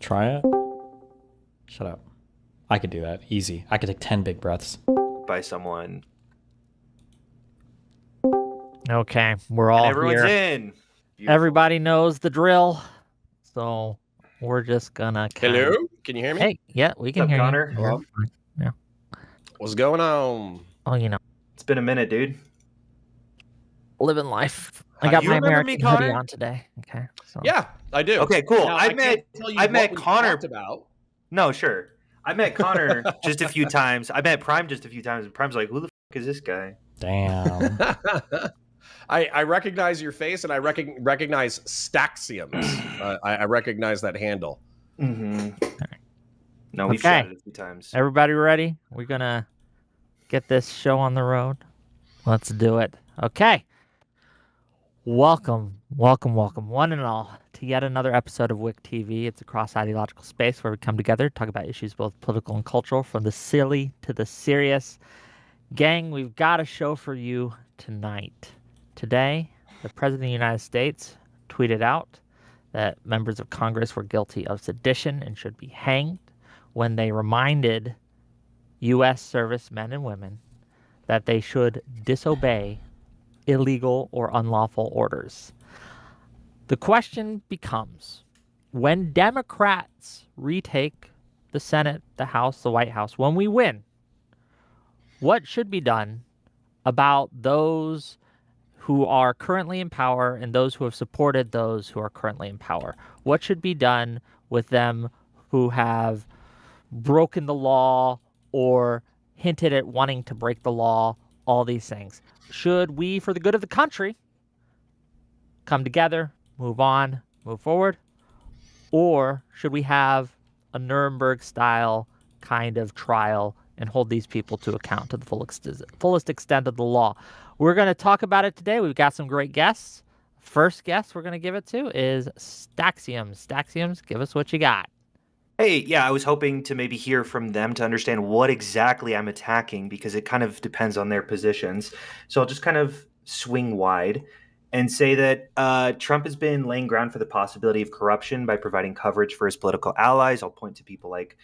Try it. Shut up. I could do that. Easy. I could take 10 big breaths. By someone. Okay, we're all And everyone's here. in. Beautiful. Everybody knows the drill, so we're just gonna. Hello, can you hear me? Hey, yeah, we can What's up, hear Connor? you. Hello? Yeah. What's going on? Oh, you know, It's been a minute, dude. living life. How I got you my remember American me, hoodie Connor? on today. Okay. So. Yeah, I do. Okay, cool. Now, I can't met tell you I what met we Connor talked about. No, sure. I met Connor just a few times. I met Prime just a few times, and Prime's like, "Who the fuck is this guy?" Damn. I recognize your face, and I recognize Staxiums. I recognize that handle. Mm-hmm. No, we've Okay. shot it a few times. Everybody ready? We're gonna get this show on the road. Let's do it. Okay. Welcome, one and all, to yet another episode of WIC TV. It's a cross-ideological space where we come together, talk about issues both political and cultural, from the silly to the serious. Gang, we've got a show for you tonight. Today, the President of the United States tweeted out that members of Congress were guilty of sedition and should be hanged when they reminded U.S. servicemen and women that they should disobey illegal or unlawful orders. The question becomes, when Democrats retake the Senate, the House, the White House, when we win, what should be done about those who are currently in power and those who have supported those who are currently in power? What should be done with them who have broken the law or hinted at wanting to break the law? All these things. Should we, for the good of the country, come together, move on, move forward? Or should we have a Nuremberg-style kind of trial and hold these people to account to the fullest extent of the law? We're going to talk about it today. We've got some great guests. First guest we're going to give it to is Staxiums. Staxiums, give us what you got. Hey, yeah, I was hoping to maybe hear from them to understand what exactly I'm attacking, because it kind of depends on their positions. So I'll just kind of swing wide and say that Trump has been laying ground for the possibility of corruption by providing coverage for his political allies. I'll point to people like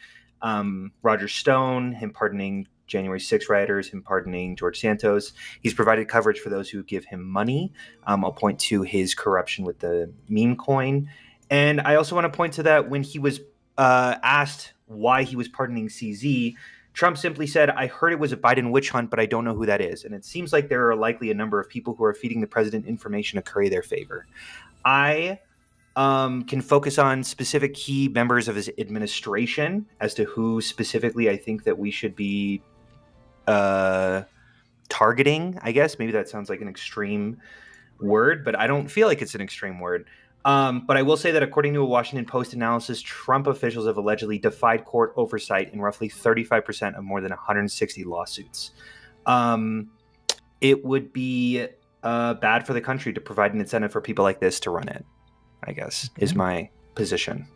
Roger Stone, him pardoning January 6 rioters, him pardoning George Santos. He's provided coverage for those who give him money. I'll point to his corruption with the meme coin. And I also want to point to that when he was asked why he was pardoning CZ, Trump simply said, "I heard it was a Biden witch hunt, but I don't know who that is." And it seems like there are likely a number of people who are feeding the president information to curry their favor. I can focus on specific key members of his administration as to who specifically I think that we should be targeting, I guess. Maybe that sounds like an extreme word, but I don't feel like it's an extreme word. But I will say that according to a Washington Post analysis, Trump officials have allegedly defied court oversight in roughly 35% of more than 160 lawsuits. It would be bad for the country to provide an incentive for people like this to run it, I guess, is my position.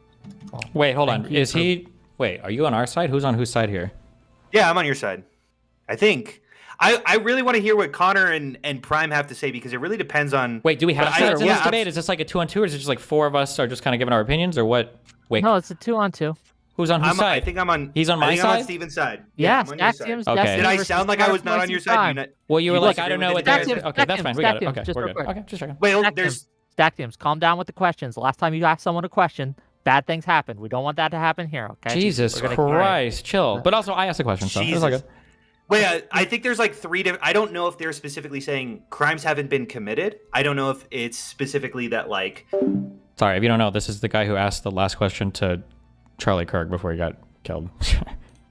Wait, hold on. Is he... Wait, are you on our side? Who's on whose side here? Yeah, I'm on your side, I think. I really want to hear what Connor and Prime have to say, because it really depends on... Wait, do we have sides in this debate? abs- Is this like a 2-on-2, or is it just like four of us are just kind of giving our opinions, or what? Wait, No, it's a 2-on-2. who's on whose side? I think I'm on... He's on my I think I'm side? on Steven's side. Yeah, I'm on your side. Staxiums. Okay. Did I sound like I was not on your side? Well, you were You like, disagree I don't know with what anything that I is. said? Okay, that's fine. We got it. Staxiums, Okay, just we're real good. quick. Okay, just checking. Wait, there's... Staxiums, calm down with the questions. The last time you asked someone a question, bad things happened. We don't want that to happen here, okay? Jesus We're gonna- Christ, chill. But also, I asked a question, so it's all Jesus. good. Wait, I think there's like three different... I don't know if they're specifically saying crimes haven't been committed. I don't know if it's specifically that, like... Sorry, if you don't know, this is the guy who asked the last question to Charlie Kirk before he got killed.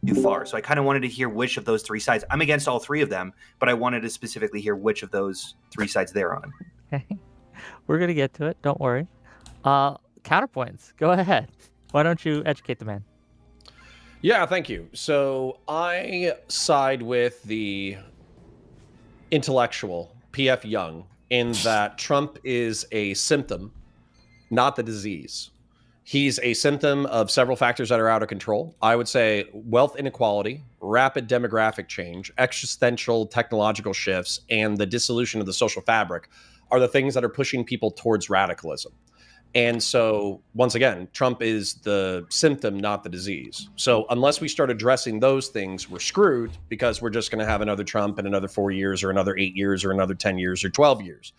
too far. So I kind of wanted to hear which of those three sides. I'm against all three of them, but I wanted to specifically hear which of those three sides they're on. Okay. We're going to get to it. Don't worry. Counterpoints. Go ahead. Why don't you educate the man? Yeah, thank you. So I side with the intellectual, P.F. Young, in that Trump is a symptom, not the disease. He's a symptom of several factors that are out of control. I would say wealth inequality, rapid demographic change, existential technological shifts, and the dissolution of the social fabric are the things that are pushing people towards radicalism. And so, once again, Trump is the symptom, not the disease. So, unless we start addressing those things, we're screwed because we're just going to have another Trump in another 4 years or another 8 years or another 10 years or 12 years.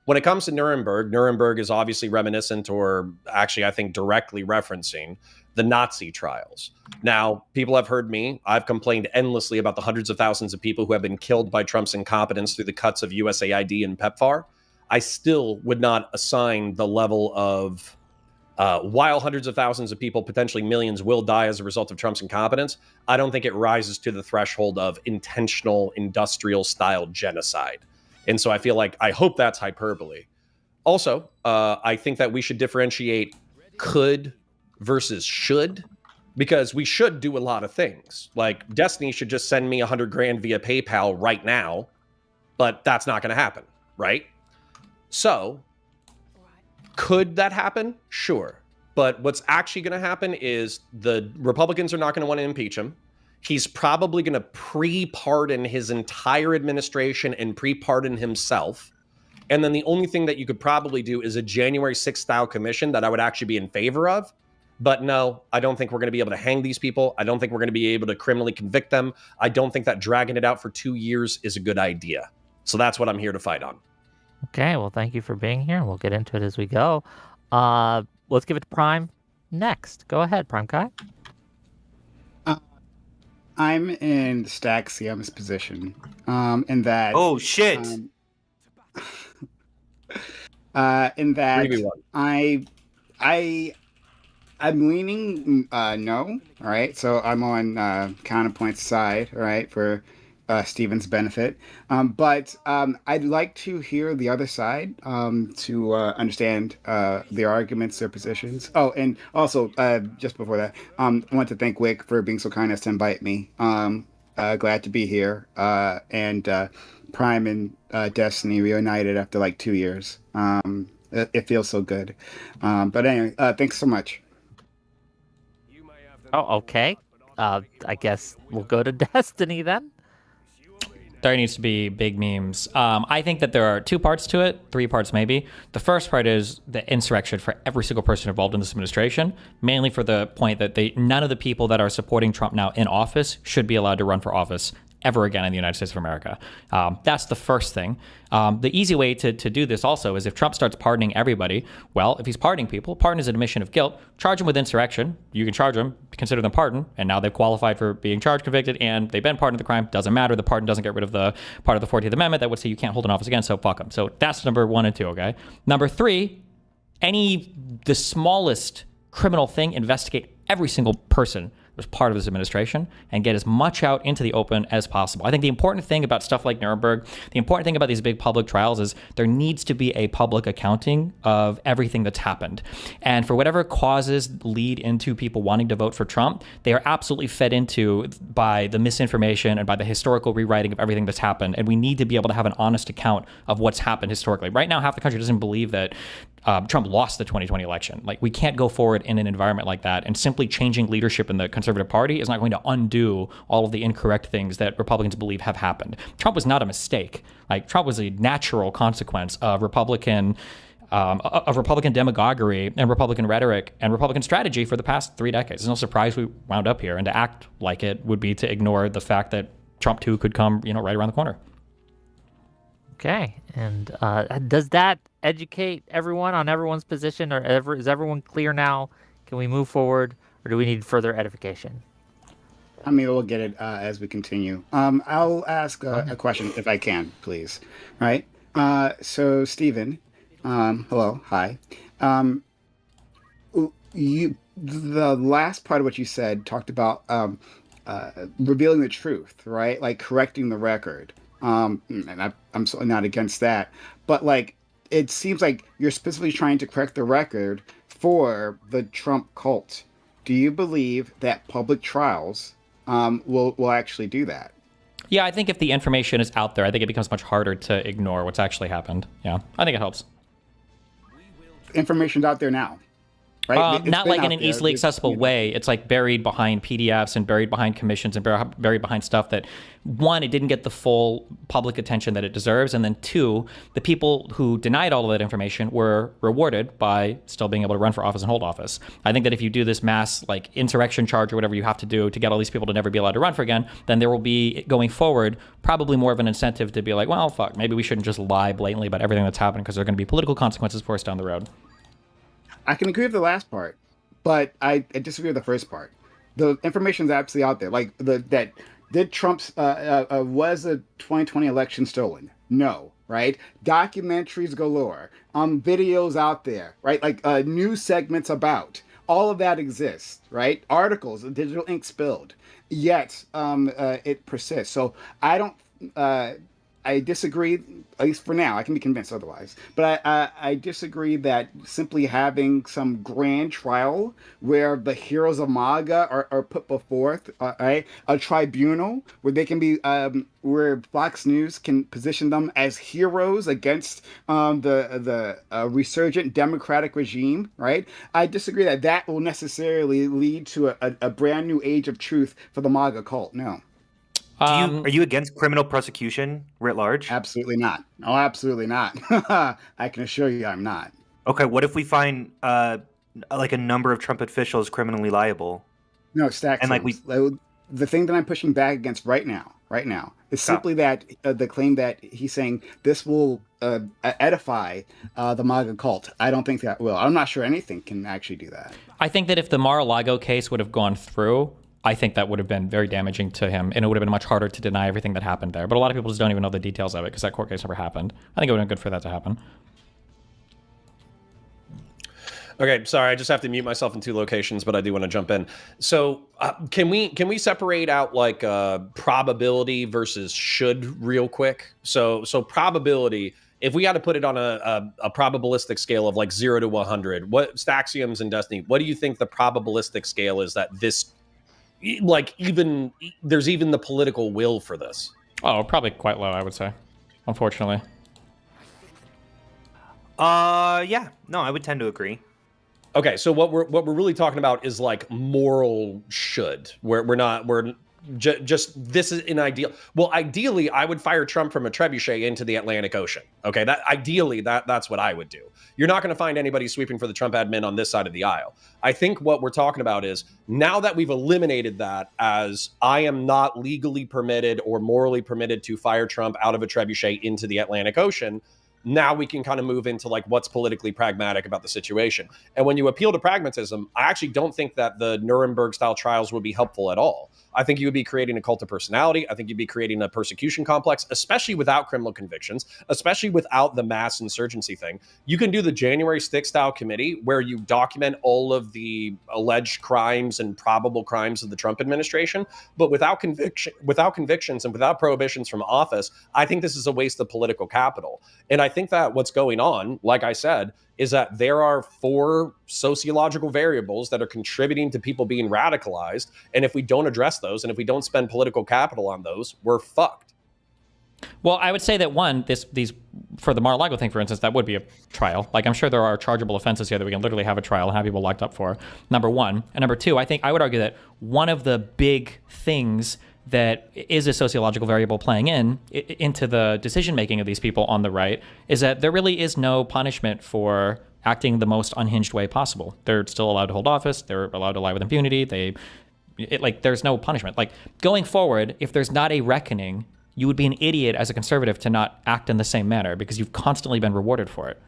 When it comes to Nuremberg is obviously reminiscent, or actually, I think, directly referencing the Nazi trials. Now, people have heard me. I've complained endlessly about the hundreds of thousands of people who have been killed by Trump's incompetence through the cuts of USAID and PEPFAR. I still would not assign the level of, while hundreds of thousands of people, potentially millions, will die as a result of Trump's incompetence, I don't think it rises to the threshold of intentional industrial-style genocide. And so I hope that's hyperbole. Also, I think that we should differentiate could versus should, because we should do a lot of things. Like, Destiny should just send me $100,000 via PayPal right now, but that's not going to happen, right? So, could that happen? Sure. But what's actually going to happen is the Republicans are not going to want to impeach him. He's probably going to pre-pardon his entire administration and pre-pardon himself. And then the only thing that you could probably do is a January 6th style commission that I would actually be in favor of. But no, I don't think we're going to be able to hang these people. I don't think we're going to be able to criminally convict them. I don't think that dragging it out for 2 years is a good idea. So that's what I'm here to fight on. Okay, well, thank you for being here. We'll get into it as we go. Let's give it to Prime next. Go ahead, Prime Kai. I'm in Staxium's position, in that. Oh shit! In that 3v1. I'm leaning no. All right, so I'm on Counterpoint's side. All right, for Steven's benefit, but I'd like to hear the other side to understand their arguments, their positions. Oh, and also just before that, I want to thank Wick for being so kind as to invite me. Glad to be here, and Prime and Destiny reunited after like 2 years. It feels so good. But anyway, thanks so much. Oh, okay. I guess we'll go to Destiny then. There needs to be big memes. I think that there are 2 parts to it, 3 parts maybe. The first part is the insurrection for every single person involved in this administration, mainly for the point that none of the people that are supporting Trump now in office should be allowed to run for office ever again in the United States of America. That's the first thing. The easy way to do this also is if Trump starts pardoning everybody, well, if he's pardoning people, pardon is an admission of guilt, charge them with insurrection. You can charge them, consider them pardoned, and now they've qualified for being charged, convicted, and they've been pardoned of the crime. Doesn't matter. The pardon doesn't get rid of the part of the 14th Amendment that would say you can't hold an office again, so fuck them. So that's number 1 and 2, okay? Number 3, the smallest criminal thing, investigate every single person was part of this administration and get as much out into the open as possible. I think the important thing about stuff like Nuremberg, the important thing about these big public trials is there needs to be a public accounting of everything that's happened. And for whatever causes lead into people wanting to vote for Trump, they are absolutely fed into by the misinformation and by the historical rewriting of everything that's happened. And we need to be able to have an honest account of what's happened historically. Right now, half the country doesn't believe that Trump lost the 2020 election. Like, we can't go forward in an environment like that, and simply changing leadership in the conservative party is not going to undo all of the incorrect things that Republicans believe have happened. Trump was not a mistake. Like, Trump was a natural consequence of Republican demagoguery and Republican rhetoric and Republican strategy for the past 3 decades. It's no surprise we wound up here, and to act like it would be to ignore the fact that Trump 2 could come, right around the corner. Okay, and does that educate everyone on everyone's position, or is everyone clear now? Can we move forward, or do we need further edification? I mean, we'll get it as we continue. I'll ask a question if I can, please. Right? So, Stephen, hello, hi. The last part of what you said talked about revealing the truth, right? Like correcting the record. And I'm certainly not against that, but like it seems like you're specifically trying to correct the record for the Trump cult. Do you believe that public trials will actually do that? Yeah, I think if the information is out there, I think it becomes much harder to ignore what's actually happened. Yeah, I think it helps. Information's out there now. right? It's Not been like in out an there. easily It's, accessible way. It's like buried behind PDFs and buried behind commissions and buried behind stuff that, one, it didn't get the full public attention that it deserves, and then two, the people who denied all of that information were rewarded by still being able to run for office and hold office. I think that if you do this mass like insurrection charge or whatever you have to do to get all these people to never be allowed to run for again, then there will be, going forward, probably more of an incentive to be like, well, fuck, maybe we shouldn't just lie blatantly about everything that's happening because there are going to be political consequences for us down the road. I can agree with the last part, but I disagree with the first part. The information is absolutely out there. Like that did Trump's was the 2020 election stolen? No, right? Documentaries galore, videos out there, right? Like news segments about. All of that exists, right? Articles, digital ink spilled. Yet it persists. So I don't. I disagree, at least for now. I can be convinced otherwise. But I disagree that simply having some grand trial where the heroes of MAGA are put before right? A tribunal where they can be, where Fox News can position them as heroes against the resurgent democratic regime, right? I disagree that that will necessarily lead to a brand new age of truth for the MAGA cult. No. Are you against criminal prosecution writ large? Absolutely not. Oh, absolutely not. I can assure you I'm not. Okay, what if we find like a number of Trump officials criminally liable? No, Stack. And like the thing that I'm pushing back against right now, is simply that the claim that he's saying this will edify the MAGA cult. I don't think that will. I'm not sure anything can actually do that. I think that if the Mar-a-Lago case would have gone through, I think that would have been very damaging to him, and it would have been much harder to deny everything that happened there. But a lot of people just don't even know the details of it because that court case never happened. I think it would have been good for that to happen. Okay, sorry, I just have to mute myself in two locations, but I do want to jump in. So can we separate out like probability versus should real quick? So probability, if we had to put it on a probabilistic scale of like 0 to 100, what Staxiums and Destiny, what do you think the probabilistic scale is that this, like, even there's even the political will for this? Oh, probably quite low, I would say, unfortunately. Yeah, no, I would tend to agree. Okay, so what we're really talking about is like moral should. We're just this is an ideal. Well, ideally, I would fire Trump from a trebuchet into the Atlantic Ocean. Okay, that's what I would do. You're not going to find anybody sweeping for the Trump admin on this side of the aisle. I think what we're talking about is now that we've eliminated that as I am not legally permitted or morally permitted to fire Trump out of a trebuchet into the Atlantic Ocean. Now we can kind of move into like what's politically pragmatic about the situation. And when you appeal to pragmatism, I actually don't think that the Nuremberg style trials would be helpful at all. I think you would be creating a cult of personality. I think you'd be creating a persecution complex, especially without criminal convictions, especially without the mass insurgency thing. You can do the January 6th style committee where you document all of the alleged crimes and probable crimes of the Trump administration, but without convictions and without prohibitions from office. I think this is a waste of political capital. And I think that what's going on, like I said, is that there are 4 sociological variables that are contributing to people being radicalized. And if we don't address those, and if we don't spend political capital on those, we're fucked. Well, I would say that one, these for the Mar-a-Lago thing, for instance, that would be a trial. Like, I'm sure there are chargeable offenses here that we can literally have a trial and have people locked up for. Number one. And number two, I think I would argue that one of the big things that is a sociological variable playing into the decision-making of these people on the right is that there really is no punishment for acting the most unhinged way possible. They're still allowed to hold office. They're allowed to lie with impunity. There's no punishment. Like, going forward, if there's not a reckoning, you would be an idiot as a conservative to not act in the same manner because you've constantly been rewarded for it.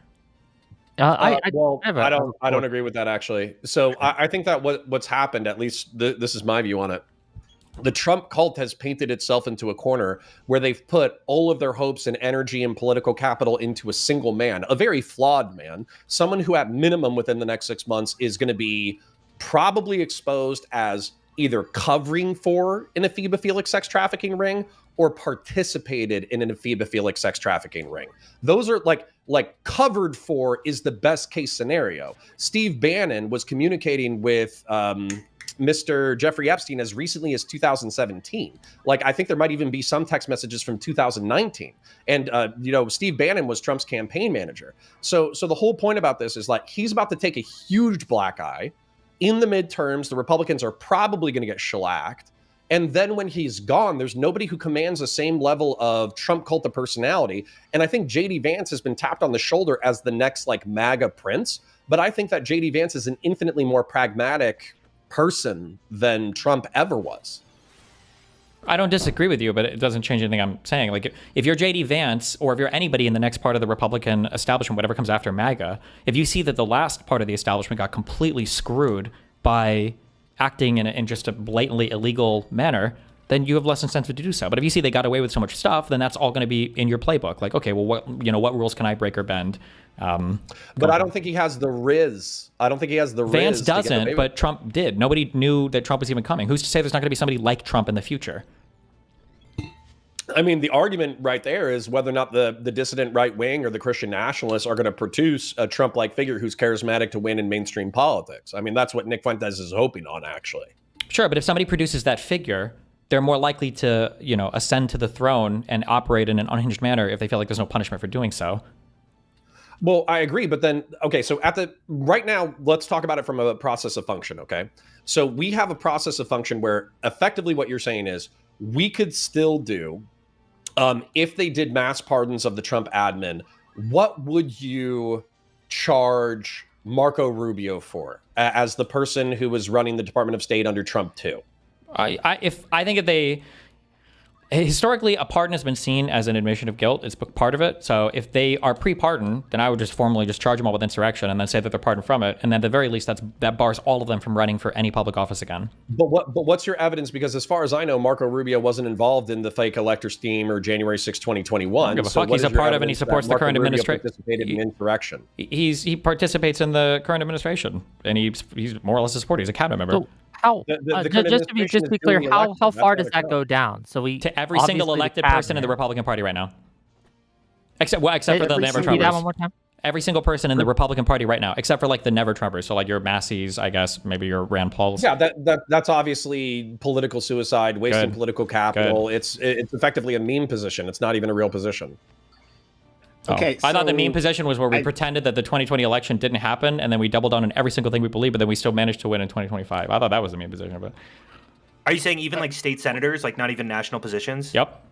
I don't agree with that, actually. So I think that what's happened, at least this is my view on it, the Trump cult has painted itself into a corner where they've put all of their hopes and energy and political capital into a single man, a very flawed man, someone who at minimum within the next 6 months is going to be probably exposed as either covering for an ephebophilic sex trafficking ring or participated in an ephebophilic sex trafficking ring. Those are like covered for is the best case scenario. Steve Bannon was communicating with Mr. Jeffrey Epstein as recently as 2017. Like, I think there might even be some text messages from 2019. And, Steve Bannon was Trump's campaign manager. So the whole point about this is like, he's about to take a huge black eye. In the midterms, the Republicans are probably going to get shellacked. And then when he's gone, there's nobody who commands the same level of Trump cult of personality. And I think J.D. Vance has been tapped on the shoulder as the next like MAGA prince. But I think that J.D. Vance is an infinitely more pragmatic person than Trump ever was. I don't disagree with you, but it doesn't change anything I'm saying. Like, if you're J.D. Vance, or if you're anybody in the next part of the Republican establishment, whatever comes after MAGA, if you see that the last part of the establishment got completely screwed by acting in just a blatantly illegal manner, then you have less incentive to do so. But if you see they got away with so much stuff, then that's all going to be in your playbook. Like, okay, well, what rules can I break or bend? But I don't think he has the riz. I don't think he has the riz. Vance doesn't, but Trump did. Nobody knew that Trump was even coming. Who's to say there's not going to be somebody like Trump in the future? I mean, the argument right there is whether or not the dissident right wing or the Christian nationalists are going to produce a Trump-like figure who's charismatic to win in mainstream politics. I mean, that's what Nick Fuentes is hoping on, actually. Sure, but if somebody produces that figure, they're more likely to, ascend to the throne and operate in an unhinged manner if they feel like there's no punishment for doing so. Well, I agree, but then, okay, so right now, let's talk about it from a process of function, okay? So we have a process of function where effectively what you're saying is we could still do, if they did mass pardons of the Trump admin, what would you charge Marco Rubio for as the person who was running the Department of State under Trump too? I think if they historically, a pardon has been seen as an admission of guilt. It's part of it. So if they are pre-pardoned, then I would just formally just charge them all with insurrection and then say that they're pardoned from it. And then at the very least, that bars all of them from running for any public office again. But what's your evidence? Because as far as I know, Marco Rubio wasn't involved in the fake elector scheme or January 6, 2021. Give a fuck. He's a part of it and he supports the current administration. Participated in insurrection. He participates in the current administration, and he's more or less a supporter. He's a cabinet member. So how just to be clear, how far does that go down? So to every single elected person in the Republican Party right now, except for the never Trumpers. Every single person in the Republican Party right now, except for like the never Trumpers. So like your Masseys, I guess, maybe your Rand Pauls. Yeah, that's obviously political suicide, wasting political capital. It's effectively a meme position. It's not even a real position. Okay, I thought the meme position was where we pretended that the 2020 election didn't happen, and then we doubled down on every single thing we believe, but then we still managed to win in 2025. I thought that was the meme position. But are you saying even like state senators, like not even national positions? Yep.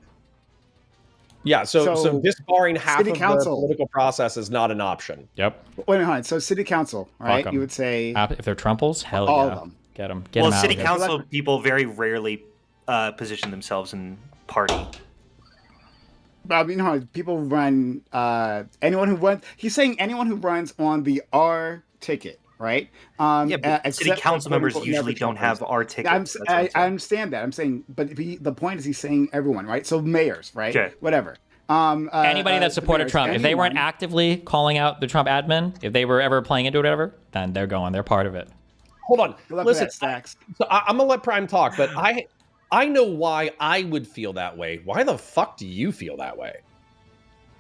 Yeah, so disbarring half of the council political process is not an option. Yep. Wait a minute. So city council, right? You would say if they're Trumples, hell all yeah, of them. Get them. Well, city council people very rarely position themselves in party. I mean, people run. Anyone who runs. He's saying anyone who runs on the R ticket, right? But city council members usually don't have R tickets. I understand that. I'm saying, but the point is, he's saying everyone, right? So mayors, right? Okay. Whatever. Anybody that supported Trump, if they weren't actively calling out the Trump admin, if they were ever playing into it or whatever, then they're part of it. Hold on. Listen, Stacks. So I'm gonna let Prime talk, but I know why I would feel that way. Why the fuck do you feel that way?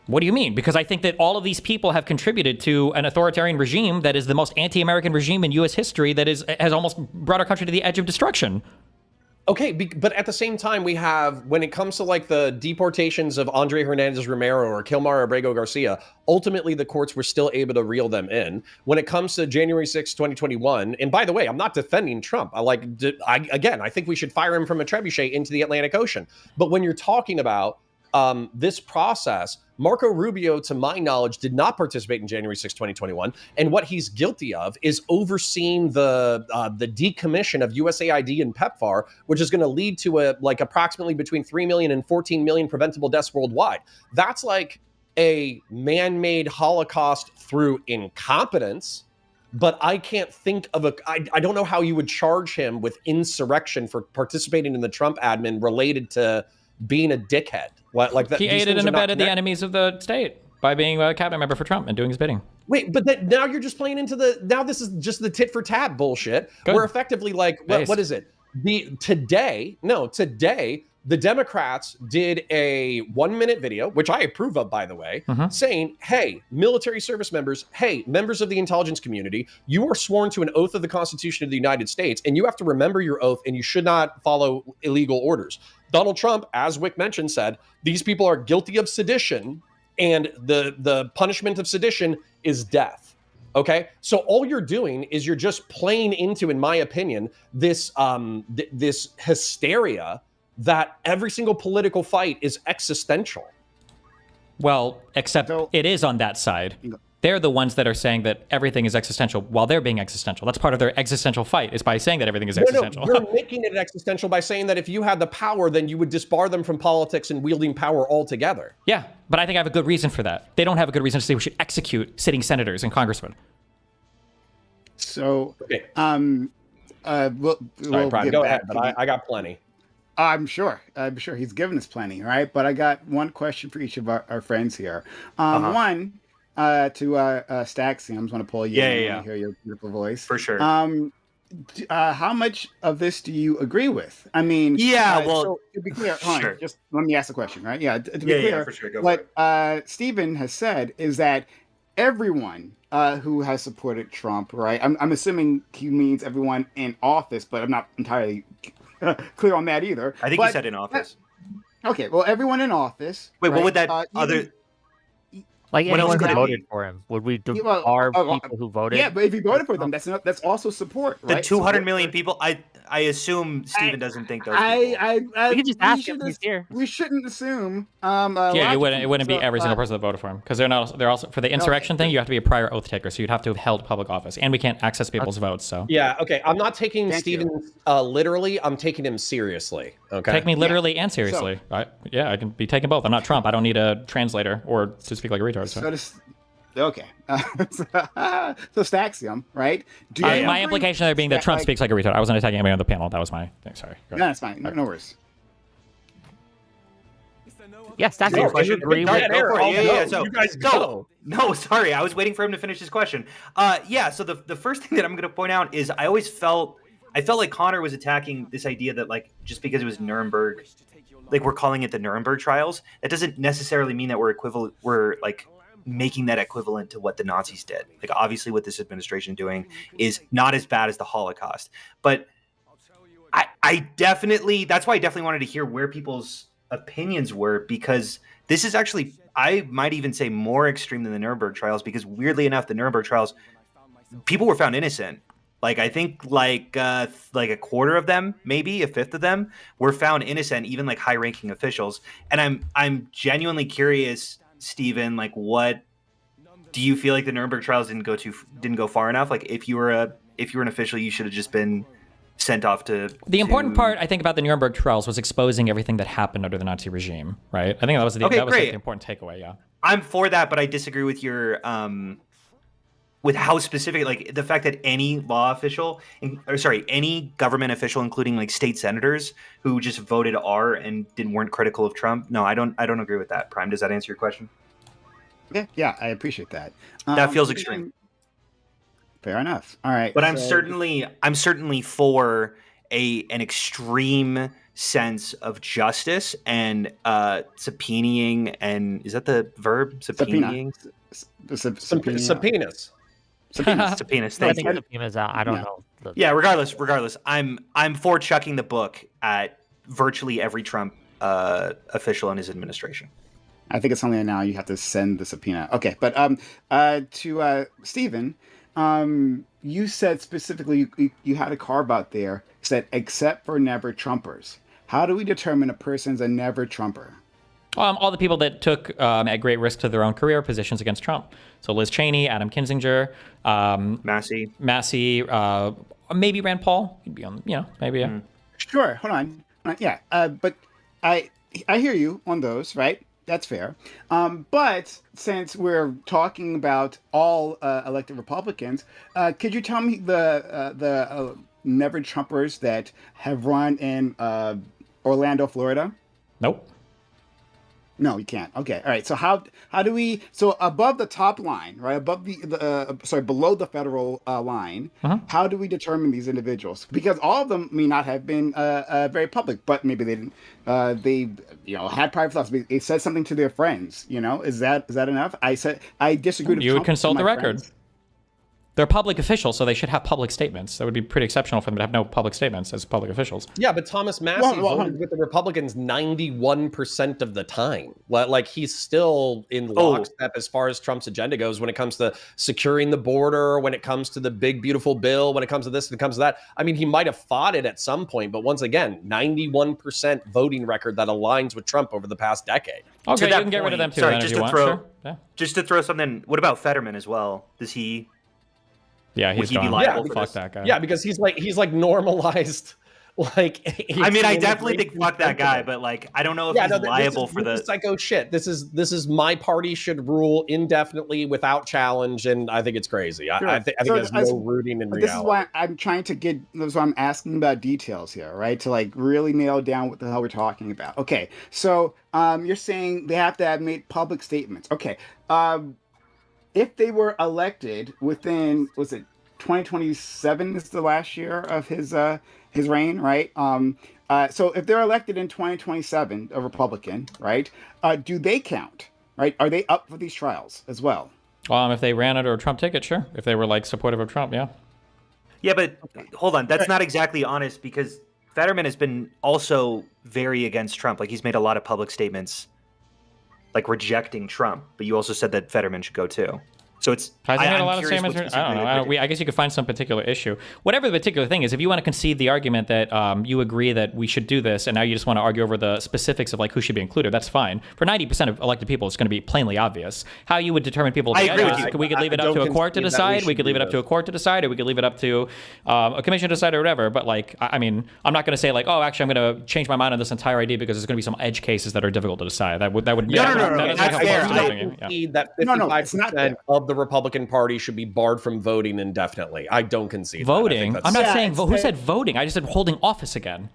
What do you mean? Because I think that all of these people have contributed to an authoritarian regime that is the most anti-American regime in U.S. history that has almost brought our country to the edge of destruction. Okay, but at the same time, we have, when it comes to like the deportations of Andre Hernandez Romero or Kilmar Abrego Garcia, ultimately the courts were still able to reel them in. When it comes to January 6, 2021, and by the way, I'm not defending Trump. I think we should fire him from a trebuchet into the Atlantic Ocean. But when you're talking about this process, Marco Rubio, to my knowledge, did not participate in January 6, 2021. And what he's guilty of is overseeing the decommission of USAID and PEPFAR, which is going to lead to approximately between 3 million and 14 million preventable deaths worldwide. That's like a man-made Holocaust through incompetence. But I can't think of I don't know how you would charge him with insurrection for participating in the Trump admin related to being a dickhead. Like that, he aided and abetted the enemies of the state by being a cabinet member for Trump and doing his bidding. Wait, but now you're just playing into this is just the tit for tat bullshit. Good. We're effectively like, what is it? Today, the Democrats did a 1-minute video, which I approve of, by the way, saying, hey, military service members, hey, members of the intelligence community, you are sworn to an oath of the Constitution of the United States, and you have to remember your oath, and you should not follow illegal orders. Donald Trump, as Wick mentioned, said, these people are guilty of sedition, and the punishment of sedition is death. Okay, so all you're doing is you're just playing into, in my opinion, this this hysteria that every single political fight is existential. Well, except it is on that side. They're the ones that are saying that everything is existential while they're being existential. That's part of their existential fight, is by saying that everything is existential. No, you're making it existential by saying that if you had the power, then you would disbar them from politics and wielding power altogether. Yeah, but I think I have a good reason for that. They don't have a good reason to say we should execute sitting senators and congressmen. So, Okay. we'll Prime, get go back ahead, to but I got plenty. I'm sure he's given us plenty, right? But I got one question for each of our friends here. One to Staxi. I just want to pull you. Yeah. To hear your beautiful voice For sure. How much of this do you agree with? I mean, so to be clear, hold on, just let me ask the question, right? Yeah, to be clear, for sure. Go what Stephen has said is that everyone who has supported Trump, right? I'm assuming he means everyone in office, but I'm not entirely clear on that either. I think he said in office. Okay, well, everyone in office. Wait, right? what would that even- Like What else anyone could who it voted be? for him, would we well, debar people who voted? Yeah, but if you voted for them, that's also support, The right? 200 million people. I assume Steven doesn't think those people. We can just ask him if he's here. We shouldn't assume. Yeah, it wouldn't be every single person that voted for him, because they're also for the insurrection thing. You have to be a prior oath taker, so you'd have to have held public office, and we can't access people's votes. So Yeah, okay. I'm not taking Thank Steven literally. I'm taking him seriously. Okay. take me literally and seriously. I can be taking both. I'm not Trump. I don't need a translator or to speak like a retard. So. Okay. So Staxium, right? Do you My agree implication there being that Trump speaks like a retard. I wasn't attacking anybody on the panel. That was my thing. Sorry. Go No, ahead. that's fine. No worries. Yes, that's No, it. Do you agree Yeah, with go for it. Yeah. So You guys so- go. No, sorry, I was waiting for him to finish his question. So the first thing that I'm going to point out is I felt like Connor was attacking this idea that like just because it was Nuremberg, like we're calling it the Nuremberg trials, that doesn't necessarily mean that we're like making that equivalent to what the Nazis did. Like obviously what this administration doing is not as bad as the Holocaust, but I definitely, that's why I definitely wanted to hear where people's opinions were, because this is actually, I might even say, more extreme than the Nuremberg trials, because weirdly enough, the Nuremberg trials, people were found innocent. Like I think like a quarter of them, maybe a fifth of them, were found innocent, even like high-ranking officials. And I'm genuinely curious, Stephen, like what do you feel like the Nuremberg trials didn't go far enough? Like if you were an official, you should have just been sent off to. The important part, I think, about the Nuremberg trials was exposing everything that happened under the Nazi regime, right? I think that was the great. the important takeaway. Yeah. I'm for that, but I disagree with your with how specific, like the fact that any law official, any government official, including like state senators who just voted R and weren't critical of Trump. No, I don't agree with that. Prime, does that answer your question? Yeah, I appreciate that. That feels extreme. Fair enough. All right. But I'm certainly for an extreme sense of justice and subpoenaing, and is that the verb? Subpoenaing? Subpoenas. Subpoenas. I Thank think you. subpoenas out. I don't know. Yeah, regardless, I'm for chucking the book at virtually every Trump official in his administration. I think it's only now you have to send the subpoena. Okay, but to Stephen, you said specifically you had a carve out there, said except for never Trumpers. How do we determine a person's a never Trumper? All the people that took at great risk to their own career positions against Trump. So Liz Cheney, Adam Kinzinger, Massey, maybe Rand Paul. He'd be on, maybe, yeah. Sure, hold on. Yeah, but I hear you on those, right? That's fair. But since we're talking about all elected Republicans, could you tell me the never Trumpers that have run in Orlando, Florida? Nope. No, you can't. Okay, all right. So how do we? So above the top line, right? Above sorry, below the federal line, how do we determine these individuals? Because all of them may not have been very public, but maybe they didn't. They had private thoughts. They said something to their friends. Is that enough? I disagree with You would Trump consult to the my record. friends. They're public officials, so they should have public statements. That would be pretty exceptional for them to have no public statements as public officials. Yeah, but Thomas Massey voted with the Republicans 91% of the time. Like he's still in lockstep as far as Trump's agenda goes when it comes to securing the border, when it comes to the big, beautiful bill, when it comes to this, when it comes to that. I mean, he might have fought it at some point, but once again, 91% voting record that aligns with Trump over the past decade. Okay, you that can get rid of them point, too. sorry, then, just if you to want. throw- Sure. Yeah. Just to throw something, what about Fetterman as well? Does he? Yeah, he's he be gone. liable Yeah, for fuck this? that guy. Yeah, because he's like normalized. Like, I mean, I definitely think fuck that guy, but like, I don't know if he's liable for this is psycho shit. This is my party should rule indefinitely without challenge, and I think it's crazy. Sure. I think there's no rooting in reality. This is why I'm trying to get. This is why I'm asking about details here, right? To like really nail down what the hell we're talking about. Okay, so you're saying they have to have made public statements. Okay, if they were elected within, was it 2027 is the last year of his reign, right? So if they're elected in 2027, a Republican, right? Do they count? Right? Are they up for these trials as well? If they ran under a Trump ticket, sure. If they were like supportive of Trump, yeah. Yeah, but hold on, that's not exactly honest because Fetterman has been also very against Trump. Like he's made a lot of public statements, like rejecting Trump. But you also said that Fetterman should go too. So it's. Has he made a I'm lot of curious statements? what I don't know. specifically I guess you could find some particular issue. Whatever the particular thing is, if you want to concede the argument that you agree that we should do this, and now you just want to argue over the specifics of like who should be included, that's fine. For 90% of elected people, it's going to be plainly obvious. How you would determine people? I agree with you. We could leave it up to a court to decide. We could leave it up to a court to decide, or we could leave it up to a commission to decide, or whatever. But like, I mean, I'm not going to say like, oh, actually, I'm going to change my mind on this entire idea because there's going to be some edge cases that are difficult to decide. That would No. That's fair. That 55% of the Republican Party should be barred from voting indefinitely. I don't concede voting. That. I'm not saying who said voting. I just said holding office again.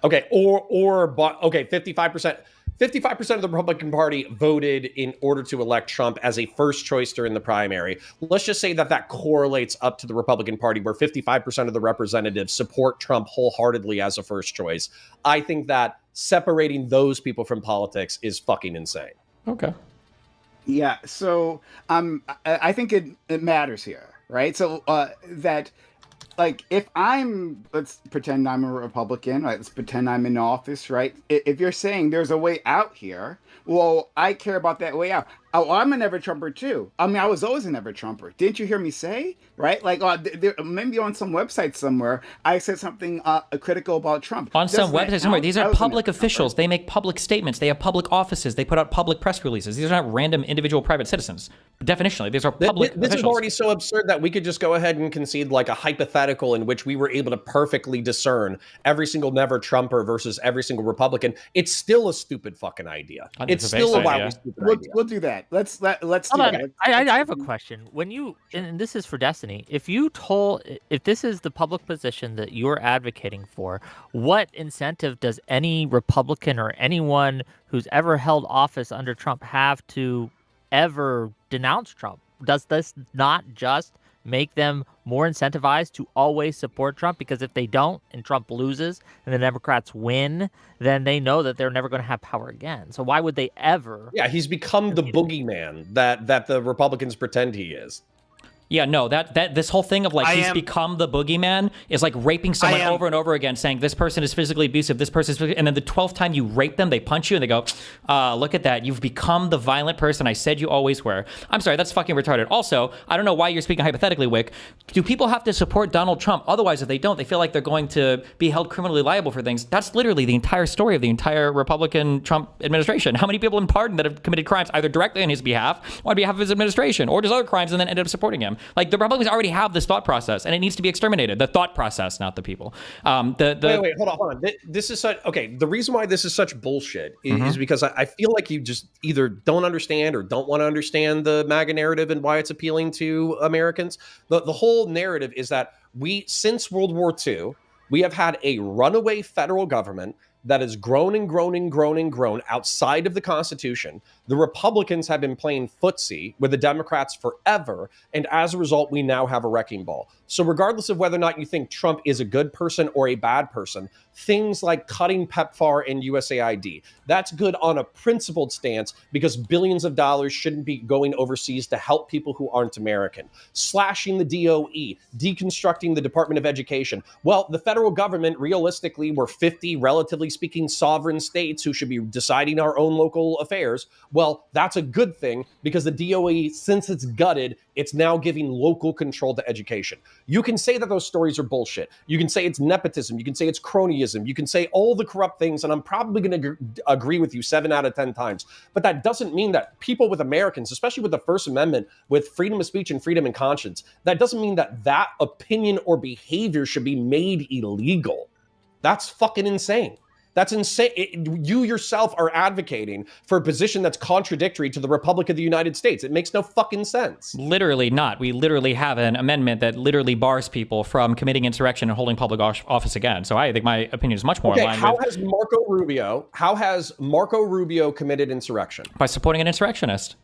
Okay, okay, 55%. 55% of the Republican Party voted in order to elect Trump as a first choice during the primary. Let's just say that correlates up to the Republican Party, where 55% of the representatives support Trump wholeheartedly as a first choice. I think that separating those people from politics is fucking insane. Okay. Yeah, so I think it matters here, right? So that, like, if let's pretend I'm a Republican, right? Let's pretend I'm in office, right? If you're saying there's a way out here, well, I care about that way out. Oh, I'm a never Trumper too. I mean, I was always a never Trumper. Didn't you hear me say? Right? Like, maybe on some website somewhere, I said something critical about Trump. On some website somewhere. These are public officials. They make public statements. They have public offices. They put out public press releases. These are not random individual private citizens. Definitionally, these are public officials. This is already so absurd that we could just go ahead and concede like a hypothetical in which we were able to perfectly discern every single never Trumper versus every single Republican. It's still a stupid fucking idea. It's still a wildly stupid idea. We'll do that. Let's do that. I have a question. When you, and this is for Destiny, if this is the public position that you're advocating for, what incentive does any Republican or anyone who's ever held office under Trump have to ever denounce Trump? Does this not just make them more incentivized to always support Trump? Because if they don't and Trump loses and the Democrats win, then they know that they're never going to have power again. So why would they ever? Yeah, he's become the boogeyman that the Republicans pretend he is. Yeah, no, that this whole thing of like he's become the boogeyman is like raping someone over and over again, saying this person is physically abusive, this person is, and then the 12th time you rape them, they punch you and they go, look at that, you've become the violent person I said you always were. I'm sorry, that's fucking retarded. Also, I don't know why you're speaking hypothetically, Wick. Do people have to support Donald Trump? Otherwise, if they don't, they feel like they're going to be held criminally liable for things. That's literally the entire story of the entire Republican Trump administration. How many people in pardon that have committed crimes either directly on his behalf or on behalf of his administration, or just other crimes and then ended up supporting him? Like, the Republicans already have this thought process, and it needs to be exterminated. The thought process, not the people. Wait, hold on. This is such okay. The reason why this is such bullshit is because I feel like you just either don't understand or don't want to understand the MAGA narrative and why it's appealing to Americans. The whole narrative is that since World War II, we have had a runaway federal government that has grown and grown and grown and grown outside of the Constitution. The Republicans have been playing footsie with the Democrats forever, and as a result, we now have a wrecking ball. So regardless of whether or not you think Trump is a good person or a bad person, things like cutting PEPFAR and USAID, that's good on a principled stance because billions of dollars shouldn't be going overseas to help people who aren't American. Slashing the DOE, deconstructing the Department of Education. Well, the federal government, realistically, we're 50, relatively speaking, sovereign states who should be deciding our own local affairs. Well, that's a good thing because the DOE, since it's gutted, it's now giving local control to education. You can say that those stories are bullshit. You can say it's nepotism. You can say it's cronyism. You can say all the corrupt things, and I'm probably going to agree with you 7 out of 10 times. But that doesn't mean that people with Americans, especially with the First Amendment, with freedom of speech and freedom of conscience, that doesn't mean that that opinion or behavior should be made illegal. That's fucking insane. That's insane. You yourself are advocating for a position that's contradictory to the Republic of the United States. It makes no fucking sense. Literally not. We literally have an amendment that literally bars people from committing insurrection and holding public office again. So I think my opinion is much more in line how with... has Marco Rubio committed insurrection? By supporting an insurrectionist.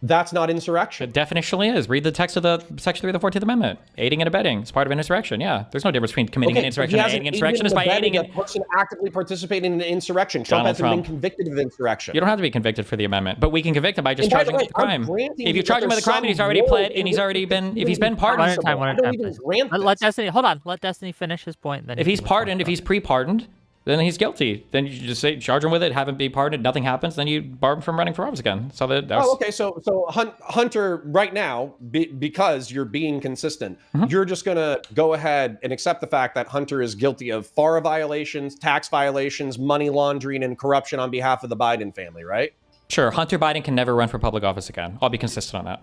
That's not insurrection. It definitionally is. Read the text of the Section 3 of the 14th Amendment. Aiding and abetting is part of an insurrection. Yeah. There's no difference between committing an insurrection and aiding an insurrection. Is by aiding a person actively participating in an insurrection. Trump hasn't been convicted of insurrection. You don't have to be convicted for the amendment, but we can convict him by just charging him with the crime. If you charge him with a crime and he's already pled and he's already been, if he's been pardoned. Let Destiny, hold on. Let Destiny finish his point. Then if he's pardoned, if he's pre-pardoned, then he's guilty. Then you just say, charge him with it, have him be pardoned, nothing happens, then you bar him from running for office again. So okay. So Hunter, right now, because you're being consistent, you're just going to go ahead and accept the fact that Hunter is guilty of FARA violations, tax violations, money laundering, and corruption on behalf of the Biden family, right? Sure. Hunter Biden can never run for public office again. I'll be consistent on that.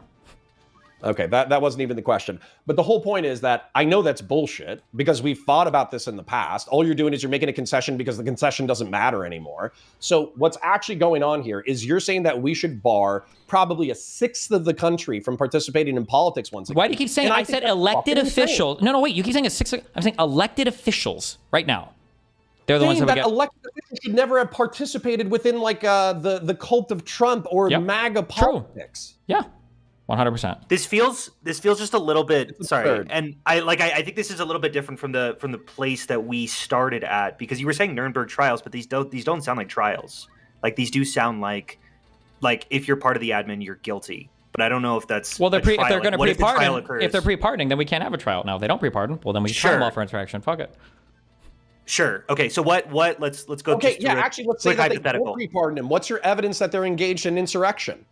Okay, that wasn't even the question. But the whole point is that I know that's bullshit because we've fought about this in the past. All you're doing is you're making a concession because the concession doesn't matter anymore. So what's actually going on here is you're saying that we should bar probably 1/6 of the country from participating in politics once again. Why do you keep saying I said elected officials? No, wait. You keep saying 1/6. I'm saying elected officials right now. They're the ones that elected officials should never have participated within like the cult of Trump or MAGA politics. True. Yeah. 100%. This feels just a little bit and I think this is a little bit different from the place that we started at, because you were saying Nuremberg trials, but these don't sound like trials. Like these do sound like if you're part of the admin, you're guilty. But I don't know if that's if they're going to pre-pardon. If they're pre-pardoning, then we can't have a trial. Now if they don't pre-pardon, well then we try them all for insurrection. Fuck it. Sure. Okay. So what? Let's go. Okay. Yeah. Actually, let's say that they don't pre-pardon him. What's your evidence that they're engaged in insurrection?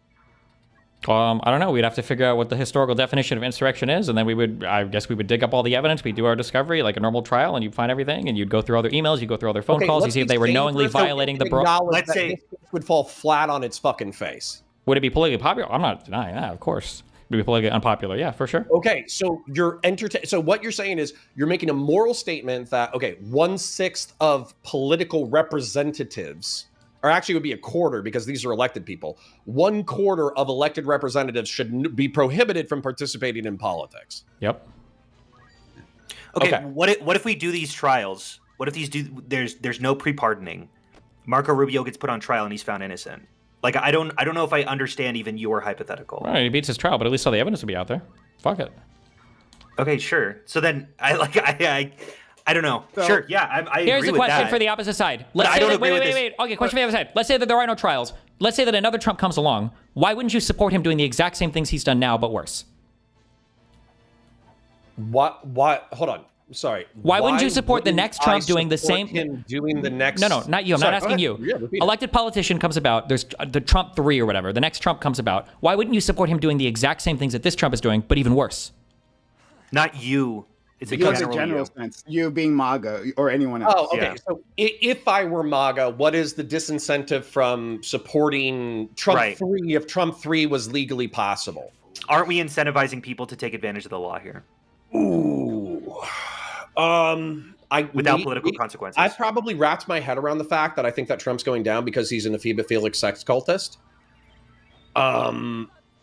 I don't know. We'd have to figure out what the historical definition of insurrection is, and then I guess we would dig up all the evidence. We'd do our discovery like a normal trial, and you'd find everything, and you'd go through all their emails, you'd go through all their phone calls, you see if they were knowingly violating the Let's say this would fall flat on its fucking face. Would it be politically popular? I'm not denying that, of course. Would it be politically unpopular? Yeah, for sure. Okay, so so what you're saying is you're making a moral statement that 1/6 of political representatives, or actually it would be a quarter because these are elected people, 1/4 of elected representatives should be prohibited from participating in politics. Yep. Okay. What if we do these trials? What if there's no pre-pardoning? Marco Rubio gets put on trial and he's found innocent. Like I don't know if I understand even your hypothetical. Well, he beats his trial, but at least all the evidence will be out there. Fuck it. Okay, sure. So then I don't know. So, sure, yeah, I here's agree a with question that. for the opposite side. Wait. Okay, question for the other side. Let's say that there are no trials. Let's say that another Trump comes along. Why wouldn't you support him doing the exact same things he's done now, but worse? What? Hold on. Sorry. Why wouldn't you support the next Trump doing the same? Doing the next? No, not you. I'm not asking you. Yeah, elected politician comes about. There's the Trump 3 or whatever. The next Trump comes about. Why wouldn't you support him doing the exact same things that this Trump is doing, but even worse? Not you. It's a general sense. You being MAGA or anyone else. Oh, okay. Yeah. So if I were MAGA, what is the disincentive from supporting Trump 3 if Trump 3 was legally possible? Aren't we incentivizing people to take advantage of the law here? Ooh. Without political consequences. I've probably wrapped my head around the fact that I think that Trump's going down because he's an ephebophilic sex cultist.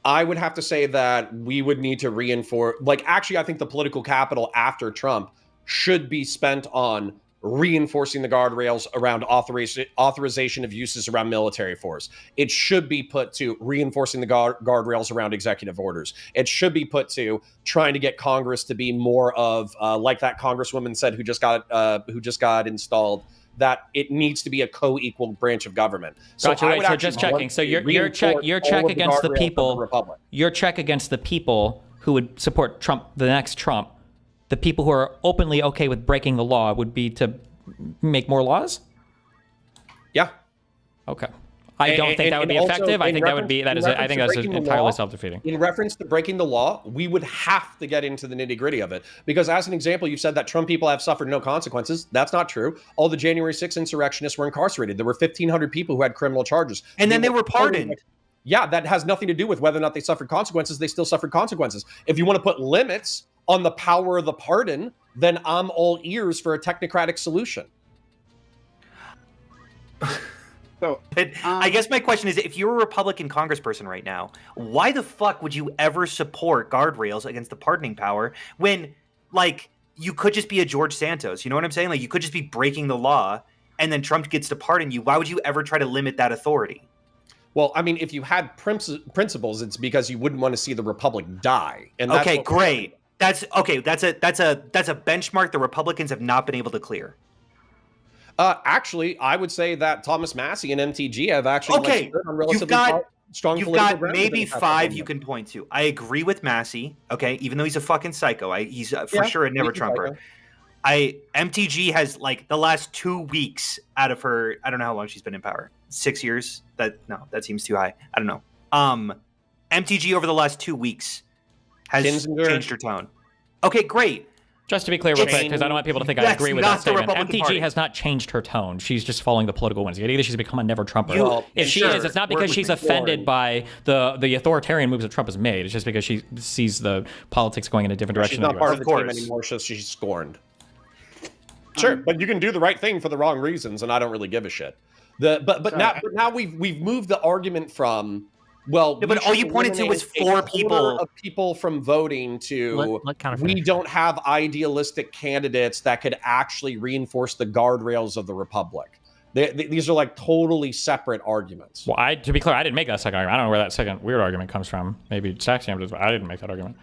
I would have to say that we would need to reinforce, actually, I think the political capital after Trump should be spent on reinforcing the guardrails around authorization of uses around military force. It should be put to reinforcing the guardrails around executive orders. It should be put to trying to get Congress to be more of like that Congresswoman said who just got installed, that it needs to be a co-equal branch of government. Gotcha, wait, so just checking. So your check against the people, your check against the people who would support Trump, the next Trump, the people who are openly okay with breaking the law, would be to make more laws? Yeah. Okay. I don't think that would be effective. I think that's entirely self-defeating. In reference to breaking the law, we would have to get into the nitty-gritty of it. Because as an example, you said that Trump people have suffered no consequences. That's not true. All the January 6th insurrectionists were incarcerated. There were 1,500 people who had criminal charges. And then they were pardoned. Yeah, that has nothing to do with whether or not they suffered consequences. They still suffered consequences. If you want to put limits on the power of the pardon, then I'm all ears for a technocratic solution. So, But I guess my question is, if you're a Republican congressperson right now, why the fuck would you ever support guardrails against the pardoning power when, like, you could just be a George Santos? You know what I'm saying? Like, you could just be breaking the law, and then Trump gets to pardon you. Why would you ever try to limit that authority? Well, I mean, if you had principles, it's because you wouldn't want to see the republic die. And that's okay, great. That's okay. That's a benchmark the Republicans have not been able to clear. Actually, I would say that Thomas Massie and MTG have actually stood on relatively strong you've political got ground maybe within the past 5 couple you months. can point to. I agree with Massie, okay, even though he's a fucking psycho. He's for sure a never he's a Trumper. psycho. MTG has, like, the last 2 weeks out of her, I don't know how long she's been in power. 6 years? That seems too high. I don't know. MTG over the last 2 weeks has Kinzinger. changed her tone. Okay, great. Just to be clear real quick, because I don't want people to think I That's agree with not that the statement. Republican MTG Party. has not changed her tone. She's just following the political winds. Either she's become a never Trumper. You- If she sure, is, it's not work because with she's me. offended by the authoritarian moves that Trump has made. It's just because she sees the politics going in a different direction. She's not in the part US. of the team course. anymore, so she's scorned. Sure, but you can do the right thing for the wrong reasons, and I don't really give a shit. But now we've moved the argument from, well, Yeah, but we all should you pointed to was eliminate 4 a quarter people. of people from voting to Let kind of we finish. don't have idealistic candidates that could actually reinforce the guardrails of the republic. These are like totally separate arguments. Well, to be clear, I didn't make that second argument. I don't know where that second weird argument comes from. Maybe Saxion does, but I didn't make that argument.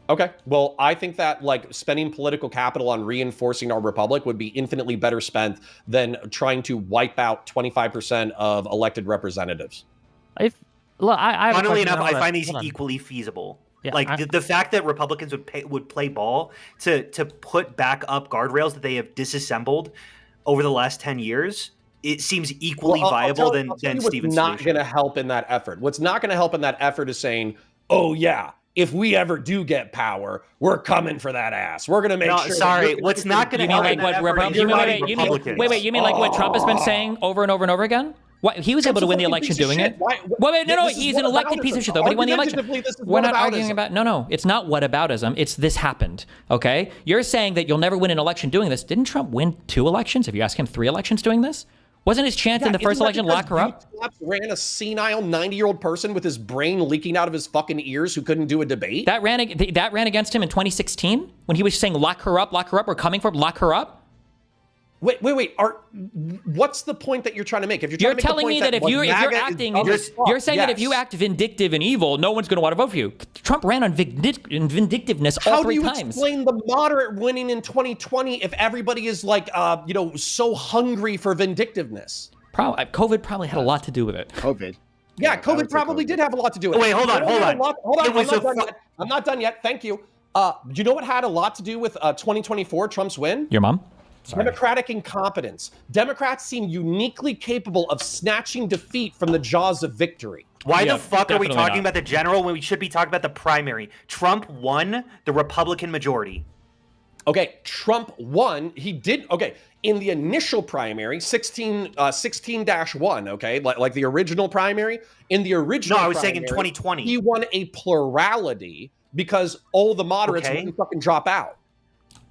Okay. Well, I think that like spending political capital on reinforcing our republic would be infinitely better spent than trying to wipe out 25% of elected representatives. I have a Funnily question. enough, I wanna- find these hold on. equally feasible. Yeah, Like I- the fact that Republicans would play ball to put back up guardrails that they have disassembled over the last 10 years, it seems equally Well, I'll viable tell than you what's Stephen's not solution. going to help in that effort. What's not going to help in that effort is saying, "Oh yeah, if we ever do get power, we're coming for that ass. We're going to make No, sure." that sorry, you're what's not going You to mean help like in what that effort is Republicans? uniting You mean Republicans. like what Trump has been saying over and over and over again? What, he was able to win the election doing it. No, he's an elected piece of shit, though. But he won the election. We're not arguing about. No, it's not whataboutism. It's this happened. Okay, you're saying that you'll never win an election doing this. Didn't Trump win 2 elections? If you ask him, 3 elections doing this. Wasn't his chance in the first election lock her up? Ran a senile 90-year-old person with his brain leaking out of his fucking ears who couldn't do a debate. That ran against him in 2016 when he was saying lock her up. We're coming for lock her up. Wait. What's the point that you're trying to make? If you're, You're trying to make telling the me point that if MAGA you're is acting, dumb as fuck, you're saying that if you yes. act vindictive and evil, no one's going to want to vote for you. Trump ran on vindictiveness all How do 3 you times. explain the moderate winning in 2020 if everybody is like, so hungry for vindictiveness? COVID probably had a lot to do with it. COVID. Yeah, I would COVID say probably COVID. did have a lot to do with it. Wait, hold on, You know what hold had a on. lot- Hold on, I'm not done yet. Thank you. Do you know what had a lot to do with 2024, Trump's win? Your mom? Sorry. Democratic incompetence. Democrats seem uniquely capable of snatching defeat from the jaws of victory. Why Yeah, the fuck are we definitely talking not. about the general when we should be talking about the primary? Trump won the Republican majority. Okay, Trump won. He did. Okay, in the initial primary, 16-1, okay, like the original primary. In the original No, I was saying in primary, 2020. he won a plurality because all the moderates Okay. wouldn't fucking drop out.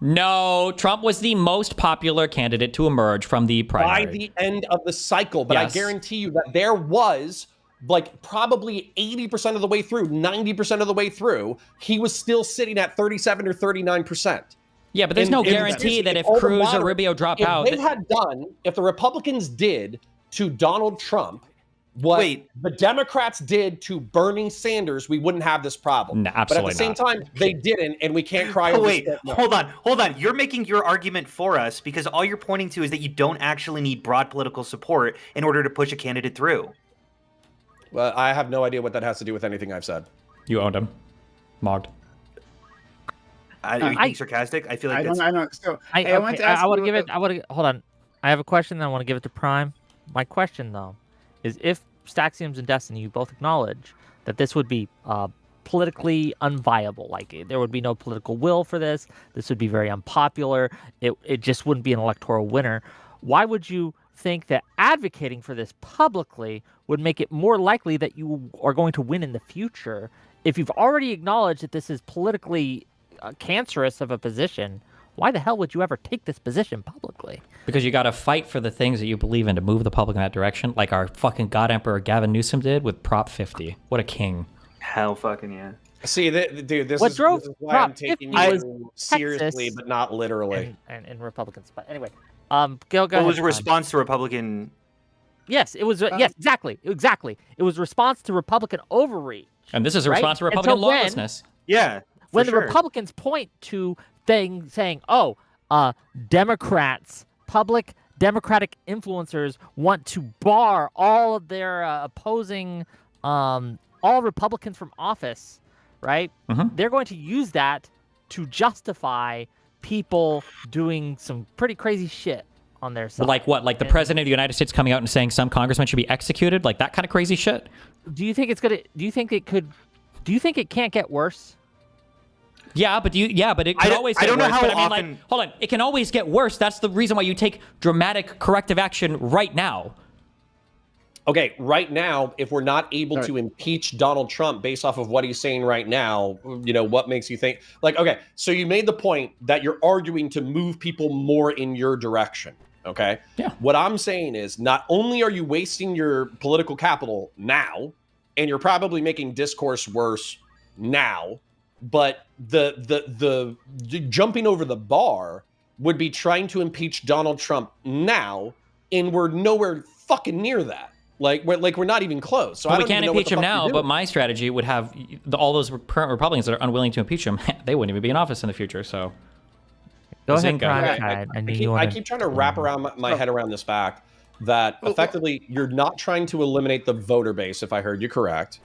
No, Trump was the most popular candidate to emerge from the primary. By the end of the cycle. But Yes. I guarantee you that there was like probably 80% of the way through, 90% of the way through, he was still sitting at 37 or 39%. Yeah, but there's no In the guarantee conspiracy, that if all the Cruz or moderates- Rubio drop if out, they had done, if the Republicans did to Donald Trump what Wait. the Democrats did to Bernie Sanders, we wouldn't have this problem. No, But at the absolutely same not. time, they didn't, and we can't cry Oh, over wait, spilled milk. hold on. You're making your argument for us because all you're pointing to is that you don't actually need broad political support in order to push a candidate through. Well, I have no idea what that has to do with anything I've said. you owned him. Mogged. Are you being sarcastic? I feel like I don't. So I hey, I want to ask. want to you give it. I want to hold on. I have a question. Then I want to give it to Prime. My question though is if Staxiums and Destiny, you both acknowledge that this would be politically unviable. Like there would be no political will for this. This would be very unpopular. It just wouldn't be an electoral winner. Why would you think that advocating for this publicly would make it more likely that you are going to win in the future if you've already acknowledged that this is politically cancerous of a position? Why the hell would you ever take this position publicly? Because you got to fight for the things that you believe in to move the public in that direction, like our fucking God Emperor Gavin Newsom did with Prop 50. What a king. hell fucking yeah. See, dude, this What is drove why I'm Prop taking 50 you seriously, Texas but not literally. and Republicans. But anyway, Gil, go What ahead. was a Prime. response to Republican? Yes, it was. Yes, exactly. It was response to Republican overreach. And this is a Right? response to And so Republican when- lawlessness. Yeah. When for the sure. Republicans point to things saying, "Oh, Democrats, public Democratic influencers want to bar all of their opposing, all Republicans from office," right? Mhm. They're going to use that to justify people doing some pretty crazy shit on their side. Like what? Like the And president of the United States coming out and saying some congressman should be executed? Like that kind of crazy shit? do you think it's gonna? Do you think it could? Do you think it can't get worse? Yeah, but it can always get I don't know worse. how But I mean, often- like, hold on, it can always get worse. That's the reason why you take dramatic corrective action right now. Okay, right now, if we're not able to impeach Donald Trump based off of what he's saying right now, what makes you think? Like, okay, so you made the point that you're arguing to move people more in your direction. Okay. Yeah. What I'm saying is, not only are you wasting your political capital now, and you're probably making discourse worse now, but the jumping over the bar would be trying to impeach Donald Trump now, and we're nowhere fucking near that. We're not even close. So But I we don't can't even know what impeach the him fuck now. you're But doing. my strategy would have all those current Republicans that are unwilling to impeach him. They wouldn't even be in office in the future. So Go ahead, Bazinga. Prime Yeah, Side. I knew I you keep, I wanted. keep trying to wrap around my head around this fact that effectively you're not trying to eliminate the voter base, if I heard you correct.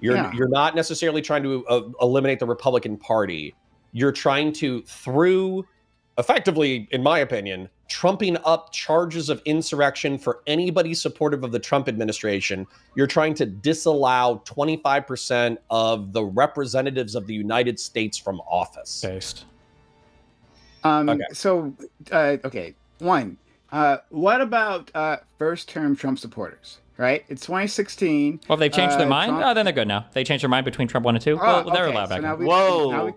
You're not necessarily trying to eliminate the Republican Party. You're trying to, through effectively, in my opinion, trumping up charges of insurrection for anybody supportive of the Trump administration. You're trying to disallow 25% of the representatives of the United States from office. based. Okay. So, okay. One, what about first-term Trump supporters? Right? It's 2016. Well, if they've changed their mind, Trump- oh, then they're good now. They changed their mind between Trump 1 and 2. Well, they're allowed back. now in. Whoa.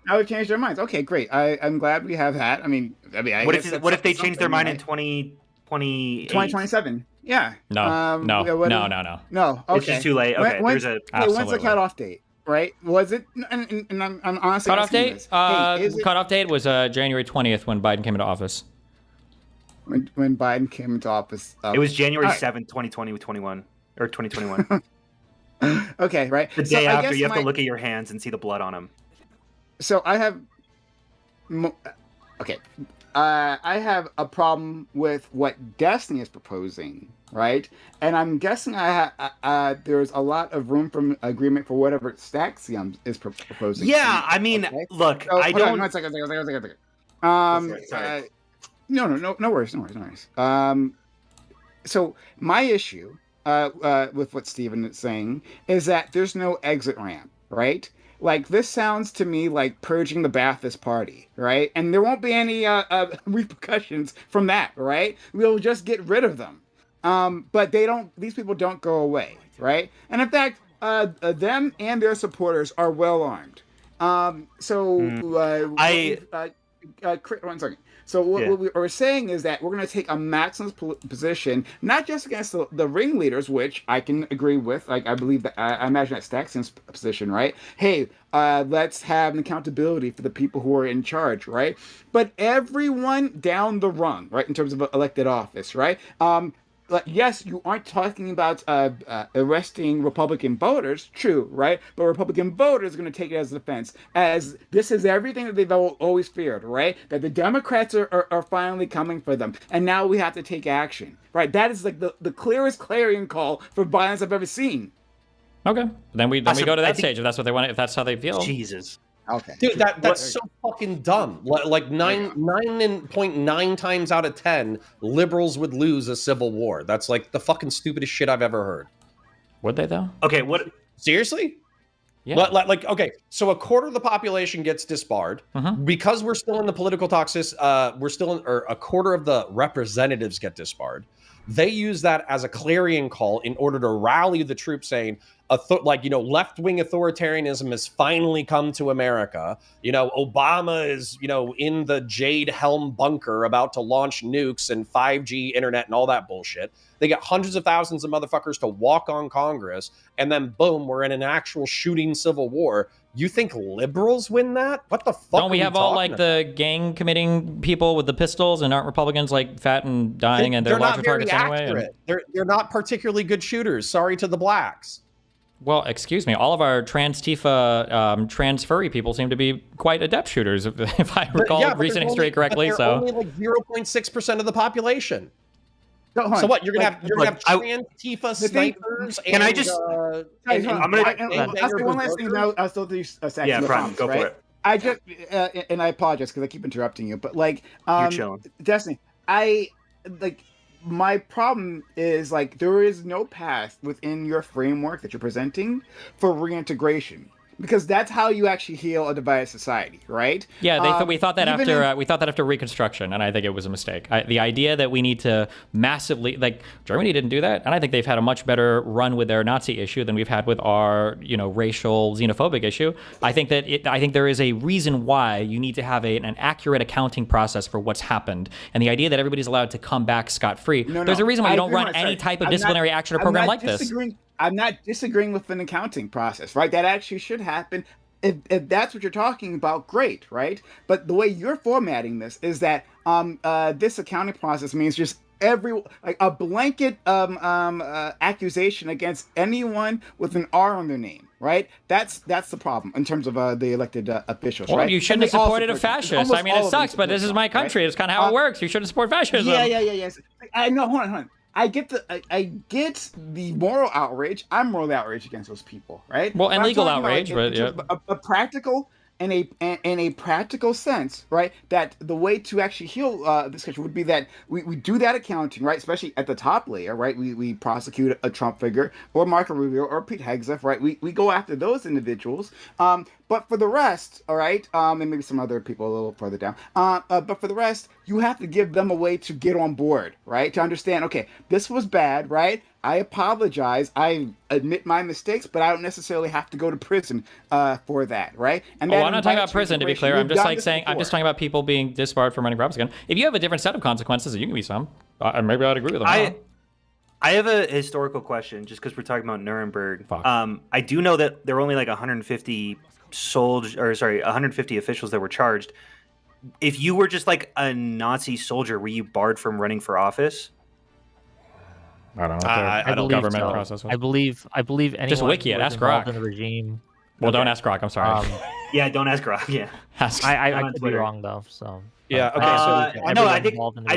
Now we've changed our minds. Okay, great. I'm glad we have that. I mean, I What guess if that's what if they change their something, mind in right? 2028? 2027? Yeah. No, yeah, no. No. Okay. It's just too late. Okay, When's there's a when's the Absolutely. cutoff date? Right? Was it? And I'm honestly Cutoff asking date? this. Hey, is it Cutoff date was January 20th when Biden came into office. when Biden came into office? It was January All right. 7th, 2021 or 2021. Okay, right. The So day I after, guess you have to my- look at your hands and see the blood on them. So I have, okay, I have a problem with what Destiny is proposing, right? And I'm guessing there's a lot of room for agreement for whatever Staxium is proposing. Yeah, I mean, Okay. look, So, I hold on, don't. one second. Sorry. No worries. So my issue with what Steven is saying is that there's no exit ramp, right? Like, this sounds to me like purging the Ba'athist Party, right? And there won't be any repercussions from that, right? We'll just get rid of them. But these people don't go away, right? And in fact, them and their supporters are well armed. One second. So what, Yeah. what we're saying is that we're going to take a maximalist position, not just against the ringleaders, which I can agree with. Like I believe that I imagine that's Stackson's position, right? Hey, let's have an accountability for the people who are in charge, right? But everyone down the rung, right, in terms of elected office, right? Like, yes, you aren't talking about arresting Republican voters, true, right? But Republican voters are going to take it as a defense, as this is everything that they've always feared, right? That the Democrats are finally coming for them, and now we have to take action, right? That is like the clearest clarion call for violence I've ever seen. Okay, then we Awesome. go to I that think- stage if that's what they want. If that's how they feel. Jesus. Okay. Dude, that's so fucking dumb. Like 9.9 times out of 10, liberals would lose a civil war. That's like the fucking stupidest shit I've ever heard. Would they though? Okay, what? Seriously? Yeah. Like, okay, so a quarter of the population gets disbarred because we're still in the political we're still in, or a quarter of the representatives get disbarred. They use that as a clarion call in order to rally the troops, saying, left-wing authoritarianism has finally come to America. Obama is, in the Jade Helm bunker about to launch nukes and 5G internet and all that bullshit. They get hundreds of thousands of motherfuckers to walk on Congress, and then boom, we're in an actual shooting civil war. You think liberals win that? What the fuck? Don't we have all like the gang committing people with the pistols, and aren't Republicans like fat and dying and they're not watching very targets anyway? accurate. They're not particularly good shooters. Sorry to the blacks. Well, excuse me. All of our trans Tifa, trans furry people seem to be quite adept shooters, if I recall recent history correctly. But they're only like 0.6% of the population. So what you're gonna have trans Tifa snipers? Can I just? Guys, I'm gonna. I'll say one last thing. I'll still do a second. Yeah, Prime, go for it. I just and I apologize because I keep interrupting you, but like, You're chilling. Destiny, my problem is like there is no path within your framework that you're presenting for reintegration. Because that's how you actually heal a divided society, right? Yeah, we thought that after Reconstruction, and I think it was a mistake. The idea that we need to massively, like Germany didn't do that, and I think they've had a much better run with their Nazi issue than we've had with our, racial xenophobic issue. I think there is a reason why you need to have an accurate accounting process for what's happened, and the idea that everybody's allowed to come back scot-free. There's a reason why you don't run any type of disciplinary action or program like this. I'm not disagreeing with an accounting process, right? That actually should happen. If that's what you're talking about, great, right? But the way you're formatting this is that this accounting process means just a blanket accusation against anyone with an R on their name, right? That's the problem in terms of the elected officials, well, right? You shouldn't have supported a fascist. I mean, it sucks, but this is my country. Right? It's kind of how it works. You shouldn't support fascism. Yeah. I know. Hold on. I get the moral outrage. I'm morally outraged against those people, right? Well, and legal outrage, but yeah, a practical in a practical sense, right? That the way to actually heal this country would be that we do that accounting, right? Especially at the top layer, right? We prosecute a Trump figure or Marco Rubio or Pete Hegseth, right? We go after those individuals. But for the rest, all right, and maybe some other people a little further down. But for the rest, you have to give them a way to get on board, right? To understand, okay, this was bad, right? I apologize. I admit my mistakes, but I don't necessarily have to go to prison for that, right? And I'm not talking about prison, to be clear. I'm just I'm just talking about people being disbarred from running for office again. If you have a different set of consequences, you can be some. Maybe I'd agree with them. I have a historical question, just because we're talking about Nuremberg. I do know that there were only like 150 officials that were charged. If you were just like a Nazi soldier, were you barred from running for office? I don't know. I don't government so. Process. I believe anyone just wiki it. Ask Grok in the regime. Well, don't ask Grok. I'm sorry. Yeah, don't ask Grok. Yeah, I could be wrong though. So yeah. Okay. No, I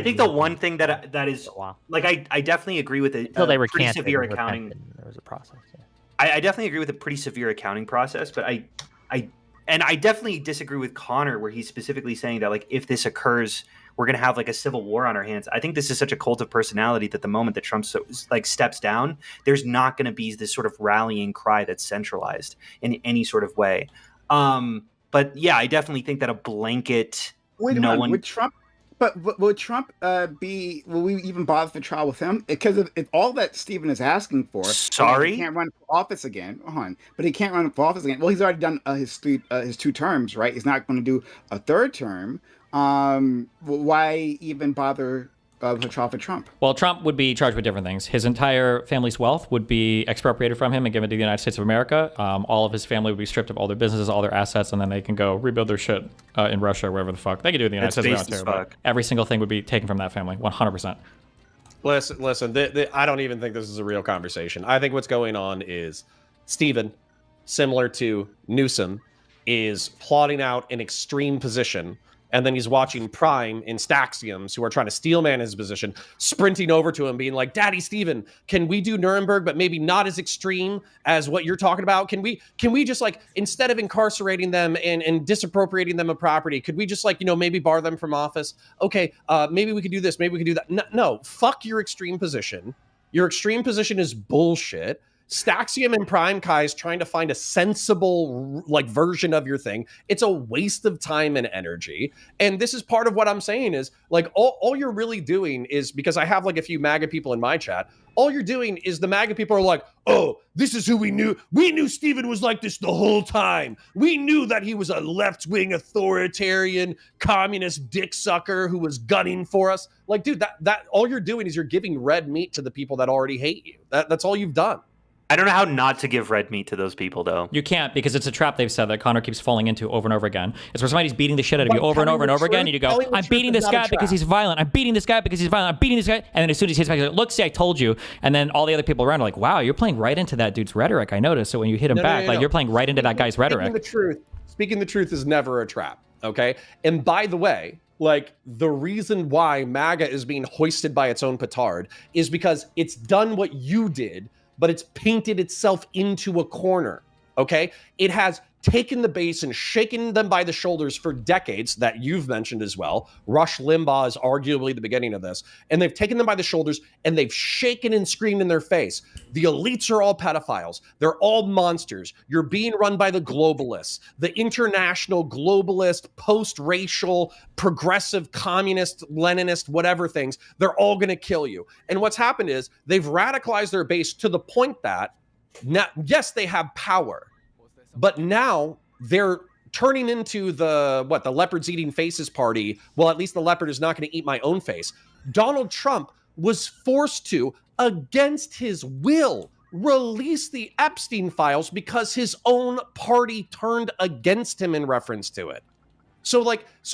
think the one thing that is like I definitely agree with it. Until they were pretty severe accounting. There was a process. Yeah. I definitely agree with a pretty severe accounting process, but I definitely disagree with Connor where he's specifically saying that like if this occurs, we're going to have like a civil war on our hands. I think this is such a cult of personality that the moment that Trump steps down, there's not going to be this sort of rallying cry that's centralized in any sort of way. But yeah, I definitely think that a blanket. Would Trump? But would Trump be? Will we even bother for trial with him? Because if all that Stephen is asking for, he can't run for office again. But he can't run for office again. Well, he's already done his 2 terms, right? He's not going to do a third term. why even bother with Trump? Well, Trump would be charged with different things. His entire family's wealth would be expropriated from him and given to the United States of America. All of his family would be stripped of all their businesses, all their assets, and then they can go rebuild their shit in Russia or wherever the fuck. They could do it in the United That's States based of as America. fuck. But every single thing would be taken from that family, 100%. Listen. I don't even think this is a real conversation. I think what's going on is Stephen, similar to Newsom, is plotting out an extreme position, and then he's watching Prime and Staxiums, who are trying to steelman his position, sprinting over to him, being like, "Daddy Stephen, can we do Nuremberg, but maybe not as extreme as what you're talking about? Can we just like, instead of incarcerating them and disappropriating them of property, could we just like, maybe bar them from office? Okay, maybe we could do this, maybe we could do that." No, fuck your extreme position. Your extreme position is bullshit. Staxium and Prime Kai is trying to find a sensible like version of your thing. It's a waste of time and energy. And this is part of what I'm saying is like all you're really doing is, because I have like a few MAGA people in my chat, all you're doing is the MAGA people are like, "Oh, this is who we knew. We knew Stephen was like this the whole time. We knew that he was a left-wing authoritarian communist dick sucker who was gunning for us." Like, dude, that all you're doing is you're giving red meat to the people that already hate you. That's all you've done. I don't know how not to give red meat to those people, though. You can't, because it's a trap they've said that Connor keeps falling into over and over again. It's where somebody's beating the shit out of you over and over and over again, and you go, "I'm beating this guy because he's violent. I'm beating this guy because he's violent. I'm beating this guy." And then as soon as he hits back, he's like, "Look, see, I told you." And then all the other people around are like, "Wow, you're playing right into that dude's rhetoric. I noticed." So when you hit him back, like you're playing right into that guy's rhetoric. Speaking the truth is never a trap, okay? And by the way, like the reason why MAGA is being hoisted by its own petard is because it's done what you did, but it's painted itself into a corner, okay? It has taken the base and shaken them by the shoulders for decades, that you've mentioned as well. Rush Limbaugh is arguably the beginning of this. And they've taken them by the shoulders and they've shaken and screamed in their face. The elites are all pedophiles. They're all monsters. You're being run by the globalists, the international globalist, post-racial, progressive, communist, Leninist, whatever things. They're all going to kill you. And what's happened is they've radicalized their base to the point that, now, yes, they have power, but now they're turning into the leopards eating faces party. Well, at least the leopard is not going to eat my own face. Donald Trump was forced to, against his will, release the Epstein files because his own party turned against him in reference to it. So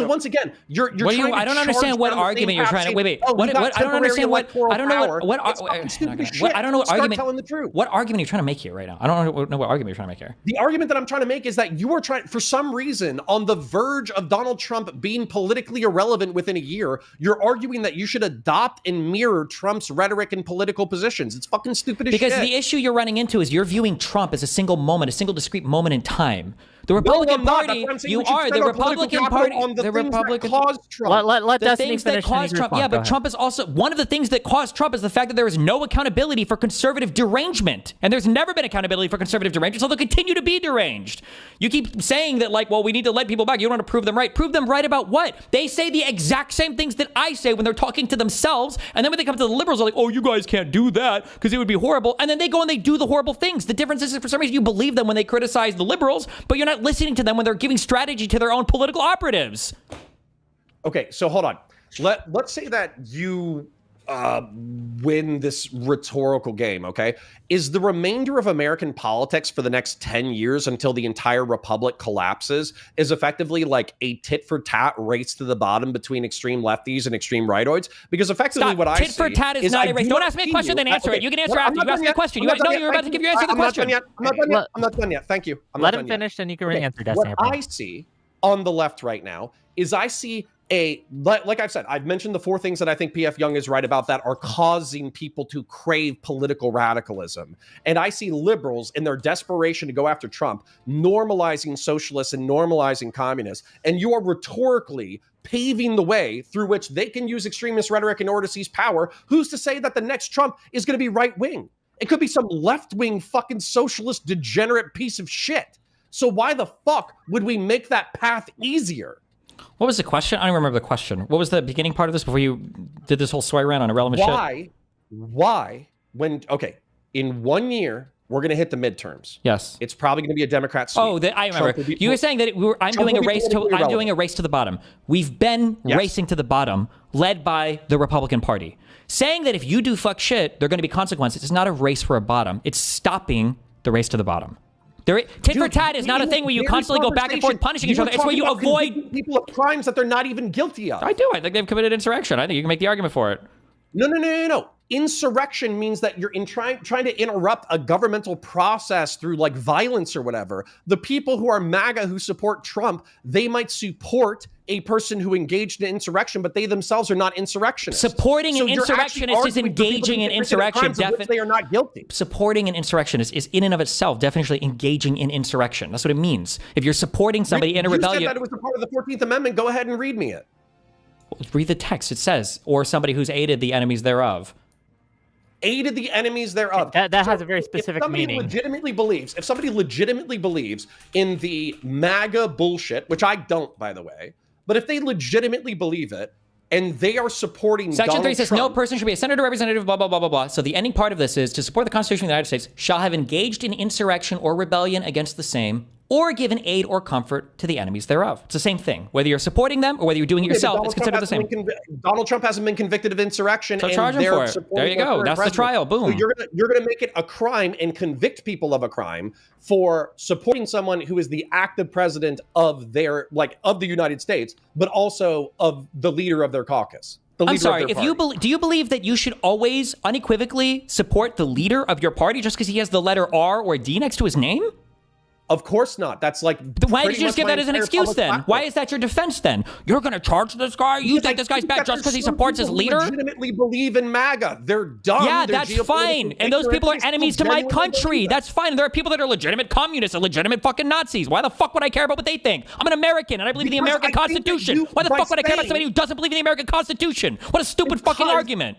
once again, you're trying to I don't understand what argument you're trying to. Wait. Oh, what? I don't understand what. I don't know what. I don't know what argument. Telling the truth. What argument are you trying to make here right now? I don't know what argument you're trying to make here. The argument that I'm trying to make is that you are trying, for some reason, on the verge of Donald Trump being politically irrelevant within a year, you're arguing that you should adopt and mirror Trump's rhetoric and political positions. It's fucking stupid as shit. Because the issue you're running into is you're viewing Trump as a single moment, a single discrete moment in time. The Republican Party, you are the Republican Party. The Republican caused Trump. Let the Destiny things that finish. caused Trump. Yeah, but Trump is also one of the things that caused Trump is the fact that there is no accountability for conservative derangement, and there's never been accountability for conservative derangement, so they'll continue to be deranged. You keep saying that, like, well, we need to let people back. You don't want to prove them right. Prove them right about what? They say the exact same things that I say when they're talking to themselves, and then when they come to the liberals, they're like, "Oh, you guys can't do that because it would be horrible," and then they go and they do the horrible things. The difference is, for some reason, you believe them when they criticize the liberals, but you're not listening to them when they're giving strategy to their own political operatives. Okay, so hold on. Let's say that you win this rhetorical game, okay? Is the remainder of American politics for the next 10 years until the entire republic collapses is effectively like a tit-for-tat race to the bottom between extreme lefties and extreme rightoids? Because effectively what I see tit-for-tat is not a race. Don't ask me a question, then answer it. You can answer after. You ask me a question. You were about to give your answer to the question. I'm not done yet. Thank you. Let him finish, and you can answer, Destiny. What I see on the left right now is I see like I've said, I've mentioned the four things that I think PF Young is right about that are causing people to crave political radicalism. And I see liberals in their desperation to go after Trump, normalizing socialists and normalizing communists. And you are rhetorically paving the way through which they can use extremist rhetoric in order to seize power. Who's to say that the next Trump is going to be right wing? It could be some left-wing fucking socialist degenerate piece of shit. So why the fuck would we make that path easier? What was the question? I don't remember the question. What was the beginning part of this before you did this whole soy rant on irrelevant shit? Why, in 1 year, we're going to hit the midterms. Yes. It's probably going to be a Democrat sweep. Oh, I remember. Trump will be- You were saying that I'm Trump doing a will be race to politically I'm doing a irrelevant. race to the bottom. We've been Yes. racing to the bottom, led by the Republican Party. Saying that if you do fuck shit, there are going to be consequences. It's not a race for a bottom. It's stopping the race to the bottom. Tit for tat is not a thing where you constantly go back and forth punishing each other. It's where you avoid. People of crimes that they're not even guilty of. I do. I think they've committed insurrection. I think you can make the argument for it. No. Insurrection means that you're trying to interrupt a governmental process through like violence or whatever. The people who are MAGA who support Trump, they might support a person who engaged in insurrection, but they themselves are not insurrectionists. Supporting an you're actually insurrectionist is arguing for people engaging in convicted of insurrection. crimes of which they are not guilty. Supporting an insurrectionist is in and of itself definitely engaging in insurrection. That's what it means. If you're supporting somebody in a You rebellion, said that it was a part of the 14th Amendment. Go ahead and read me it. read the text. It says, or somebody who's aided the enemies thereof. Aided the enemies thereof. That has a very specific meaning. If somebody legitimately believes in the MAGA bullshit, which I don't, by the way, but if they legitimately believe it and they are supporting Section Donald 3 says Trump, no person should be a senator, representative, blah, blah, blah, blah, blah. So the ending part of this is to support the Constitution of the United States shall have engaged in insurrection or rebellion against the same or given aid or comfort to the enemies thereof. It's the same thing. Whether you're supporting them or whether you're doing it yourself, it's considered the same. Donald Trump hasn't been convicted of insurrection. So and charge him they're for it. supporting There you their go. current That's the president. trial. Boom. So you're gonna make it a crime and convict people of a crime for supporting someone who is the active president of the United States, but also of the leader of their caucus. I'm sorry, do you believe that you should always unequivocally support the leader of your party just because he has the letter R or D next to his name? Of course not. That's like. Why did you just give that as an excuse then? Why is that your defense then? You're going to charge this guy? You think this guy's bad just because he supports his leader? Legitimately believe in MAGA. They're dumb. Yeah, They're that's fine. And those people are enemies to my country. That's fine. There are people that are legitimate communists and legitimate fucking Nazis. Why the fuck would I care about what they think? I'm an American and I believe in the American Constitution. Why the fuck would I care about somebody who doesn't believe in the American Constitution? What a stupid fucking argument.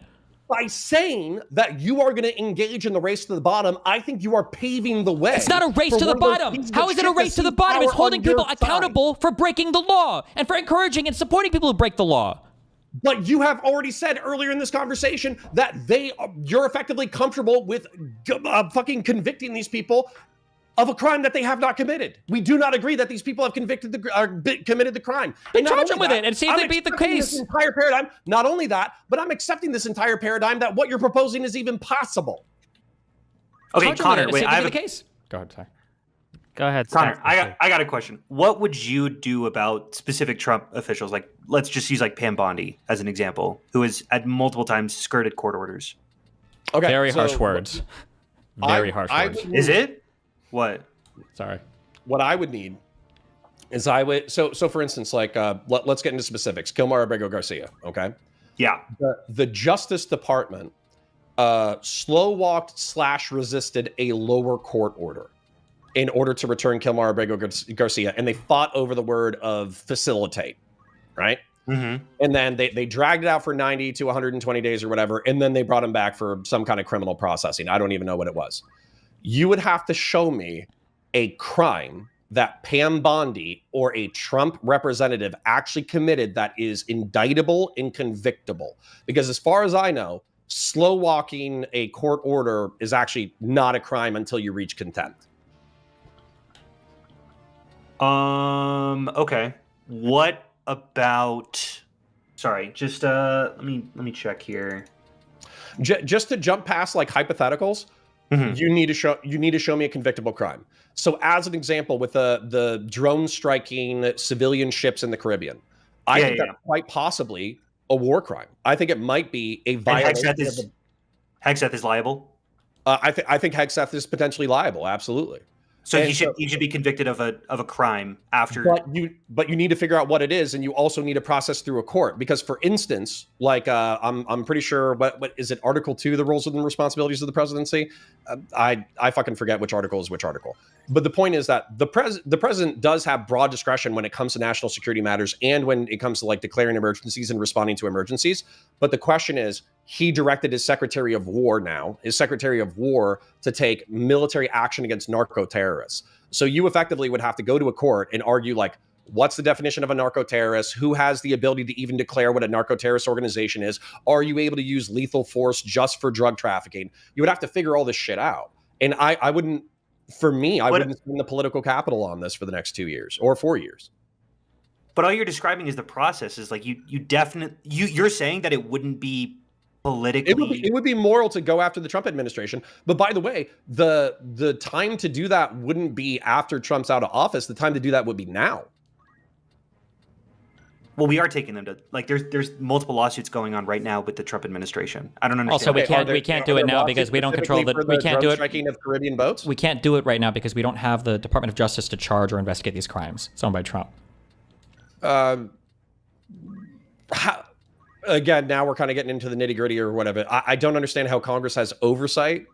By saying that you are going to engage in the race to the bottom, I think you are paving the way. It's not a race to the bottom. How is it a race to the bottom? It's holding people accountable for breaking the law and for encouraging and supporting people who break the law. But you have already said earlier in this conversation that you're effectively comfortable with fucking convicting these people of a crime that they have not committed. We do not agree that these people have committed the crime. Then charge them with it and see if they beat the case. This entire paradigm. Not only that, but I'm accepting this entire paradigm that what you're proposing is even possible. Okay, Connor, wait, I have a case. Go ahead, sorry. Go ahead, Connor, Scott. I got a question. What would you do about specific Trump officials? Like, let's just use like Pam Bondi as an example, who has at multiple times skirted court orders. Okay, Very harsh words. Very harsh words. Is it? What? Sorry. What I would need is so for instance, like let's get into specifics. Kilmar Abrego Garcia, okay? Yeah. The Justice Department slow walked / resisted a lower court order in order to return Kilmar Abrego Garcia, and they fought over the word of facilitate, right? Mm-hmm. And then they dragged it out for 90 to 120 days or whatever, and then they brought him back for some kind of criminal processing. I don't even know what it was. You would have to show me a crime that Pam Bondi or a Trump representative actually committed that is indictable and convictable. Because as far as I know, slow walking a court order is actually not a crime until you reach contempt. Okay. What about? Sorry, just let me check here. Just to jump past like hypotheticals, Mm-hmm. you need to show me a convictable crime. So as an example, with the drone striking civilian ships in the Caribbean, I think that's quite possibly a war crime. I think it might be a violation. Hegseth is liable. I think Hegseth is potentially liable. Absolutely. So he should be convicted of a crime after. But you need to figure out what it is, and you also need to process through a court. Because, for instance, like I'm pretty sure what is it? Article 2, the roles and responsibilities of the presidency. I fucking forget which article is which article. But the point is that the president does have broad discretion when it comes to national security matters and when it comes to like declaring emergencies and responding to emergencies. But the question is, he directed his Secretary of War to take military action against narco terrorists. So you effectively would have to go to a court and argue like, what's the definition of a narco terrorist? Who has the ability to even declare what a narco terrorist organization is? Are you able to use lethal force just for drug trafficking? You would have to figure all this shit out. And I wouldn't, for me, I What- wouldn't spend the political capital on this for the next 2 years or 4 years. But all you're describing is the process. Is like you're saying that it wouldn't be politically. It would be moral to go after the Trump administration. But by the way, the time to do that wouldn't be after Trump's out of office. The time to do that would be now. Well, we are taking them to like there's multiple lawsuits going on right now with the Trump administration. I don't understand. Also, we Okay, can't are we can't are do there it now lawsuits because we don't control the specifically for we can't drone do it. striking of Caribbean boats. We can't do it right now because we don't have the Department of Justice to charge or investigate these crimes. It's owned by Trump. Again, now we're kind of getting into the nitty gritty or whatever. I don't understand how Congress has oversight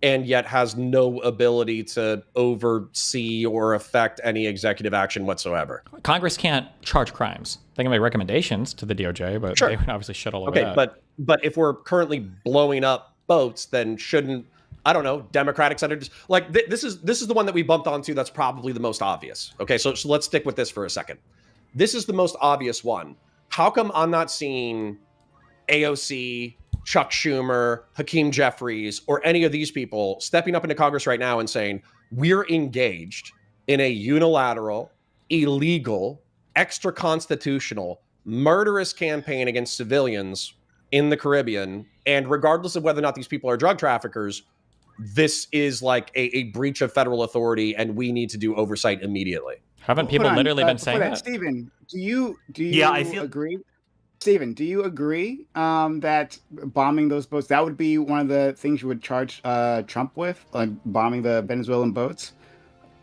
and yet has no ability to oversee or affect any executive action whatsoever. Congress can't charge crimes. They can make recommendations to the DOJ, but Sure. they would obviously shut all over Okay, that. but if we're currently blowing up boats, then shouldn't, I don't know, Democratic senators like this is the one that we bumped onto that's probably the most obvious. Okay, so let's stick with this for a second. This is the most obvious one. How come I'm not seeing AOC, Chuck Schumer, Hakeem Jeffries, or any of these people stepping up into Congress right now and saying, we're engaged in a unilateral, illegal, extra-constitutional, murderous campaign against civilians in the Caribbean, and regardless of whether or not these people are drug traffickers, this is like a breach of federal authority, and we need to do oversight immediately. Haven't people Hold on, literally been before saying that? Stephen, do you Yeah, I feel- agree? Stephen, do you agree that bombing those boats, that would be one of the things you would charge Trump with, like bombing the Venezuelan boats?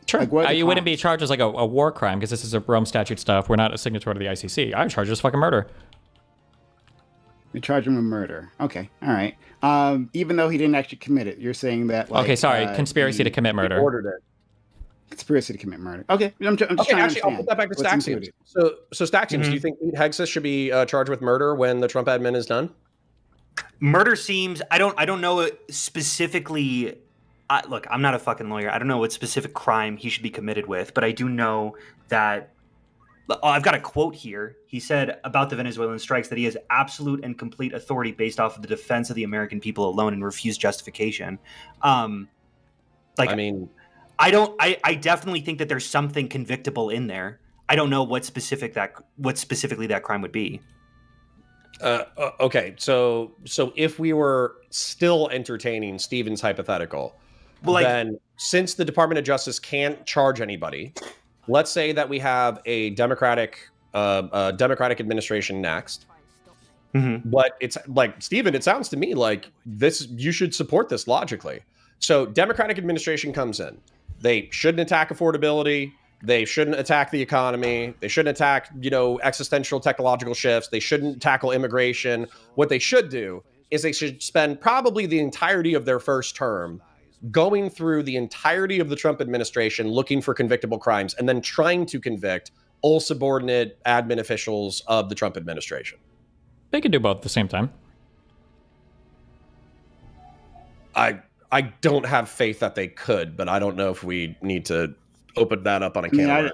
Sure. Like, what are the You wouldn't be crimes? charged as like a war crime because this is a Rome Statute stuff. We're not a signatory to the ICC. I would charge you as fucking murder. You charge him with murder. Okay, all right. Even though he didn't actually commit it, you're saying that. Like, Okay, sorry. Conspiracy he- to commit He murder. ordered it. Conspiracy to commit murder. Okay, I'm just Okay, trying actually, to I'll understand. put that back to what's Staxians. included. So Staxians, do you think Pete Hegseth should be charged with murder when the Trump admin is done? Murder seems. I don't know it specifically. Look, I'm not a fucking lawyer. I don't know what specific crime he should be committed with, but I do know that. I've got a quote here. He said about the Venezuelan strikes that he has absolute and complete authority based off of the defense of the American people alone and refused justification. I mean, I definitely think that there's something convictable in there. I don't know what specifically that crime would be. Okay, so if we were still entertaining Stephen's hypothetical, then since the Department of Justice can't charge anybody, let's say that we have a Democratic administration next. Mm-hmm. But it's like, Stephen, it sounds to me like this, you should support this logically. So Democratic administration comes in. They shouldn't attack affordability. They shouldn't attack the economy. They shouldn't attack, existential technological shifts. They shouldn't tackle immigration. What they should do is they should spend probably the entirety of their first term going through the entirety of the Trump administration, looking for convictable crimes, and then trying to convict all subordinate admin officials of the Trump administration. They could do both at the same time. I don't have faith that they could, but I don't know if we need to open that up on a can of worms.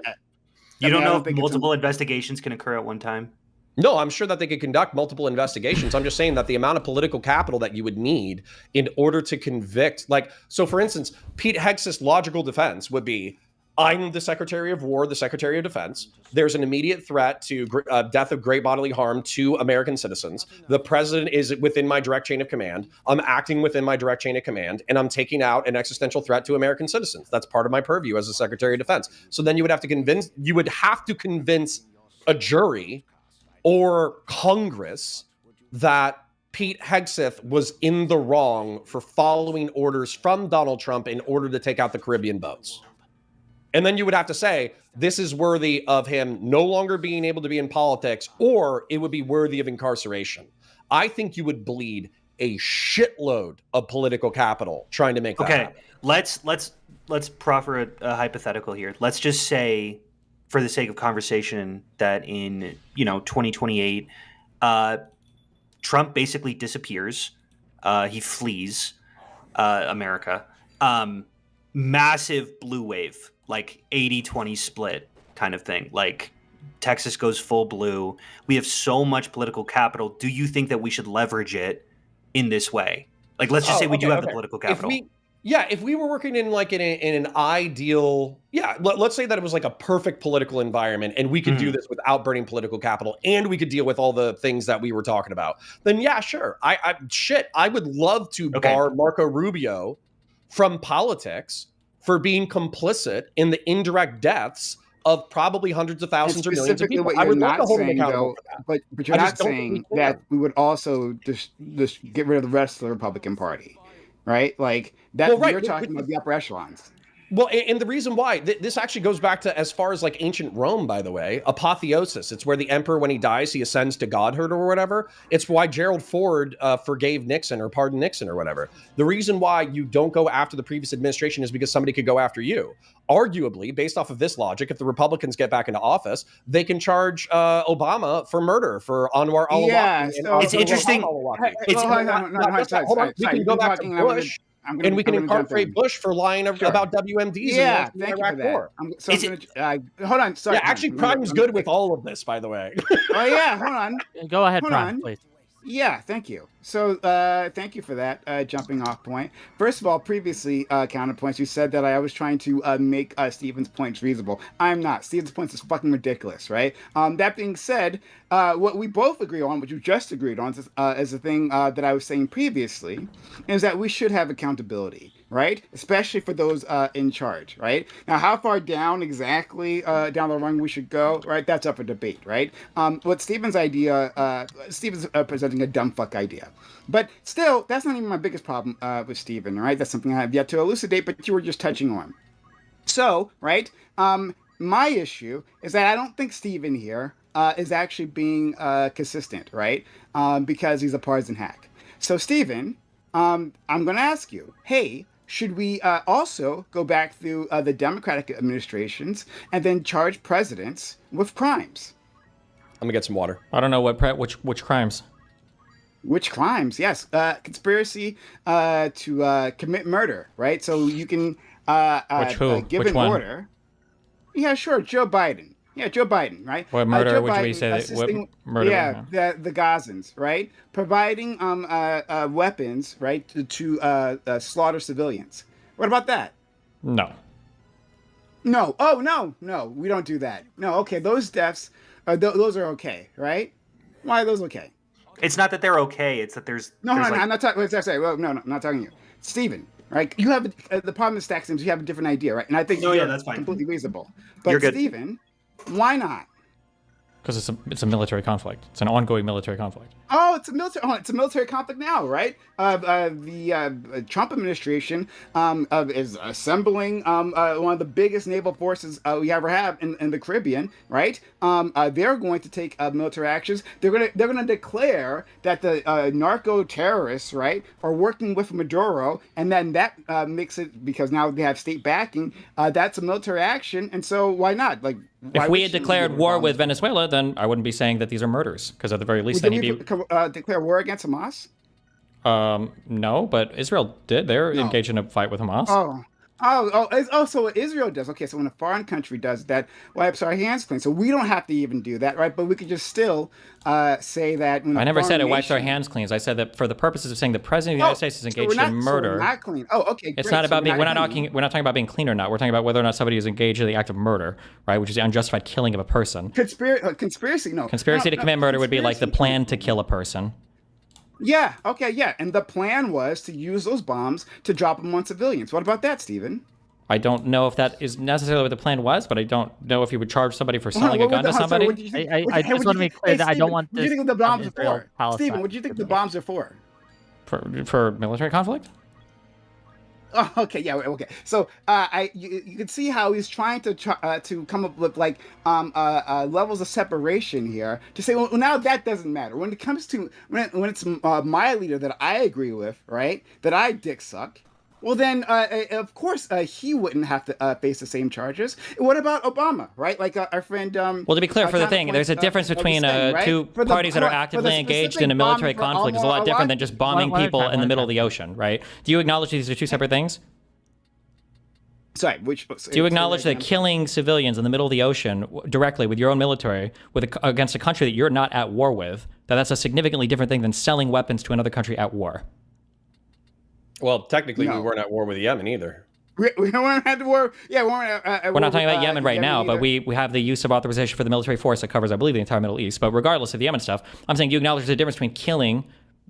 You don't I know don't if think it's multiple investigations can occur at one time? No, I'm sure that they could conduct multiple investigations. I'm just saying that the amount of political capital that you would need in order to convict, so for instance, Pete Hegseth's logical defense would be, I'm the Secretary of War, the Secretary of Defense. There's an immediate threat to death of great bodily harm to American citizens. The president is within my direct chain of command. I'm acting within my direct chain of command, and I'm taking out an existential threat to American citizens. That's part of my purview as the Secretary of Defense. So then you would have to convince a jury or Congress that Pete Hegseth was in the wrong for following orders from Donald Trump in order to take out the Caribbean boats. And then you would have to say, this is worthy of him no longer being able to be in politics, or it would be worthy of incarceration. I think you would bleed a shitload of political capital trying to make that happen. Let's proffer a hypothetical here. Let's just say, for the sake of conversation, that in 2028, Trump basically disappears. He flees America. Massive blue wave, like 80-20 split kind of thing. Like Texas goes full blue. We have so much political capital. Do you think that we should leverage it in this way? Like, let's just say we do have the political capital. Yeah, if we were working in like in an ideal, let's say that it was like a perfect political environment and we could do this without burning political capital and we could deal with all the things that we were talking about, then yeah, sure. I would love to bar Marco Rubio from politics for being complicit in the indirect deaths of probably hundreds of thousands or millions of people. What I you're would love to not hold him saying, accountable though, for that. but you're I not just don't think saying we that can. we would also just get rid of the rest of the Republican Party, right? Like that. Well, right, You're talking about the upper echelons. Well, and the reason why this actually goes back to as far as like ancient Rome, by the way, apotheosis. It's where the emperor, when he dies, he ascends to godhood or whatever. It's why Gerald Ford forgave Nixon or pardoned Nixon or whatever. The reason why you don't go after the previous administration is because somebody could go after you. Arguably, based off of this logic, if the Republicans get back into office, they can charge Obama for murder for Anwar al-Awlaki. Yeah, so it's interesting. Hold on. We can go back to Bush. And we can incorporate Bush for lying about WMDs. Yeah, in the thank you Iraq for that. War. Hold on. Sorry. Yeah, actually, Prime's good with all of this, by the way. Oh yeah, hold on. Go ahead, Hold Prime, on. please. Yeah, thank you. So, thank you for that jumping off point. First of all, previously, counterpoints, you said that I was trying to make Stephen's points reasonable. I'm not. Stephen's points is fucking ridiculous, right? That being said, what we both agree on, what you just agreed on, is the thing that I was saying previously, is that we should have accountability, right? Especially for those in charge, right? Now, how far down exactly down the rung we should go, right? That's up for debate, right? What Stephen's idea, Stephen's presenting a dumb fuck idea. But still, that's not even my biggest problem with Stephen, right? That's something I have yet to elucidate, but you were just touching on. So, right, my issue is that I don't think Stephen here is actually being consistent, right? Because he's a partisan hack. So, Stephen, I'm going to ask you, hey, should we also go back through the Democratic administrations and then charge presidents with crimes? I'm gonna get some water. I don't know which crimes. Which crimes? Yes, conspiracy to commit murder, right? So you can give Which an one? order. Yeah, sure, Joe Biden. Yeah, Joe Biden, right? What murder? Joe Which Biden way you say that? What assisting- murder? Yeah, the Gazans, right? Providing weapons, right, to slaughter civilians. What about that? No. No. Oh, no, we don't do that. No, okay, those deaths, those are okay, right? Why are those okay? It's not that they're okay. It's that there's No, there's I'm not talking. No, I'm not talking to you, Stephen. Right? You have the problem with Stack Sims. You have a different idea, right? And I think that's fine. Completely reasonable. But You're good. Stephen, why not? Because it's a military conflict. It's an ongoing military conflict. Oh, it's a military. Oh, it's a military conflict now, right? The Trump administration is assembling one of the biggest naval forces we ever have in the Caribbean, right? They're going to take military actions. They're gonna declare that the narco terrorists, right, are working with Maduro, and then that makes it, because now they have state backing. That's a military action, and so why not? Like, why If we would had she declared be war involved? with Venezuela, then I wouldn't be saying that these are murders, because at the very least, Did then we you'd be. declare war against Hamas? No, but Israel did. They're No. engaged in a fight with Hamas. So Israel does. Okay, so when a foreign country does that, wipes our hands clean. So we don't have to even do that, right? But we could just still say that. When I a never said it foreign wipes our nation- hands clean. I said that for the purposes of saying the president of the United States is so engaged we're in not- murder. So we're not clean. Oh, okay. It's great. not So about being. We're not clean. talking about being clean or not. We're talking about whether or not somebody is engaged in the act of murder, right? Which is the unjustified killing of a person. Conspiracy. No. Conspiracy No, to commit murder would be like the conspiracy- plan to kill a person. Yeah. Okay. Yeah. And the plan was to use those bombs to drop them on civilians. What about that, Stephen? I don't know if that is necessarily what the plan was, but I don't know if you would charge somebody for selling a gun to somebody. I just want to be clear that I don't want What do you this think the bombs are Israel, for? Palestine Stephen, what do you think the debate. bombs are for? For military conflict? Oh, okay, yeah, okay. So you can see how he's trying to come up with like levels of separation here to say, well, now that doesn't matter when it comes to when it's my leader that I agree with, right? That I dick suck. Well, then, of course, he wouldn't have to face the same charges. What about Obama, right? Like our friend. Well, to be clear, for the thing, there's a difference between two parties that are actively engaged in a military conflict. Is a lot different than just bombing people in the middle of the ocean, right? Do you acknowledge these are two separate things? Sorry, Do you acknowledge that killing civilians in the middle of the ocean directly with your own military against a country that you're not at war with, that's a significantly different thing than selling weapons to another country at war? Well, technically, we No. weren't at war with Yemen either. We don't have to worry. Yeah, we weren't. We're not talking about Yemen right now, but we have the use of authorization for the military force that covers, I believe, the entire Middle East. But regardless of the Yemen stuff, I'm saying you acknowledge there's a difference between killing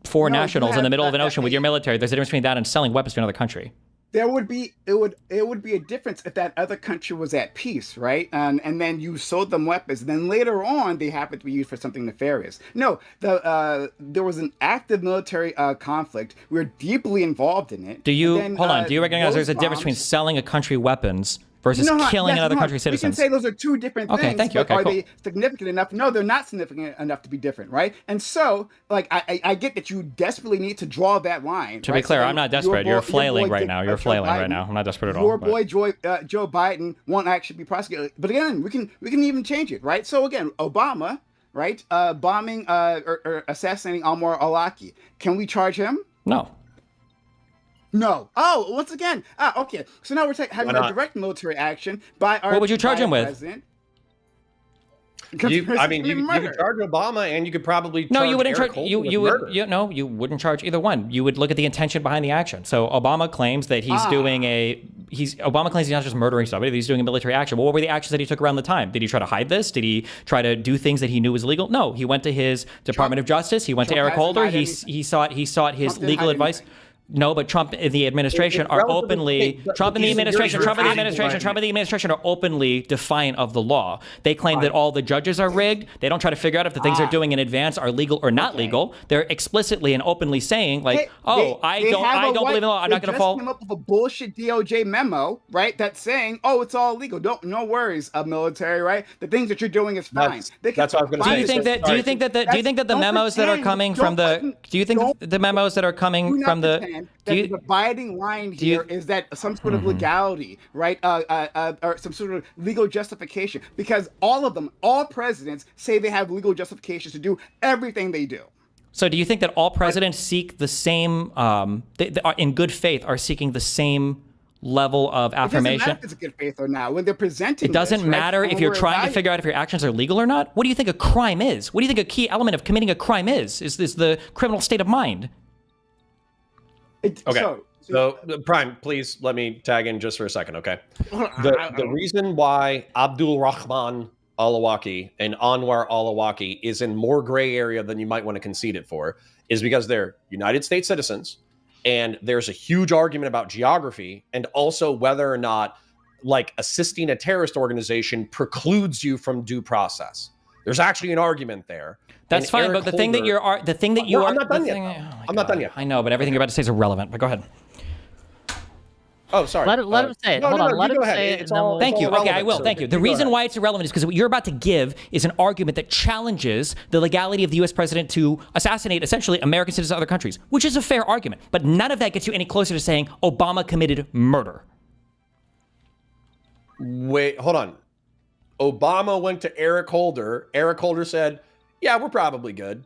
four No, you nationals in have- the middle of an ocean with your military. There's a difference between that and selling weapons to another country. There would be it would be a difference if that other country was at peace, right? And then you sold them weapons. Then later on, they happen to be used for something nefarious. No, there was an active military conflict. We were deeply involved in it. Do you And then, hold on? Do you recognize those there's a difference between bombs- selling a country weapons versus No, killing yes, another no, country's citizens? We can say those are two different Okay, things. thank you. But Okay, are cool. they significant enough? No, they're not significant enough to be different, right? And so, like, I get that you desperately need to draw that line. To right? be clear, So I'm not your desperate. boy- You're your flailing boy right Joe now. You're flailing right Biden- now. I'm not desperate at all. Your but- boy Joe Biden won't actually be prosecuted. But again, we can even change it, right? So again, Obama, right, bombing or assassinating Anwar al-Awlaki. Can we charge him? No. No. Oh, once again. Okay. So now we're having Why a not? direct military action by our. What would you charge by him our with? president. You Conspiracy to could murder. charge Obama, and you could probably No, charge you wouldn't Eric charge. Holder You with you murder. would. No, you wouldn't charge either one. You would look at the intention behind the action. So Obama claims that he's doing Obama claims he's not just murdering somebody. That he's doing a military action. Well, what were the actions that he took around the time? Did he try to hide this? Did he try to do things that he knew was illegal? No. He went to his Department of Justice. He went to Trump Eric hasn't Holder. hid He anything. sought his Trump didn't legal hide advice. anything. No, but Trump in the administration It's are relatively openly big, but Trump and the you're administration hiding are openly defiant of the law. They claim that all the judges are rigged. They don't try to figure out if the things they're doing in advance are legal or not legal. They're explicitly and openly saying like, I don't believe in the law. I'm not going to fall. They just came up with a bullshit DOJ memo, right? That's saying, oh, it's all legal. No worries, military, right? The things that you're doing is fine. That's what I was gonna say. Do you think that? Do you think that? Do you think that the memos that are coming from the? Do you think the memos that are coming from the? The dividing line here is that some sort of legality, right? Or some sort of legal justification, because all presidents say they have legal justifications to do everything they do. So do you think that all presidents seek the same, they are, in good faith, are seeking the same level of It doesn't affirmation? matter if it's a good faith or not. When they're presenting, It doesn't this, right, matter and if you're we're trying to evaluating- figure out if your actions are legal or not. What do you think a crime is? What do you think a key element of committing a crime is? Is the criminal state of mind? Okay. So, Prime, please let me tag in just for a second, okay? The reason why Abdul Rahman al-Awlaki and Anwar al-Awlaki is in more gray area than you might want to concede it for is because they're United States citizens, and there's a huge argument about geography and also whether or not, like, assisting a terrorist organization precludes you from due process. There's actually an argument there. That's And fine, Eric but the thing that Holder- you are, the thing that you No, are, I'm not done the yet. thing- I'm not done yet. I know, but everything you're about to say is irrelevant. But go ahead. Oh, sorry. Let him say it. No, Hold no, on. no, Let you him go ahead. say it. It's and then all- we'll- Thank you. all Okay, I relevant, will. so Thank you. you The go reason ahead. why it's irrelevant is because what you're about to give is an argument that challenges the legality of the U.S. president to assassinate essentially American citizens of other countries, which is a fair argument. But none of that gets you any closer to saying Obama committed murder. Wait, hold on. Obama went to Eric Holder. Eric Holder said, "Yeah, we're probably good."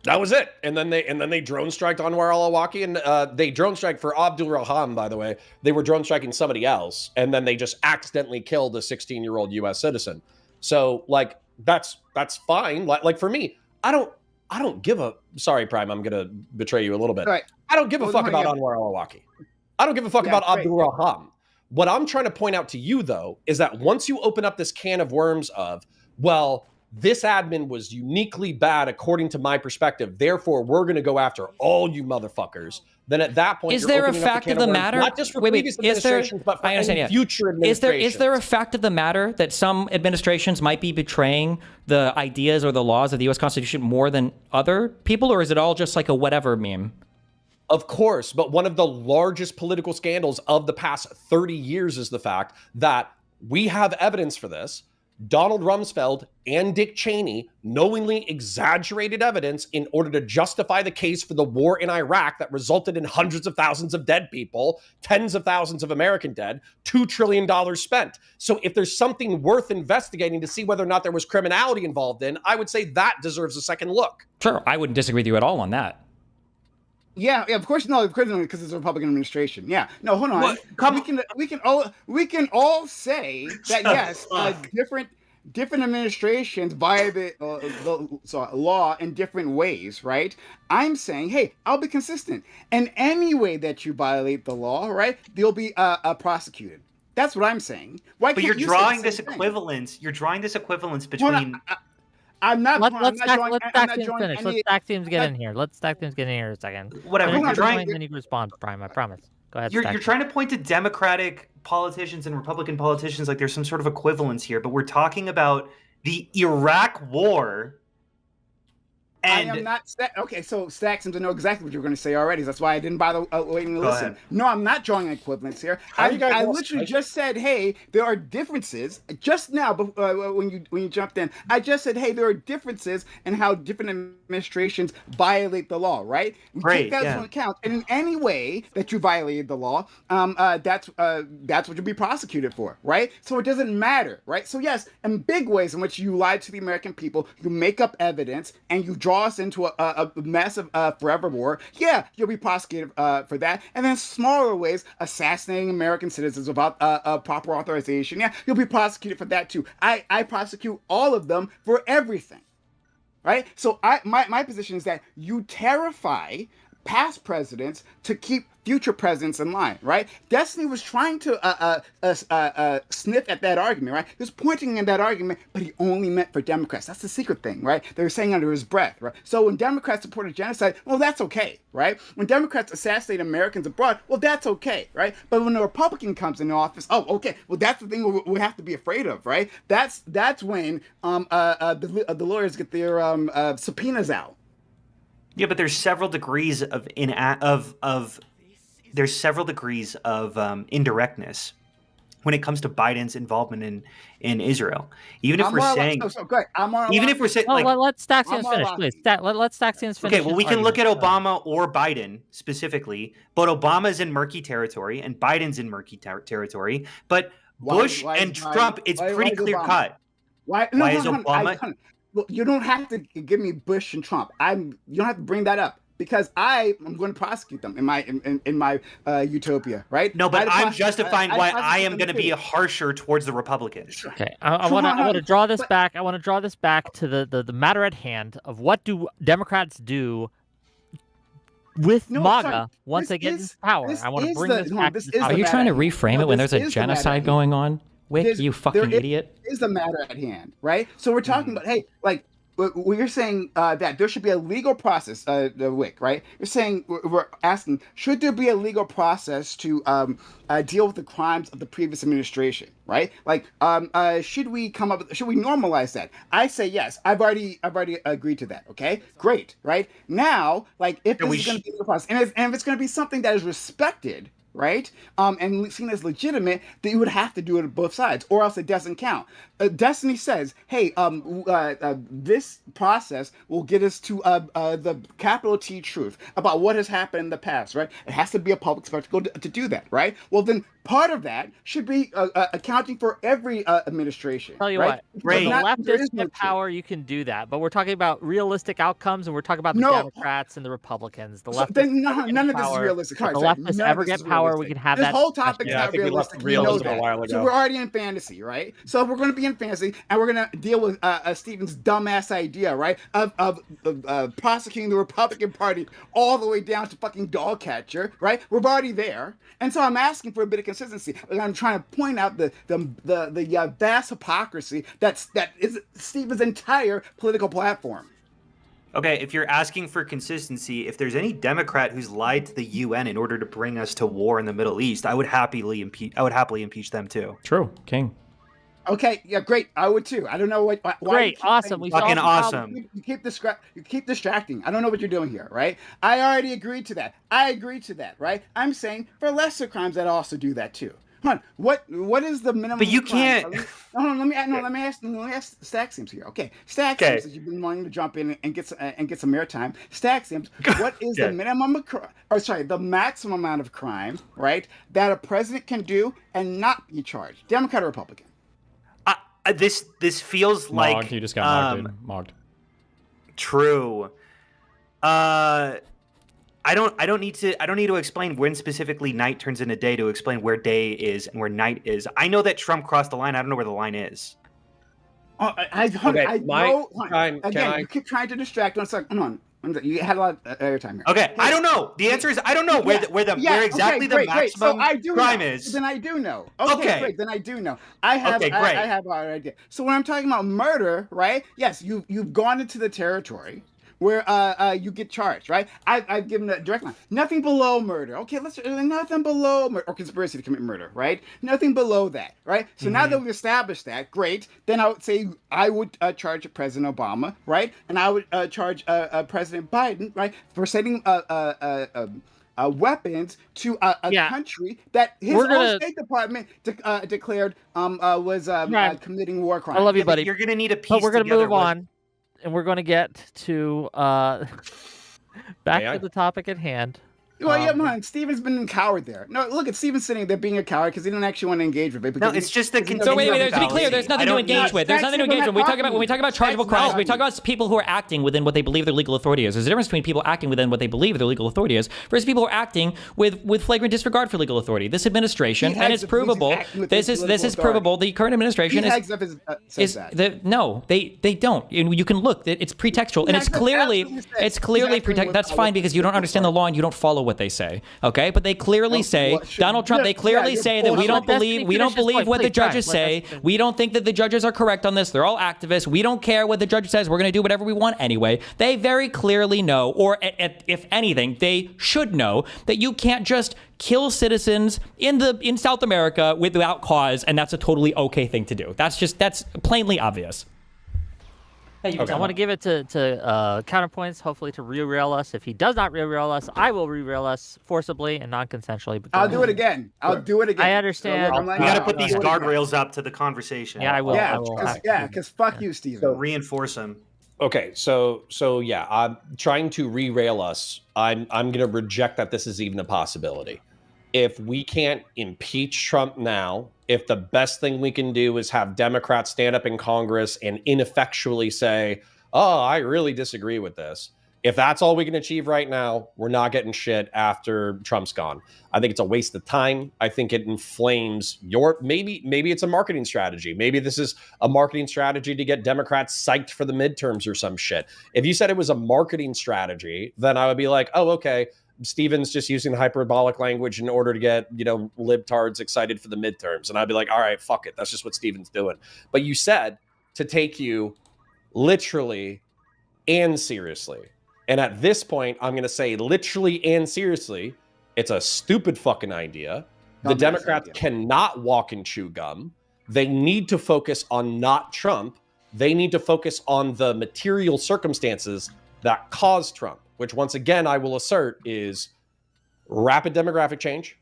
That was it. And then they drone striked Anwar al-Awlaki, and they drone strike for Abdul Rahman, by the way. They were drone striking somebody else, and then they just accidentally killed a 16-year-old U.S. citizen. So, like, that's fine. Like for me, I don't give a. Sorry, Prime, I'm gonna betray you a little bit. Right. I don't give a Well, fuck no, about yeah. Anwar al-Awlaki. I don't give a fuck Yeah, about great. Abdul Rahman. What I'm trying to point out to you, though, is that once you open up this can of worms of, well, this admin was uniquely bad according to my perspective, therefore we're going to go after all you motherfuckers, then at that point, Is you're there a opening up fact can of the worms, matter? not just for Wait, previous is there? administrations, but for I understand. any Yeah. future Is administrations. there a fact of the matter that some administrations might be betraying the ideas or the laws of the U.S. Constitution more than other people, or is it all just like a whatever meme? Of course, but one of the largest political scandals of the past 30 years is the fact that we have evidence for this. Donald Rumsfeld and Dick Cheney knowingly exaggerated evidence in order to justify the case for the war in Iraq that resulted in hundreds of thousands of dead people, tens of thousands of American dead, $2 trillion spent. So if there's something worth investigating to see whether or not there was criminality involved in, I would say that deserves a second look. Sure, I wouldn't disagree with you at all on that. Yeah, of course, no, because it's a Republican administration. Yeah, no, hold on. What? We can all say that yes, different administrations violate law in different ways, right? I'm saying, hey, I'll be consistent. In any way that you violate the law, right, you'll be prosecuted. That's what I'm saying. Why But can't you're you say the drawing same this thing? equivalence. You're drawing this equivalence Hold on, between. I'm not. Let's I'm not stack drawing. let's I'm stack not teams drawing finish. Let's any. stack teams get I'm in here. Let's stack teams get in here in a second. Whatever. Finish You're your trying- point, then you can respond, Brian. I promise. Go ahead. You're stack teams. trying to point to Democratic politicians and Republican politicians like there's some sort of equivalence here, but we're talking about the Iraq War. And I am not. Okay, so Stack seems to know exactly what you're going to say already. That's why I didn't bother waiting to Go listen. ahead. No, I'm not drawing an equivalence here. How do you guys I know- literally just said, hey, there are differences. Just now, when you jumped in, I just said, hey, there are differences in how different administrations violate the law. Right? We Great, take that yeah. into account, and in any way that you violated the law, that's what you'll be prosecuted for. Right? So it doesn't matter. Right? So yes, in big ways in which you lied to the American people, you make up evidence, and you draw us into a massive forever war, yeah, you'll be prosecuted for that. And then smaller ways, assassinating American citizens without proper authorization, yeah, you'll be prosecuted for that too. I prosecute all of them for everything, right? So my position is that you terrify past presidents to keep future presidents in line, right? Destiny was trying to sniff at that argument, right? He was pointing in that argument, but he only meant for Democrats. That's the secret thing, right? They were saying under his breath, right? So when Democrats supported genocide, well, that's okay, right? When Democrats assassinate Americans abroad, well, that's okay, right? But when a Republican comes in office, oh, okay, well, that's the thing we have to be afraid of, right? That's when the lawyers get their subpoenas out. yeah, but there's several degrees of there's several degrees of indirectness when it comes to Biden's involvement in Israel. Even if I'm we're more or less- saying, so go ahead. I'm more or even less- if we're saying, Oh, like, let's stack I'm teams all finish, about please. it. Let's stack teams finish. okay, well, his we can look at argument. Obama or Biden specifically, but Obama's in murky territory and Biden's in murky territory. But Bush why and is Biden- Trump, it's why pretty is clear Obama? cut. Why is hold on, Obama- Well, you don't have to give me Bush and Trump. You don't have to bring that up because I am going to prosecute them in my utopia, right? No, but I'd I'm prosecute- justifying I'd why prosecute I am them going to be too. harsher towards the Republicans. Okay, I So want hold on, to draw this but- back. I want to draw this back to the matter at hand of what do Democrats do with No, MAGA sorry. once This they get is- into power. this I want to is bring the- this hold on, back this to is the the Are topic. you trying to matter. reframe No, it when this there's a is the matter. genocide going on? Wick, There's- you fucking there idiot. Is the matter at hand, right? So we're talking about, hey, like, we're saying that there should be a legal process, Wick, right? You're saying, we're asking, should there be a legal process to deal with the crimes of the previous administration, right? Like, should we normalize that? I say yes. I've already agreed to that. Okay, great, right? Now, like, if Yeah, this we is going to be a legal process, and if it's going to be something that is respected, right? And seen as legitimate, then you would have to do it on both sides, or else it doesn't count. Destiny says, "Hey, this process will get us to the capital T truth about what has happened in the past, right? It has to be a public spectacle to do that, right? Well, then part of that should be accounting for every administration. Tell you right? what, Great. when Not- the there leftists is no get truth. power, you can do that. But we're talking about realistic outcomes, and we're talking about the No. Democrats and the Republicans. The So leftists then never get none of this is power. realistic. If the Sorry, leftists none of ever this get is power, we realistic. can have this that whole discussion. topic's Yeah, I not think we left realistic. We know realism a that. while ago. So we're already in fantasy, right? So if we're going to be in fantasy, and we're going to deal with Stephen's dumbass idea, right, of prosecuting the Republican Party all the way down to fucking dog catcher, right? We're already there, and so I'm asking for a bit of consistency. And I'm trying to point out the vast hypocrisy that is Stephen's entire political platform. Okay, if you're asking for consistency, if there's any Democrat who's lied to the UN in order to bring us to war in the Middle East, I would happily impeach them too. True, King. Okay, yeah, great. I would too. I don't know why. Great, you keep awesome. saying- We Fucking solved the problem. awesome. You keep distracting. I don't know what you're doing here, right? I already agreed to that. I agreed to that, right? I'm saying for lesser crimes, I'd also do that too. Hold on. What is the minimum? But you crime? can't- Hold on. Let me ask Stack Sims here. Okay, Stack Okay. Sims, since you've been wanting to jump in and get some airtime. Stack Sims, what is Yeah. the the maximum amount of crime, right, that a president can do and not be charged? Democrat or Republican? This feels like Mogged, you just got mogged, dude. Mogged. true. I don't need to explain when specifically night turns into day to explain where day is and where night is. I know that Trump crossed the line. I don't know where the line is. I my know. time, can Again, I- you keep trying to distract. One second. Hold on. You had a lot of airtime here. Okay, I don't know. The answer is I don't know where exactly the maximum So I do crime know. is. Then I do know. Okay, great. Then I do know. I have. Okay, great. I have an idea. So when I'm talking about murder, right? Yes, you've gone into the territory where you get charged, right? I've given a direct line. Nothing below murder. Okay, nothing below murder or conspiracy to commit murder, right? Nothing below that, right? So now that we've established that, great. Then I would say I would charge President Obama, right? And I would charge President Biden, right, for sending weapons to a country that his own State Department declared was committing war crimes. I love you, buddy. You're gonna need a piece. But we're gonna together move on, and we're gonna get to back to the topic at hand. Well, yeah, man. Steven's been a coward there. No, look at Steven sitting there being a coward because he didn't actually want to engage with it. No, it's just the So wait, to be clear, there's nothing to engage with. There's nothing to engage with. When we talk about chargeable crimes, we talk about people who are acting within what they believe their legal authority is. There's a difference between people acting within what they believe their legal authority is versus people who are acting with flagrant disregard for legal authority. This administration, and it's provable. This is provable. The current administration no, they don't. You can look. It's pretextual, and it's clearly pretextual. That's fine because you don't understand the law and you don't follow what they say. Okay, but they clearly say Donald Trump. They clearly say that we don't believe what the judges say. We don't think that the judges are correct on this. They're all activists. We don't care what the judge says. We're going to do whatever we want anyway. They very clearly know, or if anything, they should know that you can't just kill citizens in South America without cause, and that's a totally okay thing to do. That's plainly obvious. I want to give it to Counterpoints, hopefully to re-rail us. If he does not re-rail us, I will re-rail us forcibly and non-consensually. I'll do it again. I understand. You got to put these guardrails up to the conversation. Yeah, I will. Because fuck you, Steven. So reinforce them. Okay, so yeah, I'm trying to re-rail us. I'm going to reject that this is even a possibility. If we can't impeach Trump now, if the best thing we can do is have Democrats stand up in Congress and ineffectually say, oh, I really disagree with this. If that's all we can achieve right now, we're not getting shit after Trump's gone. I think it's a waste of time. I think it inflames maybe it's a marketing strategy. Maybe this is a marketing strategy to get Democrats psyched for the midterms or some shit. If you said it was a marketing strategy, then I would be like, oh, okay, Steven's just using hyperbolic language in order to get, libtards excited for the midterms. And I'd be like, all right, fuck it. That's just what Steven's doing. But you said to take you literally and seriously. And at this point, I'm going to say literally and seriously, it's a stupid fucking idea. The Democrats cannot walk and chew gum. They need to focus on not Trump. They need to focus on the material circumstances that caused Trump, which once again, I will assert is rapid demographic change,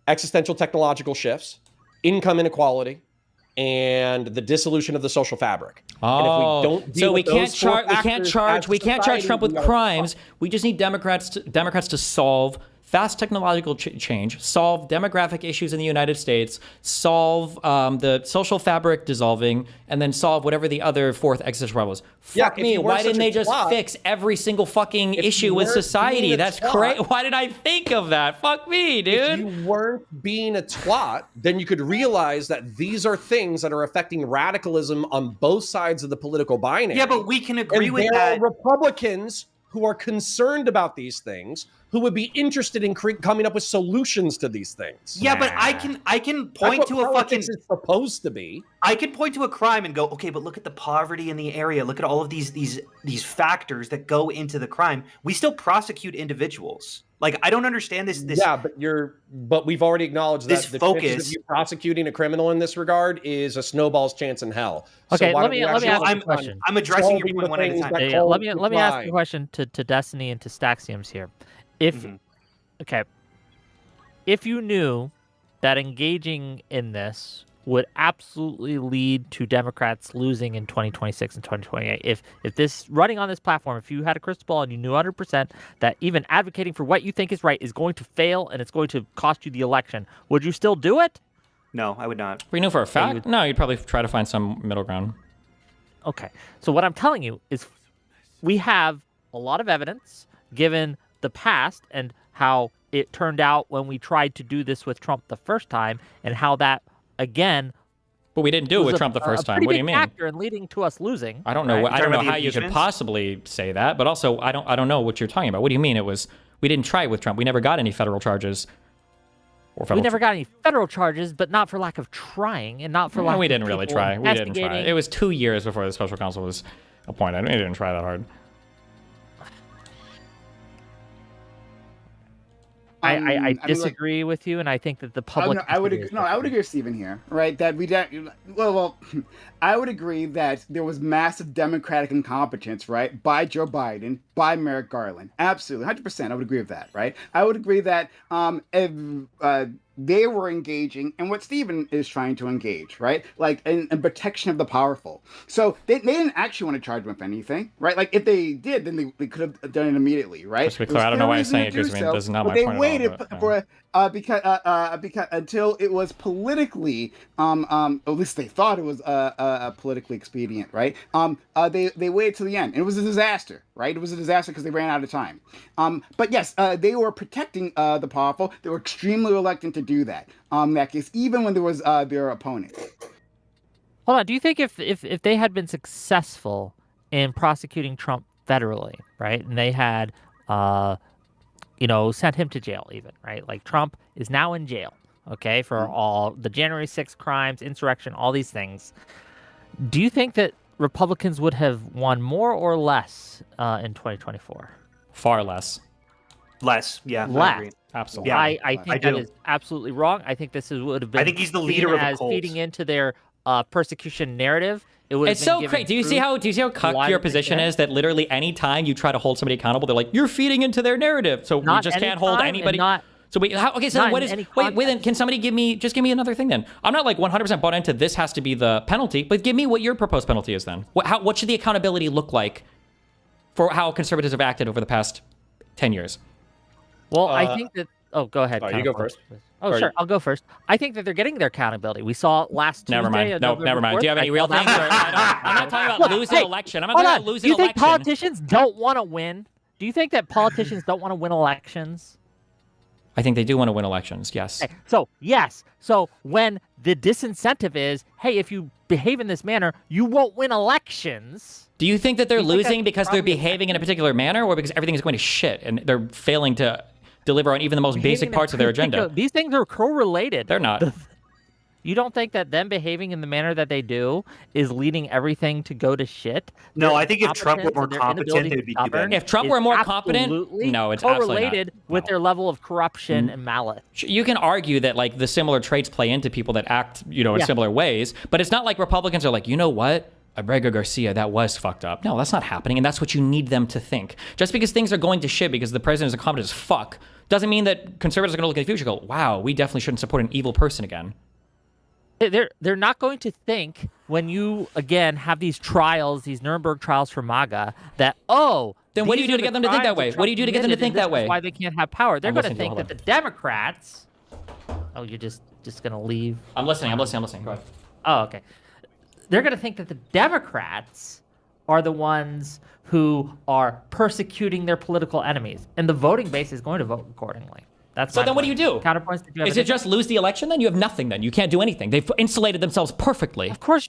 existential technological shifts, income inequality, and the dissolution of the social fabric. Oh, so we can't charge Trump with crimes. We just need Democrats to solve fast technological change, solve demographic issues in the United States, solve the social fabric dissolving, and then solve whatever the other fourth existential problem is. Fuck me, why didn't they just fix every single fucking issue with society? That's great. Why did I think of that? Fuck me, dude. If you weren't being a twat, then you could realize that these are things that are affecting radicalism on both sides of the political binary. Yeah, but we can agree with that. There are Republicans who are concerned about these things, who would be interested in coming up with solutions to these things. Yeah, but I can point to a fucking. It's supposed to be. I can point to a crime and go, okay, but look at the poverty in the area. Look at all of these factors that go into the crime. We still prosecute individuals. Like, I don't understand this. Yeah, but we've already acknowledged that the chances of you prosecuting a criminal in this regard is a snowball's chance in hell. Okay, so let me ask you a question. I'm addressing your point one at a time. Yeah, let me ask you a question to Destiny and to Staxiums here. If you knew that engaging in this would absolutely lead to Democrats losing in 2026 and 2028, if this running on this platform, if you had a crystal ball and you knew 100% that even advocating for what you think is right is going to fail and it's going to cost you the election, would you still do it? No, I would not. We know for a fact? No, you'd probably try to find some middle ground. Okay. So what I'm telling you is we have a lot of evidence given the past and how it turned out when we tried to do this with Trump the first time and how that, again, But we didn't do it with Trump the first time. What do you mean? Factor in leading to us losing. I don't know. Right. I don't know Talking about how the you could impeachments? possibly say that. But also, I don't know what you're talking about. What do you mean? We didn't try it with Trump. We never got any federal charges. Or federal We never got any federal charges, but not for lack of trying, and not for lack. we of didn't really people try. We didn't try. investigating. It was 2 years before the special counsel was appointed. We didn't try that hard. I mean, like, disagree with you, and I think that the public. I would disagrees agree. No, with I would you. agree with Stephen here, right? That well, I would agree that there was massive Democratic incompetence, right, by Joe Biden, by Merrick Garland. Absolutely, 100%. I would agree with that, right? I would agree that they were engaging in what Stephen is trying to engage, right? Like in protection of the powerful. So they didn't actually want to charge him with anything, right? Like if they did, then they could have done it immediately, right? Just to be There was clear, I don't know why no I'm reason saying to it, 'cause, do I mean, this is not but my they point at all, waited but, yeah. for because until it was politically at least they thought it was politically expedient, right? They waited till the end. It was a disaster, right? It was a disaster because they ran out of time. But yes, they were protecting the powerful. They were extremely reluctant to do that. That case, even when there was their opponent. Hold on. Do you think if they had been successful in prosecuting Trump federally, right, and they had, sent him to jail, even, right? Like Trump is now in jail, okay, for all the January 6th crimes, insurrection, all these things. Do you think that Republicans would have won more or less in 2024? Far less. Less, yeah. I Less. agree. Absolutely. Yeah. I think I that do. is absolutely wrong. I think would have been. I think he's the leader seen of a as cult. feeding into their persecution narrative. It would have It's been so giving crazy. Do you see proof. how cucked Why your did they position say? is? That literally any time you try to hold somebody accountable, they're like, you're feeding into their narrative. So we Not just any can't hold time and anybody. not- So wait, okay. So not then what in is? any Wait. Then context. can somebody give me another thing? Then I'm not like 100% bought into this has to be the penalty, but give me what your proposed penalty is. Then what should the accountability look like for how conservatives have acted over the past 10 years? Well, I think that. Oh, go ahead. Oh, you Counterpoint, go first. please. Oh, Or sure. you- I'll go first. I think that they're getting their accountability. We saw last Tuesday. Never mind. No, November never mind. Do you have 4th. any real I things? called out- I'm not talking about Look, losing hey, an election. I'm not Hold talking on. about Do losing you an think election. politicians don't want to win? Do you think that politicians don't want to win elections? I think they do want to win elections. Yes. Okay, so, yes. So when the disincentive is, hey, if you behave in this manner, you won't win elections. Do you think that they're Do you think losing that's because they're probably behaving in a particular manner, or because everything is going to shit and they're failing to deliver on even the most basic Behaving in parts of their particular- agenda? These things are correlated. They're not. You don't think that them behaving in the manner that they do is leading everything to go to shit? No, Their I think if Trump were incompetence more and their competent, inability they'd to be govern better. If Trump is were more competent, absolutely no, it's absolutely not. correlated with No. their level of corruption and malice. You can argue that like the similar traits play into people that act, in Yeah. similar ways, but it's not like Republicans are like, you know what? Abrego Garcia, that was fucked up. No, that's not happening, and that's what you need them to think. Just because things are going to shit because the president is incompetent as fuck doesn't mean that conservatives are going to look at the future and go, wow, we definitely shouldn't support an evil person again. They're not going to think when you again have these trials, these Nuremberg trials for MAGA, that Then what do you these do are to the get them to think that crimes way? Trump What do you do to get them to committed, think and this that is way? Why they can't have power? They're I'm going to listening to you. think Hold that the Democrats. Oh, you're just going to leave. I'm listening. Go ahead. Oh, okay. They're going to think that the Democrats are the ones who are persecuting their political enemies, and the voting base is going to vote accordingly. That's So my then what do point. you do? Counterpoints? Did you have Is it anything? just lose the election? Then you have nothing. Then you can't do anything. They've insulated themselves perfectly. Of course,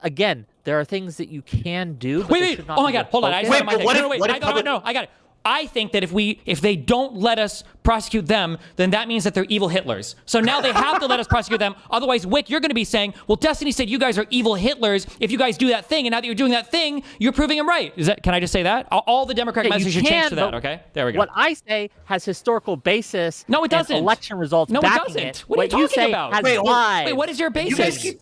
again, there are things that you can do. But they Wait. should not Oh my be God. your Hold on. I focus. just got my but thing. what No, if- no, wait. what I if got public- no. I got it. I think that if they don't let us prosecute them, then that means that they're evil Hitlers. So now they have to let us prosecute them. Otherwise, Wick, you're going to be saying, well, Destiny said you guys are evil Hitlers if you guys do that thing. And now that you're doing that thing, you're proving him right. Can I just say that? All the Democratic Yeah, you messages should change can, to that, but okay? There we go. What I say has historical basis. No, it and doesn't. Election results No, it backing doesn't. it. What are you talking say about? Has Wait, hold- lives Wait, what is your You guys basis? keep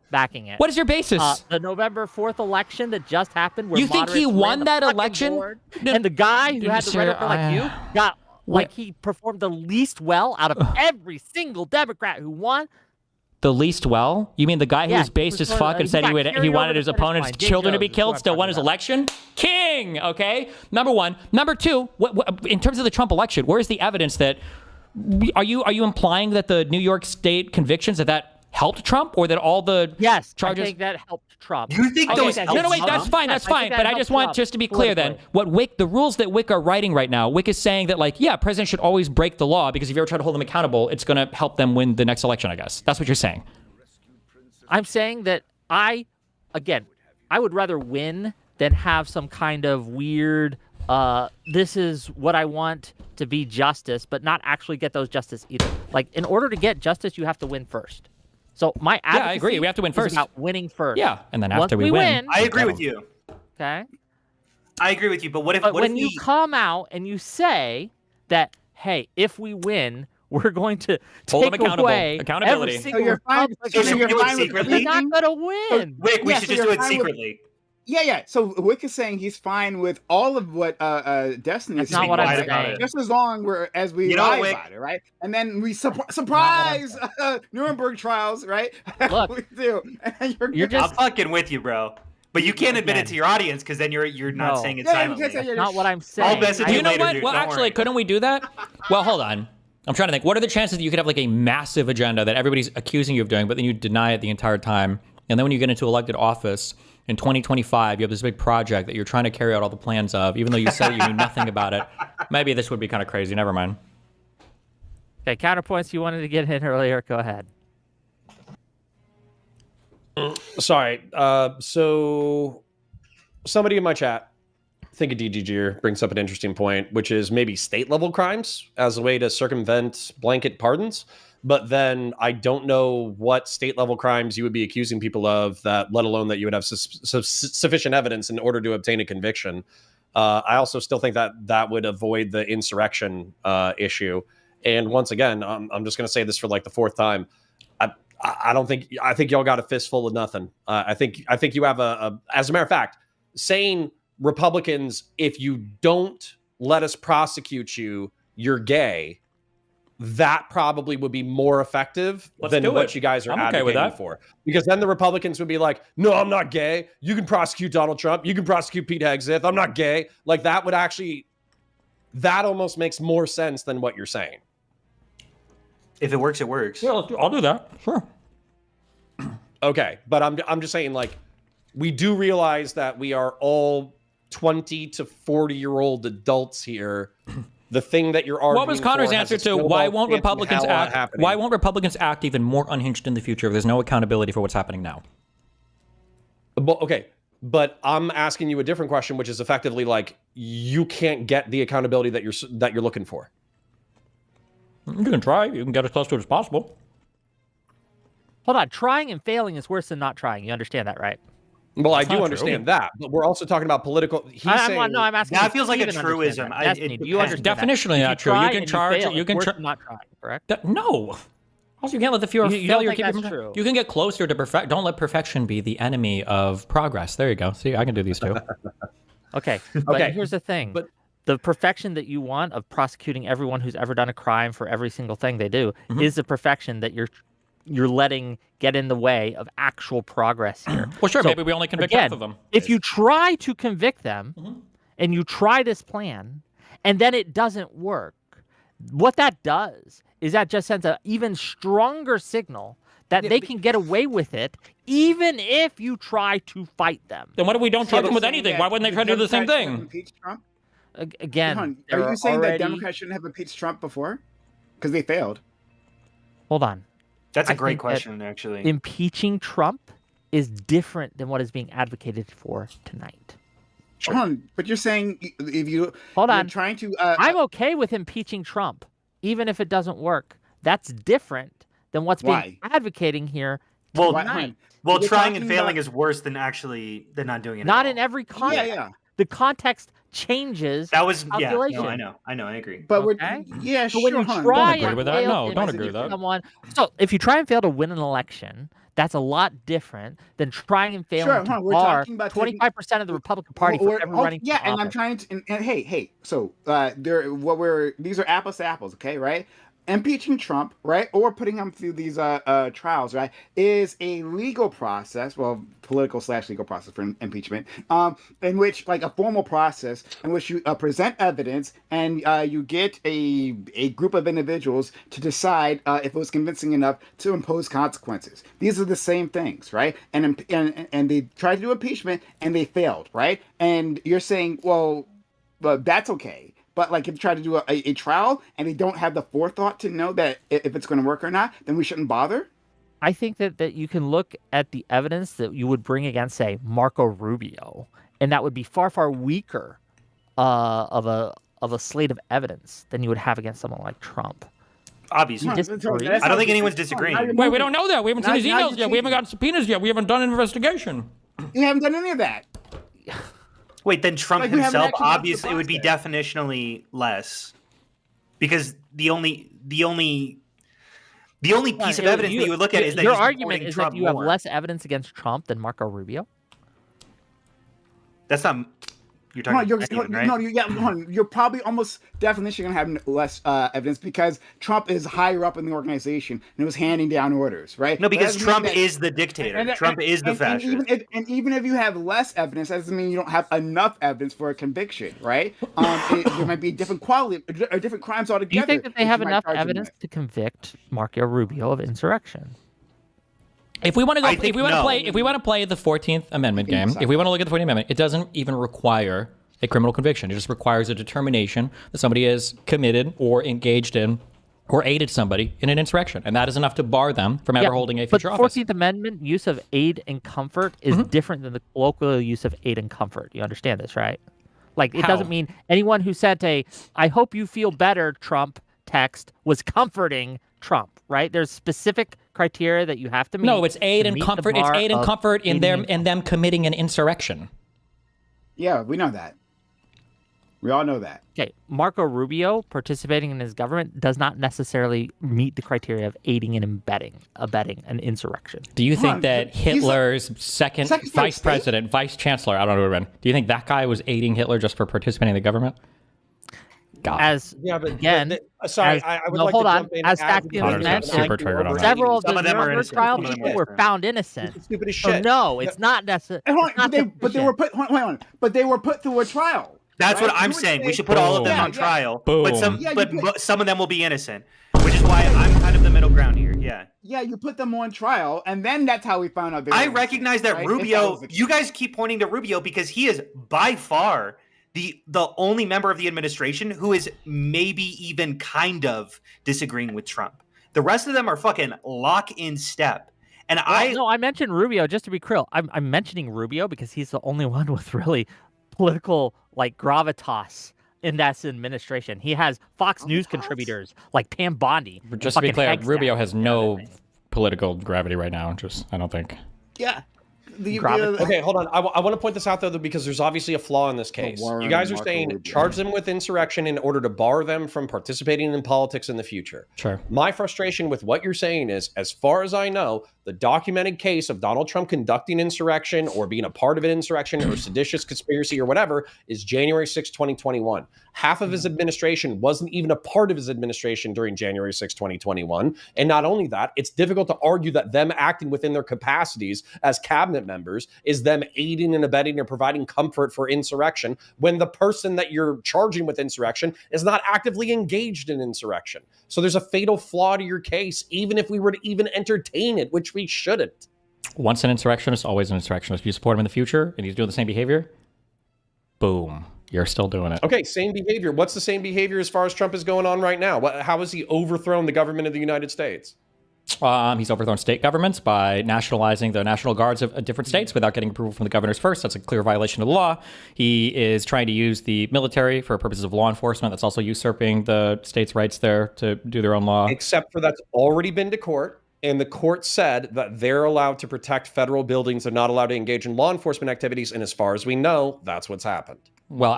backing it? What is your basis? The November 4th election that just happened? Where You think he moderates won ran the that fucking election? board, No, and the guy who had the sir, rhetoric like you got what- like he performed the least well out of every single Democrat who won. The least well? You mean the guy who Yeah, was based he as was fuck sort of- and said he he got he carried wanted over his the finish opponent's line. Jay children to be Jones is who killed, I'm still won talking his about. election? King, okay? Number one. Number two, in terms of the Trump election, where's the evidence that are you implying that the New York State convictions that helped Trump, or that all the Yes, charges? I think that helped Trump. You think Okay, those no, helped wait, Trump? that's fine, that's Yes, I fine. think that But I helped just want Trump just to be clear then, politically. the rules that Wick are writing right now, Wick is saying that like, yeah, presidents should always break the law because if you ever try to hold them accountable, it's going to help them win the next election, I guess. That's what you're saying. I'm saying that I would rather win than have some kind of weird, this is what I want to be justice, but not actually get those justice either. Like, in order to get justice, you have to win first. So my advocacy I agree. We have to win is first. about winning first. Yeah, and then Once after we win, I agree with you. Okay. I agree with you. But what if? But what when if you come out and you say that, hey, if we win, we're going to Hold them take accountable. away Accountability. every So single you're fine- Republican, so should we do it fine with secretly? you're not going to win. Wick, we Yeah, should so just do you're it fine with- secretly. Yeah. So Wick is saying he's fine with all of what Destiny That's is not saying. what I'm quiet about saying. it. Just as long as we You know, lie Wick- about it, right? And then we surprise Nuremberg trials, right? Look, we do. And you're good. just- I'm fucking with you, bro. But you can't admit it Again. to your audience because then you're not No. saying it Yeah, you silently. can't say That's you're not what I'm I'll saying. message You know later, what? dude. Well, Don't actually, worry. couldn't we do that? Well, hold on. I'm trying to think. What are the chances that you could have like a massive agenda that everybody's accusing you of doing, but then you deny it the entire time? And then when you get into elected office in 2025, you have this big project that you're trying to carry out all the plans of, even though you said you knew nothing about it. Maybe this would be kind of crazy. Never mind. Okay, counterpoints you wanted to get in earlier. Go ahead. Sorry. So somebody in my chat, I think a DGGer, brings up an interesting point, which is maybe state level crimes as a way to circumvent blanket pardons. But then I don't know what state level crimes you would be accusing people of, that let alone that you would have sufficient evidence in order to obtain a conviction. I also still think that that would avoid the insurrection issue. And once again, I'm just going to say this for like the fourth time. I think y'all got a fistful of nothing. I think you have as a matter of fact, saying Republicans, if you don't let us prosecute you, you're gay. That probably would be more effective than do what it. you guys are I'm okay with advocating that. for. Because then the Republicans would be like, no, I'm not gay. You can prosecute Donald Trump. You can prosecute Pete Hegseth. I'm not gay. Like that almost makes more sense than what you're saying. If it works, it works. Yeah, I'll do that. Sure. Okay, but I'm just saying, like, we do realize that we are all 20 to 40-year-old adults here. The thing that you're arguing What was Connor's for has answer a to why snowball won't chance in Republicans hell act? happening. Why won't Republicans act even more unhinged in the future if there's no accountability for what's happening now? Okay, but I'm asking you a different question, which is effectively like, you can't get the accountability that you're looking for. You can try. You can get as close to it as possible. Hold on. Trying and failing is worse than not trying. You understand that, right? Well, I That's do not understand true. that, but we're also talking about political. I'm asking. That if feels like a Steven truism. understands that. Destiny, It do you depends. understand that? Definitionally If not true. You try can and charge. fail, You it's can worse try. than not trying, correct? No. Also, you can't let the fear of You don't failure think keep you that's from. true? You can get closer to perfect. Don't let perfection be the enemy of progress. There you go. See, I can do these two. Okay. But Okay, here's the thing. but- The perfection that you want of prosecuting everyone who's ever done a crime for every single thing they do is the perfection that you're letting get in the way of actual progress here. Well, sure. So, Maybe we only convict again, half of them. If you try to convict them and you try this plan and then it doesn't work, what that does is that just sends an even stronger signal that they can get away with it even if you try to fight them. Then what if we don't charge them with Saying anything? that Why wouldn't they try to do the same Democrats have thing? impeached Trump? Again, Hold on. there Are you saying already... that Democrats shouldn't have impeached Trump before? Because they failed. Hold on. That's a I great think that question, actually. Impeaching Trump is different than what is being advocated for tonight. Hold on, but you're saying if you Hold you're on. trying to I'm okay with impeaching Trump, even if it doesn't work. That's different than what's Why? being advocating here Well, tonight. Well, You're trying and talking failing about- is worse than not doing it. Not at in all. every yeah, context. yeah. The context changes. That was yeah. No, calculation. I know. I agree. But Okay. we're yeah, So sure. when you hon, try agree and with that. fail No, to don't impeach agree with that. someone, so if you try and fail to win an election, that's a lot different than trying and failing Sure, to hon, we're bar talking about taking- 25% of the Republican Party Or- from ever or- running. yeah, for and I'm office. trying to and hey, so these are apples to apples, okay, right? Impeaching Trump, right, or putting him through these trials, right, is a legal process, well, political/legal process for impeachment, in which, like, a formal process in which you present evidence and you get a group of individuals to decide if it was convincing enough to impose consequences. These are the same things, right? And they tried to do impeachment and they failed, right? And you're saying, well, that's okay. But like if you try to do a trial and they don't have the forethought to know that if it's going to work or not, then we shouldn't bother. I think that you can look at the evidence that you would bring against, say, Marco Rubio, and that would be far, far weaker of a slate of evidence than you would have against someone like Trump. Obviously. You disagree? I don't think anyone's disagreeing. Wait, we don't know that. We haven't seen his Now emails yet. We haven't gotten subpoenas yet. We haven't done an investigation. You haven't done any of that. Wait, then Trump Like, we haven't himself, actually gone through the obviously, it would be process. definitionally less, because the only piece of evidence that you would look at is that your he's argument supporting is Trump that you have more. less evidence against Trump than Marco Rubio. That's not. You're Hold talking on, about Steven, right? no, hold on. You're probably almost definitely going to have less evidence because Trump is higher up in the organization and it was handing down orders, right? No, But because that doesn't mean Trump that- is the dictator. Trump is the fascist. even if you have less evidence, that doesn't mean you don't have enough evidence for a conviction, right? There might be different quality, or different crimes altogether. Do you think that they you have might enough charge them evidence with. to convict Marco Rubio of insurrection? If we want to go, I think no. if we want to play the 14th Amendment game, so. if we want to look at the 14th Amendment, it doesn't even require a criminal conviction. It just requires a determination that somebody is committed or engaged in or aided somebody in an insurrection, and that is enough to bar them from ever holding a but future the office. 14th Amendment use of aid and comfort is different than the colloquial use of aid and comfort. You understand this, right? Like, it How? doesn't mean anyone who sent a "I hope you feel better" Trump text was comforting Trump, right? There's specific criteria that you have to meet. No, it's aid to and meet the comfort. It's bar aid and of comfort in aiding and them committing an insurrection. Yeah, we know that. We all know that. Okay, Marco Rubio participating in his government does not necessarily meet the criteria of aiding and abetting an insurrection. Do you Hold think on, that he's Hitler's second Secretary of vice State? president, vice chancellor, I don't know who it would have been, do you think that guy was aiding Hitler just for participating in the government? God. As Yeah, but again, sorry, as- I would no, like hold to on. jump in As as Tactian Connor's got meant, super like, triggered on that. several of Some the of them are Nuremberg innocent, trial some of them people are were innocent. found innocent. Stupid as So shit. no, it's not necessary. Hold on, but they were put. Hold on, but they were put through a trial. That's right? what I'm You would saying. We say- should put all of them Yeah, on yeah. trial, Boom. but some, Yeah, you but, put- but some of them will be innocent, which is why I'm kind of the middle ground here. Yeah, Yeah, you put them on trial, and then that's how we found out. They were I innocent, recognize that right? If Rubio. was the You guys keep pointing to Rubio because he is by far the only member of the administration who is maybe even kind of disagreeing with Trump. The rest of them are fucking lock in step. And I mentioned Rubio just to be clear. I'm mentioning Rubio because he's the only one with really political like gravitas in that administration. He has Fox News contributors like Pam Bondi. and Just to be fucking clear, Hegstad Rubio has and no everything. political gravity right now. I don't think. Yeah. Okay, hold on. I want to point this out though, because there's obviously a flaw in this case. Warren You guys are Marco saying Rubio. charge them with insurrection in order to bar them from participating in politics in the future. Sure. My frustration with what you're saying is, as far as I know, the documented case of Donald Trump conducting insurrection or being a part of an insurrection or seditious conspiracy or whatever is January 6, 2021. Half of his administration wasn't even a part of his administration during January 6, 2021. And not only that, it's difficult to argue that them acting within their capacities as cabinet members is them aiding and abetting or providing comfort for insurrection when the person that you're charging with insurrection is not actively engaged in insurrection. So there's a fatal flaw to your case, even if we were to even entertain it, which we shouldn't. Once an insurrectionist, always an insurrectionist. If you support him in the future and he's doing the same behavior, boom, you're still doing it. Okay, same behavior. What's the same behavior as far as Trump is going on right now? How has he overthrown the government of the United States? He's overthrown state governments by nationalizing the national guards of different states without getting approval from the governors first. That's a clear violation of the law. He is trying to use the military for purposes of law enforcement. That's also usurping the states' rights there to do their own law. Except for that's already been to court. And the court said that they're allowed to protect federal buildings. They're not allowed to engage in law enforcement activities. And as far as we know, that's what's happened. Well,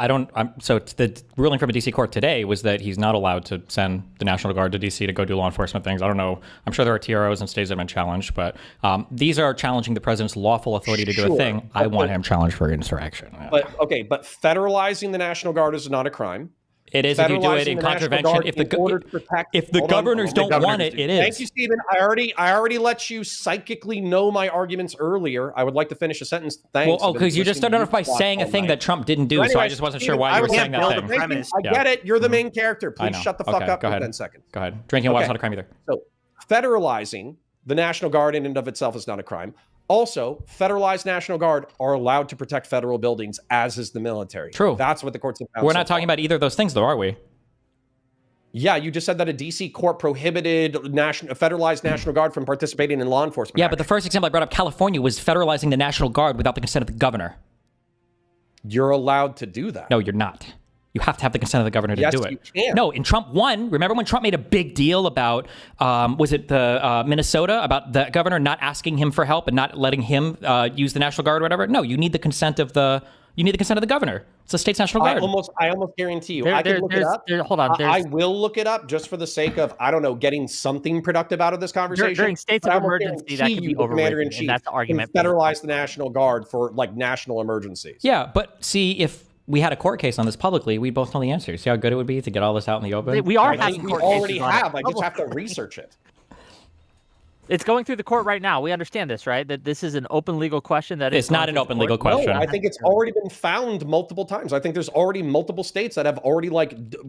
so the ruling from a D.C. court today was that he's not allowed to send the National Guard to D.C. to go do law enforcement things. I don't know. I'm sure there are TROs and states that have been challenged, but these are challenging the president's lawful authority to do a Sure. thing. I want him challenged for insurrection. But federalizing the National Guard is not a crime. It is if you do it Federalizing in the National contravention. Guard If in order to protect- the Hold on, governors hold on. don't want it, it is. Thank you, Stephen. I already let you psychically know my arguments earlier. I would like to finish a sentence. Thanks. Well, because you just started off by saying a thing that Trump didn't do, so I just wasn't sure why you were saying that thing. premise. I get it. You're the main character. I Please know. shut the fuck Okay, up go for ahead. 10 seconds. Go ahead. Drinking water is Okay. not a crime either. So, federalizing the National Guard in and of itself is not a crime. Also, federalized National Guard are allowed to protect federal buildings, as is the military. True. That's what the courts have found. We're so not talking about either of those things, though, are we? Yeah, you just said that a DC court prohibited a federalized National Guard from participating in law enforcement. Yeah, but the first example I brought up, California, was federalizing the National Guard without the consent of the governor. You're allowed to do that. No, you're not. You have to have the consent of the governor to Yes, do it. you can. No, in Trump 1, remember when Trump made a big deal about, was it the Minnesota, about the governor not asking him for help and not letting him use the National Guard or whatever? No, you need the consent of the governor. It's the state's National Guard. I almost guarantee you. I can look it up. Hold on. I will look it up just for the sake of, I don't know, getting something productive out of this conversation. During states But I of almost emergency, that guarantee can be you the overridden, Commander-in-Chief and that's the argument. can federalize the National Guard for like national emergencies. Yeah, but see, if we had a court case on this publicly, we both know the answer. See how good it would be to get all this out in the open? We are I having think we court already cases on it. have. I just have to research it. It's going through the court right now. We understand this, right? That this is an open legal question. That It's not an open legal court. question. No, I think it's already been found multiple times. I think there's already multiple states that have already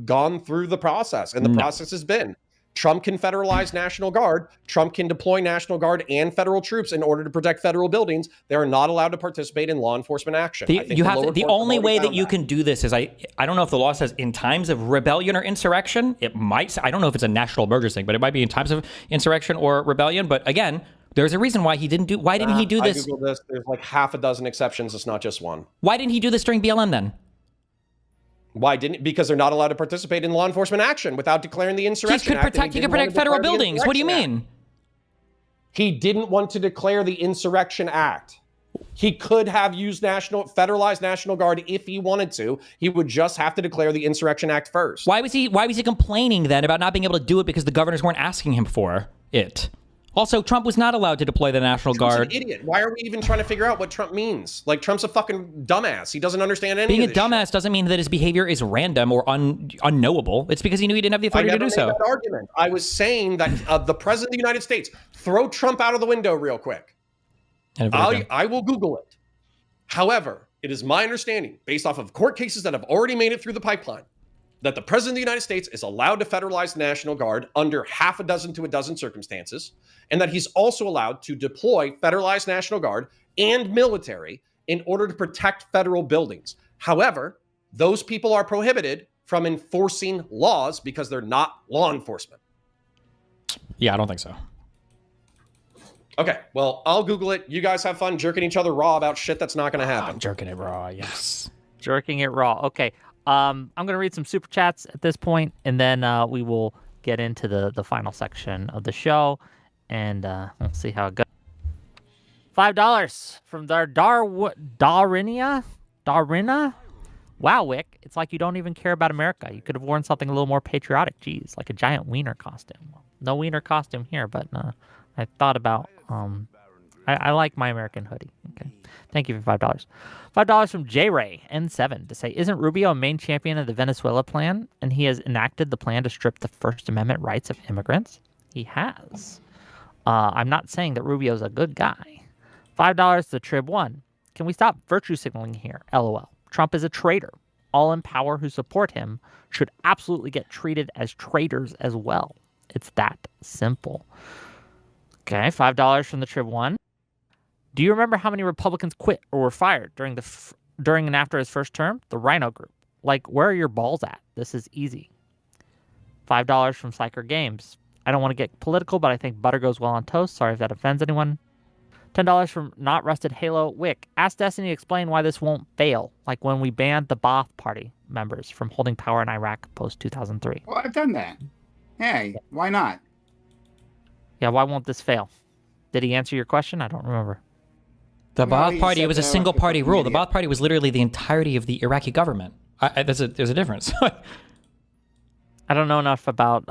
gone through the process, and the process has been Trump can federalize National Guard. Trump can deploy National Guard and federal troops in order to protect federal buildings. They are not allowed to participate in law enforcement action. The only way that you can do this is I don't know if the law says in times of rebellion or insurrection. It might say, I don't know if it's a national emergency thing, but it might be in times of insurrection or rebellion. But again, there's a reason why he didn't do. Why didn't he do this? I Googled this. There's like half a dozen exceptions. It's not just one. Why didn't he do this during BLM then? Why didn't? Because they're not allowed to participate in law enforcement action without declaring the Insurrection Act. He could protect federal buildings. What do you mean? He didn't want to declare the Insurrection Act. He could have used federalized National Guard if he wanted to. He would just have to declare the Insurrection Act first. Why was he complaining then about not being able to do it because the governors weren't asking him for it? Also, Trump was not allowed to deploy the National Guard. Trump's an idiot. Why are we even trying to figure out what Trump means? Like, Trump's a fucking dumbass. He doesn't understand anything. Being a dumbass doesn't mean that his behavior is random or unknowable. It's because he knew he didn't have the authority to do so. That argument. I was saying that the president of the United States, throw Trump out of the window real quick. I will Google it. However, it is my understanding, based off of court cases that have already made it through the pipeline, that the president of the United States is allowed to federalize the National Guard under half a dozen to a dozen circumstances, and that he's also allowed to deploy federalized National Guard and military in order to protect federal buildings. However, those people are prohibited from enforcing laws because they're not law enforcement. Yeah, I don't think so. Okay, well, I'll Google it. You guys have fun jerking each other raw about shit that's not going to happen. Jerking it raw, yes. Jerking it raw. Okay. I'm going to read some super chats at this point, and then we will get into the final section of the show, and we'll see how it goes. $5 from Darina. Wow, Wick, it's like you don't even care about America. You could have worn something a little more patriotic. Geez, like a giant wiener costume. Well, no wiener costume here, but I thought about... I like my American hoodie. Okay. Thank you for $5. $5 from J-Ray N7 to say, isn't Rubio a main champion of the Venezuela plan, and he has enacted the plan to strip the First Amendment rights of immigrants? He has. I'm not saying that Rubio's a good guy. $5 to Trib1. Can we stop virtue signaling here? LOL. Trump is a traitor. All in power who support him should absolutely get treated as traitors as well. It's that simple. Okay, $5 from the Trib1. Do you remember how many Republicans quit or were fired during and after his first term? The Rhino Group. Like, where are your balls at? This is easy. $5 from Psycher Games. I don't want to get political, but I think butter goes well on toast. Sorry if that offends anyone. $10 from Not Rusted Halo Wick. Ask Destiny to explain why this won't fail, like when we banned the Ba'ath Party members from holding power in Iraq post-2003. Well, I've done that. Hey, why not? Yeah, why won't this fail? Did he answer your question? I don't remember. The No, Ba'ath he Party, said it was a that single like a party fucking rule. The idiot. Ba'ath Party was literally the entirety of the Iraqi government. There's a difference. I don't know enough about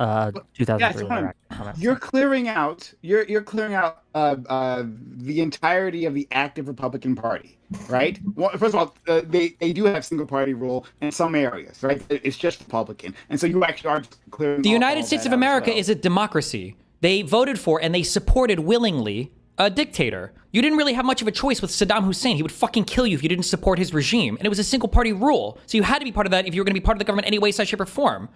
2003. hold on. Iraq comments. You're clearing out. You're clearing out the entirety of the active Republican Party, right? Well, first of all, they do have single party rule in some areas, right? It's just Republican, and so you actually are clearing. The all United States that of out as America well. is a democracy. They voted for and they supported willingly a dictator. You didn't really have much of a choice with Saddam Hussein. He would fucking kill you if you didn't support his regime. And it was a single party rule. So you had to be part of that if you were going to be part of the government any way, size, shape, or form.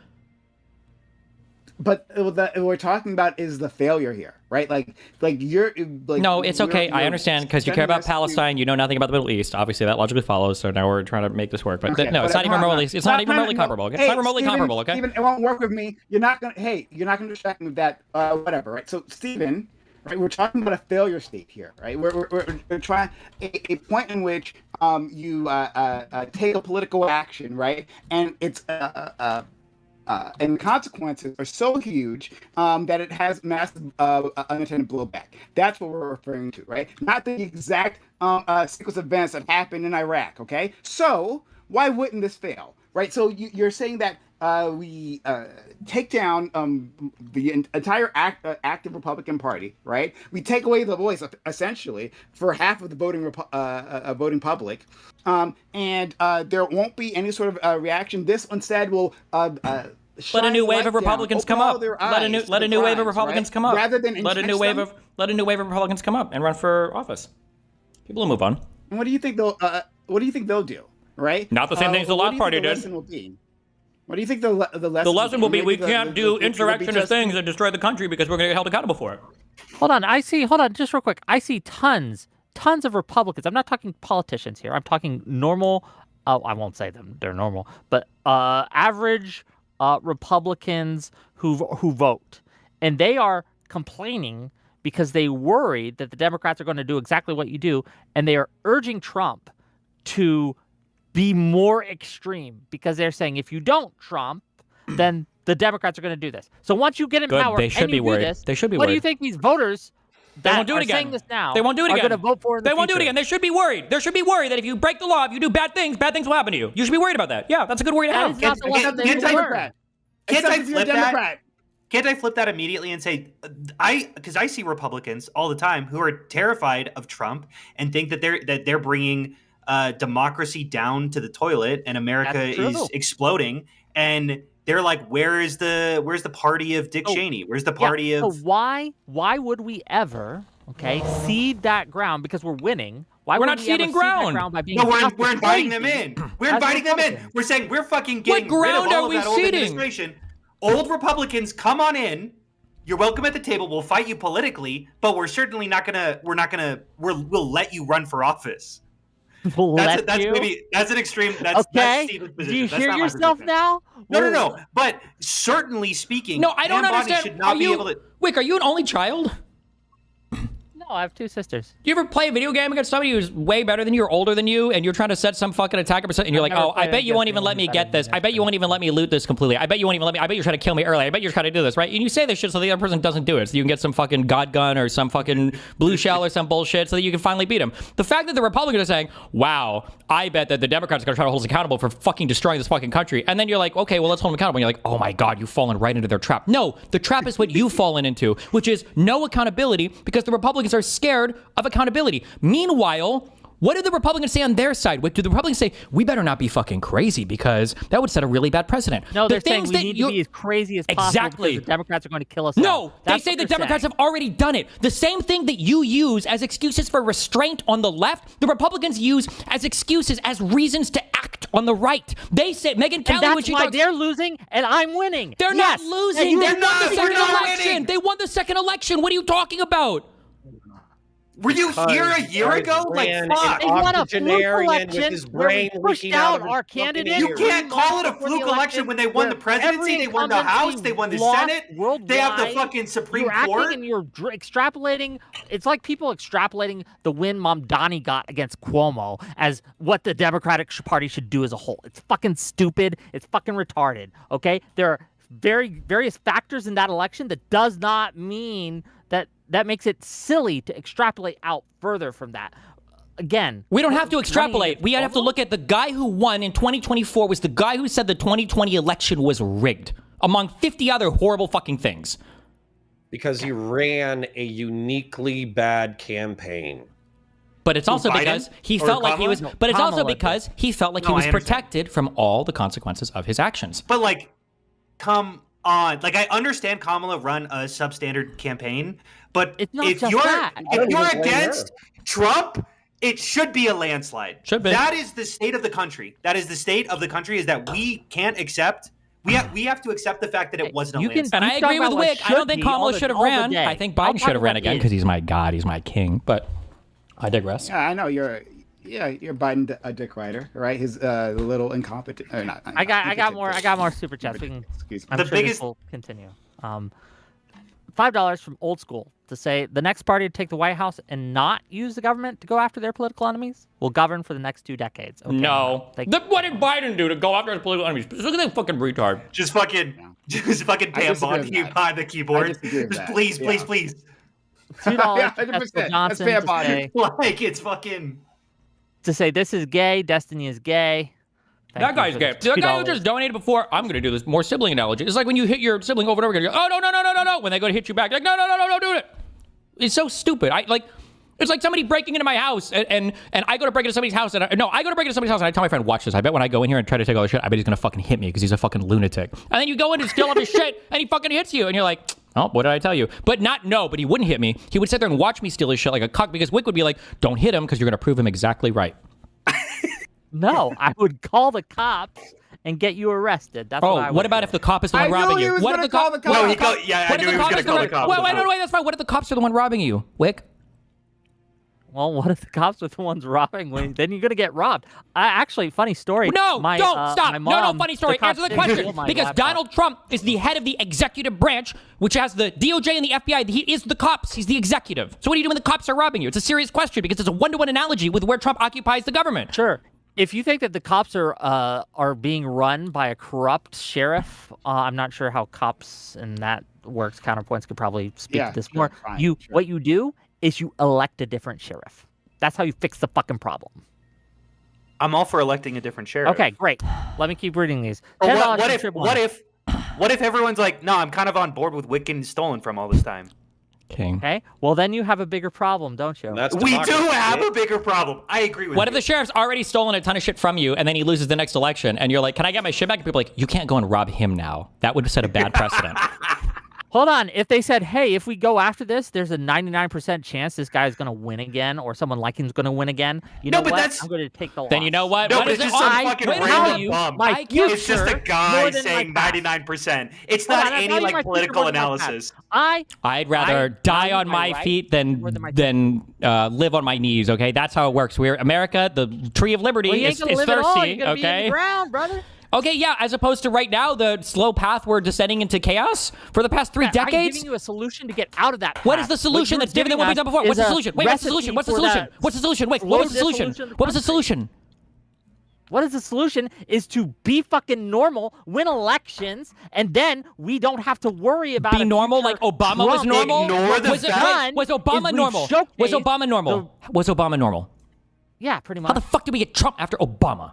but what we're talking about is the failure here, right? Like you're like. No, it's okay. I understand because you care about Palestine. You know nothing about the Middle East. Obviously, that logically follows. So now we're trying to make this work. But Okay, no, it's not even remotely. It's not even remotely comparable. It's not remotely comparable. Okay. Steven, it won't work with me. You're not gonna distract me with that. Whatever, right? So, Steven, right? We're talking about a failure state here, right? We're trying a point in which you take a political action, right? And it's and the consequences are so huge that it has massive unintended blowback. That's what we're referring to, right? Not the exact sequence of events that happened in Iraq, okay? So why wouldn't this fail, right? So you're saying that we take down the entire active Republican Party, right? We take away the voice, essentially, for half of the voting public, and there won't be any sort of reaction. This instead will let a new wave of Republicans come up. Let a new wave of Republicans come up. Rather than let a new wave of Republicans come up and run for office. People will move on. And what do you think they'll do? Right? Not the same things the last party did. What do you think the lesson? The lesson will be we can't do insurrectionist things and destroy the country because we're going to get held accountable for it. Hold on, just real quick. I see tons of Republicans. I'm not talking politicians here. I'm talking normal. I won't say them. They're normal, but average Republicans who vote, and they are complaining because they worried that the Democrats are going to do exactly what you do, and they are urging Trump to be more extreme because they're saying if you don't Trump, then the Democrats are going to do this. So once you get in power, they should and be you worried. Do this, they should be what worried. do you think these voters that won't do it are again. saying this now they won't do it are again. going to vote for in the They won't do it future? again. They should be worried. There should be worried that if you break the law, if you do bad things will happen to you. You should be worried about that. Yeah, that's a good worry to That have. is not the lesson they Can't I- learn. Can't I Except if you're a flip that? Democrat. Can't I flip that immediately and say, because I see Republicans all the time who are terrified of Trump and think that they're bringing democracy down to the toilet and America That's true. is exploding, and they're like, where's the party of Dick Cheney? Where's the party of? So why would we ever cede that ground because we're winning? Why We're would not we ever ceding cede that ground. ground by being No, just we're inviting them crazy in. We're as inviting them in. Republicans? We're saying we're fucking getting ground rid of all are of we that old ceding? administration. Old Republicans, come on in. You're welcome at the table. We'll fight you politically, but we're certainly not gonna. We'll let you run for office. We'll That's let you? maybe that's an extreme. That's Steven's Do position. you That's hear not my yourself position. now? No. But certainly speaking, No, I don't Pam Bondi understand. should not be able to. Wick, are you an only child? No, I have two sisters. Do you ever play a video game against somebody who's way better than you or older than you, and you're trying to set some fucking attacker percent, and you're like, never oh, I played bet you won't against even let anyone me better get than this. me, I bet you won't even let me loot this completely. I bet you won't even let me. I bet you're trying to kill me early. I bet you're trying to do this, right? And you say this shit so the other person doesn't do it, so you can get some fucking god gun or some fucking blue shell or some bullshit, so that you can finally beat him. The fact that the Republicans are saying, wow, I bet that the Democrats are going to try to hold us accountable for fucking destroying this fucking country, and then you're like, okay, well, let's hold them accountable. And you're like, oh my god, you've fallen right into their trap. No, the trap is what you've fallen into, which is no accountability because the Republicans are scared of accountability. Meanwhile, what do the Republicans say on their side? What do the Republicans say? We better not be fucking crazy because that would set a really bad precedent. No, The they're saying things we that need you- to be as crazy as possible Exactly. because the Democrats are going to kill us No, all. they That's say what the they're Democrats saying. have already done it. The same thing that you use as excuses for restraint on the left, the Republicans use as excuses, as reasons to act on the right. They say, Megyn Kelly, And when that's she why talks, they're losing and I'm winning. they're Yes. not losing. And They you're won not. the They're second not election. winning. They won the second election. What are you talking about? Were you here a year ago? Like, fuck. They won a fluke Octogenarian with election his where we brain pushed leaking out out of our his fucking candidate. ears. You can't call it a before the fluke election when they won the where presidency, every they won the incumbency House, they won the lost Senate, worldwide. they have the fucking Supreme You're Court. acting and you're extrapolating. It's like people extrapolating the win Mamdani got against Cuomo as what the Democratic Party should do as a whole. It's fucking stupid. It's fucking retarded. Okay, there are various factors in that election that does not mean that makes it silly to extrapolate out further from that. Again, We don't have to extrapolate. We have to look at the guy who won in 2024 was the guy who said the 2020 election was rigged, among 50 other horrible fucking things. Because he ran a uniquely bad campaign. But it's also Biden? because he Or felt like he Kamala? was. No, But it's also Kamala did. because he felt like No, he was I understand. protected from all the consequences of his actions. But like, come on. Like, I understand Kamala run a substandard campaign, but It's not if just you're that. I if don't you're even blame against Trump, it should be a landslide. Should be. That is the state of the country. That is the state of the country, is that we can't accept We have to accept the fact that it wasn't a You can- landslide. And I You talk agree with about what Wick. I don't should think be all Kamala the- should have all the ran. day. I think I'll Biden talk should have ran about again is. because he's my god, he's my king. But I digress. Yeah, I know you're Biden a dick rider, right? His little incompetent or not. I got more super chats. We can, Excuse me. I'm The sure this biggest- will continue. $5 from Old School to say the next party to take the White House and not use the government to go after their political enemies will govern for the next 2 decades. Okay, No. thank What did Biden do to go after his political enemies? Look at that fucking retard. Just fucking I Pam disagree Bondi with that. behind the keyboard. I disagree with Just that. please, please, Yeah. please. $2 Yeah, to 100%. Jessica That's Johnson fair to body. say, Like it's fucking. this is gay, Destiny is gay. Thank That you guy's for gay. the The guy who $2. just donated before, I'm going to do this more sibling analogy. It's like when you hit your sibling over and over again, you go, oh, no. When they go to hit you back, you're like, no, don't do it. It's so stupid. It's like somebody breaking into my house and I go to break into somebody's house and I go to break into somebody's house and I tell my friend, watch this. I bet when I go in here and try to take all the shit, I bet he's going to fucking hit me because he's a fucking lunatic. And then you go in and steal all his shit and he fucking hits you and you're like, oh, what did I tell you? But he wouldn't hit me. He would sit there and watch me steal his shit like a cuck because Wick would be like, don't hit him because you're going to prove him exactly right. No, I would call the cops and get you arrested. That's what I would what about do. if the cop is the one I knew robbing he you? was What gonna if the call the cops. No, I knew he was gonna call the cops. Wait, that's fine. What if the cops are the one robbing you, Wick? Well, what if the cops are the ones robbing? Then you're gonna get robbed. Actually, funny story. No, my, don't stop. my No, mom, funny story. cops Answer the didn't question. steal my Because laptop. Donald Trump is the head of the executive branch, which has the DOJ and the FBI. He is the cops. He's the executive. So what do you do when the cops are robbing you? It's a serious question because it's a one-to-one analogy with where Trump occupies the government. Sure. If you think that the cops are being run by a corrupt sheriff, I'm not sure how cops and that works. Counterpoints could probably speak Yeah, to this sure, more. fine, What sure. you do is you elect a different sheriff. That's how you fix the fucking problem. I'm all for electing a different sheriff. Okay, great. Let me keep reading these. Or $10 what from if Trib what One. if what if everyone's like, no, I'm kind of on board with Wick getting stolen from all this time. King. Okay, well then you have a bigger problem, don't you? And that's We do democracy. have a bigger problem. I agree with What you. if the sheriff's already stolen a ton of shit from you and then he loses the next election and you're like, can I get my shit back? And people are like, you can't go and rob him now. That would set a bad precedent. Hold on. If they said, hey, if we go after this, there's a 99% chance this guy's going to win again or someone like him's going to win again. You No, know but what? that's- I'm going to take the loss. Then you know what? No, What but is it's it? just some I fucking would tell random you bum. my It's just a future guy more than saying my past. 99%. It's Hold not on, I'll any tell you my like future political more than my past. analysis. I'd rather die value on my my right feet more than my live on my knees. Okay, that's how it works. We're America. The tree of liberty Well, you ain't is gonna live at all. thirsty. You're gonna be in Okay. the ground, brother. Okay, yeah. As opposed to right now, the slow path we're descending into chaos for the past 3 I'm decades. giving you a solution to get out of that. What path. is the solution you're that's different than what we've done giving before? us What's the is a solution? Wait, what's the solution? What's the recipe for solution? that What's the solution? Wait, slow what was the solution? dissolution of the What was the country. solution? What is the solution is to be fucking normal, win elections, and then we don't have to worry about Be a normal future like Obama was Trump. normal? Ignore the was, fact- was is Obama we've normal? Was showcased Obama normal? Was Obama normal? Yeah, pretty much. How the fuck did we get Trump after Obama?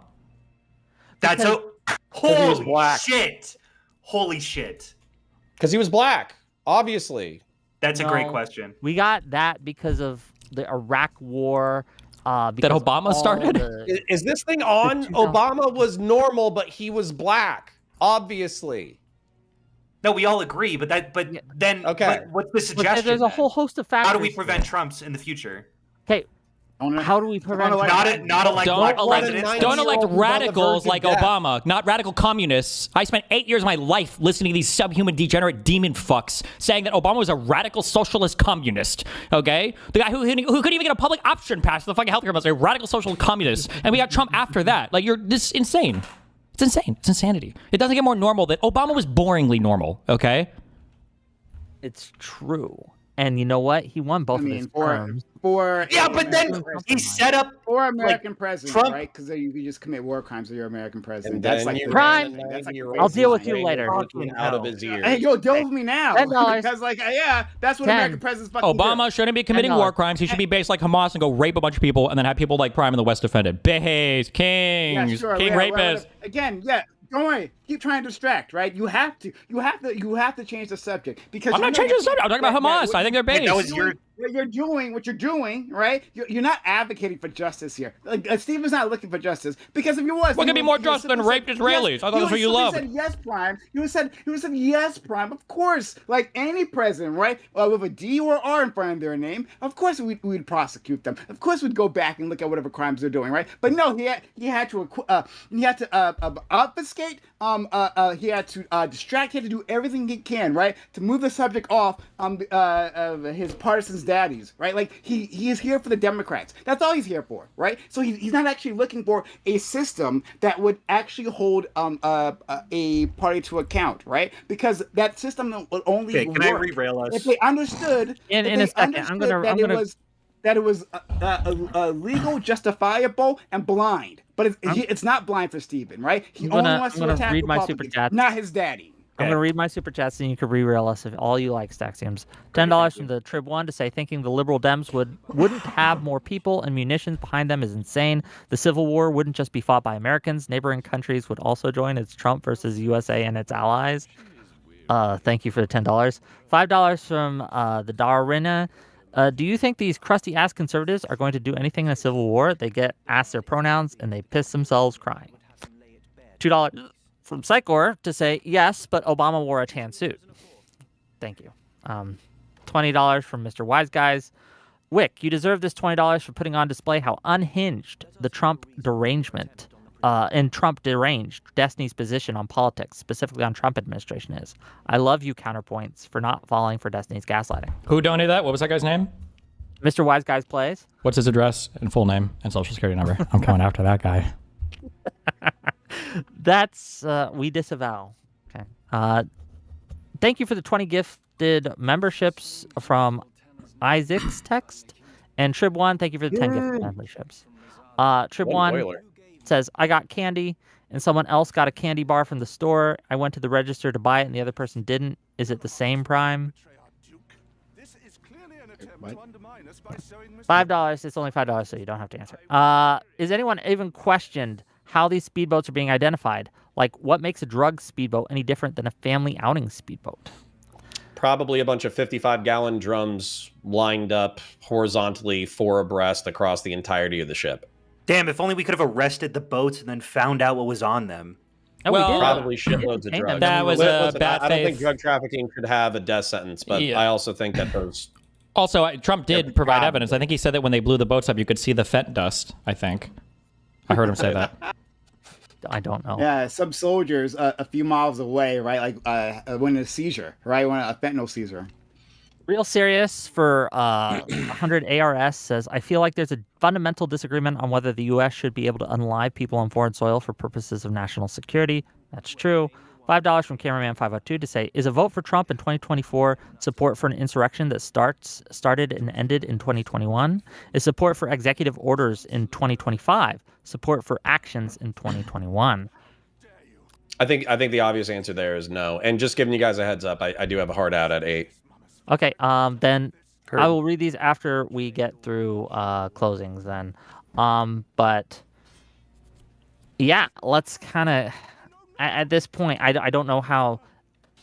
That's Because- so. he was Holy black. shit! Holy shit! Because he was black, obviously. That's a great No. question. We got that because of the Iraq War. Because of Obama all started? Is this thing on? 2000 Obama was normal, but he was black, obviously. No, we all agree, but then Okay. but what's the But suggestion? there's a then? whole host of factors. How do we prevent Trumps in the future? Okay, Don't- how do we prevent? Don't elect- Not elect Don't black elect, presidents. nine- don't elect 90-year-old who got the radicals verge of like death. Obama, not radical communists. I spent 8 years of my life listening to these subhuman, degenerate demon fucks saying that Obama was a radical socialist communist. Okay, the guy who couldn't even get a public option passed the fucking healthcare bill, a radical social communist, and we got Trump after that. Like this is insane. It's insane. It's insanity. It doesn't get more normal than Obama was boringly normal. Okay. It's true. And you know what? He won both I of mean, his for terms. Yeah, but then American he president. set up. Or American president, Trump- right? Because you just commit war crimes, so you're American president. And That's then like you the Crime. baseline. That's like the I'll deal with baseline. you later. Fucking Out of hell. his ears. Hey, yo, deal with me now. $10. Because, like, yeah, that's what 10. American presidents fucking Obama shouldn't be committing $10. war crimes. He should be based like Hamas and go rape a bunch of people and then have people like Prime in the West defended. Behaves, do. Yeah, kings, sure. king yeah, rapists. Again, yeah. Don't worry. Keep trying to distract, right? You have to change the subject because I'm not changing the subject. I'm talking about Hamas. I think they're Wait, that based. was what you're doing, right? You're not advocating for justice here. Like Steven's not looking for justice because if you was, What you could be would- more you just would than simply raped said Israelis? I thought that's what you simply love. said yes, Prime. You would said yes, Prime. Of course, like any president, right? With a D or R in front of their name, of course we'd prosecute them. Of course we'd go back and look at whatever crimes they're doing, right? But no, he had to obfuscate he had to distract, he had to do everything he can, right, to move the subject off his partisans' daddies, right? Like he is here for the Democrats. That's all he's here for, right? So he's not actually looking for a system that would actually hold a party to account, right? Because that system would only Okay, can I work rerail us? if they understood. In a second, I'm gonna. That it was legal, justifiable, and blind. But it's not blind for Stephen, right? He only wants to attack read my super Republicans, chats. not his daddy. I'm going to read my super chats and you can re-rail us if all you like, Staxiums. $10 from the Trib 1 to say thinking the liberal Dems wouldn't have more people and munitions behind them is insane. The Civil War wouldn't just be fought by Americans. Neighboring countries would also join. It's Trump versus USA and its allies. Thank you for the $10. $5 from the Darwina. Do you think these crusty-ass conservatives are going to do anything in a civil war? They get asked their pronouns and they piss themselves crying. $2 from Psychor to say, yes, but Obama wore a tan suit. Thank you. $20 from Mr. Wise Guys. Wick, you deserve this $20 for putting on display how unhinged the Trump derangement and Trump deranged Destiny's position on politics, specifically on Trump administration is. I love you, Counterpoints, for not falling for Destiny's gaslighting. Who donated that? What was that guy's name? Mr. Wise Guys Plays. What's his address and full name and social security number? I'm coming after that guy. That's, we disavow. Okay. Thank you for the 20 gifted memberships from Isaac's Text. And Trib1, thank you for the 10 gifted memberships. Trib1 says, I got candy and someone else got a candy bar from the store. I went to the register to buy it and the other person didn't. Is it the same Prime? $5. It's only $5, so you don't have to answer. Is anyone even questioned how these speedboats are being identified? Like, what makes a drug speedboat any different than a family outing speedboat? Probably a bunch of 55-gallon drums lined up horizontally 4 abreast across the entirety of the ship. Damn, if only we could have arrested the boats and then found out what was on them. Oh, Well, we did. Probably shitloads of drugs. That was a bad I don't think faith. drug trafficking should have a death sentence, but Yeah. I also think that those... Also, Trump did provide evidence. I think he said that when they blew the boats up, you could see the fent dust, I think. I heard him say that. I don't know. Yeah, some soldiers a few miles away, right? Like when a seizure, right? When a fentanyl seizure. Real Serious for 100 ARS says, I feel like there's a fundamental disagreement on whether the U.S. should be able to unalive people on foreign soil for purposes of national security. That's true. $5 from Cameraman 502 to say, is a vote for Trump in 2024 support for an insurrection that started and ended in 2021? Is support for executive orders in 2025 support for actions in 2021? I think the obvious answer there is no. And just giving you guys a heads up, I do have a hard out at 8. Okay, then I will read these after we get through closings then. But yeah, let's kind of, at this point, I don't know how,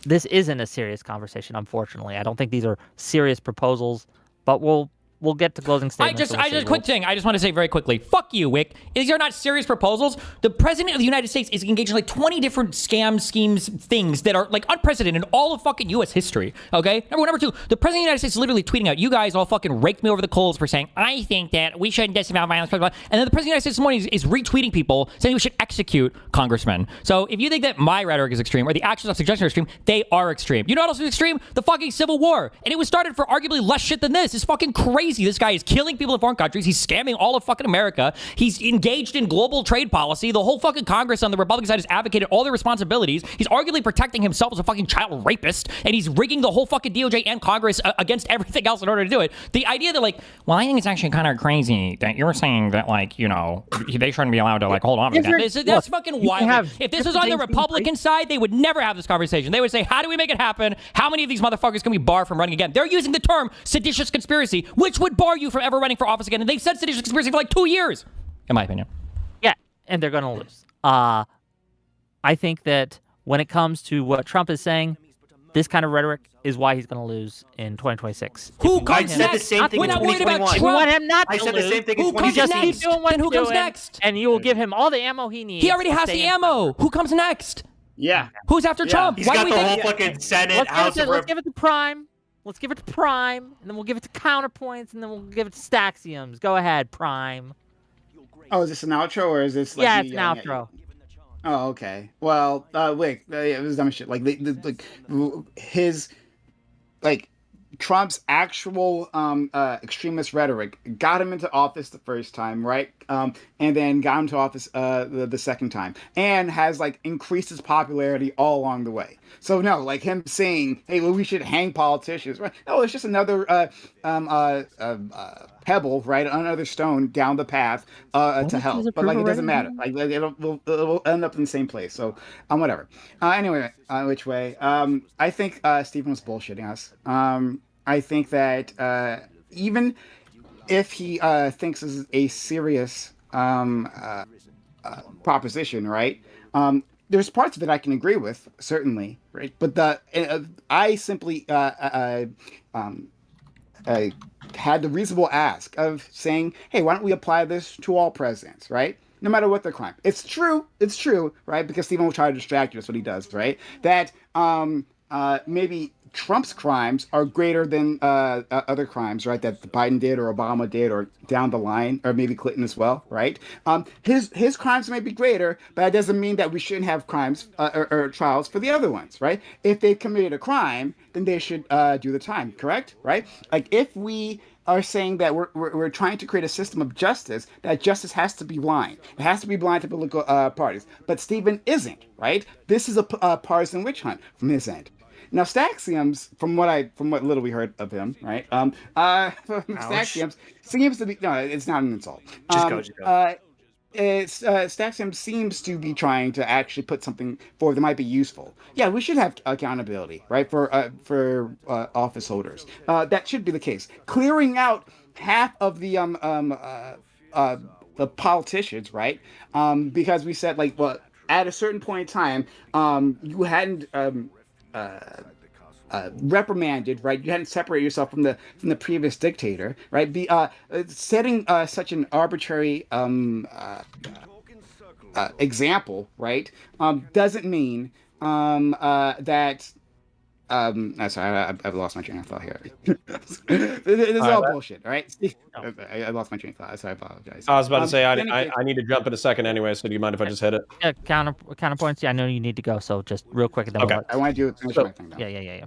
this isn't a serious conversation, unfortunately. I don't think these are serious proposals, but we'll get to closing statements. Quick thing. I just want to say very quickly. Fuck you, Wick. These are not serious proposals. The president of the United States is engaged in like 20 different scams, schemes, things that are like unprecedented in all of fucking U.S. history. Okay. Number 2, the president of the United States is literally tweeting out, "You guys all fucking raked me over the coals for saying I think that we shouldn't disavow violence." Blah, blah, blah. And then the president of the United States this morning is retweeting people saying we should execute congressmen. So if you think that my rhetoric is extreme or the actions I'm suggesting are extreme, they are extreme. You know what else is extreme? The fucking Civil War, and it was started for arguably less shit than this. It's fucking crazy. This guy is killing people in foreign countries. He's scamming all of fucking America. He's engaged in global trade policy. The whole fucking Congress on the Republican side has advocated all their responsibilities. He's arguably protecting himself as a fucking child rapist, and he's rigging the whole fucking DOJ and Congress against everything else in order to do it. The idea that like, well, I think it's actually kind of crazy that you're saying that like, you know, they shouldn't be allowed to like hold on to that. That's fucking wild. If this was on the Republican side, they would never have this conversation. They would say, how do we make it happen? How many of these motherfuckers can we bar from running again? They're using the term seditious conspiracy, which would bar you from ever running for office again. And they've said seditious conspiracy for like 2 years, in my opinion. Yeah, and they're going to lose. I think that when it comes to what Trump is saying, this kind of rhetoric is why he's going to lose in 2026. Who comes said next? the same thing We're in not worried about 2021. You Trump. want him not to I said the lose. same thing in Who comes 2016. Just keep next? doing what Then who you're comes doing, next? and you will give him all the ammo he needs. He already to has stay the in ammo. Who comes next? Yeah. Who's after Trump? He's Why got do the we whole think? fucking Senate, Let's House of give it to Prime. Let's give it to Prime, and then we'll give it to Counterpoints, and then we'll give it to Staxiums. Go ahead, Prime. Oh, is this an outro or is this like Yeah, me it's an yelling at you? outro. Oh, okay. Well, wait, it was dumb as shit. Like his like Trump's actual extremist rhetoric got him into office the first time, right? And then got him to office the second time, and has like increased his popularity all along the way. So no, like him saying, "Hey, well, we should hang politicians," right? No, it's just another pebble, right? Another stone down the path to hell. But like, it doesn't matter. Like it'll end up in the same place. So whatever. Anyway, which way? I think Stephen was bullshitting us. I think that even if he thinks this is a serious proposition, right? There's parts of it I can agree with, certainly, right? But I simply had the reasonable ask of saying, hey, why don't we apply this to all presidents, right? No matter what their crime. It's true, right? Because Stephen will try to distract you. That's what he does, right? That maybe Trump's crimes are greater than other crimes, right? That Biden did or Obama did or down the line, or maybe Clinton as well, right? His crimes may be greater, but that doesn't mean that we shouldn't have crimes or trials for the other ones, right? If they committed a crime, then they should do the time, correct? Right? Like if we are saying that we're trying to create a system of justice, that justice has to be blind. It has to be blind to political parties. But Stephen isn't, right? This is a partisan witch hunt from his end. Now, Staxiums, from what little we heard of him, right? Staxiums seems to be, no, it's not an insult. Just go. Staxium seems to be trying to actually put something forward that might be useful. Yeah, we should have accountability, right, for office holders. That should be the case. Clearing out half of the politicians, right? Because we said like, well, at a certain point in time, you hadn't reprimanded, right? You hadn't separated yourself from the previous dictator, right? Setting such an arbitrary example, right? Doesn't mean that. Sorry, I've lost my train of thought here. This is all bullshit, all right? I lost my train of thought, so I apologize. I was about to say, I need to jump in a second anyway, so do you mind if I just hit it? Yeah, counterpoints. Yeah, I know you need to go, so just real quick. And then Okay. I want to finish my thing now. Yeah.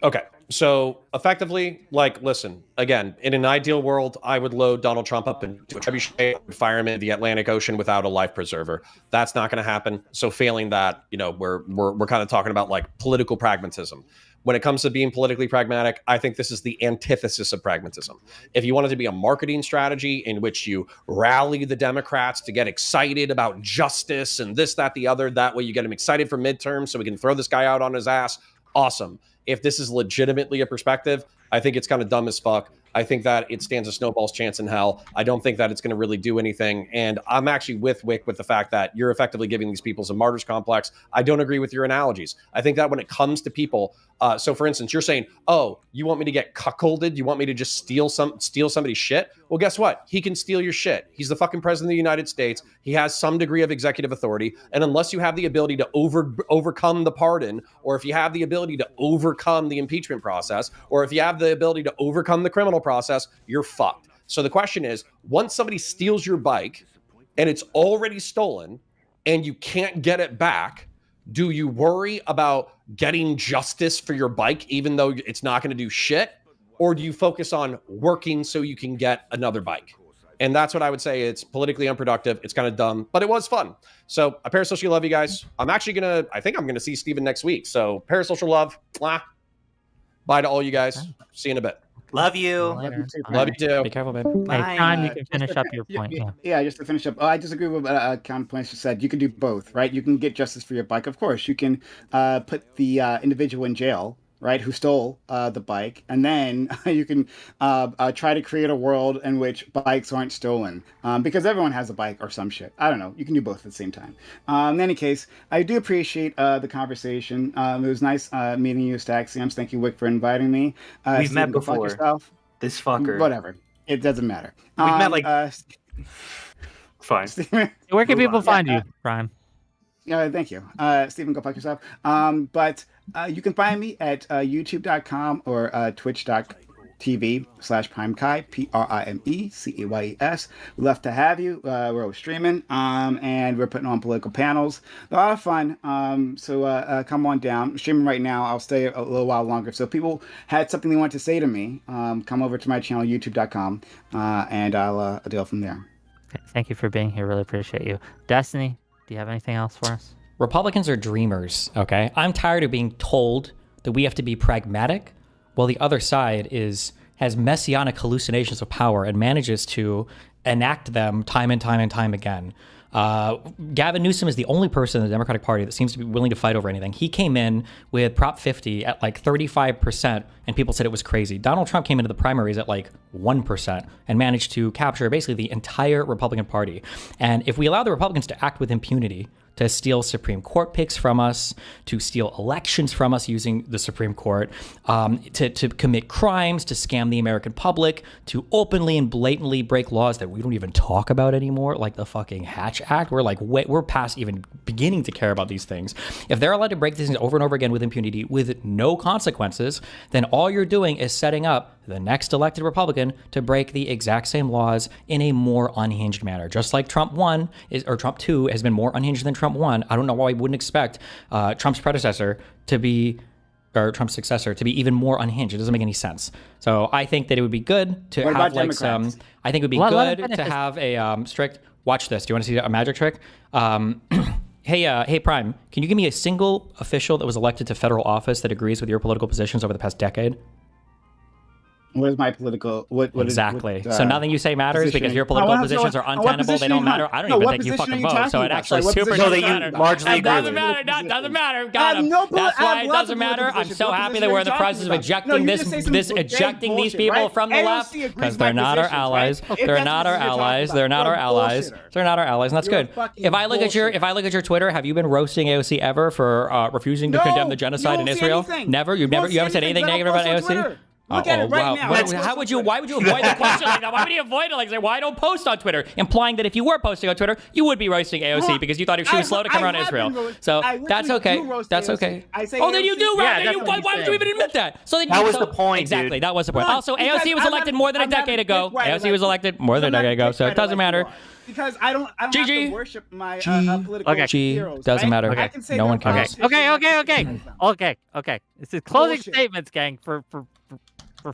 Okay, so effectively, like, listen, again, in an ideal world, I would load Donald Trump up into a trebuchet, fire him in the Atlantic Ocean without a life preserver. That's not going to happen. So failing that, we're kind of talking about like political pragmatism. When it comes to being politically pragmatic, I think this is the antithesis of pragmatism. If you want it to be a marketing strategy in which you rally the Democrats to get excited about justice and this, that, the other, that way you get them excited for midterms so we can throw this guy out on his ass, awesome. If this is legitimately a perspective, I think it's kind of dumb as fuck. I think that it stands a snowball's chance in hell. I don't think that it's going to really do anything. And I'm actually with Wick with the fact that you're effectively giving these people some martyrs complex. I don't agree with your analogies. I think that when it comes to people, so for instance, you're saying, oh, you want me to get cuckolded? You want me to just steal somebody's shit? Well, guess what? He can steal your shit. He's the fucking president of the United States. He has some degree of executive authority. And unless you have the ability to overcome the pardon, or if you have the ability to overcome the impeachment process, or if you have the ability to overcome the criminal process, you're fucked. So the question is, once somebody steals your bike and it's already stolen and you can't get it back, do you worry about getting justice for your bike even though it's not going to do shit? Or do you focus on working so you can get another bike? And that's what I would say. It's politically unproductive. It's kind of dumb, but it was fun. So I parasocial love you guys. I think I'm going to see Steven next week. So parasocial love. Mwah. Bye to all you guys. See you in a bit. Love you. Love you too. Be careful, babe. Hey, Time, you can finish up your point. Yeah, just to finish up, I disagree with counterpoints you said. You can do both, right? You can get justice for your bike. Of course, you can put the individual in jail, right, who stole the bike, and then you can try to create a world in which bikes aren't stolen, because everyone has a bike or some shit. I don't know. You can do both at the same time. In any case, I do appreciate the conversation. It was nice meeting you, Staxiums. Thank you, Wick, for inviting me. We've Steven, met go fuck before. yourself. This fucker. Whatever. It doesn't matter. We've met like fine. Steven, Where can Move people on. find you, Prime? thank you. Steven, go fuck yourself. But you can find me at youtube.com or twitch.tv twitch.tv/PrimeKai, PrimeCeyes. We love to have you. We're always streaming, and we're putting on political panels. A lot of fun. So come on down. I'm streaming right now. I'll stay a little while longer. So if people had something they want to say to me, come over to my channel, youtube.com, and I'll deal from there. Okay, thank you for being here. Really appreciate you. Destiny, do you have anything else for us? Republicans are dreamers, okay? I'm tired of being told that we have to be pragmatic while the other side has messianic hallucinations of power and manages to enact them time and time and time again. Gavin Newsom is the only person in the Democratic Party that seems to be willing to fight over anything. He came in with Prop 50 at like 35%, and people said it was crazy. Donald Trump came into the primaries at like 1% and managed to capture basically the entire Republican Party. And if we allow the Republicans to act with impunity, to steal Supreme Court picks from us, to steal elections from us using the Supreme Court, to commit crimes, to scam the American public, to openly and blatantly break laws that we don't even talk about anymore, like the fucking Hatch Act. We're past even beginning to care about these things. If they're allowed to break these things over and over again with impunity, with no consequences, then all you're doing is setting up the next elected Republican to break the exact same laws in a more unhinged manner. Just like Trump 2 has been more unhinged than Trump 1. I don't know why we wouldn't expect Trump's successor to be even more unhinged. It doesn't make any sense. So I think that it would be good to What have about like some. Democrats? I think it would be good to have a strict. Watch this. Do you want to see a magic trick? Hey, Prime. Can you give me a single official that was elected to federal office that agrees with your political positions over the past decade? What is my political? Exactly. So nothing you say matters positioning? because your political positions are untenable. They don't matter. I don't even think you fucking vote. So it actually super doesn't matter. largely agree Doesn't with. matter. Doesn't matter. Got him. That's why it doesn't matter. I'm so happy that we're in the process of ejecting ejecting these people from the left because they're not our allies. They're not our allies. They're not our allies. They're not our allies, and that's good. If I look at your Twitter, have you been roasting AOC ever for refusing to condemn the genocide in Israel? Never. You haven't said anything negative about AOC. Look at it right now. Why would you avoid the question like that? Why would you avoid it like that? Why don't post on Twitter? Implying that if you were posting on Twitter, you would be roasting AOC because you thought she was slow to come around Israel. So that's okay. That's okay. Oh, then you do, right? Why would you even admit that? So then That was the point, Exactly, dude. that was the point. Also, AOC was elected more than a decade ago. AOC was elected more than a decade ago, so it doesn't matter. Because I don't have to worship my political heroes. Doesn't matter. I can say No one they're cares. Okay. This is closing statements, gang. For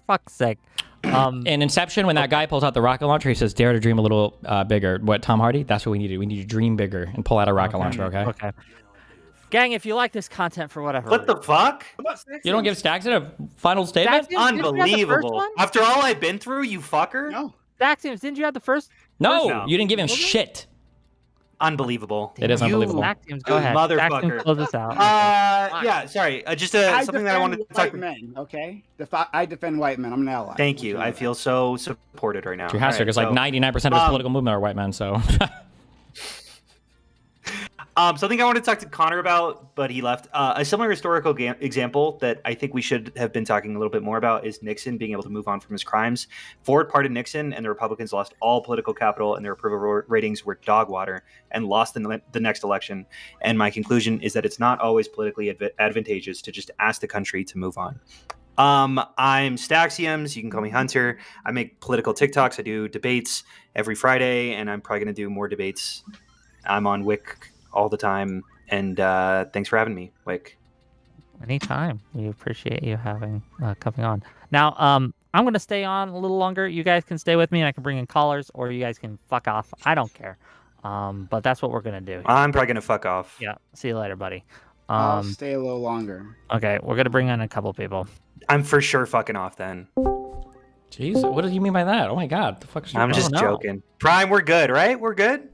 fuck's sake. In Inception, when that guy pulls out the rocket launcher, he says, "Dare to dream a little bigger." What, Tom Hardy? That's what we need to do. We need to dream bigger and pull out a rocket launcher. Okay. Gang, if you like this content for whatever What the fuck? You don't give Staxon a final statement? Staxians, didn't you have the first Unbelievable. one? After all I've been through, you fucker. No. Staxians, didn't you have the first? No, you didn't give him shit. Unbelievable. It is unbelievable. Staxians, go ahead. Motherfucker. Staxians, close this out. Yeah, sorry. Just something that I wanted to talk white men, okay? I defend white men. I'm an ally. Thank you. I feel so supported right now. Drew Haster, because like 99% of his political movement are white men, so. Something I wanted to talk to Connor about, but he left. A similar historical example that I think we should have been talking a little bit more about is Nixon being able to move on from his crimes. Ford pardoned Nixon, and the Republicans lost all political capital, and their approval ratings were dog water, and lost the next election. And my conclusion is that it's not always politically advantageous to just ask the country to move on. I'm Staxiums. You can call me Hunter. I make political TikToks. I do debates every Friday, and I'm probably going to do more debates. I'm on Wick all the time, and thanks for having me, Wick. Anytime. We appreciate you having coming on. Now, I'm going to stay on a little longer. You guys can stay with me, and I can bring in callers, or you guys can fuck off. I don't care. But that's what we're going to do. I'm probably going to fuck off. Yeah. See you later, buddy. I'll stay a little longer. Okay, we're going to bring in a couple people. I'm for sure fucking off then. Jeez, what do you mean by that? Oh my god, the fuck is I'm just joking. Prime, we're good, right? We're good?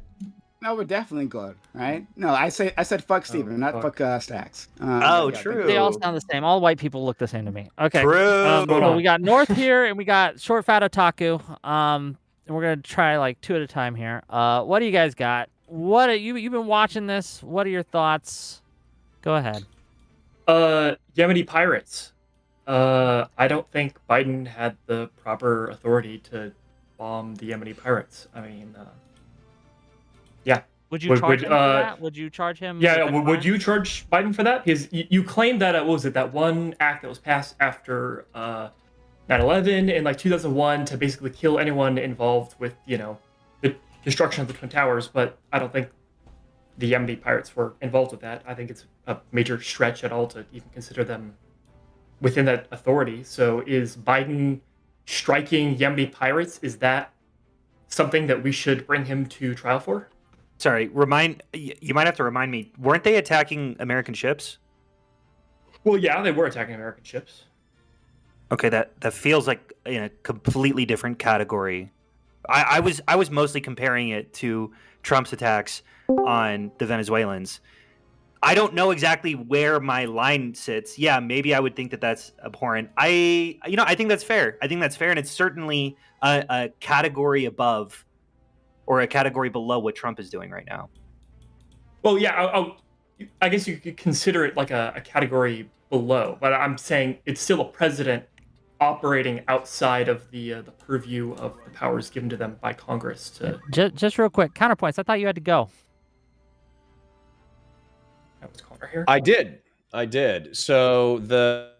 No, we're definitely good, right? No, I said fuck Steven, not fuck Stacks. True. They all sound the same. All white people look the same to me. Okay. True. So we got North here, and we got Short Fat Otaku. And we're gonna try like two at a time here. What do you guys got? What are you've been watching this? What are your thoughts? Go ahead. Yemeni pirates. I don't think Biden had the proper authority to bomb the Yemeni pirates. I mean, yeah. Would you charge him for that? Would you charge him? Yeah, would you charge Biden for that? Because you claimed that, what was it, that one act that was passed after 9/11 and like 2001 to basically kill anyone involved with, the destruction of the Twin Towers. But I don't think the Yemeni pirates were involved with that. I think it's a major stretch at all to even consider them within that authority. So is Biden striking Yemeni pirates, is that something that we should bring him to trial for? Sorry, you might have to remind me. Weren't they attacking American ships? Well, yeah, they were attacking American ships. Okay, that feels like in a completely different category. I was mostly comparing it to Trump's attacks on the Venezuelans. I don't know exactly where my line sits. Yeah, maybe I would think that that's abhorrent. I think that's fair. I think that's fair, and it's certainly a category above or a category below what Trump is doing right now. Well, yeah, I guess you could consider it like a category below, but I'm saying it's still a president operating outside of the purview of the powers given to them by Congress. To Just real quick, counterpoints. I thought you had to go. that was Connor here. I did. So the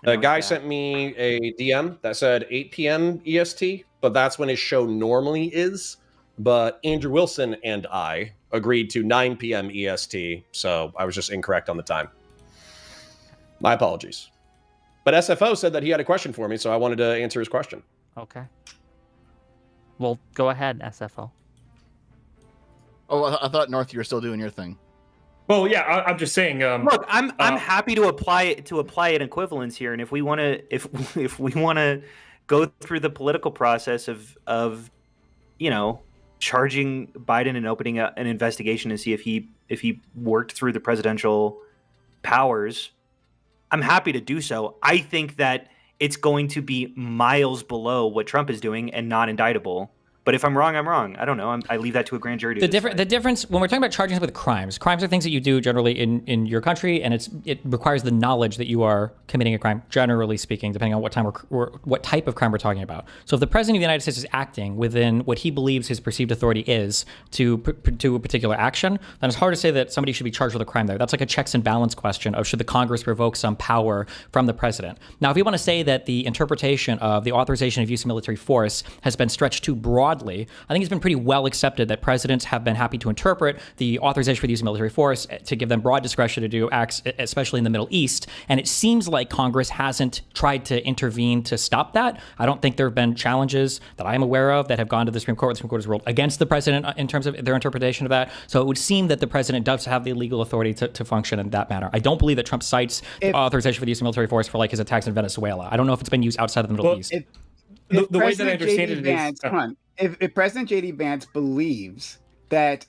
Anyone guy back? sent me a DM that said 8 p.m. EST, but that's when his show normally is. But Andrew Wilson and I agreed to 9 p.m. EST, so I was just incorrect on the time. My apologies. But SFO said that he had a question for me, so I wanted to answer his question. Okay. Well, go ahead, SFO. Oh, I thought North, you were still doing your thing. Well, yeah, I'm just saying. Look, I'm happy to apply an equivalence here, and if we want to go through the political process of charging Biden and opening an investigation to see if he worked through the presidential powers, I'm happy to do so. I think that it's going to be miles below what Trump is doing and not indictable. But if I'm wrong, I'm wrong. I don't know. I leave that to a grand jury to decide. The difference when we're talking about charging with crimes are things that you do generally in your country, and it requires the knowledge that you are committing a crime. Generally speaking, depending on what time or what type of crime we're talking about. So if the president of the United States is acting within what he believes his perceived authority is to a particular action, then it's hard to say that somebody should be charged with a crime there. That's like a checks and balance question of should the Congress revoke some power from the president. Now, if we want to say that the interpretation of the authorization of use of military force has been stretched too broadly, I think it's been pretty well accepted that presidents have been happy to interpret the authorization for the use of military force to give them broad discretion to do acts, especially in the Middle East. And it seems like Congress hasn't tried to intervene to stop that. I don't think there have been challenges that I'm aware of that have gone to the Supreme Court. The Supreme Court has ruled against the president in terms of their interpretation of that. So it would seem that the president does have the legal authority to function in that manner. I don't believe that Trump cites authorization for the use of military force for like his attacks in Venezuela. I don't know if it's been used outside of the Middle East. The way that I understand it is... If President J.D. Vance believes that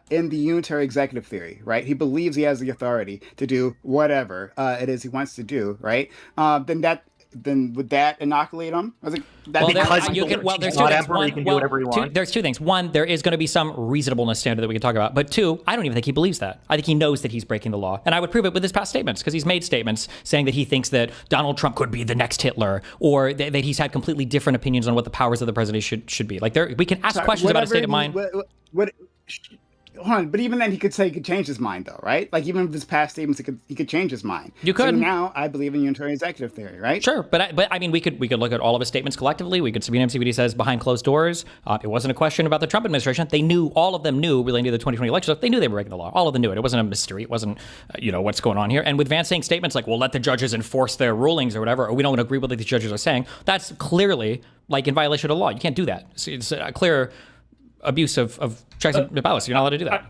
in the unitary executive theory, right, he believes he has the authority to do whatever it is he wants to do, right, then would that inoculate him? I was like, There's two things. He can do whatever he wants. There's two things. One, there is going to be some reasonableness standard that we can talk about. But two, I don't even think he believes that. I think he knows that he's breaking the law. And I would prove it with his past statements, because he's made statements saying that he thinks that Donald Trump could be the next Hitler, or that he's had completely different opinions on what the powers of the president should be. Like, we can ask questions about his state of mind. Hold on, but even then, he could say he could change his mind, though, right? Like, even with his past statements, he could change his mind. You could. So now I believe in unitary executive theory, right? Sure, but I mean, we could look at all of his statements collectively. We could subpoena him, see what he says behind closed doors. It wasn't a question about the Trump administration. They knew, all of them knew, relating to the 2020 election stuff. They knew they were breaking the law. All of them knew it. It wasn't a mystery. It wasn't, what's going on here. And with Vance saying statements like, "Well, let the judges enforce their rulings" or whatever, or "We don't agree with what these judges are saying," that's clearly like in violation of the law. You can't do that. It's a clear abuse of checks and balances. You're not allowed to do that.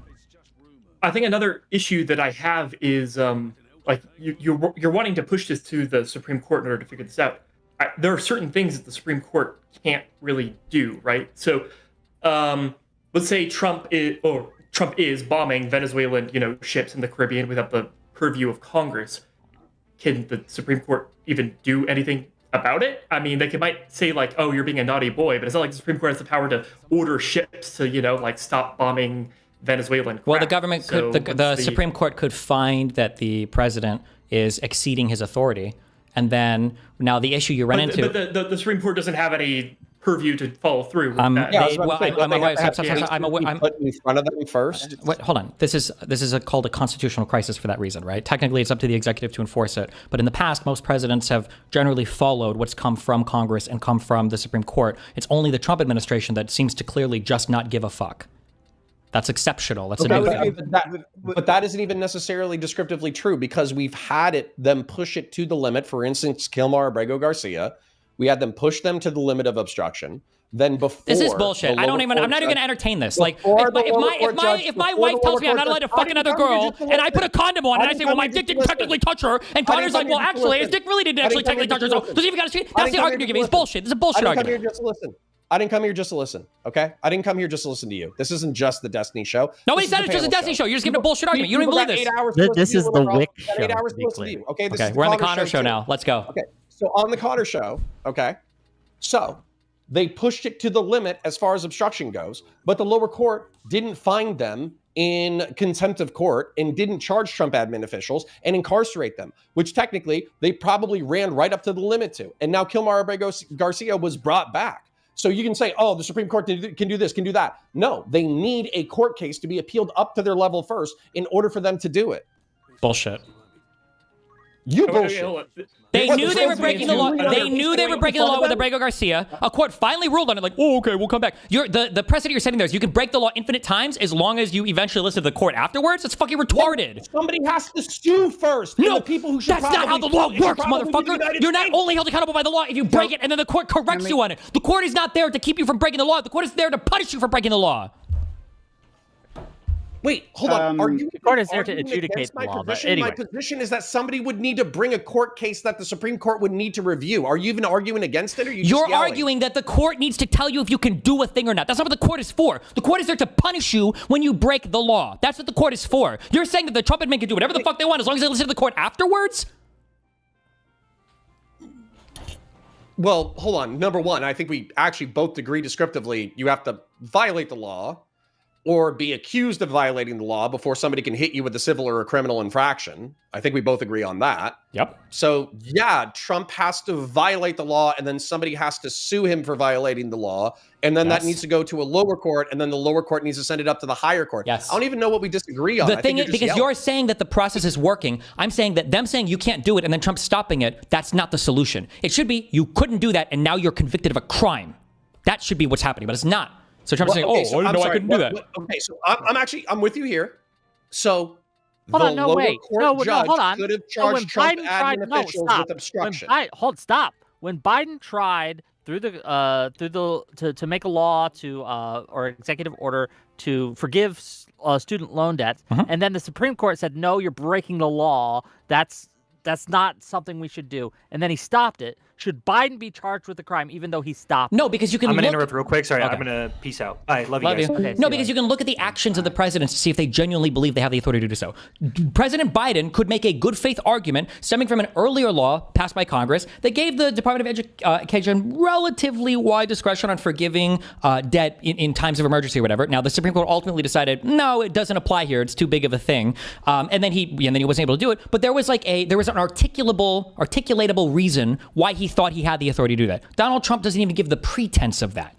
I think another issue that I have is you're wanting to push this to the Supreme Court in order to figure this out. There are certain things that the Supreme Court can't really do, right? So let's say Trump is bombing Venezuelan ships in the Caribbean without the purview of Congress. Can the Supreme Court even do anything about it? I mean, they might say like, "Oh, you're being a naughty boy," but it's not like the Supreme Court has the power to order ships to stop bombing Venezuelan crap. Well, the government could, the Supreme Court could find that the president is exceeding his authority, and then now the issue you run into. But the Supreme Court doesn't have any purview to follow through with that. Yeah, I was They- about well, to say, I'm they aware- have to have stop, cases I'm aware- be I'm- put in front of them first. Wait, hold on. This is called a constitutional crisis for that reason, right? Technically, it's up to the executive to enforce it. But in the past, most presidents have generally followed what's come from Congress and come from the Supreme Court. It's only the Trump administration that seems to clearly just not give a fuck. That's exceptional. That's a new thing. But that isn't even necessarily descriptively true because we've had them push it to the limit. For instance, Kilmar Abrego Garcia, we had them push them to the limit of obstruction. Then before This is bullshit. the I'm lower not even court going to judge- entertain this. Like, Before if my, the if lower my, court if my, judge- if my before wife the tells lower me I'm court not allowed to judge- fuck I another didn't come here girl, just to and I put a listen. condom on, and I didn't say, well, come my here dick just to didn't technically touch her, and Connor's like, well, actually, his dick really didn't actually come here technically touch her, just so to does he even got to see? That's the argument you're giving. It's bullshit. This is a bullshit I didn't come here argument. just to listen. I didn't come here just to listen. Okay, I didn't come here just to listen to you. This isn't just the Destiny show. Nobody This is said the it's just a panel Destiny show. You're just giving a bullshit argument. You don't even People believe got this. 8 hours to This listen is to the you, Liberal. Wick You got show, 8 hours to to be listen to clear. you. Okay, this Okay, is we're on the Connor Connor show too. now. Let's go. Okay, so on the Connor show, okay, so they pushed it to the limit as far as obstruction goes, but the lower court didn't find them in contempt of court and didn't charge Trump admin officials and incarcerate them, which technically they probably ran right up to the limit to. And now Kilmar Abrego Garcia was brought back. So you can say, oh, the Supreme Court can do this, can do that. No, they need a court case to be appealed up to their level first in order for them to do it. Bullshit. You Okay, bullshit. hold on. They What, knew the they were president breaking the is law. doing They it? knew they were breaking the law with Abrego Garcia. A court finally ruled on it, like, oh, okay, we'll come back. The precedent you're setting there is you can break the law infinite times as long as you eventually listen to the court afterwards. It's fucking retarded. Somebody has to sue first. No, and the people who should that's not how the law works, motherfucker. You're not only held accountable by the law if you break it and then the court corrects you on it. The court is not there to keep you from breaking the law. The court is there to punish you for breaking the law. Wait, hold on. Are you The court is there to arguing adjudicate against the my law, but position? anyway. My position is that somebody would need to bring a court case that the Supreme Court would need to review. Are you even arguing against it, or are you just You're yelling? arguing that the court needs to tell you if you can do a thing or not. That's not what the court is for. The court is there to punish you when you break the law. That's what the court is for. You're saying that the Trump admin can do whatever the fuck they want as long as they listen to the court afterwards? Well, hold on. Number one, I think we actually both agree descriptively. You have to violate the law or be accused of violating the law before somebody can hit you with a civil or a criminal infraction. I think we both agree on that. Yep. So, yeah, Trump has to violate the law, and then somebody has to sue him for violating the law. And then Yes. that needs to go to a lower court, and then the lower court needs to send it up to the higher court. Yes. I don't even know what we disagree on. The I think thing you're is, just because yelling. you're saying that the process is working, I'm saying that them saying you can't do it and then Trump stopping it, that's not the solution. It should be you couldn't do that and now you're convicted of a crime. That should be what's happening, but it's not. So Trump's saying, okay, oh, so I didn't I'm know I sorry, couldn't do that. Okay, so I'm with you here. So Hold the on, no, lower wait. court No, judge hold on. could have So when charged Trump Biden admin tried, no, officials stop. with obstruction. Stop. When Biden tried to make a law to or executive order to forgive student loan debts, and then the Supreme Court said, no, you're breaking the law. That's not something we should do. And then he stopped it. Should Biden be charged with a crime even though he stopped? No, because you can I'm going to look... interrupt real quick. Sorry, Okay. I'm going to peace out. Bye. Love you Love guys. you. Okay, see No, you because later. you can look at the actions of the presidents to see if they genuinely believe they have the authority to do so. President Biden could make a good faith argument stemming from an earlier law passed by Congress that gave the Department of Education relatively wide discretion on forgiving debt in times of emergency or whatever. Now, the Supreme Court ultimately decided, no, it doesn't apply here. It's too big of a thing. And then he wasn't able to do it. But there was an articulatable reason why he thought he had the authority to do that. Donald Trump doesn't even give the pretense of that.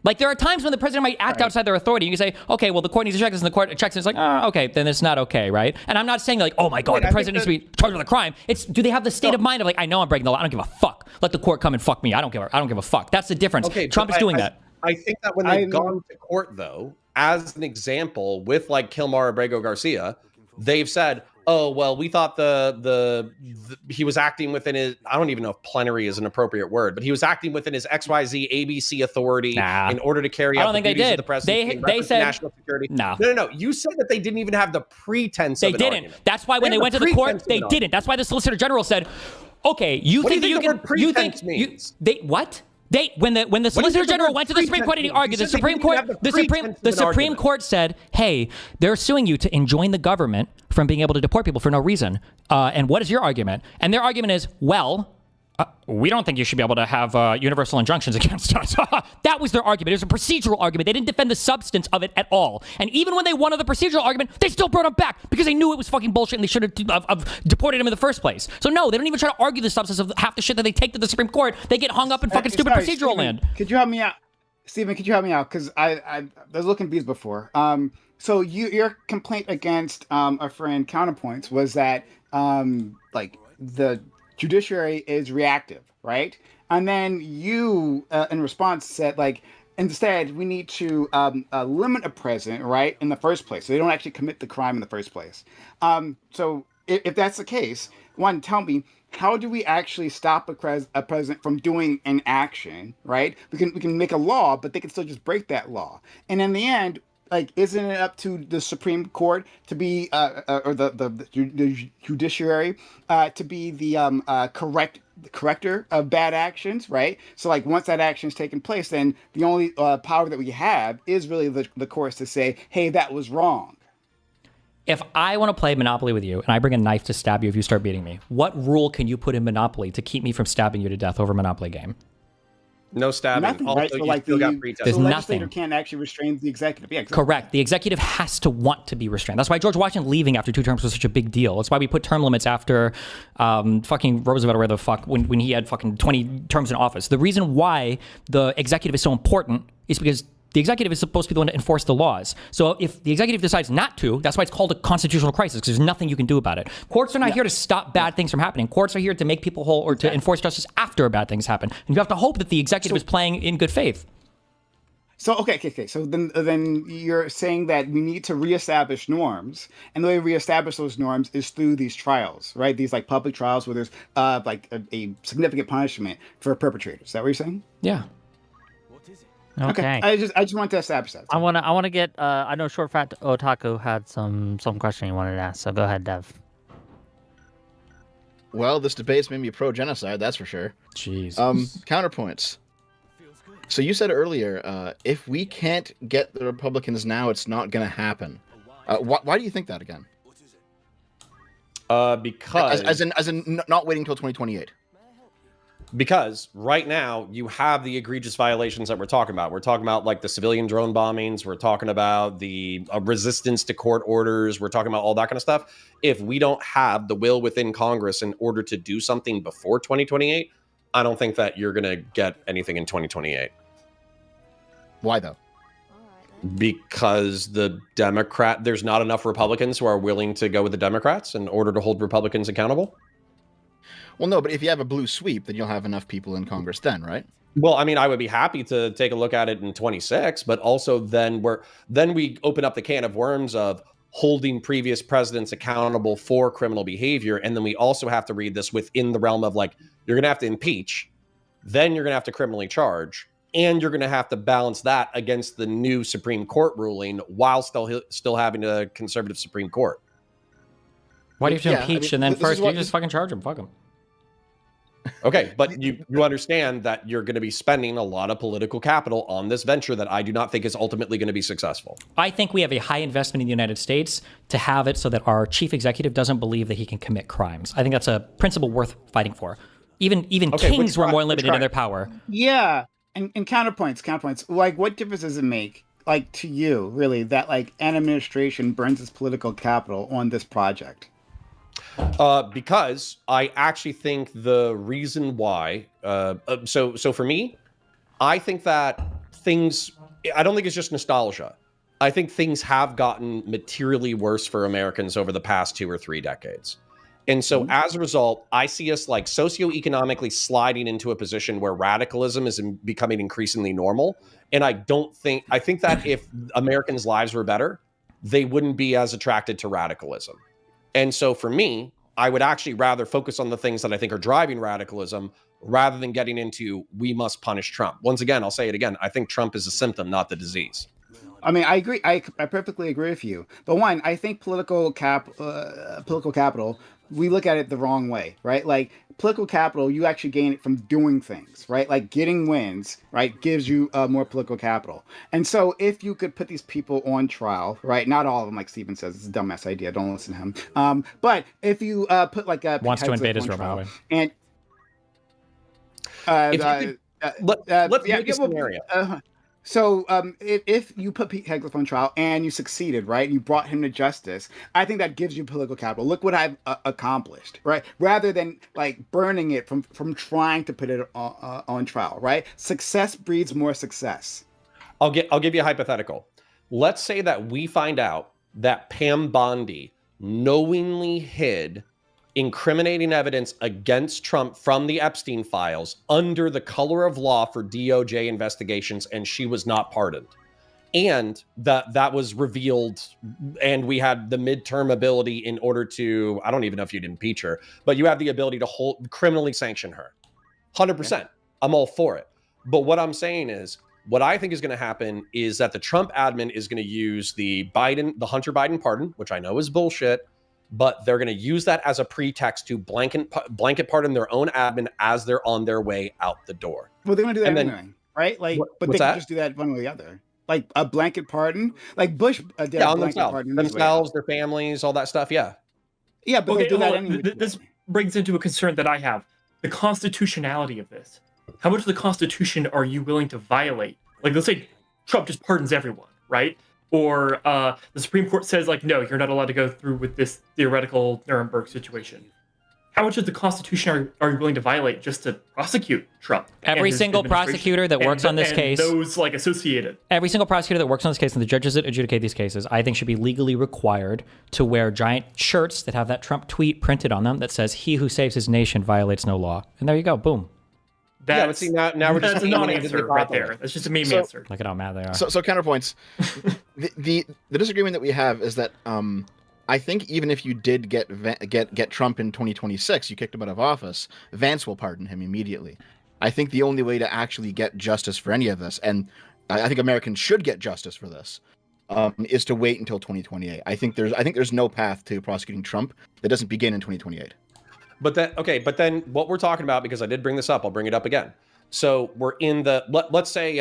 Like, there are times when the president might act outside their authority. You can say, okay, well, the court needs to check this, and the court checks it. It's like, oh, okay, then it's not okay, right? And I'm not saying, like, oh, my God, Wait, the I president needs think to be charged with a crime. It's, do they have the state of mind of, like, I know I'm breaking the law. I don't give a fuck. Let the court come and fuck me. I don't give a fuck. That's the difference. Okay, Trump but is doing that. I think that when they've gone to court, though, as an example, with like Kilmar Abrego Garcia, they've said, oh, well, we thought he was acting within his, I don't even know if plenary is an appropriate word, but he was acting within his XYZ ABC authority Nah. in order to carry I out don't the think they duties of did. the president. in They reference to said- national security. No. No. You said that they didn't even have the pretense They of an didn't. argument. That's why when They they had went to the the court, pretense of they an didn't. argument. That's why the Solicitor General said, okay, you What do think you that you think the can, word you think, pretense means? What? When the Solicitor the General word went to the Supreme Court and he pretense mean? argued, You the said they Supreme didn't Court, have the the Supreme pretense of an Supreme argument. Court said, hey, they're suing you to enjoin the government from being able to deport people for no reason. And what is your argument? And their argument is, well, We don't think you should be able to have universal injunctions against us. That was their argument. It was a procedural argument. They didn't defend the substance of it at all. And even when they won on the procedural argument, they still brought him back because they knew it was fucking bullshit and they should have deported him in the first place. So no, they don't even try to argue the substance of half the shit that they take to the Supreme Court. They get hung up in fucking stupid procedural Stephen, land. Could you help me out? Stephen, could you help me out? Because I was looking at these before. So your complaint against our friend Counterpoints was that like the judiciary is reactive, right? And then you, in response, said like, instead we need to limit a president, right, in the first place, so they don't actually commit the crime in the first place. So if that's the case, one, tell me, how do we actually stop a president from doing an action, right? We can make a law, but they can still just break that law. And in the end, like, isn't it up to the Supreme Court to be, or the judiciary, to be the corrector of bad actions, right? So, like, once that action is taken place, then the only power that we have is really the courts to say, hey, that was wrong. If I want to play Monopoly with you and I bring a knife to stab you if you start beating me, what rule can you put in Monopoly to keep me from stabbing you to death over a Monopoly game? No stabbing. Nothing, Also, right? So, you like, still got the pretest. legislator nothing. can't actually restrain the executive. Yeah, exactly. Correct. The executive has to want to be restrained. That's why George Washington leaving after 2 terms was such a big deal. That's why we put term limits after fucking Roosevelt or where the fuck, when he had fucking 20 terms in office. The reason why the executive is so important is because the executive is supposed to be the one to enforce the laws. So if the executive decides not to, that's why it's called a constitutional crisis, because there's nothing you can do about it. Courts are not here to stop bad things from happening. Courts are here to make people whole or to enforce justice after bad things happen. And you have to hope that the executive is playing in good faith. So okay. So then you're saying that we need to reestablish norms, and the way we reestablish those norms is through these trials, right? These like public trials where there's like a significant punishment for perpetrators. Is that what you're saying? Yeah. Okay. I just want to establish that. I wanna get. I know Short Fat Otaku had some question he wanted to ask. So go ahead, Dev. Well, this debate's made me pro-genocide, that's for sure. Jeez. Counterpoints. So you said earlier, if we can't get the Republicans now, it's not going to happen. Why do you think that again? Because as in not waiting until 2028. Because right now you have the egregious violations that we're talking about. We're talking about like the civilian drone bombings. We're talking about the resistance to court orders. We're talking about all that kind of stuff. If we don't have the will within Congress in order to do something before 2028, I don't think that you're going to get anything in 2028. Why though? Because there's not enough Republicans who are willing to go with the Democrats in order to hold Republicans accountable. Well, no, but if you have a blue sweep, then you'll have enough people in Congress then, right? Well, I mean, I would be happy to take a look at it in 26, but also then we open up the can of worms of holding previous presidents accountable for criminal behavior. And then we also have to read this within the realm of like, you're going to have to impeach, then you're going to have to criminally charge, and you're going to have to balance that against the new Supreme Court ruling while still having a conservative Supreme Court. Why do you have to impeach and then first you what- just fucking charge him? Fuck him. Okay, but you understand that you're going to be spending a lot of political capital on this venture that I do not think is ultimately going to be successful. I think we have a high investment in the United States to have it so that our chief executive doesn't believe that he can commit crimes. I think that's a principle worth fighting for. Even Okay, kings were more which limited in their power. Yeah, and counterpoints. Like, what difference does it make, like, to you, really, that like an administration burns its political capital on this project? Because I actually think the reason why, so for me, I think that I don't think it's just nostalgia. I think things have gotten materially worse for Americans over the past 2 or 3 decades. And so as a result, I see us like socioeconomically sliding into a position where radicalism is becoming increasingly normal. And I think that if Americans' lives were better, they wouldn't be as attracted to radicalism. And so for me, I would actually rather focus on the things that I think are driving radicalism rather than getting into, we must punish Trump. Once again, I'll say it again. I think Trump is a symptom, not the disease. I mean, I agree. I perfectly agree with you. But one, I think political capital, we look at it the wrong way, right? Like, political capital, you actually gain it from doing things, right? Like, getting wins, right, gives you more political capital. And so if you could put these people on trial, right, not all of them, like Steven says, it's a dumbass idea, don't listen to him. But if you put like a Wants to invade on Israel, by the trial, way. and If you let's make a scenario. So if you put Pete Hegseth on trial and you succeeded, right, and you brought him to justice, I think that gives you political capital. Look what I've accomplished, right? Rather than like burning it from trying to put it on trial, right? Success breeds more success. I'll give you a hypothetical. Let's say that we find out that Pam Bondi knowingly hid incriminating evidence against Trump from the Epstein files under the color of law for DOJ investigations, and she was not pardoned. And that was revealed, and we had the midterm ability in order to, I don't even know if you'd impeach her, but you have the ability to criminally sanction her. 100%. I'm all for it. But what I'm saying is, what I think is going to happen is that the Trump admin is going to use the Hunter Biden pardon, which I know is bullshit, but they're going to use that as a pretext to blanket pardon their own admin as they're on their way out the door. Well, they're going to do that And then- anyway, right? Like, but what's they that? can just do that one way or the other. Like a blanket pardon, like Bush did a On blanket themselves, pardon his way themselves, out. their families, all that stuff. Yeah. Yeah, but Okay, they'll do that hold on. anyway. This brings into a concern that I have: the constitutionality of this. How much of the Constitution are you willing to violate? Like, let's say Trump just pardons everyone, right? Or the Supreme Court says, like, no, you're not allowed to go through with this theoretical Nuremberg situation. How much of the Constitution are you willing to violate just to prosecute Trump? and Every his single administration prosecutor that works on this and case, those like associated. every single prosecutor that works on this case and the judges that adjudicate these cases, I think should be legally required to wear giant shirts that have that Trump tweet printed on them that says, "He who saves his nation violates no law." And there you go, boom. Yeah, but see, now we're just That's a being non-answer manipulated right properly. there. That's just a meme So- answer. Look at how mad they are. So counterpoints. the disagreement that we have is that I think even if you did get Trump in 2026, you kicked him out of office, Vance will pardon him immediately. I think the only way to actually get justice for any of this, and I think Americans should get justice for this, is to wait until 2028. I think there's no path to prosecuting Trump that doesn't begin in 2028. But then what we're talking about, because I did bring this up, I'll bring it up again. So we're in let's say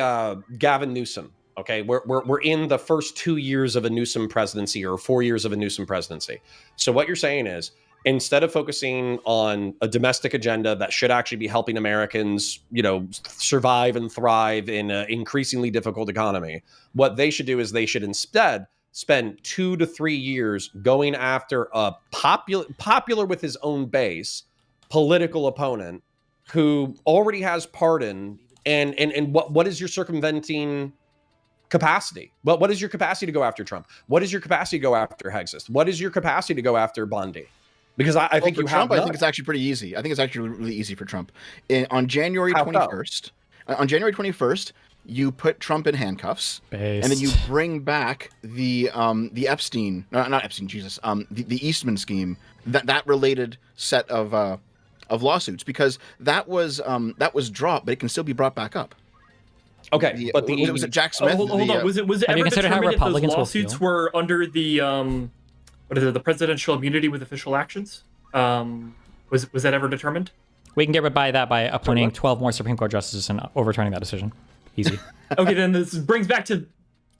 Gavin Newsom. Okay, we're in the first 2 years of a Newsom presidency or 4 years of a Newsom presidency. So what you're saying is, instead of focusing on a domestic agenda that should actually be helping Americans, survive and thrive in an increasingly difficult economy, what they should do is they should instead spend 2 to 3 years going after a popular with his own base political opponent who already has pardon. And what is your circumventing capacity? Well, what is your capacity to go after Trump? What is your capacity to go after Hegseth? What is your capacity to go after Bondi? Because I think for you Trump, have I think it's actually pretty easy. I think it's actually really easy for Trump. On January How so? 21st, you put Trump in handcuffs, and then you bring back the Epstein, not Epstein, Jesus, the Eastman scheme, that related set of lawsuits, because that was dropped, but it can still be brought back up. okay, but was it Jack Smith? Hold on. Was it Have you ever considered how determined if those Republicans will lawsuits feel? were under the what is it, the presidential immunity with official actions? Was that ever determined? We can get by that by appointing 12 more Supreme Court justices and overturning that decision. Easy. Okay, then this brings back to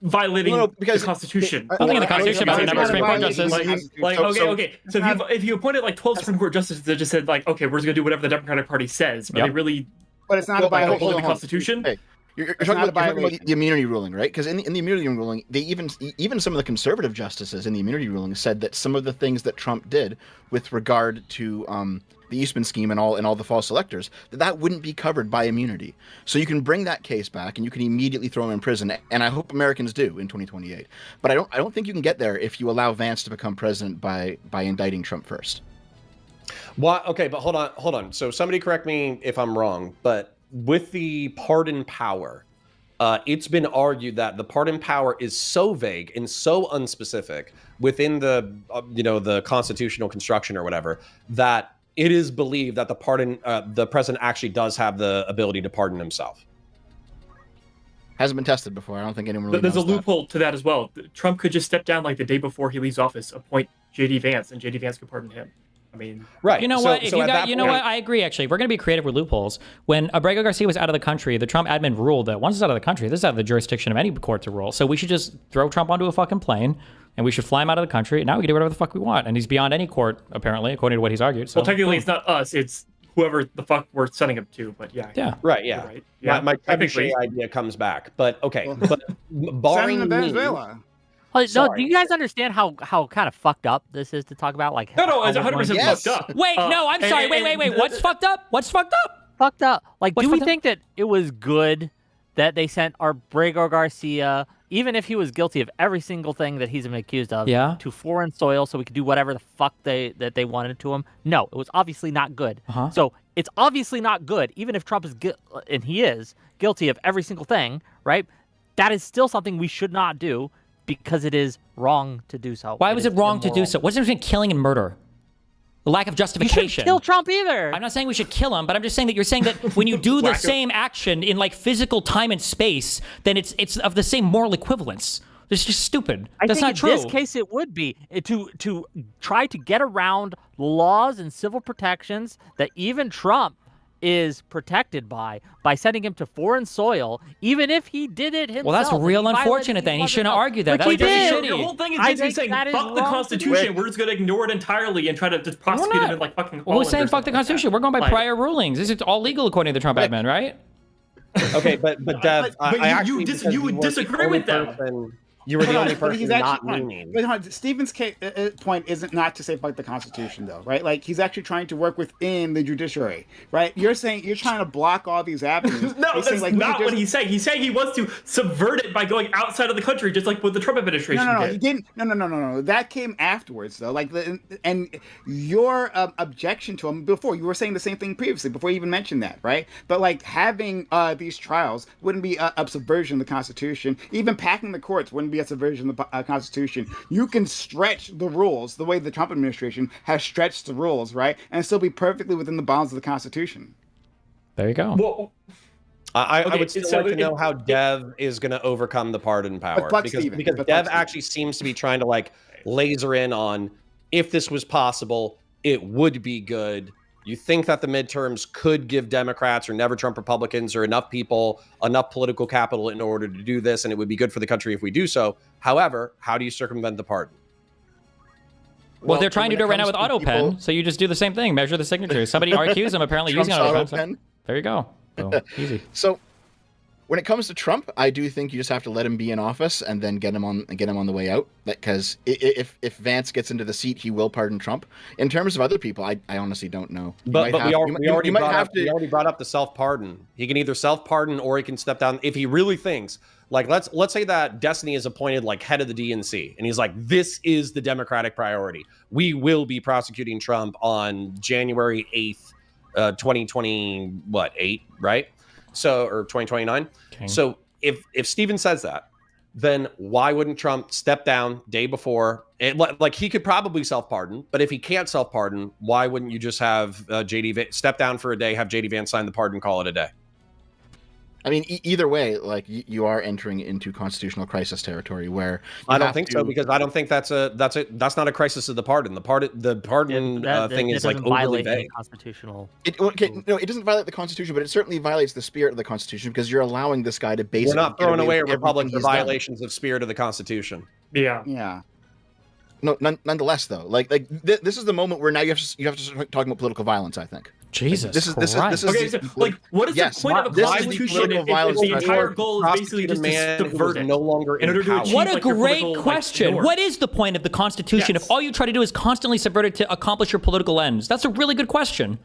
violating No, because the Constitution. I think in the Constitution, but It's never not Supreme Court violating- justice. Okay. So if you appointed like 12 Supreme Court justices that just said like, okay, we're just gonna do whatever the Democratic Party says, but Yep. they really But it's not a violate violation. the Constitution. Hey, you're It's talking not a about violation. the immunity ruling, right? Because in the immunity ruling, they even some of the conservative justices in the immunity ruling said that some of the things that Trump did with regard to the Eastman scheme and all the false electors, that wouldn't be covered by immunity. So you can bring that case back and you can immediately throw him in prison. And I hope Americans do in 2028. But I don't think you can get there if you allow Vance to become president by indicting Trump first. Why? Okay, but hold on. So somebody correct me if I'm wrong, but with the pardon power, it's been argued that the pardon power is so vague and so unspecific within the the constitutional construction or whatever, that it is believed that the president actually does have the ability to pardon himself. Hasn't been tested before. I don't think anyone really There's a knows that. loophole to that as well. Trump could just step down like the day before he leaves office, appoint J.D. Vance, and J.D. Vance could pardon him. I mean, Right. You know So- what? If so you at got, that you know point- what? I agree. Actually, if we're going to be creative with loopholes. When Abrego Garcia was out of the country, the Trump admin ruled that once it's out of the country, this is out of the jurisdiction of any court to rule. So we should just throw Trump onto a fucking plane, and we should fly him out of the country. And now we can do whatever the fuck we want, and he's beyond any court apparently, according to what he's argued. So well, technically it's not us; it's whoever the fuck we're sending him to. But yeah, Yeah. Right, yeah. you're right. Yeah, My I think trebuchet idea comes back. But okay, but Send barring him to me, Venezuela. Oh, no, Sorry. do you guys understand how kind of fucked up this is to talk about? Like, No, how it's we're 100% going- Yes. fucked up. Wait, no, I'm sorry. Wait. What's fucked up? What's fucked up? fucked up. Like, What's do we fucked up? think that it was good that they sent Abrego Garcia, even if he was guilty of every single thing that he's been accused of, Yeah. to foreign soil so we could do whatever the fuck they wanted to him? No, it was obviously not good. Uh-huh. So it's obviously not good, even if Trump is, and he is, guilty of every single thing, right? That is still something we should not do because it is wrong to do so. Why was it is wrong to do immoral. so? What's the difference between killing and murder? The lack of You justification. shouldn't kill Trump either. I'm not saying we should kill him, but I'm just saying that you're saying that when you do the same action in like physical time and space, then it's of the same moral equivalence. It's just stupid. I That's think not true. in this case it would be to try to get around laws and civil protections that even Trump is protected by sending him to foreign soil, even if he did it himself. Well, that's and real he violated unfortunate then. He laws shouldn't himself. argue that. Which That he was just did. shitty. Your whole thing is I basically think saying, that is fuck the wrong to Constitution. do. We're just going to ignore it entirely and try to just prosecute not. him in like fucking Well, who's Holland or saying fuck the something like that. Constitution? We're going by Like- prior rulings. This is all legal according to the Trump admin, right? okay, but Dev, But you- I actually you because would were the disagree only with them. person- You were the Hold only on, but person he's not actually fine. leaning. But hold on, Stephen's point isn't not to say fuck the Constitution, though, right? Like he's actually trying to work within the judiciary, right? You're saying you're trying to block all these avenues. No, He's that's saying, like, we not could what just- he's saying. He's saying he wants to subvert it by going outside of the country, just like what the Trump administration No, did. he didn't. No. That came afterwards, though. Like, and your objection to him before, you were saying the same thing previously, before you even mentioned that, right? But like having these trials wouldn't be a subversion of the Constitution. Even packing the courts wouldn't be a subversion of the Constitution. You can stretch the rules the way the Trump administration has stretched the rules, right, and still be perfectly within the bounds of the Constitution. There you go. Well, I Okay, would still so like to it- know how Dev is going to overcome the pardon power fuck because Steven. because But Dev fuck Steven. actually seems to be trying to like laser in on if this was possible, it would be good. You think that the midterms could give Democrats or never Trump Republicans or enough people enough political capital in order to do this, and it would be good for the country if we do so. However, how do you circumvent the pardon? Well, they're trying to when do it it right now with comes to AutoPen, people- so you just do the same thing. Measure the signatures. Somebody accused him apparently Trump's using AutoPen. AutoPen. So there you go. Boom. Easy. So, when it comes to Trump, I do think you just have to let him be in office and then get him on the way out. Because if Vance gets into the seat, he will pardon Trump. In terms of other people, I honestly don't know. You But might we have- already you might brought have up to. we already brought up the self pardon. He can either self pardon or he can step down if he really thinks like let's say that Destiny is appointed like head of the DNC and he's like this is the Democratic priority. We will be prosecuting Trump on January 8th, 2028, right? So or 2029. Okay. So if Steven says that, then why wouldn't Trump step down day before? Like he could probably self-pardon, but if he can't self-pardon, why wouldn't you just have step down for a day, have JD Vance sign the pardon, call it a day? I mean, either way, like you are entering into constitutional crisis territory where I you don't have think to- so because I don't think that's not a crisis of the pardon. The pardon thing is like doesn't overly violate any vague. constitutional. No, it doesn't violate the Constitution, but it certainly violates the spirit of the Constitution because you're allowing this guy to basically. We're not get throwing away a with republic everything for he's done. violations of spirit of the Constitution. yeah. Yeah. No, nonetheless, though, this is the moment where now you have to start talking about political violence. I think. Jesus This is Christ. Okay, so like, what is Yes, the point of a this is the constitution political if violence the threshold. entire goal is basically Prosecute a just to man who is subvert it? no longer in order to power. achieve What a like, your great political, question. Like, What is the point of the Constitution Yes. if all you try to do is constantly subvert it to accomplish your political ends? That's a really good question.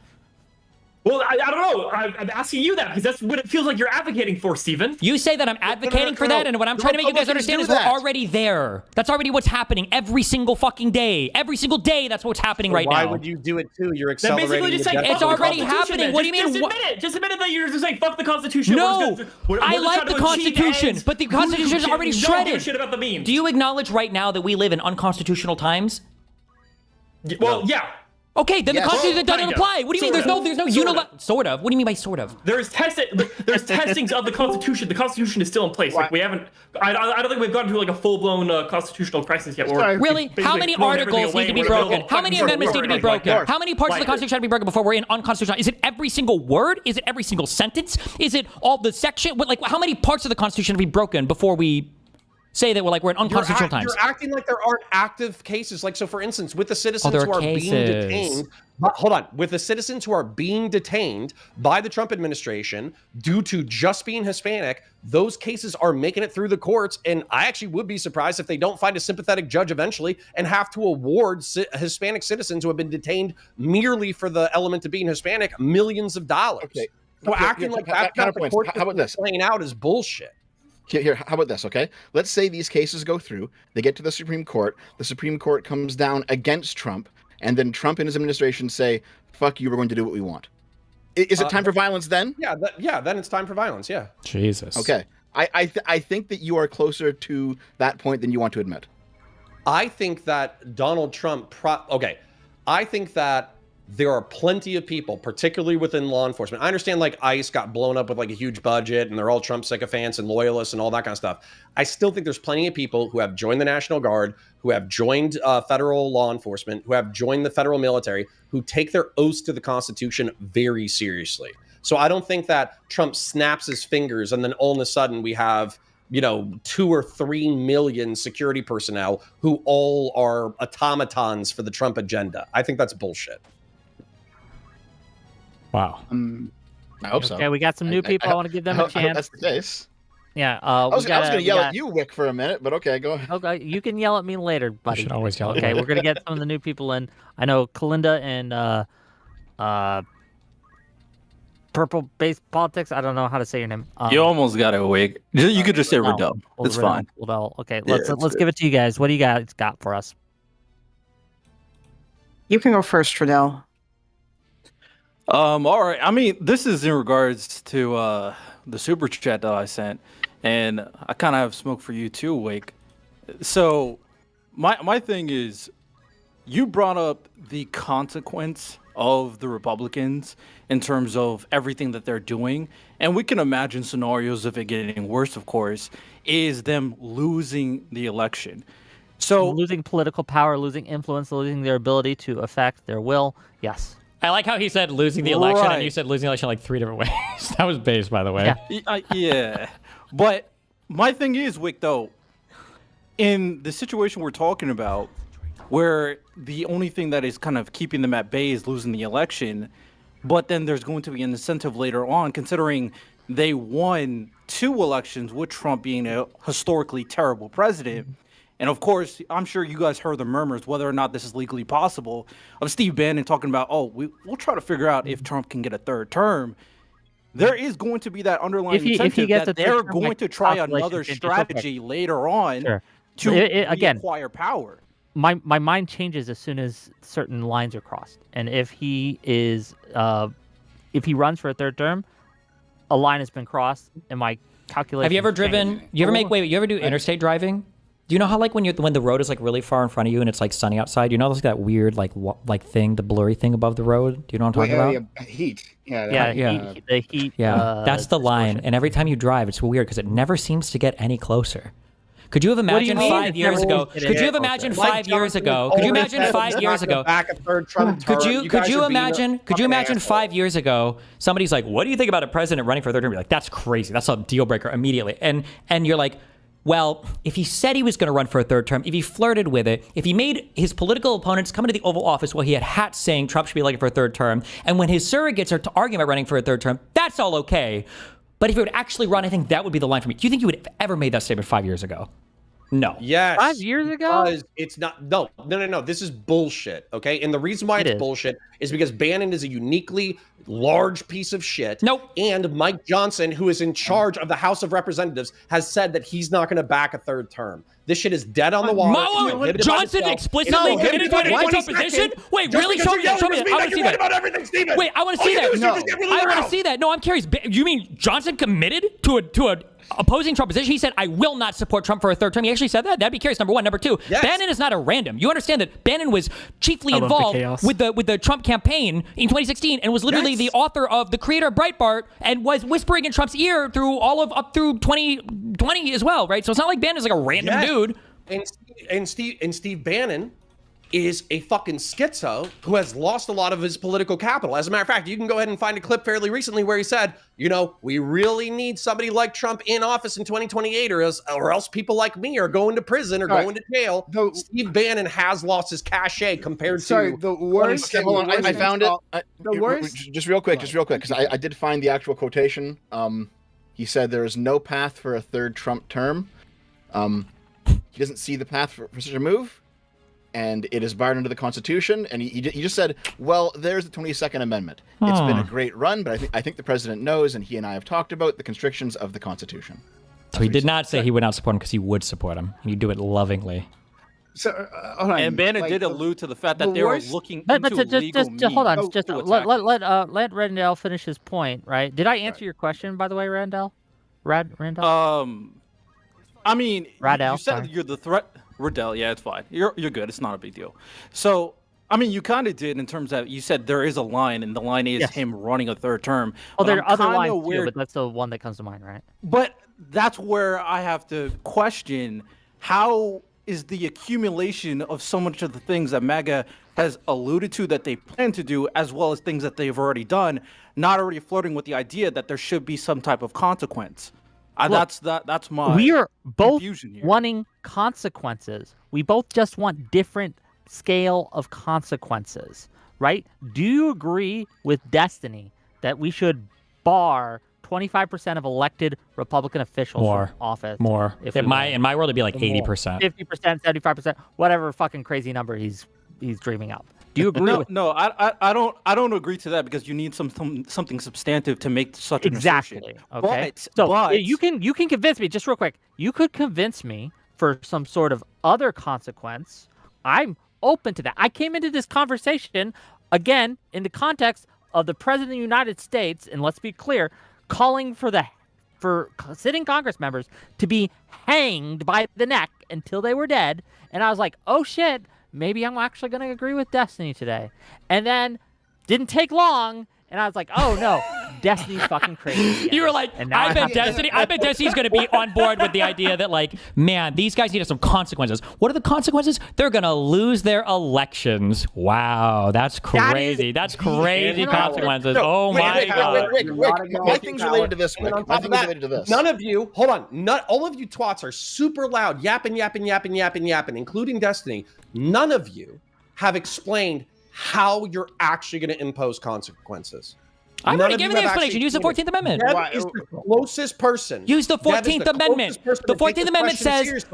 Well, I don't know. I'm asking you that because that's what it feels like you're advocating for, Steven. You say that I'm advocating for that, and what I'm The trying to make you guys Republicans understand is do we're that. already there. That's already what's happening every single fucking day. Every single day, that's what's happening right Why now. would you do it too? You're Then accelerating basically just the saying death It's of the already Constitution, happening. then. What do you mean? Just admit it. Just admit it that you're just saying fuck the Constitution. No, we're I just like trying the to achieve Constitution, ends. but the Who do you Constitution is give- already you don't give a shredded. shit about the memes. Do you acknowledge right now that we live in unconstitutional times? Well, yeah. Okay, then Yes. the Constitution Well, doesn't kinda. apply. What do you mean? Sort There's of. no Sort unilateral. Sort of. What do you mean by sort of? There's testings of the Constitution. The Constitution is still in place. Like we haven't. I don't think we've gotten to like a full blown constitutional crisis yet. Sorry. Really? How many articles need to be broken? How many amendments need to be broken? How many parts of the Constitution have to be broken before we're in unconstitutional? Is it every single word? Is it every single sentence? Is it all the section? Like, how many parts of the Constitution have to be broken before we say that we're in unconstitutional times. You're acting like there aren't active cases. Like, so for instance, with the citizens there who are are being cases. detained, hold on, with the citizens who are being detained by the Trump administration due to just being Hispanic, those cases are making it through the courts. And I actually would be surprised if they don't find a sympathetic judge eventually and have to award Hispanic citizens who have been detained merely for the element of being Hispanic millions of dollars. Okay. So acting like that's not the counterpoints. court How about this? playing out is bullshit. Here, how about this, okay? Let's say these cases go through, they get to the Supreme Court comes down against Trump, and then Trump and his administration say, fuck you, we're going to do what we want. Is it time for violence then? Yeah, then it's time for violence, yeah. Jesus. Okay. I think that you are closer to that point than you want to admit. I think that Donald Trump, I think that there are plenty of people, particularly within law enforcement. I understand like ICE got blown up with like a huge budget and they're all Trump sycophants and loyalists and all that kind of stuff. I still think there's plenty of people who have joined the National Guard, who have joined federal law enforcement, who have joined the federal military, who take their oaths to the Constitution very seriously. So I don't think that Trump snaps his fingers and then all of a sudden we have 2 or 3 million security personnel who all are automatons for the Trump agenda. I think that's bullshit. Wow. I hope so. Okay, we got some new people. I want to give them a I hope chance. that's the case. Yeah. I was going to yell at you, Wick, for a minute, but okay, go ahead. Okay, you can yell at me later, buddy. should always yell at Okay, me. we're gonna get some of the new people in. I know Kalinda and Purple Base Politics. I don't know how to say your name. You almost got it, Wig. You could just say Riddell. It's fine. Riddell. Okay, Yeah, let's it's give it to you guys. What do you guys got for us? You can go first, Riddell. All right. I mean, this is in regards to the super chat that I sent, and I kind of have smoke for you too, Wake. So, my thing is, you brought up the consequence of the Republicans in terms of everything that they're doing, and we can imagine scenarios of it getting worse. Of course, is them losing the election. So Losing political power, losing influence, losing their ability to affect their will. Yes. I like how he said losing the election, and Right. you said losing the election like 3 different ways. That was base, by the way. Yeah. Yeah, but my thing is, Wick, though, in the situation we're talking about, where the only thing that is kind of keeping them at bay is losing the election, but then there's going to be an incentive later on, considering they won 2 elections with Trump being a historically terrible president. And of course, I'm sure you guys heard the murmurs, whether or not this is legally possible, of Steve Bannon talking about, we'll try to figure out if Trump can get a 3rd term. There is going to be that underlying If he incentive gets that a third they're term, going like, to try population another changes. strategy later on Sure. to Again, acquire power. my mind changes as soon as certain lines are crossed. And if he is, if he runs for a 3rd term, a line has been crossed, and my calculation. Have you ever driven? You ever do interstate driving? Do you know how like when the road is like really far in front of you and it's like sunny outside? You know there's that weird like thing, the blurry thing above the road. Do you know what I'm talking about? Heat. Yeah. Yeah, the heat. Yeah, that's the line. And every time you drive, it's weird because it never seems to get any closer. Could you have What do you imagined mean? 5 It years never ago? seems to Could you get have closer. imagined Mike 5 years Johnson ago? has Could you always imagine said 5 he's years not gonna ago? back a 3rd Trump Could term. you guys could are you being imagine fucking assholes. 5 years ago somebody's like, what do you think about a president running for a 3rd term? You're like, that's crazy. That's a deal breaker immediately. And you're like, well, if he said he was going to run for a 3rd term, if he flirted with it, if he made his political opponents come into the Oval Office while he had hats saying Trump should be elected for a 3rd term, and when his surrogates are arguing about running for a 3rd term, that's all okay. But if he would actually run, I think that would be the line for me. Do you think you would have ever made that statement 5 years ago? No. Yes. 5 years ago? Because it's not. No. This is bullshit. Okay. And the reason why It it's is. bullshit is because Bannon is a uniquely large piece of shit. Nope. And Mike Johnson, who is in charge of the House of Representatives, has said that he's not going to back a 3rd term. This shit is dead on the water. It's prohibited by Johnson itself. explicitly It's committed to an prohibited by anti-Trump position? 22nd. Wait, Just really? because Show me you're that. Show me yelling that. I at want to see you're right that. about everything, Steven. Wait, I want to All see you do that. is you just get really I want to loud. see that. No, I'm curious. You mean Johnson committed to a opposing Trump position? He said, I will not support Trump for a 3rd term. He actually said that. That'd be curious, number one. Number two, Yes. Bannon is not a random. You understand that Bannon was chiefly I love the involved chaos. with the Trump campaign in 2016 and was literally Yes. the author of the creator of Breitbart and was whispering in Trump's ear through up through 2020 as well, right? So it's not like Bannon's like a random Yes. dude. And Steve Bannon is a fucking schizo who has lost a lot of his political capital. As a matter of fact, you can go ahead and find a clip fairly recently where he said, you know, we really need somebody like Trump in office in 2028 or else people like me are going to prison or going to jail. Steve Bannon has lost his cachet compared to... the worst... Okay, hold on, I found it. The worst... Just real quick, because I did find the actual quotation. He said there is no path for a third Trump term. He doesn't see the path for such a move. And it is barred under the Constitution. And he just said, well, there's the 22nd Amendment. It's been a great run, but I think the president knows, and he and I have talked about the constrictions of the Constitution. So he did not say he would not support him because he would support him. And he'd do it lovingly. So, hold on, and Bannon did allude to the fact that they were looking But into legal just hold on. means Just to let attack Randall finish his point, right? Did I answer your question, by the way, Randall? Randall? I mean, Radell, you said sorry. you're the threat. Riddell, yeah, it's fine. You're good. It's not a big deal. So, I mean, you kind of did in terms of you said there is a line, and the line is him running a third term. Oh, But there are I'm other kinda lines too, but that's the one that comes to mind, right? But that's where I have to question how is the accumulation of so much of the things that MAGA has alluded to that they plan to do, as well as things that they've already done, not already flirting with the idea that there should be some type of consequence. That's my We are both confusion here. wanting consequences. We both just want different scale of consequences, right? Do you agree with Destiny that we should bar 25% of elected Republican officials from office? More. If In we my win? world, it'd be like 80%. 50%, 75%, whatever fucking crazy number he's dreaming up. Do you agree with No, I don't agree to that because you need something substantive to make such an assertion. Exactly. Okay. But So you can convince me, just real quick. You could convince me for some sort of other consequence. I'm open to that. I came into this conversation again in the context of the President of the United States, and let's be clear, calling for sitting Congress members to be hanged by the neck until they were dead. And I was like, oh shit, maybe I'm actually going to agree with Destiny today. And then didn't take long, and I was like, oh no, Destiny's fucking crazy. You were like, I bet Destiny's going to be on board with the idea that, like, man, these guys need some consequences. What are the consequences? They're going to lose their elections. Wow, that's crazy. That's crazy consequences. My God. Wait. My thing's related to this, Wick. My thing's related to this. None of you, hold on, all of you twats are super loud, yapping, including Destiny. None of you have explained how you're actually going to impose consequences. I've already given the explanation. Use the 14th Amendment. Dev is the closest person. Use the 14th Amendment. The 14th Amendment says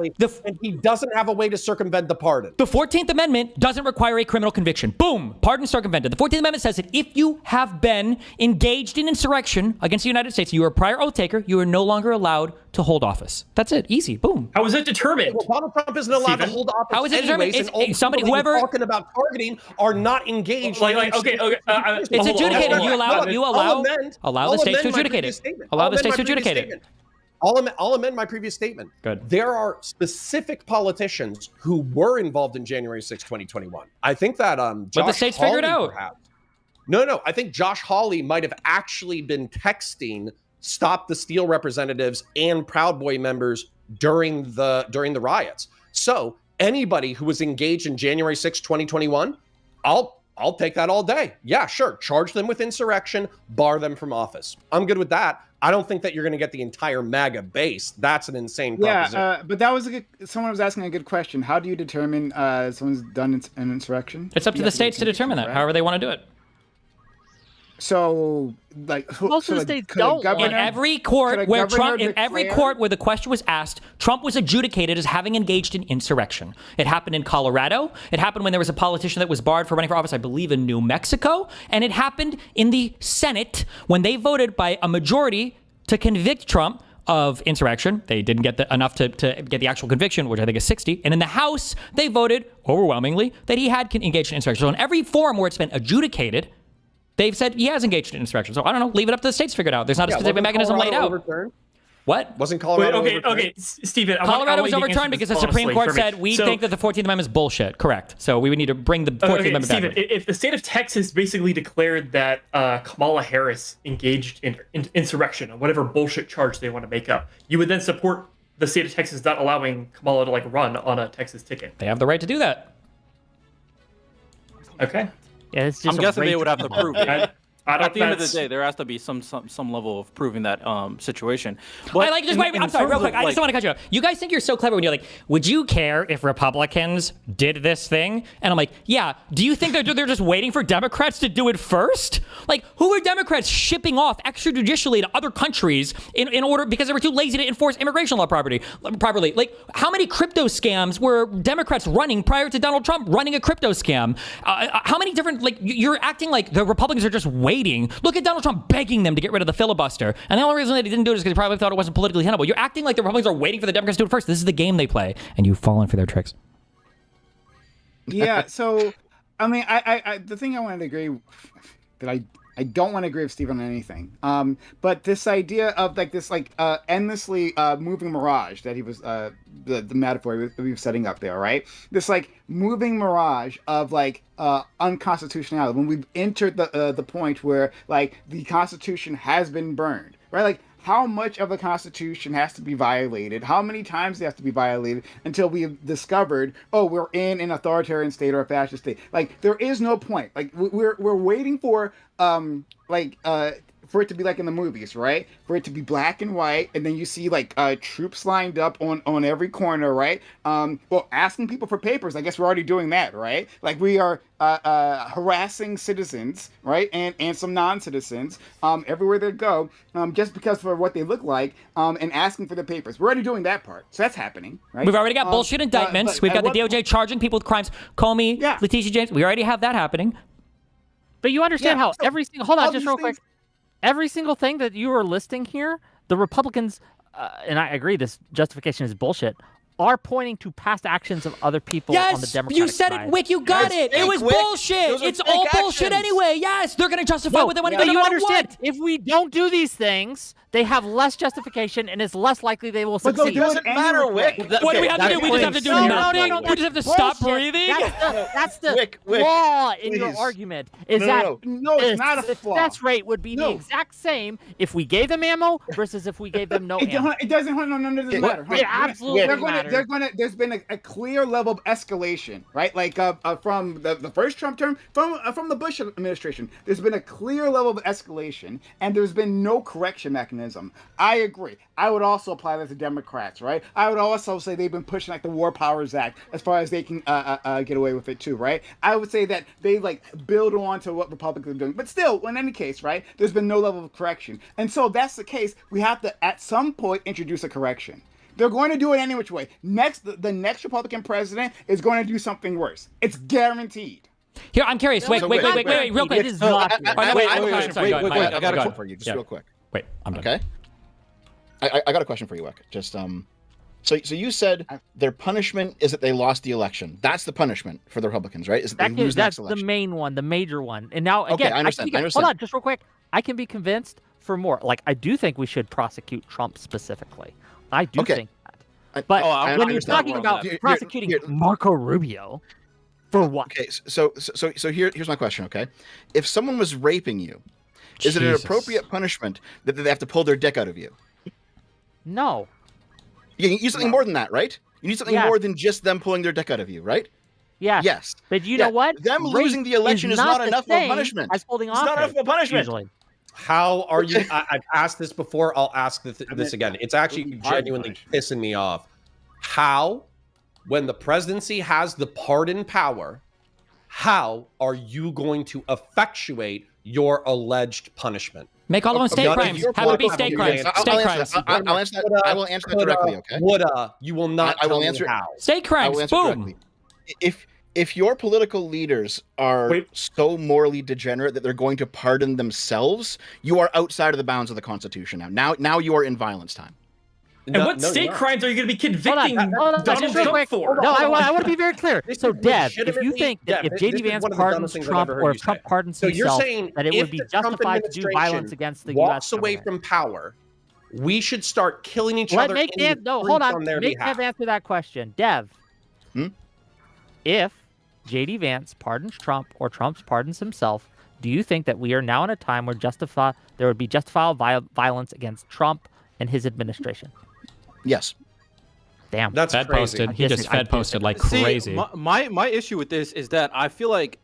and he doesn't have a way to circumvent the pardon. The 14th Amendment doesn't require a criminal conviction. Boom, pardon circumvented. The 14th Amendment says that if you have been engaged in insurrection against the United States, you are a prior oath taker, you are no longer allowed to hold office. That's it. Easy. Boom. How is it determined? Well, Donald Trump isn't allowed to hold office. How is it determined? anyways, and all Somebody, the people whoever talking about targeting are not engaged. It's adjudicated. You allow the states to adjudicate it. Allow the states to adjudicate it. I'll amend my previous statement. Good. There are specific politicians who were involved in January 6, 2021. I think that But the states figured out. No. I think Josh Hawley might have actually been texting Stop the Steal representatives and Proud Boy members during the riots. So anybody who was engaged in January 6, 2021, I'll take that all day. Yeah, sure. Charge them with insurrection, bar them from office. I'm good with that. I don't think that you're going to get the entire MAGA base. That's an insane proposition. Yeah, but that was someone was asking a good question. How do you determine someone's done an insurrection? It's up to the states to determine that, however they want to do it. So, like, most of the states don't. In every court where the question was asked, Trump was adjudicated as having engaged in insurrection. It happened in Colorado. It happened when there was a politician that was barred for running for office, I believe, in New Mexico. And it happened in the Senate when they voted by a majority to convict Trump of insurrection. They didn't get enough to get the actual conviction, which I think is 60. And in the House, they voted overwhelmingly that he had engaged in insurrection. So in every forum where it's been adjudicated, they've said he has engaged in insurrection. So I don't know. Leave it up to the states to figure it out. There's not a specific mechanism laid out. Overturned? What? Wasn't Colorado overturned? Okay, Stephen. Colorado was overturned because the Supreme Court said we think that the 14th Amendment is bullshit. Correct. So we would need to bring the 14th Amendment Stephen, back. If the state of Texas basically declared that Kamala Harris engaged in insurrection on whatever bullshit charge they want to make up, you would then support the state of Texas not allowing Kamala to run on a Texas ticket. They have the right to do that. Okay. Yeah, it's just I'm a guessing they rage would have to combo. prove it. I don't At the end of the that's- day, there has to be some level of proving that situation. But I like just in- wait. in I'm sorry, real terms quick. of, I like- just want to cut you off. You guys think you're so clever when you're like, would you care if Republicans did this thing? And I'm like, yeah. Do you think they're just waiting for Democrats to do it first? Like, who are Democrats shipping off extrajudicially to other countries in order because they were too lazy to enforce immigration law properly? Like, how many crypto scams were Democrats running prior to Donald Trump running a crypto scam? How many different you're acting like the Republicans are just waiting. Look at Donald Trump begging them to get rid of the filibuster. And the only reason that he didn't do it is because he probably thought it wasn't politically tenable. You're acting like the Republicans are waiting for the Democrats to do it first. This is the game they play, and you've fallen for their tricks. Yeah. So, I mean, I the thing I wanted to agree that I don't want to agree with Steve on anything. But this idea of this endlessly moving mirage that he was the metaphor he was setting up there, right? This moving mirage of unconstitutionality when we've entered the point where the Constitution has been burned, right? How much of the Constitution has to be violated? How many times it has to be violated until we have discovered, oh, we're in an authoritarian state or a fascist state? There is no point. We're waiting for for it to be like in the movies, right? For it to be black and white, and then you see troops lined up on every corner, right? Well, asking people for papers. I guess we're already doing that, right? We are harassing citizens, right, and some non-citizens everywhere they go, just because for what they look like, and asking for the papers. We're already doing that part, so that's happening, right? We've already got bullshit indictments. but We've got at the what DOJ charging people with crimes. Comey, Yeah. Letitia James. We already have that happening. But you understand Yeah, how so every single hold all on, just these real quick. things- Every single thing that you are listing here, the Republicans, and I agree, this justification is bullshit, are pointing to past actions of other people on the Yes, Democratic you said side. it, Wick. You got That's it. It fake, was Wick. bullshit. Those are It's fake all bullshit actions. anyway. Yes, they're going to justify what they want to But do you no matter understand, what. if we don't do these things, they have less justification and it's less likely they will But they'll succeed. do it doesn't matter, anyway. Wick. What do we have to Okay, do? We just have to do No, nothing. no, We just have to stop bullshit. breathing. That's the Wick, flaw in your please. argument. Is No, that no, No, it's the not a flaw. success rate would be the No. exact same if we gave them ammo versus if we gave them no ammo. It doesn't. No, none of this It- matter. it absolutely matters. There's been a clear level of escalation, right? From the first Trump term, from the Bush administration, there's been a clear level of escalation, and there's been no correction mechanism. I agree. I would also apply that to Democrats, right? I would also say they've been pushing the War Powers Act as far as they can get away with it too, right? I would say that they build on to what Republicans are doing, but still, in any case, right? There's been no level of correction, and so if that's the case, we have to at some point introduce a correction. They're going to do it any which way. The next Republican president is going to do something worse. It's guaranteed. Here, I'm curious. Wait, So wait, wait, wait, wait, real quick. It is not. Wait, I wait, have a wait, question sorry, for you. go ahead, I got a go question ahead. for you, just Yeah. real quick. Wait, I'm done. Okay. I got a question for you, Wick. Just so you said their punishment is that they lost the election. That's the punishment for the Republicans, right? Is that they lose the That's next the election? main one, the major one. And now Okay, again, I understand, can I be- understand. Hold on, just real quick. I can be convinced for more. I do think we should prosecute Trump specifically. I do Okay. think that. But I when you're understand. talking about Here- prosecuting here- Marco Rubio, for what? Okay, so here's my question. Okay, if someone was raping you, is it an Jesus. appropriate punishment that they have to pull their dick out of you? No. You need something more than that, right? You need something Yes. more than just them pulling their dick out of you, right? Yeah. Yes. But you Yeah, know what? them Rape losing the election is not the enough of a same punishment. as holding It's not office, enough of a punishment. usually. How are you? I've asked this before. I'll ask this again. It's actually Hard to genuinely punish. pissing me off. How, when the presidency has the pardon power, how are you going to effectuate your alleged punishment? Make all of them state Not if crimes. you're Have it be political state violence. crimes. I'll State answer crimes. that. I'll answer that. I will answer that directly. Okay. Woulda. You will not. I will tell me answer- how. State I crimes. will answer Boom. directly. If your political leaders are Wait. so morally degenerate that they're going to pardon themselves, you are outside of the bounds of the Constitution now. Now you are in violence time. And what state you're not. crimes are you going to be Hold convicting on, Donald just real Trump quick. for? No, I want to be very clear. This So, is Dev, if you legitimately- think that Dev, if this J.D. is Vance one of the dumbest pardons things I've Trump ever heard or you if Trump say. pardons So you're himself, saying that it if would be the Trump justified to do violence administration against the walks U.S. away government. from power, we should start killing each Let other make in Dev, the no, streets hold on on. their Make behalf. Dev answer that question. Dev, Hmm? if J.D. Vance pardons Trump or Trump pardons himself, do you think that we are now in a time where there would be justifiable violence against Trump and his administration? Yes. Damn. That's Fed crazy. posted. He just I Fed posted like See, crazy. my issue with this is that I feel like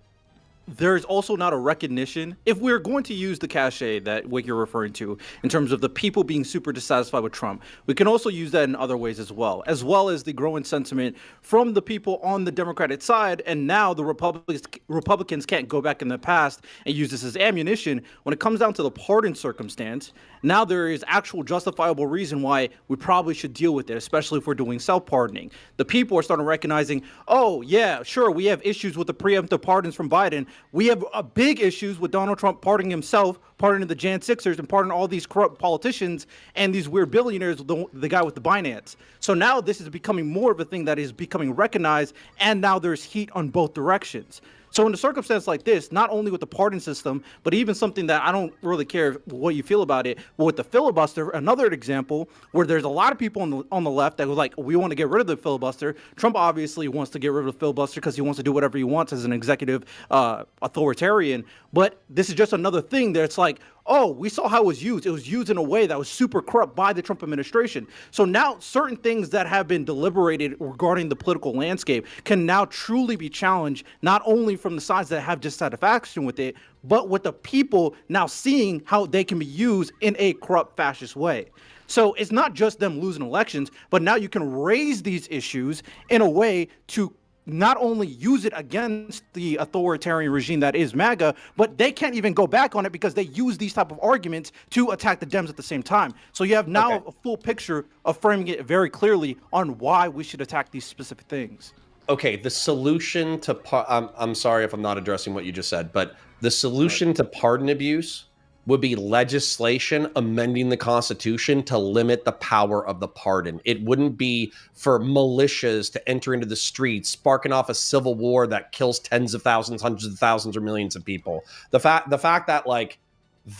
there's also not a recognition. If we're going to use the cachet that what you're referring to in terms of the people being super dissatisfied with Trump, we can also use that in other ways as well as the growing sentiment from the people on the Democratic side. And now the Republicans can't go back in the past and use this as ammunition. When it comes down to the pardon circumstance, now there is actual justifiable reason why we probably should deal with it, especially if we're doing self-pardoning. The people are starting recognizing, oh, yeah, sure, we have issues with the preemptive pardons from Biden. We have big issues with Donald Trump pardoning himself, pardoning the Jan 6ers, and pardoning all these corrupt politicians and these weird billionaires, the guy with the Binance. So now this is becoming more of a thing that is becoming recognized, and now there's heat on both directions. So in a circumstance like this, not only with the pardon system, but even something that I don't really care what you feel about it, but with the filibuster, another example where there's a lot of people on the left that was like, we want to get rid of the filibuster. Trump obviously wants to get rid of the filibuster because he wants to do whatever he wants as an executive authoritarian. But this is just another thing that's like, oh, we saw how it was used. It was used in a way that was super corrupt by the Trump administration. So now certain things that have been deliberated regarding the political landscape can now truly be challenged, not only from the sides that have dissatisfaction with it, but with the people now seeing how they can be used in a corrupt fascist way. So it's not just them losing elections, but now you can raise these issues in a way to not only use it against the authoritarian regime that is MAGA, but they can't even go back on it because they use these type of arguments to attack the Dems at the same time. So you have now a full picture of framing it very clearly on why we should attack these specific things. Okay, the solution to I'm sorry if I'm not addressing what you just said, but the solution to pardon abuse would be legislation amending the Constitution to limit the power of the pardon. It wouldn't be for militias to enter into the streets, sparking off a civil war that kills tens of thousands, hundreds of thousands, or millions of people. The fact that like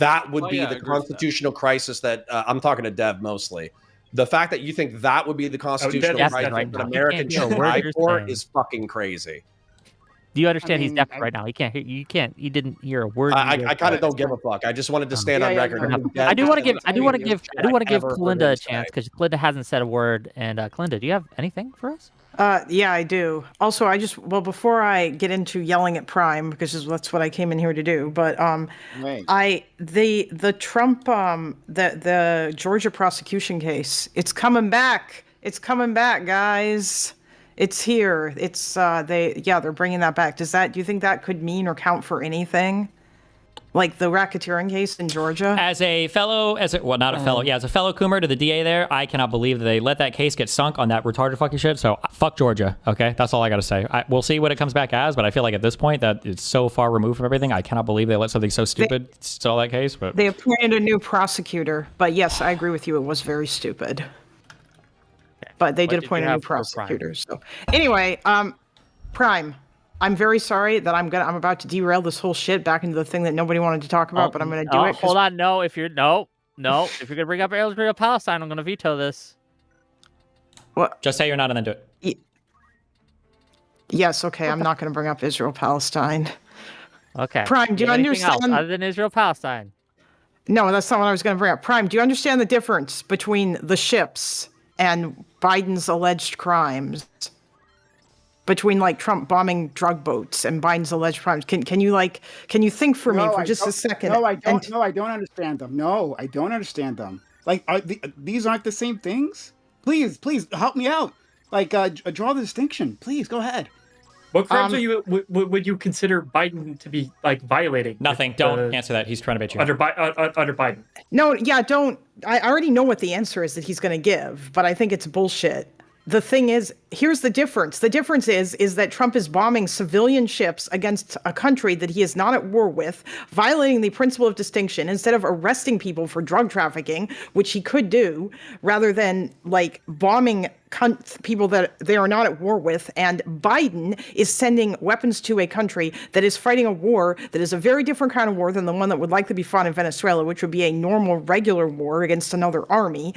that would be the constitutional crisis that I'm talking to Dev mostly. The fact that you think that would be the constitutional crisis that America should fight for is fucking crazy. Do you understand he's deaf right now? He can't hear. You didn't hear a word. I kind of don't give a fuck. I just wanted to stand on record. I do want to give Kalinda a chance because Kalinda hasn't said a word. And Kalinda, do you have anything for us? Yeah, I do. Also, before I get into yelling at Prime, because that's what I came in here to do, but the Trump, the Georgia prosecution case, it's coming back. It's coming back, guys. It's here. It's they're bringing that back. Do you think that could mean or count for anything? Like the racketeering case in Georgia? As a fellow Coomer to the DA there, I cannot believe that they let that case get sunk on that retarded fucking shit. So fuck Georgia. Okay, that's all I got to say. We'll see what it comes back as, but I feel like at this point that it's so far removed from everything. I cannot believe they let something so stupid still that case. But they appointed a new prosecutor. But yes, I agree with you. It was very stupid. But they did appoint a new prosecutor. So anyway, Prime, I'm very sorry that I'm about to derail this whole shit back into the thing that nobody wanted to talk about, but I'm going to do it. Hold on, if you're gonna bring up Israel Palestine, I'm going to veto this. What? Just say you're not, and then do it. Yes, okay. I'm not going to bring up Israel Palestine. Okay. Prime, do you understand? Else other than Israel Palestine? No, that's not what I was going to bring up. Prime, do you understand the difference between the ships and Biden's alleged crimes? Between like Trump bombing drug boats and Biden's alleged crimes, can you think for me for just a second? No, I don't. No, I don't understand them. No, I don't understand them. Like, these aren't the same things? Please help me out. Like, draw the distinction. Please go ahead. What crimes would you consider Biden to be like violating? Nothing. Don't answer that. He's trying to bait you. Under Biden. No, yeah, don't. I already know what the answer is that he's going to give, but I think it's bullshit. The thing is, here's the difference. The difference is that Trump is bombing civilian ships against a country that he is not at war with, violating the principle of distinction instead of arresting people for drug trafficking, which he could do, rather than like bombing people that they are not at war with. And Biden is sending weapons to a country that is fighting a war that is a very different kind of war than the one that would likely be fought in Venezuela, which would be a normal, regular war against another army.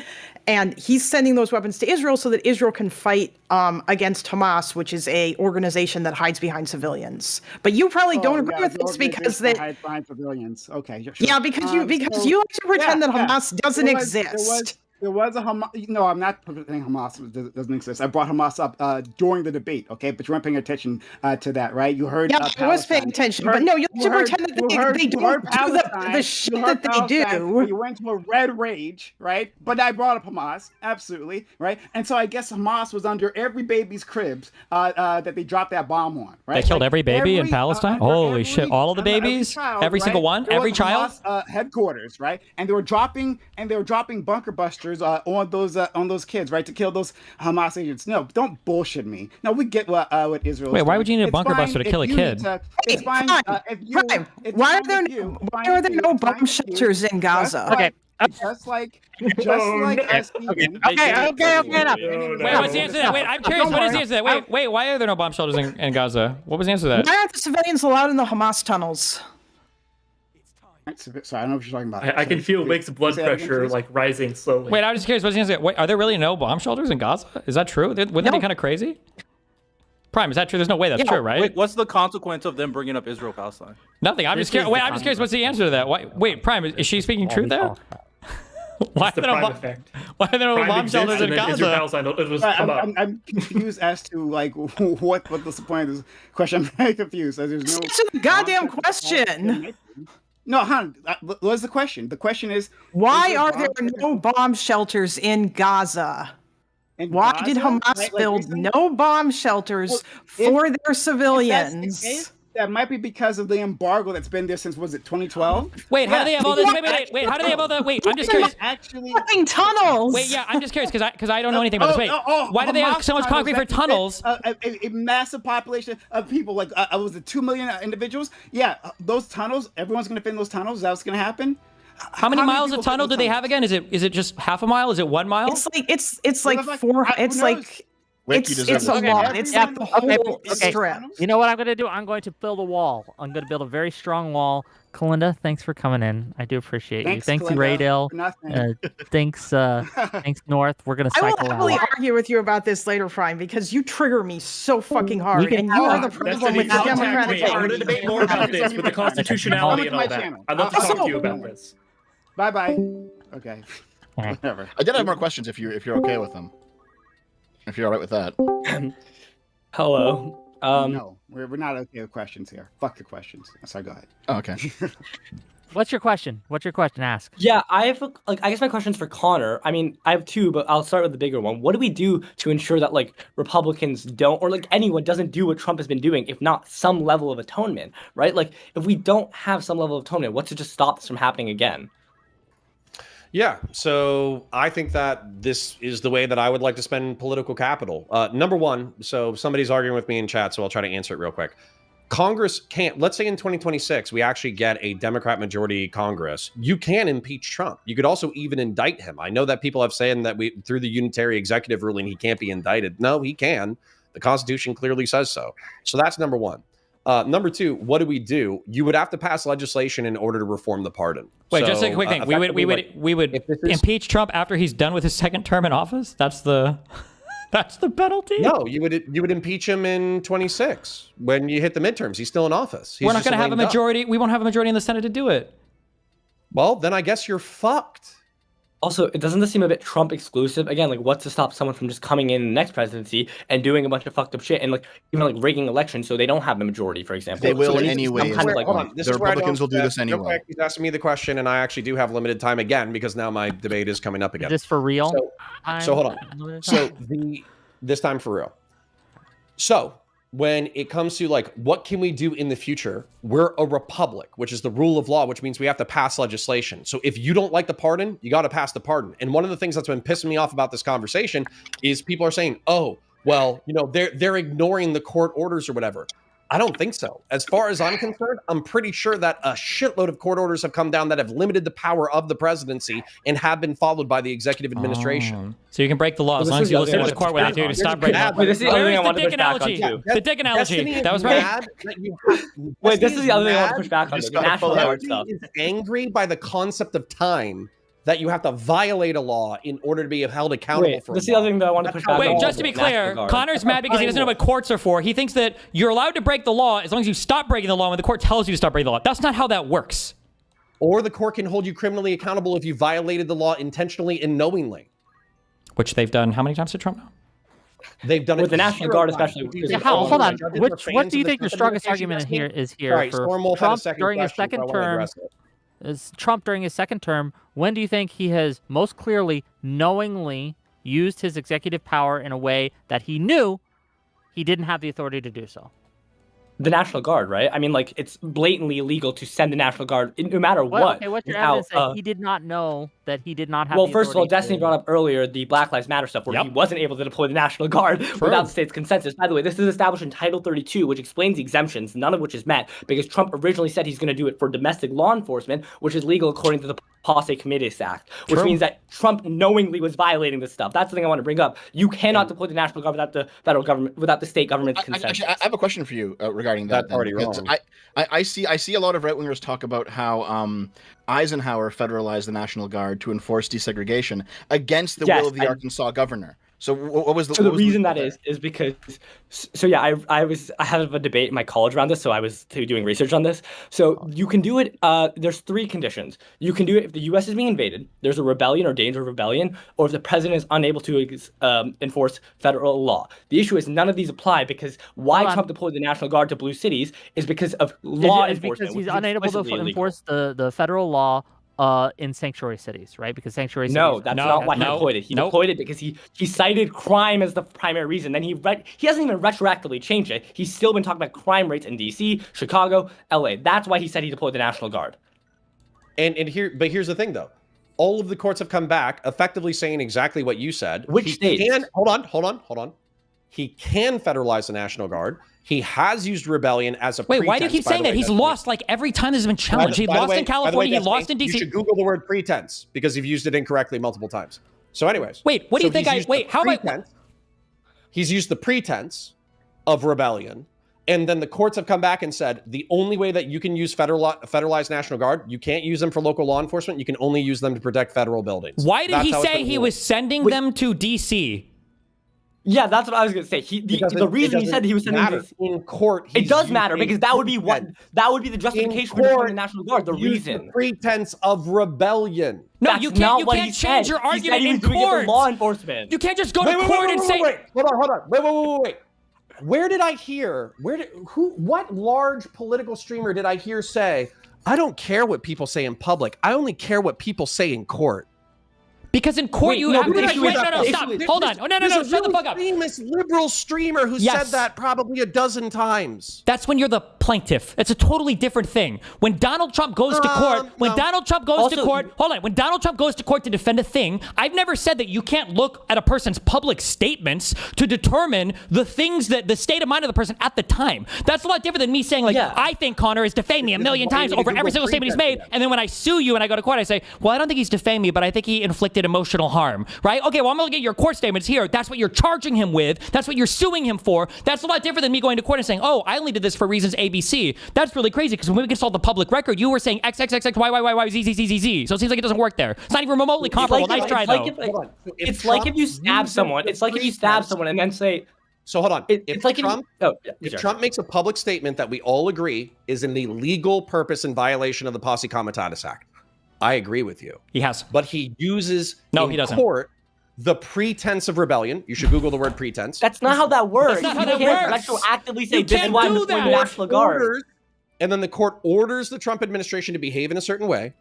And he's sending those weapons to Israel so that Israel can fight against Hamas, which is a organization that hides behind civilians. But you probably don't agree with this because they hide behind civilians. Okay, sure. Yeah, because you like to pretend that Hamas doesn't exist. There was a Hamas. No, I'm not saying Hamas doesn't exist. I brought Hamas up during the debate, okay? But you weren't paying attention to that, right? You heard. Yeah, I was paying Palestine. attention, You but heard- no, you you have to heard- pretend that you heard- they you don't heard do Palestine, the shit you heard that they Palestine, do. You went into a red rage, right? But I brought up Hamas, absolutely, right? And so I guess Hamas was under every baby's cribs that they dropped that bomb on, right? They killed Like, every baby in Palestine? under Holy shit, all of the under babies? child, Every single one? There Every was child? Hamas, headquarters, right? And they were dropping bunker busters on those kids, right, to kill those Hamas agents. No, don't bullshit me. No, we get what Israel. Wait, is why doing. would you need a It's bunker fine buster to if kill a you kid? need to- It's fine Prime, if you. Prime, it's why fine are there if you- why fine are if there you- no fine bomb if you- shelters in Gaza? Okay. Just like no. us. Okay, enough. Wait, what's the answer to that? Wait, I'm curious. Don't What is the worry. answer to that? Wait, why are there no bomb shelters in Gaza? What was the answer to that? Why aren't the civilians allowed in the Hamas tunnels? So I don't know what you're talking about. I can feel Wake's blood Say that again, pressure please. like rising slowly. Wait, I'm just curious. What's the answer? Wait, are there really no bomb shelters in Gaza? Is that true? Wouldn't that be No. kind of crazy? Prime, is that true? There's no way that's true, right? Wait, what's the consequence of them bringing up Israel Palestine? Nothing. I'm just This is curious. the Wait, I'm just curious. What's the answer to that? Wait, Prime, is she speaking truth there? Why are the there no prime bomb? effect. Why are there no Prime bomb exists, shelters in and then Israel Gaza? Palestine, it'll just Right, come up. I'm confused as to like what's the point of this question. I'm very confused. There's no Answer the goddamn question. No, hon. What's the question? The question is Why is are bomb there shelters no bomb shelters in Gaza? in Why Gaza? did Hamas Right, like build recently? no bomb shelters Well, for their If that's the civilians? case, that might be because of the embargo that's been there since was it 2012? Wait, how do they have all this? Yeah, Wait. How do they have all that? Wait, I'm just curious. Actually, Fucking tunnels. Wait, yeah, I'm just curious because I don't know anything about this. Wait, why do they have Hamas so much concrete for tunnels? A massive population of people, like was it 2 million individuals? Yeah, those tunnels. Everyone's going to fit in those tunnels. Is that what's going to happen? How many miles people of fit in tunnel those do they have tunnels? again? Is it just half a mile? Is it 1 mile? It's like Well, four. who It's knows? like Wiki it's deserves a it. lot. It's Yeah, like the okay, whole okay. strip. You know what I'm gonna do? I'm going to build a wall. I'm gonna build a very strong wall. Kalinda, thanks for coming in. I do appreciate you. Thanks, Kalinda, Raydale. for nothing. thanks, North. We're gonna I will cycle happily out. argue with you about this later, Prime, because you trigger me so fucking We hard, can and you are the That's problem the with the contact Democratic me. I want to Party. debate more about this with the constitutionality and all that. I'd love to talk to you about this. Bye bye. Okay. Whatever. I did have more questions if you're okay with them. If you're all right with that. Hello. No, we're not okay with questions here. Fuck the questions. So go ahead. Oh, okay. What's your question? What's your question? Ask. Yeah, I have I guess my question's for Connor. I mean, I have two, but I'll start with the bigger one. What do we do to ensure that like Republicans don't, or like anyone doesn't do what Trump has been doing, if not some level of atonement, right? Like if we don't have some level of atonement, what's to just stop this from happening again? Yeah, so I think that this is the way that I would like to spend political capital. Number one, so somebody's arguing with me in chat, so I'll try to answer it real quick. Congress can't, let's say in 2026, we actually get a Democrat majority Congress. You can impeach Trump. You could also even indict him. I know that people have said that through the unitary executive ruling, he can't be indicted. No, he can. The Constitution clearly says so. So that's number one. Number two, what do? You would have to pass legislation in order to reform the pardon. Wait, So, just a quick thing. We would if this is- impeach Trump after he's done with his second term in office. That's the penalty. No, you would impeach him in 26 when you hit the midterms. He's still in office. He's We're not just going to have a lame duck. majority. We won't have a majority in the Senate to do it. Well, then I guess you're fucked. Also, doesn't this seem a bit Trump exclusive? Again, like what's to stop someone from just coming in the next presidency and doing a bunch of fucked up shit and like even like rigging elections so they don't have the majority, for example? They will So it needs to be anyway. some kind of, like, Hold on. This The is where I Republicans don't- will do this real anyway. quick, he's asking me the question, and I actually do have limited time again because now my debate is coming up Is again. this for real? So hold on. So this time for real. So when it comes to like what can we do in the future, we're a republic, which is the rule of law, which means we have to pass legislation. So if you don't like the pardon, you got to pass the pardon. And one of the things that's been pissing me off about this conversation is people are saying, oh, well, you know, they're ignoring the court orders or whatever. I don't think so. As far as I'm concerned, I'm pretty sure that a shitload of court orders have come down that have limited the power of the presidency and have been followed by the executive administration. So you can break the law as this long as is you the listen to other the thing I court wanted with to you to push stop back breaking on. the Wait, this is the other thing I Where's wanted the to dick push back on, analogy? too. The dick analogy. Destiny That was is right. mad that you Wait, this Destiny is the other thing I want to mad push back on. Just The got national full guard out. stuff. is angry by the concept of time that you have to violate a law in order to be held accountable Wait, for. this is a the law. other thing that I want to push back on. Wait, just to be clear, Connor's mad because he doesn't know what courts are for. He thinks that you're allowed to break the law as long as you stop breaking the law when the court tells you to stop breaking the law. That's not how that works. or the court can hold you criminally accountable if you violated the law intentionally and knowingly. Which they've done how many times to Trump now? They've done With it the National 0 Guard, times. especially. Yeah, hold on. Judges are What fans do you of the think your Trump strongest administration argument here testing? is here Sorry, for Stormwolf had a Trump second during his question, second so I wanna term? address it. Is Trump during his second term? When do you think he has most clearly, knowingly used his executive power in a way that he knew he didn't have the authority to do so? The National Guard, right? I mean, like, it's blatantly illegal to send the National Guard no matter what. Okay, what's your without, evidence that he did not know that he did not have Well, the first of all, authority Destiny to- brought up earlier the Black Lives Matter stuff where Yep. he wasn't able to deploy the National Guard without the state's consensus. By the way, this is established in Title 32, which explains the exemptions, none of which is met because Trump originally said he's going to do it for domestic law enforcement, which is legal according to the Posse Committees Act, which True. means that Trump knowingly was violating this stuff. That's the thing I want to bring up. You cannot deploy the National Guard without the federal government, without the state government's consensus. Actually, I have a question for you regarding that. That's already then, because wrong. I see a lot of right wingers talk about how Eisenhower federalized the National Guard to enforce desegregation against the Yes, will of the Arkansas governor. So what was the? So what the was reason reason that there? is because I had a debate in my college around this, so I was doing research on this. So you can do it. There's 3 conditions. You can do it if the U.S. is being invaded, there's a rebellion or danger of rebellion, or if the president is unable to enforce federal law. The issue is none of these apply because why Hold on. Trump deployed the National Guard to blue cities is because of law Is enforcement. because which he's is unable to explicitly illegal. enforce the federal law in sanctuary cities, right? Because sanctuary cities. No, that's not why he no, deployed it. He nope. deployed it because he cited crime as the primary reason. Then he hasn't even retroactively changed it. He's still been talking about crime rates in D.C., Chicago, L.A. That's why he said he deployed the National Guard. And here's the thing though. All of the courts have come back effectively saying exactly what you said. Which He states? can hold on. He can federalize the National Guard. He has used rebellion as a Wait, why do you pretense, keep by the saying way, that? He's Destiny. lost like every time this has been By the- challenged. He by the lost way- in by the way, California. He Destiny, lost in You DC. should Google the word pretense because you've used it incorrectly multiple times. So, anyways. Wait, what do you so think he's I- used wait, the how am I- pretense- He's used the pretense of rebellion, and then the courts have come back and said the only way that you can use federalized National Guard, you can't use them for local law enforcement. You can only use them to protect federal buildings. Why did That's he how it's say been he ruled. was sending them to DC? Yeah, that's what I was going to say. Because The it reason he doesn't said he was sending matter. this, in court. it he's does matter using because that would be pretense. the justification for deploying the National Guard. The Use the reason. pretense of rebellion. No, That's you not can't. You what he can't change said. your He said argument he was in doing it for court. law enforcement. You can't just go to court and say. Wait. Hold on. Wait. Where did I hear? What large political streamer did I hear say, I don't care what people say in public. I only care what people say in court. Because in court Wait, you no, have the to. issue Wait, is no, that- no, the stop. issue- Hold on. Oh, no, There's a shut the really fuck up. famous liberal streamer who Yes. said that probably a dozen times. That's when you're the plaintiff. It's a totally different thing. When Donald Trump goes to court, when no. Donald Trump goes to Also- court, hold on. When Donald Trump goes to court to defend a thing, I've never said that you can't look at a person's public statements to determine the things that the state of mind of the person at the time. That's a lot different than me saying like, Yeah. I think Connor has defamed me a This is million why you times need to over every Google single statement he's made, pretense and then when I sue you and I go to court, I say, well, I don't think he's defamed me, but I think he inflicted emotional harm, right? Okay, well, I'm gonna look at your court statements here. That's what you're charging him with. That's what you're suing him for. That's a lot different than me going to court and saying, oh, I only did this for reasons ABC. That's really crazy because when we consult the public record, you were saying X, X, X, X, Y, Y, Y, Y, Z, Z, Z, Z, Z. So it seems like it doesn't work there. It's not even remotely comparable. Nice try, though. Hold on. So if It's like Trump if you stab uses someone. the It's like if you stab pretense- someone and then say, So hold on. it's like Trump, if sorry. Trump makes a public statement that we all agree is an illegal purpose in violation of the Posse Comitatus Act, I agree with you. He has. But he uses No, in he doesn't. court the pretense of rebellion. You should Google the word pretense. That's not how that works. That's not how You that can't works. retroactively say You this is can't why I'm do deploying that. the National Guard. And then the court orders the Trump administration to behave in a certain way,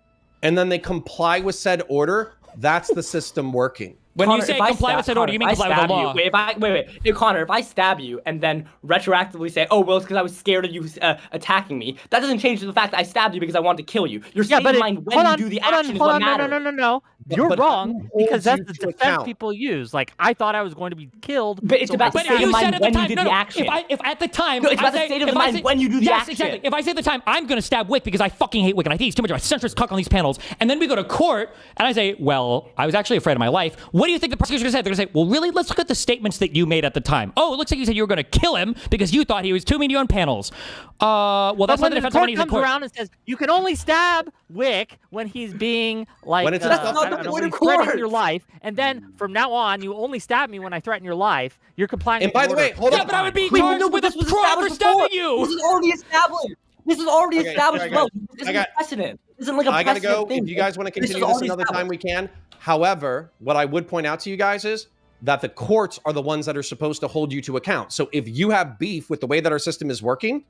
and then they comply with said order. That's the system working. When Connor, you say if I comply with stab- said order, you mean Connor, if I comply with the stab law. you- Wait, Connor, if I stab you and then retroactively say, oh, well, it's because I was scared of you attacking me, that doesn't change the fact that I stabbed you because I wanted to kill you. Your state of mind when you do the action is what matters. No. You're but wrong who because holds that's you the to defense account? people use. Like, I thought I was going to be killed. But it's so about I the But state you of said mind at the when you time, did no, the no, action. if at the time, No, it's I about the say- state of if I mind say- when you do the yes, action. exactly. If I say at the time, I'm going to stab Wick because I fucking hate Wick and I think he's too much of a centrist cuck on these panels, and then we go to court and I say, well, I was actually afraid of my life. What do you think the prosecutor's going to say? They're going to say, well, really? Let's look at the statements that you made at the time. Oh, it looks like you said you were going to kill him because you thought he was too mean to you on panels. Well, But that's not when the the defense when court he's in comes court. around and says you can only stab Wick when he's being like When it's a I That's not don't the know, point when of he's threatening court. your life, and then from now on you only stab me when I threaten your life. You're complying. And with by the order. way, hold Yeah, on. but I would be Wait, charged no, with but a this was crime for established before. stabbing you. This is already established. This is already Okay, established. I Well, got- this I is got- precedent. isn't like a I gotta precedent go. thing. If you guys want to This is continue this already another time, established. we can. However, what I would point out to you guys is that the courts are the ones that are supposed to hold you to account. So if you have beef with the way that our system is working,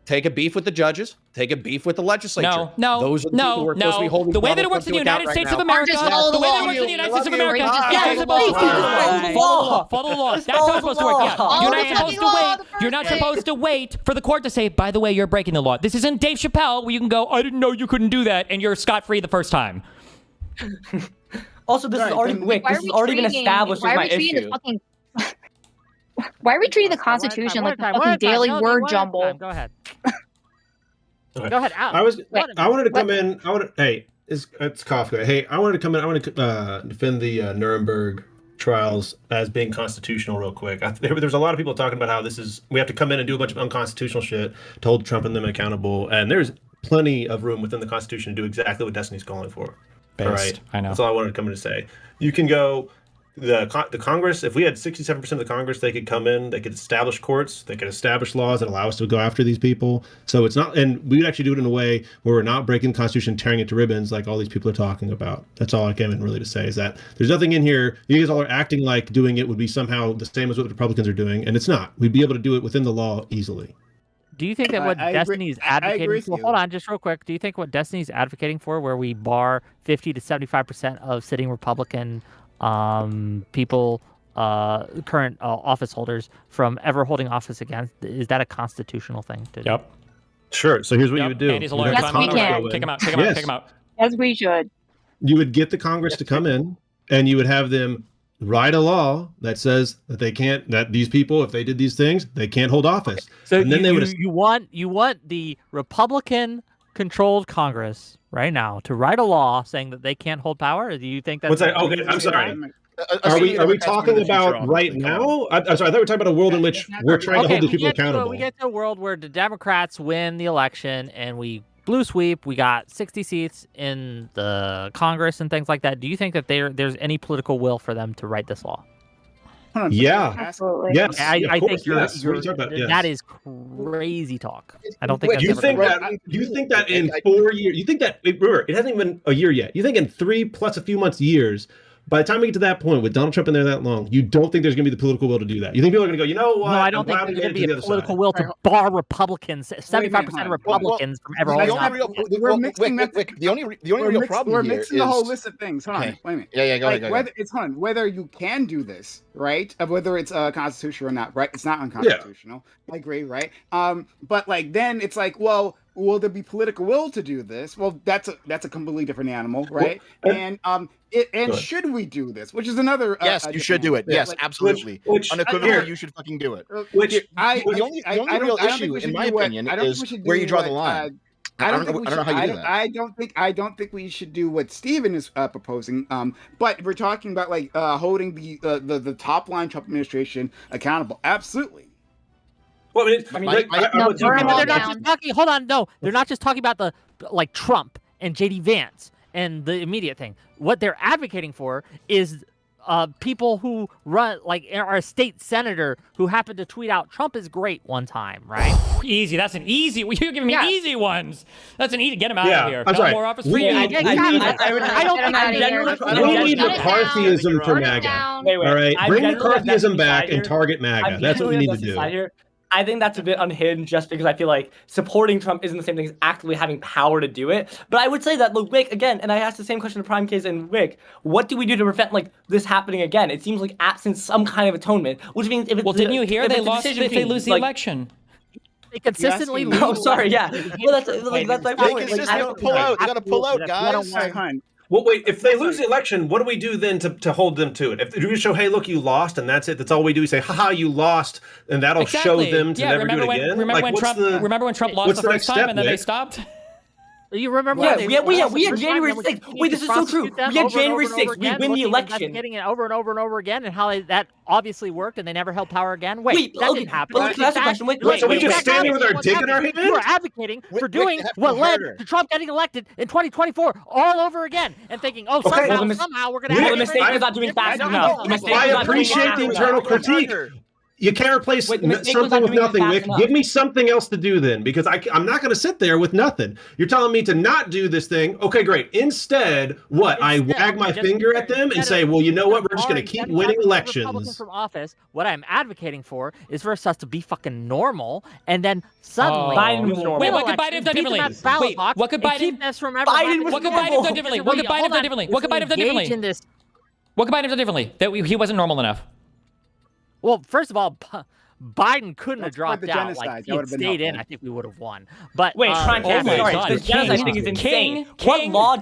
take a beef with the judges, take a beef with the legislature. Those are the people who are supposed to be holding The way that it Donald works in Trump the to account United right States now. of America, Just follow the the way that law. it works in the United I States of love you. America, Right. you're Yeah, supposed to right. follow the law. Follow the law. That's how it's supposed to work. Yeah. Follow You're the not supposed fucking to law in wait. the You're not first supposed to wait for the court to say, by the way, you're breaking the law. This isn't Dave Chappelle where you can go, I didn't know you couldn't do that, and you're scot-free the first time. Also, this is Right, already then Wick. Why This are has we already been treating- established why as are my we treating issue. the fucking Why are we treating the Constitution like the fucking daily word jumble? Go ahead. Okay. Go ahead. Out. I wanted to come in. Hey, it's Kafka. Hey, I wanted to come in. I want to defend the Nuremberg trials as being constitutional real quick. There's a lot of people talking about how we have to come in and do a bunch of unconstitutional shit to hold Trump and them accountable. And there's plenty of room within the Constitution to do exactly what Destiny's calling for. Based. All right. I know. That's all I wanted to come in to say. You can go. The Congress, if we had 67% of the Congress, they could come in, they could establish courts, they could establish laws that allow us to go after these people. So it's not, and we'd actually do it in a way where we're not breaking the Constitution, tearing it to ribbons like all these people are talking about. That's all I came in really to say is that there's nothing in here. You guys all are acting like doing it would be somehow the same as what the Republicans are doing, and it's not. We'd be able to do it within the law easily. Do you think that what I agree- Destiny's I agree advocating with for? you. Hold on, just real quick. Do you think what Destiny's advocating for, where we bar 50 to 75% of sitting Republican people, current office holders, from ever holding office again, is that a constitutional thing to do? Yep. Sure. So here's what you would do. Andy's a You'd lawyer. have Yes, the we Congress can. go in. Kick him out. Kick him out. Yes. Kick him out. As we should. You would get the Congress to come in, and you would have them write a law that says that they can't, that these people, if they did these things, they can't hold office. So and then they would you want the Republican-controlled Congress right now to write a law saying that they can't hold power? Or do you think that's What's that? Okay, I'm sorry. Are we Democrats talking in the future about on right the future. now? I'm sorry, I thought we were talking about a world in which we're trying to hold these people accountable. We get to a world where the Democrats win the election and we blue sweep. We got 60 seats in the Congress and things like that. Do you think that there's any political will for them to write this law? Yeah. Absolutely. Yes. I of think course, you're, yes. What are you talking about? Yes. that is crazy talk. I don't think Wait, that's You ever think gonna that? You think that in 4 years? You think that? Remember, it hasn't even a year yet. You think in 3 plus a few months, years, by the time we get to that point with Donald Trump in there that long, you don't think there's going to be the political will to do that? You think people are going to go, you know what? No, I don't think I'm there's glad going to we be made a it to the political other will to bar Republicans, 75% of Well, Republicans from ever The holding only office. real, We're well, mixing Wick, that- Wick, the only real problem we're here mixing the whole is- list of things. Hold on, Okay. wait a minute. Yeah, go ahead. Go ahead. Whether you can do this, right? Of whether it's constitutional or not, right? It's not unconstitutional. I agree, right? But like then it's like, well, will there be political will to do this? Well, that's a completely different animal, right? Well, and Go ahead. should we do this? Which is another. Yes, you should do it. different Yes, animal. absolutely. Which Unequivocally, here, you should fucking do it. which The only real issue, in my opinion, is where you draw the line. I don't know how you do that. I don't think we should do what Steven is proposing. But we're talking about like holding the top line Trump administration accountable. Absolutely. well, No, would do burn them But all they're not down. just talking. Hold on, no, they're not just talking about the like Trump and JD Vance and the immediate thing. What they're advocating for is people who run like our state senator who happened to tweet out Trump is great one time, right? Easy. That's an easy. You're giving me Yeah. easy ones. That's an easy. Get him out Yeah, of here. I'm No sorry. more office for We you. need- I don't think I generally- We need Shut it McCarthyism down. for Burn it MAGA. down. Wait, All right, I'm bring generally on McCarthyism Destiny's back side and here. target MAGA. I'm That's what we generally need on to Destiny's do. side here. I think that's a bit unhinged just because I feel like supporting Trump isn't the same thing as actively having power to do it. But I would say that, look, Wick, again, and I asked the same question to Prime Case and Wick, what do we do to prevent like this happening again? It seems like absent some kind of atonement, which means if it's Well, didn't you hear if they it's a lost? decision If they between, lose the like- election. They consistently lose. Oh, sorry, yeah. Well, that's like that's my They point. Like, consistently I gotta pull out. They gotta pull out, guys. Well, wait. If they lose the election, what do we do then to hold them to it? If we show, hey, look, you lost, and that's it. That's all we do. We say, haha, you lost, and that'll Exactly. show them to Yeah, never remember do it when, again. Remember Like, when what's Trump? the- Remember when Trump lost what's the the first next time step, and then they Nick? stopped? You remember? Yeah, when we had lost the January first time, and 6th. we Wait, this is so true. prosecute them We had over and January over and over 6th. We again, win the looking, election. investigating it over and over and over again, and how that obviously worked, and they never held power again. Wait, that okay, didn't happen. but can I ask a question? Wait, So we wait, just wait. stand here with our What's dick in our happening? hand? You are advocating for Wick, doing they have to what go led harder. to Trump getting elected in 2024 all over again, and thinking, oh, Okay. somehow, Well, somehow we're going we- to. Well, the mistake was not doing fast enough. The mistake I was not doing appreciate fast the enough. internal critique. You can't replace Wait, the mistake was something not with doing it nothing, fast Wick. enough. Give me something else to do then, because I'm not going to sit there with nothing. You're telling me to not do this thing. Okay, great. Instead, what? I wag my finger at them and say, well, you know what? We're just going to keep winning Republicans elections. from office. What I'm advocating for is for us to be fucking normal, and then suddenly Biden was normal. Wait, what could Biden have done differently? Wait, what could Biden? Biden What could Biden have done differently? What could Biden have done differently? What could Biden have done differently? What could Biden have done differently? That he wasn't normal enough. Well, first of all, Biden couldn't have dropped the out. genocide. Like, if That he would've had been stayed in, helpful. I think we would have won. But Wait, Oh my sorry, God, the genocide King, thing is insane. King. What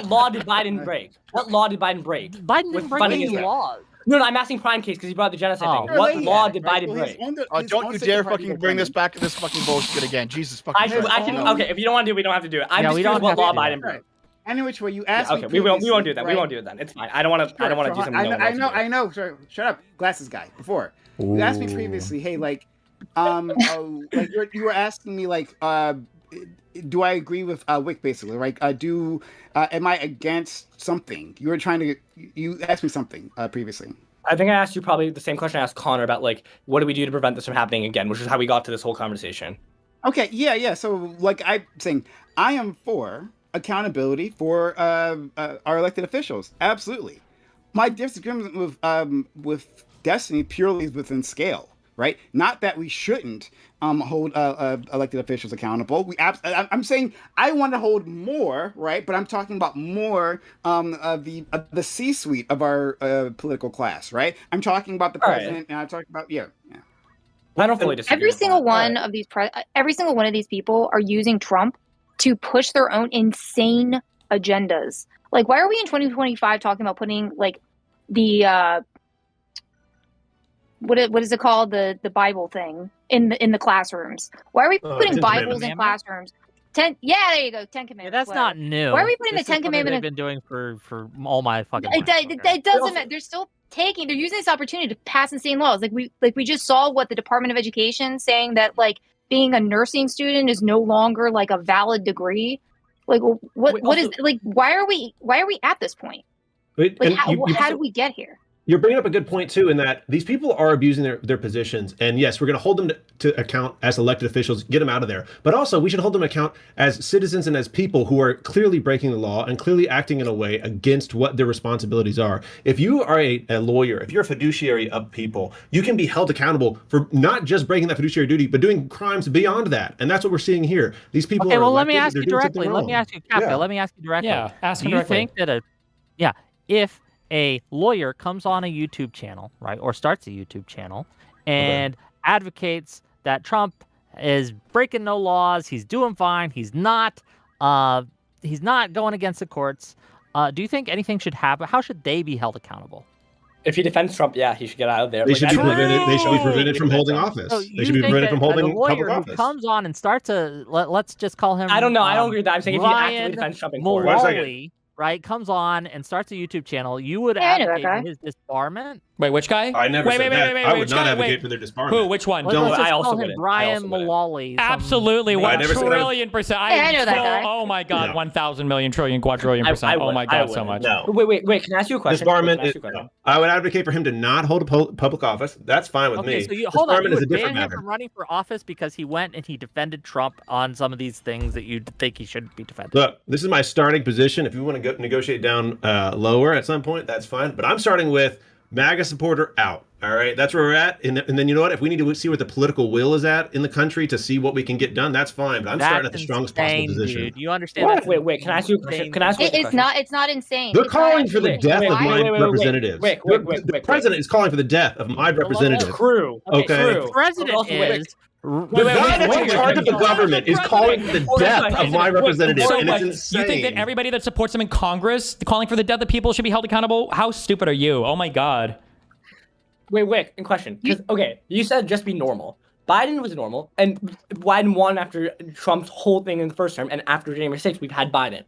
law did Biden break? What law did Biden break? Biden With didn't break funding any Israel? laws. No, I'm asking Prime Case because he brought up the genocide Oh. thing. What Sure, law yeah, did right? Biden Well, break? Don't you dare fucking bring this back, this fucking bullshit again. Jesus fucking Christ. I can. Okay, if you don't want to do it, we don't have to do it. I'm Yeah, just we curious don't what have to law do Biden it. broke. Any which way you asked Okay, me. we won't do previously, that. right? We won't do it then. It's fine. I don't want to. I don't want to do something. I no know. one I else know. will do. I know. Shut up, glasses guy. Before you asked me previously, hey, like, like you were asking me, like, do I agree with Wick basically? Like, am I against something? You were trying to. You asked me something previously. I think I asked you probably the same question I asked Connor about, like, what do we do to prevent this from happening again, which is how we got to this whole conversation. Okay, yeah. So, like, I'm saying, I am for accountability for our elected officials. Absolutely. My disagreement with Destiny purely is within scale, right? Not that we shouldn't hold elected officials accountable. I'm saying I want to hold more, right? But I'm talking about more of the C-suite of our political class, right? I'm talking about the president, and I'm talking about yeah. I don't fully disagree. Every single one of these every single one of these people are using Trump to push their own insane agendas. Like, why are we in 2025 talking about putting like the what is it called, the Bible thing in the classrooms? Why are we putting Bibles in classrooms? There you go, 10 Commandments. Yeah, that's whatever. not new. Why are we putting This the 10 is something Commandments? they've been doing for all my fucking life. It doesn't matter. They're still they're using this opportunity to pass insane laws. Like we just saw what the Department of Education saying that like being a nursing student is no longer like a valid degree. Like what is like why are we at this point? Like how did we get here? You're bringing up a good point too, in that these people are abusing their positions, and yes, we're going to hold them to account as elected officials, get them out of there. But also, we should hold them account as citizens and as people who are clearly breaking the law and clearly acting in a way against what their responsibilities are. If you are a lawyer, if you're a fiduciary of people, you can be held accountable for not just breaking that fiduciary duty, but doing crimes beyond that. And that's what we're seeing here. These people Okay, are well, let me elected, ask they're you doing something directly. Let me wrong. ask you, Capta. Yeah. Let me ask you directly. Yeah, ask Do him you directly. think that if a lawyer comes on a YouTube channel, right, or starts a YouTube channel and advocates that Trump is breaking no laws, he's doing fine, he's not going against the courts, do you think anything should happen? How should they be held accountable? If he defends Trump, yeah, he should get out of there. They Like, should be that's- prevented. They should be prevented from holding office. So They you should be think prevented that from holding a lawyer public who office. comes on and starts a let's just call him. I don't know. I don't agree with that. I'm saying if he actively Ryan defends Trump in court. Wait a second. Mulally, right, comes on and starts a YouTube channel, you would Yeah, I know that advocate guy. his disbarment? Wait, which guy? I never wait, said wait, that. Wait, wait, I wait, would which not guy? advocate Wait. for their disbarment. Who? Which one? Let's Don't- just I call also him wouldn't. I Brian also wouldn't. Mulally. Absolutely, No, I 1 never said that. trillion percent. Yeah, I know that guy. Oh my God, No. 1,000 million trillion quadrillion I percent. Oh would. my I God, would. so much. No. Wait. Can I ask you a question? Disbarment Can I is, ask you a question? I would advocate for him to not hold a public office. That's fine with Okay, me. so hold on. Disbarment You is a would ban different him matter. from running for office because he went and he defended Trump on some of these things that you think he shouldn't be defended. Look, this is my starting position. If you want to negotiate down lower at some point, that's fine. But I'm starting with MAGA supporter out. All right, that's where we're at. And then you know what? If we need to see what the political will is at in the country to see what we can get done, that's fine. But I'm starting at the strongest possible position. Dude. You understand? What? That's Wait. Can I ask you a question? Can I ask you a question? It's not insane. They're It's calling not for the insane. death of my wait, representatives. wait, The president is calling for the death of my representative. True. Okay. True. The president Also, wait. is. The guy that's in charge of the government is calling for the death of my representative, So and it's what, insane. you think that everybody that supports him in Congress, calling for the death of people, should be held accountable? How stupid are you? Oh my God. Wait. In question. 'Cause, okay, you said just be normal. Biden was normal, and Biden won after Trump's whole thing in the first term, and after January 6th, we've had Biden.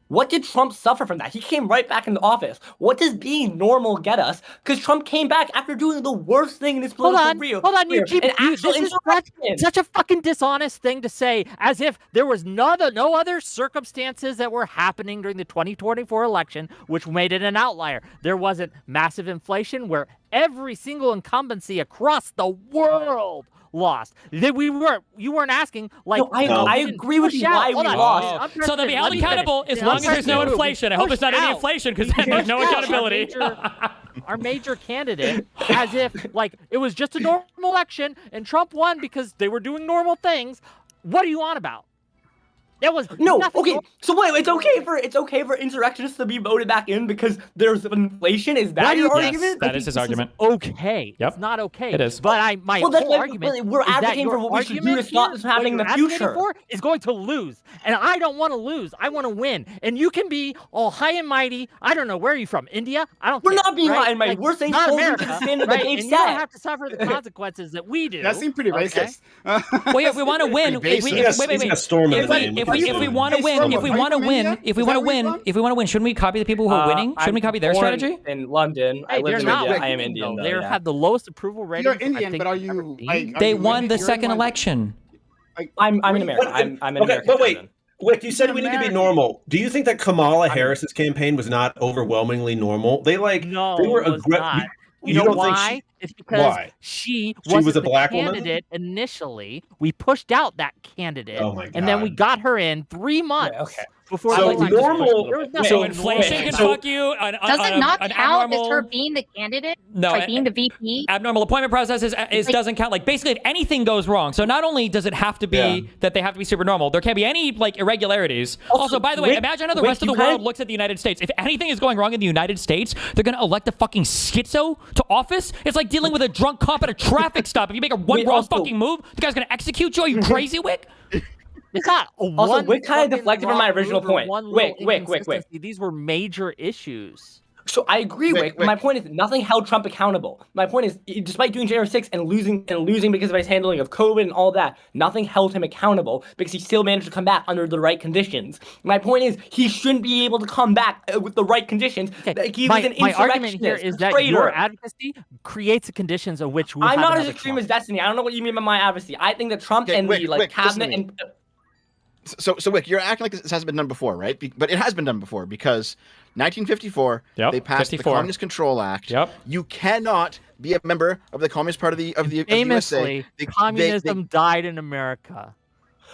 What did Trump suffer from that? He came right back into office. What does being normal get us? Because Trump came back after doing the worst thing in his political career. Hold on, you keep an actual this is insurrection. such a fucking dishonest thing to say, as if there was no other circumstances that were happening during the 2024 election which made it an outlier. There wasn't massive inflation where Every single incumbency across the world lost. You weren't asking like. No, I agree with you. Why we lost? So they'll be held accountable as long as there's no inflation. I hope there's not any inflation because then there's no accountability. Our major candidate, as if like it was just a normal election and Trump won because they were doing normal things. What are you on about? It was no nothing okay. So wait, it's okay for insurrectionists to be voted back in because there's inflation. Is that your argument? That is his argument. Okay. Yep. It's not okay. It is. But my whole argument we're is that advocating your for what we should do to argument stop here, this from happening in what the you're advocating future. for is going to lose, and I don't want to lose. I want to win. And you can be all high and mighty. I don't know where are you from, India? I don't. We're care, not being right? high and mighty. Like, We're saying not hold them America, to the standard right? that they've And you don't set. have to suffer the consequences that we do. That seemed pretty racist. Well, yeah, if we want to win, Pretty wait. basic. If we want to win, shouldn't we copy the people who are winning? Shouldn't we copy their strategy? In London, I live in India. I am Indian. They though, have the lowest approval rating. You're Indian, but are you? Like, They won the second election. I'm in America. I'm an American. But wait, citizen. Wick, you said we need to be normal. Do you think that Kamala Harris's campaign was not overwhelmingly normal? They were it was not. You know don't why? think It's because why? she was was a the black woman? candidate initially. We pushed out that candidate, Oh my and then we God. got her in 3 months okay. before. So the election. normal- There was Wait, nothing So normal. inflation can So- fuck you. Does it not an count as abnormal- her being the candidate? No, Like being the VP? abnormal appointment process is doesn't count. Like basically, if anything goes wrong, so not only does it have to be that they have to be super normal, there can't be any like irregularities. Also, by the way, Wick- imagine how the Wick, rest of the you world can't- looks at the United States. If anything is going wrong in the United States, they're gonna elect a fucking schizo to office. It's like dealing with a drunk cop at a traffic stop. If you make one Wait, wrong also- fucking move, the guy's gonna execute you. Are you crazy, Wick? It's not Also, one Wick kinda fucking deflected from my wrong original move or point. one Wick, little Wick. inconsistency. These were major issues. So I agree, Wick, Wick. But my point is, nothing held Trump accountable. My point is, despite doing January 6th and losing because of his handling of COVID and all that, nothing held him accountable because he still managed to come back under the right conditions. My point is, he shouldn't be able to come back with the right conditions. Okay. He was an My argument here insurrectionist, is a that traitor. your advocacy creates the conditions of which we I'm have not as another extreme Trump. as Destiny. I don't know what you mean by my advocacy. I think that Trump Okay, and Wick, the Wick, listen cabinet to me. and So Wick, you're acting like this hasn't been done before, right? But it has been done before because 1954, Yep, they passed 54. the Communist Control Act. Yep. You cannot be a member of the Communist Party of the USA. Famously, communism died in America.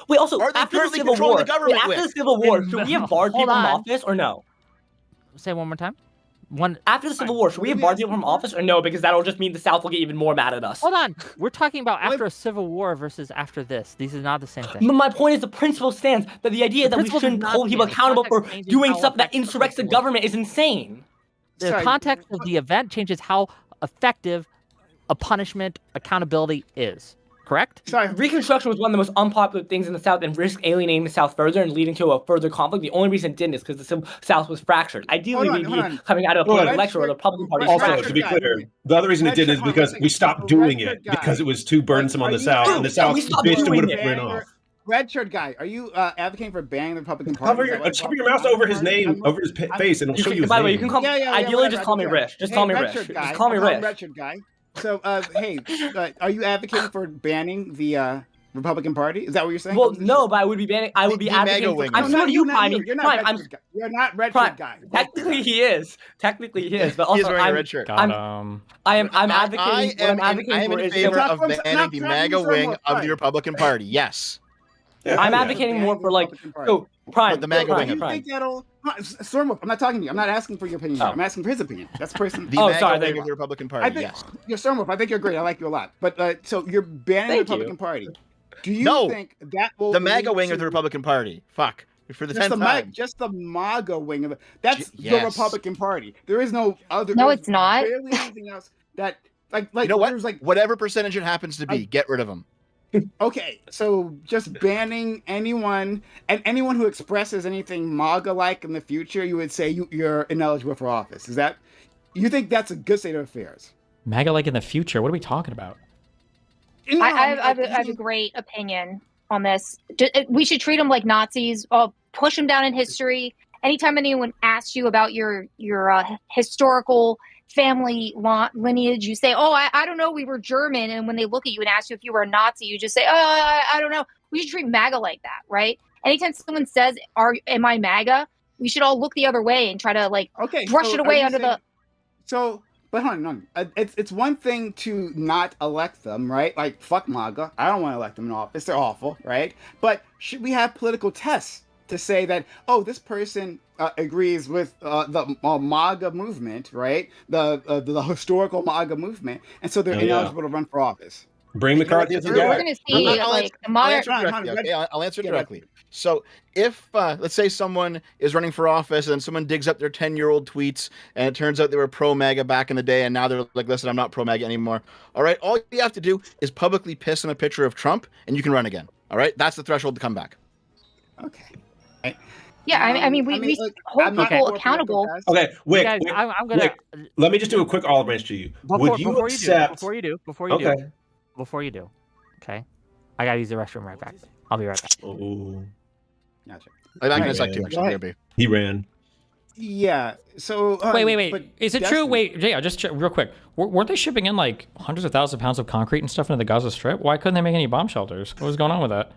wait. Also, Are they after the currently Civil controlling War, the government, after Wick? the Civil War, should we have barred Hold people from on. office or no? Say one more time. After the Civil War, should we have barred people from office or no? Because that'll just mean the South will get even more mad at us. Hold on. We're talking about after a civil war versus after this. These are not the same thing. But my point is the principle stands that the idea that we principle shouldn't does not hold people stand. The accountable for context changes doing how stuff that effective insurrects the it was. government is insane. The Sorry, context of the event changes how effective a punishment accountability is. Correct? Sorry. Reconstruction was one of the most unpopular things in the South and risked alienating the South further and leading to a further conflict. The only reason it didn't is because the South was fractured. Ideally, Hold on, we'd hold be on. coming out of a Hold on. political lecture where the Republican Party Also, Also, fractured. to be clear, the other reason it didn't is because we stopped doing it because it was too burdensome on the South, and the South we stopped bitched and doing would have it. ran off. Red shirt guy, are you advocating for banning the Republican Party? Cover Is that what cover it's your mouse called? over his name, over his face, and it'll show you his By the way, name. you can call me. Yeah, Ideally, whatever, just call me I don't care. Rich. Just call me Red Rich. shirt guy, Just call me I'll him Rich. Red shirt guy. So, hey, are you advocating for banning the Republican Party? Is that what you're saying? Well, no, but I would be banning. I would be The MAGA advocating. wing. I'm sure you, Prime. You're not Prime. red I'm shirt guy. You're not red Prime. shirt guy. Technically, he is. Technically, he is. But He is also, wearing a I'm. red shirt. Got I'm I advocating. What I'm advocating am for in is favor Not of from- banning not the from MAGA Someone, wing of right. the Republican Party. Yes. I'm Yeah. advocating more for like. Republican Party. So Prime. the MAGA Prime, wing. You Prime. think that'll Stormwolf? I'm not talking to you. I'm not asking for your opinion. Oh. I'm asking for his opinion. That's personal. The Oh, MAGA sorry, wing of the Republican Party. I think Yes. you're Stormwolf. I think you're great. I like you a lot. But so you're banning Thank the Republican you. Party. Do you No. think that will The MAGA lead wing of to- the Republican Party. Fuck. For the just 10th the time. just the MAGA wing of it? That's the Yes. Republican Party. There is no other. No, there's it's not. Barely anything else that like You know what? there's like Whatever percentage it happens to be, get rid of them. okay, so just banning anyone and anyone who expresses anything MAGA-like in the future, you would say you're ineligible for office. Is that you think that's a good state of affairs? MAGA like in the future. What are we talking about? No, I have a great opinion on this. We should treat them like Nazis. Push them down in history. Anytime anyone asks you about your historical family lineage, you say, "Oh, I don't know, we were German." And when they look at you and ask you if you were a Nazi, you just say, "Oh, I don't know." We should treat MAGA like that, right? Anytime someone says, "Am I MAGA?" we should all look the other way and try to like okay, brush so it are away you under saying- the. So, But hold on. It's one thing to not elect them, right? Like, fuck MAGA. I don't want to elect them in office. They're awful, right? But should we have political tests to say that, oh, this person agrees with the MAGA movement, right? The historical MAGA movement, and so they're ineligible to run for office. Bring McCarthy as a We're guy. going to see like the modern. I'll answer directly. So if let's say someone is running for office and someone digs up their 10-year-old tweets and it turns out they were pro-MAGA back in the day and now they're like, listen, I'm not pro-MAGA anymore. All right, all you have to do is publicly piss on a picture of Trump and you can run again. All right, that's the threshold to come back. Okay. Yeah, I mean, we hold people accountable. Okay, Wick, Guys, Wick, I'm gonna. Wick, let me just do a quick olive branch to you. Would you accept? Before you do, okay, I gotta use the restroom right back. I'll be right back. Oh, Gotcha. I'm back in a sec too. Go ahead. Actually, he ran. Yeah. So Wait. but Is it true? Wait, yeah, just real quick. Weren't they shipping in like hundreds of thousands of pounds of concrete and stuff into the Gaza Strip? Why couldn't they make any bomb shelters? What was going on with that?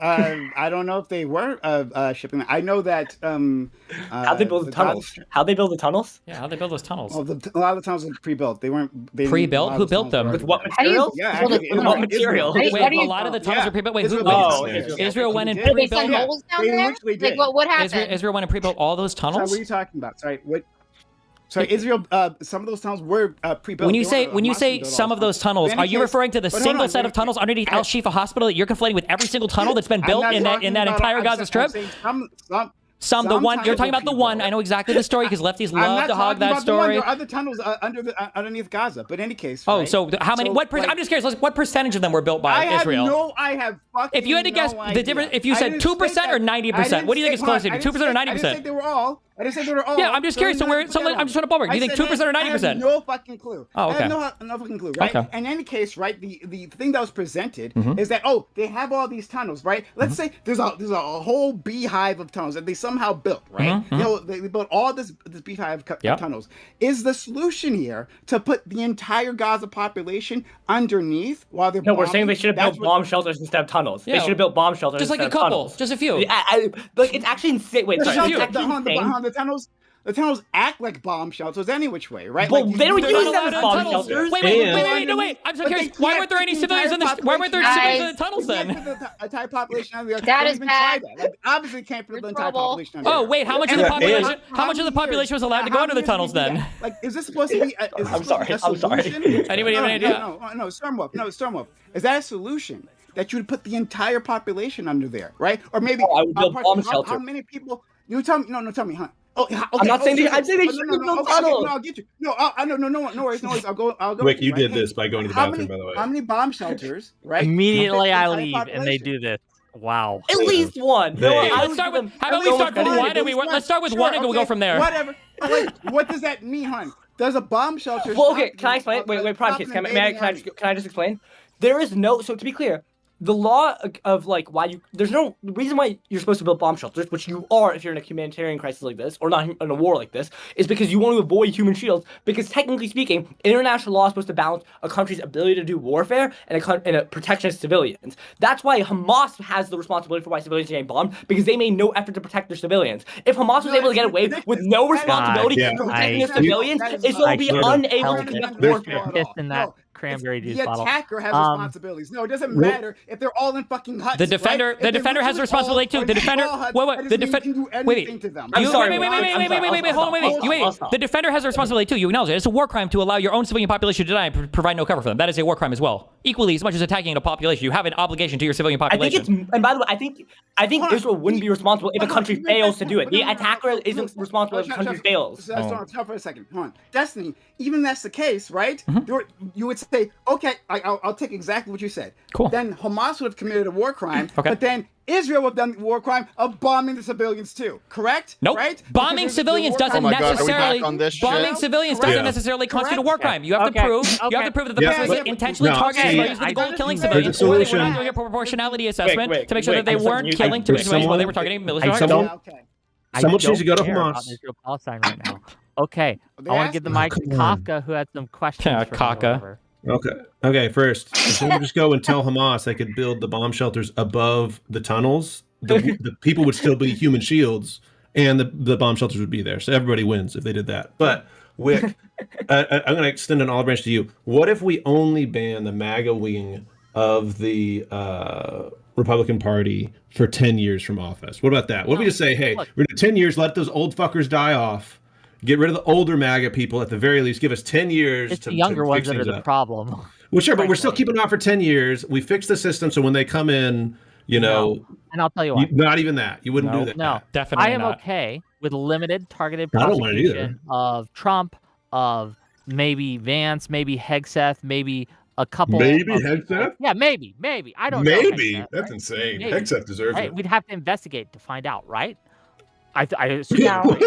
I don't know if they were shipping. I know that. How'd they build the tunnels? How'd they build the tunnels? Yeah, how'd they build those tunnels? Well, a lot of the tunnels were pre-built. They weren't. Pre-built? Who built them? With what material? Yeah, With what material? Wait, a lot of the tunnels are pre-built. Wait, who Oh, built? Israel went and Did they pre-built. send holes down They there? literally Like, did. what happened? Israel went and pre-built all those Sorry, tunnels. what are you talking about? Sorry, what? Sorry, Israel. Some of those tunnels were pre-built. When you They say weren't- some of those tunnels, In are any you case- referring to the but hold single on, set of tunnels underneath Al Shifa Hospital that you're conflating with every single tunnel that's been built in that entire Gaza Strip? Some the one you're talking about the one. I know exactly the story because lefties love to hog that story. There are other tunnels underneath Gaza, but in any case. Oh, right? so how many? I'm just curious. What percentage of them were built by Israel? I have fucking If you had to guess no the idea. difference, if you I said didn't 2% say or that. 90%, what do you think it's closer to? 2% or 90%? I didn't say they were all. I didn't say they were all. Yeah, I'm just curious. So I'm just trying to ballpark. Do you think 2% or 90%? I have no fucking clue. Oh, okay. I have no fucking clue, right? Okay. In any case, right, the thing that was presented Mhm. is that, they have all these tunnels, right? Let's say there's a whole beehive of tunnels that they somehow built, right? Mhm, They built all this beehive Yep. tunnels. Is the solution here to put the entire Gaza population underneath while they're No, we're saying bombing? they should have That's built bomb shelters instead of tunnels. They Yeah. should have built bomb shelters Just like instead a of couple, tunnels. just a few. Like it's actually insane. Wait, The sorry, shelters- it's actually insane. the tunnels act like bomb shelters any which way, right? Well, Like, they don't they're use not them as allowed bomb tunnels. shelters. Wait. I'm so But they curious. Why can't weren't there any put the civilians in entire the? Why weren't there population- civilians in the tunnels They can't then? put the entire population under there. That Don't is even bad. try that. Like, obviously, can't put the entire trouble. population under Oh there. wait, how much of the population? How much of the population was allowed to go under the tunnels then? Like, is this supposed to be? I'm sorry. Anybody have an idea? No, Stormwolf. Is that a solution? That you would put the entire population under there, right? Or maybe I would build bomb how shelters. many people? You tell me. No, tell me, huh? Oh, okay. I'm not saying I'm saying they Oh, should no, have built okay, tunnels. no, I'll get you. No worries. I'll go. Wick, with you right? did Hey, this by going to the how bathroom, many- by the way. How many bomb shelters, right? Immediately, fit the I entire leave and they population? do this. Wow. At least one. They- No, Hey, I Let's would start give with. them How about so we much start with credit. one and let's start with one and we'll go from there. Whatever. Like, what does that mean, hon? Does a bomb shelter? Well, stop okay, can I you explain? from Wait, Prime stopping Kids, an can invading army? I just explain? There is no, so to be clear, the law of like why you, there's no reason why you're supposed to build bomb shelters, which you are if you're in a humanitarian crisis like this, or not in a war like this, is because you want to avoid human shields, because technically speaking, international law is supposed to balance a country's ability to do warfare and a protection of civilians. That's why Hamas has the responsibility for why civilians are getting bombed, because they made no effort to protect their civilians. If Hamas was able to get away with no responsibility Yeah. for protecting their I- civilians, Israel would be unable to held conduct it. warfare. Piss in that cranberry juice The bottle. attacker has responsibilities. No, it doesn't matter if they're all in fucking huts. The defender, right? the If they're defender has a literally responsibility all too. The in defender, small huts, wait, that the doesn't mean you defender, can do wait, anything to them. I'm sorry, wait, hold on, wait. The defender has a responsibility too. You acknowledge it. It's a war crime to allow your own civilian population to die and provide no cover for them. That is a war crime as well. Equally as much as attacking a population, you have an obligation to your civilian I think population. it's, and by the way, I think Hold on. Israel wouldn't be responsible if a country fails to do it. The attacker isn't responsible if the country fails. Stop for a second. Hold on. Destiny, even that's the case, right? Mm-hmm. You would say, okay, I'll take exactly what you said. Cool. Then Hamas would have committed a war crime, Okay. but then Israel would have done the war crime of bombing the civilians too. Correct? Nope. Right? Bombing Because civilians the war doesn't crime- Oh my God, are we back necessarily. on this Bombing shit? civilians Correct. doesn't necessarily constitute a war Correct. crime. You have to Okay. prove. You have to prove that the Yeah, person was yeah, but- intentionally No, targeting see- civilians with the goal of killing There's a civilians, or they were solution. not doing a proportionality assessment Wait, to make sure that they wait, weren't you- killing wait, civilians while they someone- were targeting military I targets. don't- Yeah, okay. Someone I needs to go to don't care about Hamas. Israel-Palestine right now. Okay, They I want to asked give the me. mic to Come on. Kafka, who had some questions. Yeah, for me or Kafka. whatever. Okay. First, if someone just go and tell Hamas they could build the bomb shelters above the tunnels, the people would still be human shields and the bomb shelters would be there. So everybody wins if they did that. But Wick, I'm going to extend an olive branch to you. What if we only ban the MAGA wing of the Republican Party for 10 years from office? What about that? What if we just say, hey, we're going to 10 years, let those old fuckers die off, get rid of the older MAGA people at the very least, give us 10 years It's to the younger to ones fix that are things the up. problem. Well, sure, but we're still keeping it on for 10 years. We fix the system so when they come in, and I'll tell you what. not even that. You wouldn't do that. No, definitely I am not. okay with limited targeted I don't want it either. prosecution of Trump, of maybe Vance, maybe Hegseth, maybe a couple. Maybe of Hegseth? people. Yeah, maybe. I don't know. Maybe. Hegseth, That's right? insane. Maybe. Hegseth deserves Right? it. We'd have to investigate to find out, right? I assume. No. What?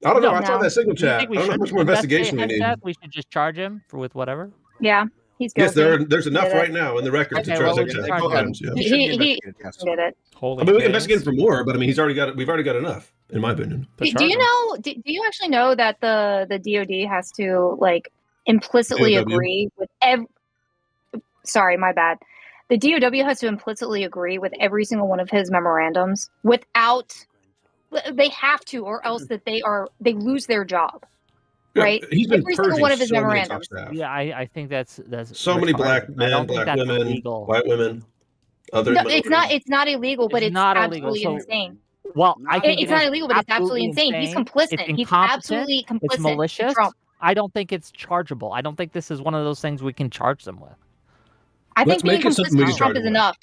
I don't know. No. I saw that signal Do you chat. I think we don't know how should much more investigation we investigate need. Hegseth? We should just charge him with whatever. Yeah, he's guilty. Yes, there's enough Did it. right now in the record Okay, to charge well, we Hegseth can with charge him. crimes. Yeah. He did it. Holy I mean, we can days. investigate him for more, but I mean, we've already got enough, in my opinion. To Do charge you him. know? Do you actually know that the DoD has to like implicitly DOW? agree with Sorry, my bad. The DOW has to implicitly agree with every single one of his memorandums without. They have to, or else that they lose their job. Right? He's been Every single purging one of his so many top memorandums. staff. Yeah, I think that's So many black retarded. I men, don't think black that's women, illegal. white women, other. No, it's not illegal, but It's it's not illegal, absolutely so- insane. Well, I think It's it not is illegal, but it's absolutely insane. He's complicit. It's He's incompetent. absolutely complicit. It's to malicious. Trump. I don't think it's chargeable. I don't think this is one of those things we can charge them with. I Let's think being make it something we complicit can to Trump charge is him with. enough.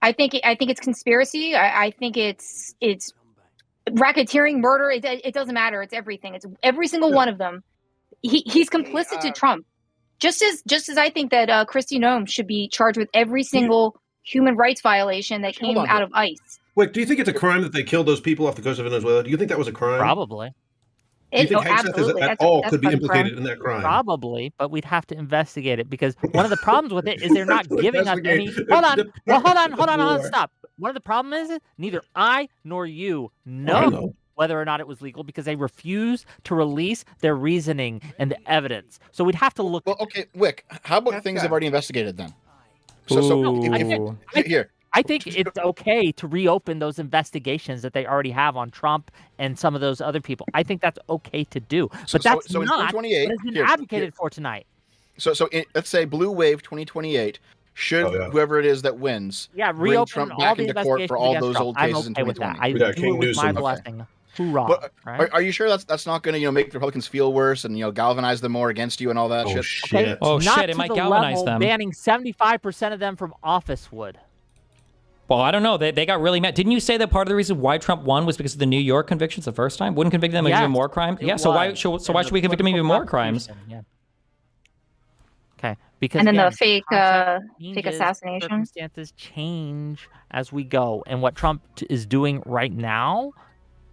I think it's conspiracy. I think it's racketeering, murder. It doesn't matter. It's everything. It's every single one of them. He's complicit to Trump. Just as I think that Kristi Noem should be charged with every single human rights violation that came Hold on, out of ICE. Wait, do you think it's a crime that they killed those people off the coast of Venezuela? Do you think that was a crime? Probably. Do you think Hegseth Absolutely. at all could be fucking crime. implicated in that crime? Probably, but we'd have to investigate it because one of the problems with it is they're not giving us any. Investigate. Hold on. Well, hold on. War. Stop. One of the problems is neither I nor you I know know. whether or not it was legal because they refuse to release their reasoning and the evidence. So we'd have to look. Well, okay, Wick, how about That's things that. they've already investigated then? Ooh. Here, I think it's okay to reopen those investigations that they already have on Trump and some of those other people. I think that's okay to do. But that's so in not 2028 what has been here, advocated for tonight. let's say Blue Wave 2028. Should Oh, yeah. whoever it is that wins, Yeah, bring reopen Trump all back the into court for investigations all against those Trump. old I'm cases in okay with that. 2020? I Yeah, do King it with my Newsom. blessing. Hoorah! But right? are you sure that's not going to make the Republicans feel worse and galvanize them more against you and all that Oh shit? shit! Okay, Oh, not shit, it to might the galvanize level them. banning 75% of them from office would. Well, I don't know. They got really mad. Didn't you say that part of the reason why Trump won was because of the New York convictions the first time? Wouldn't convict them of Yes, even more crimes? it Yeah. So why was. should And we the convict them even political more crimes? prosecution, yeah. Okay, because And then again, the fake context fake changes, assassination. circumstances change as we go, and what Trump is doing right now,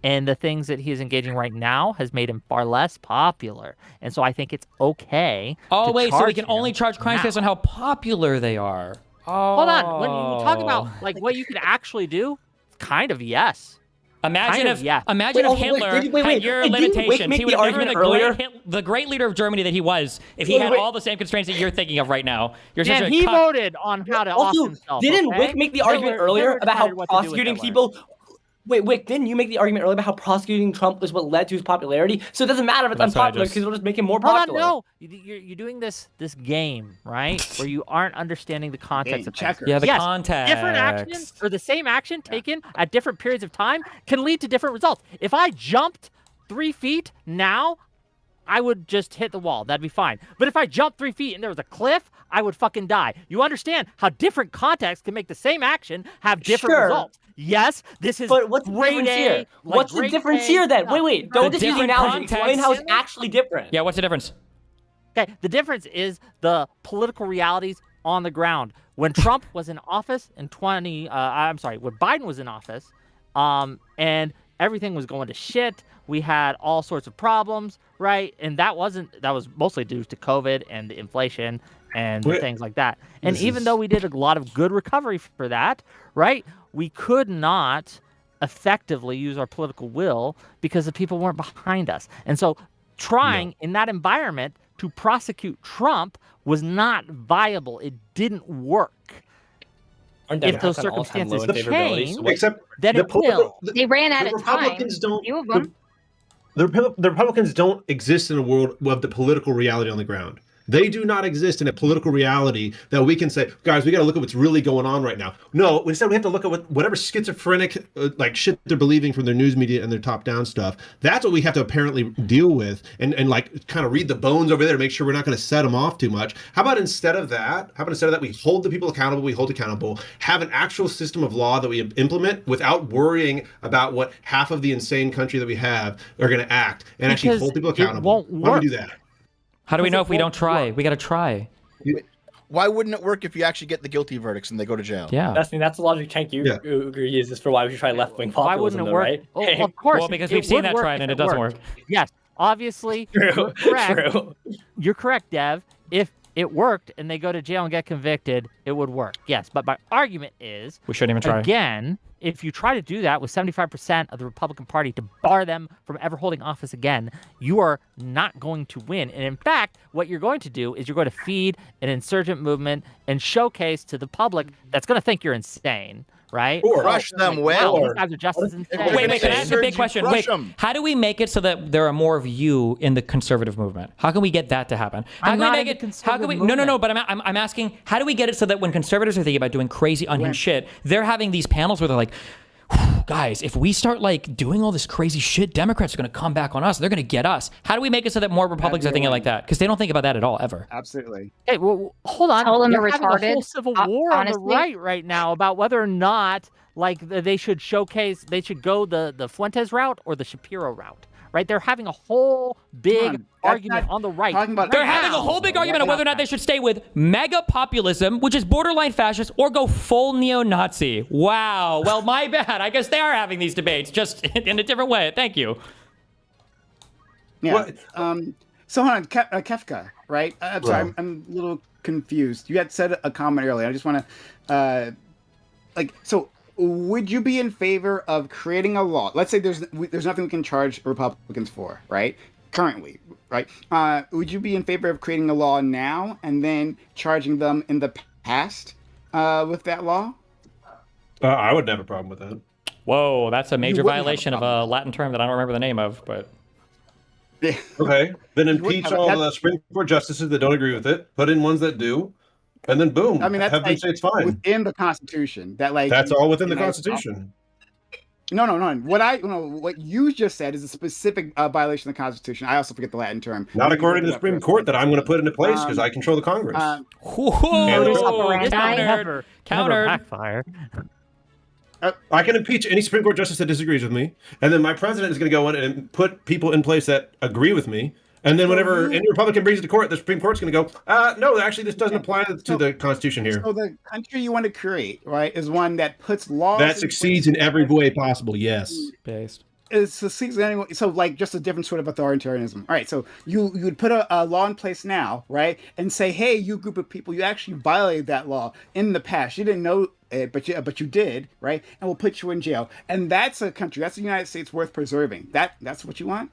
and the things that he is engaging right now, has made him far less popular. And so I think it's okay. Oh to wait, so we charge can him only charge crimes now. based on how popular they are. Oh. Hold on. When you talk about like what you could actually do, kind of yes. Imagine Kind of, if yeah. imagine Wait, if oh, wait, Hitler wait, had your didn't Wick limitations. make He the would never argument the earlier? the great leader of Germany that he was if he Wait, had wait. all the same constraints that you're thinking of right now. You're such And a he cuck. voted on how to off Also, himself. didn't okay? Wick make the argument Hitler- earlier Hitler about how decided what to do with prosecuting Hitler. people? Wait, Wick, didn't you make the argument earlier about how prosecuting Trump was what led to his popularity? So it doesn't matter if it's That's what I unpopular just- because it'll just make him more Hold on, popular. no. You're doing this game, right? Where you aren't understanding the context of things. checkers. Yeah, the Yes, context. different actions or the same action taken at different periods of time can lead to different results. If I jumped 3 feet now, I would just hit the wall. That'd be fine. But if I jumped 3 feet and there was a cliff, I would fucking die. You understand how different contexts can make the same action have different Sure. results. Yes, this is But what's the grade difference A, here? like What's the grade difference A here then? stuff. Wait, don't The just use the different analogy. Explain how it's context- actually different. Yeah, what's the difference? Okay, the difference is the political realities on the ground. When Trump was in office in when Biden was in office, and everything was going to shit. We had all sorts of problems, right? And that was mostly due to COVID and the inflation and Wait, things like that. And this even is- though we did a lot of good recovery for that, right? We could not effectively use our political will because the people weren't behind us. And so trying in that environment to prosecute Trump was not viable. It didn't work. Aren't if those Democrats on all-time low circumstances in favorability? change, So what- Except then the it will. They ran out the of time. Republicans don't. Few of them. The Republicans don't exist in a world of the political reality on the ground. They do not exist in a political reality that we can say, guys, we got to look at what's really going on right now. No, instead we have to look at whatever schizophrenic like shit they're believing from their news media and their top-down stuff. That's what we have to apparently deal with and like kind of read the bones over there to make sure we're not going to set them off too much. How about instead of that, we hold the people accountable, we hold accountable, have an actual system of law that we implement without worrying about what half of the insane country that we have are going to act and actually Because hold people it accountable. won't Why don't work. we do that? How do we Because know it if we won't don't try? work. We got to try. Why wouldn't it work if you actually get the guilty verdicts and they go to jail? Yeah. That's the logic Cenk uses for why we should try left-wing Why populism, wouldn't it though, work? right? Oh, of course. Well, because it we've seen would that work tried if and it doesn't worked. work. Yes, obviously, True. you're correct. True. You're correct, Dev. If it worked and they go to jail and get convicted, it would work. Yes, but my argument is, We shouldn't even try. again, if you try to do that with 75% of the Republican Party to bar them from ever holding office again, you are not going to win. And in fact, what you're going to do is you're going to feed an insurgent movement and showcase to the public that's going to think you're insane, right? Or crush them Wow, well. these guys are just as insane. Wait, can I ask a big question? Crush Wait, 'em. how do we make it so that there are more of you in the conservative movement? How can we get that to happen? How I'm can we not make in the it? How can we? conservative No. movement. But I'm asking, how do we get it so that when conservatives are thinking about doing crazy unhinged shit, they're having these panels where they're like, guys, if we start like doing all this crazy shit, Democrats are going to come back on us. They're going to get us. How do we make it so that more Republicans are thinking like that? Because they don't think about that at all, ever. Absolutely. Hey, well, hold on. Tell them You're they're having a whole retarded, civil war on the honestly. right now about whether or not like they should go the Fuentes route or the Shapiro route. Right? They're having a whole big on, that's argument not on the right. talking about- They're right having a now. whole big argument on whether or not they should stay with mega populism, which is borderline fascist, or go full neo-Nazi. Wow. Well, my bad. I guess they are having these debates, just in a different way. Thank you. Yeah. What- So hold on, Kefka, right? I'm sorry, I'm a little confused. You had said a comment earlier. I just want to, so would you be in favor of creating a law? Let's say there's nothing we can charge Republicans for, right? Currently, right? Would you be in favor of creating a law now and then charging them in the past with that law? I wouldn't have a problem with that. Whoa, that's a major wouldn't have a violation of a Latin term that I don't remember the name of, but... Yeah. Okay, then wouldn't impeach have- all that's- the Supreme Court justices that don't agree with it. Put in ones that do, and then boom. I mean, that's have them like say it's fine. within the Constitution. That's all within the you know, Constitution. No. What you just said is a specific violation of the Constitution. I also forget the Latin term. Not according to the Look it up Supreme first. Court that I'm going to put into place because Um, I control the Congress. Whoa, Modus operandi. countered. Never Countered. backfire. I can impeach any Supreme Court justice that disagrees with me, and then my president is going to go in and put people in place that agree with me. And then whenever any Republican brings it to court, the Supreme Court's going to go, no, actually, this doesn't apply to the Constitution here. So the country you want to create, right, is one that puts laws That in succeeds place- in every way possible, yes. Based. It succeeds anyway. So like just a different sort of authoritarianism. All right, so you'd put a law in place now, right, and say, hey, you group of people, you actually violated that law in the past. You didn't know it, but you did, right? And we'll put you in jail. And that's a country, that's the United States worth preserving. That's what you want?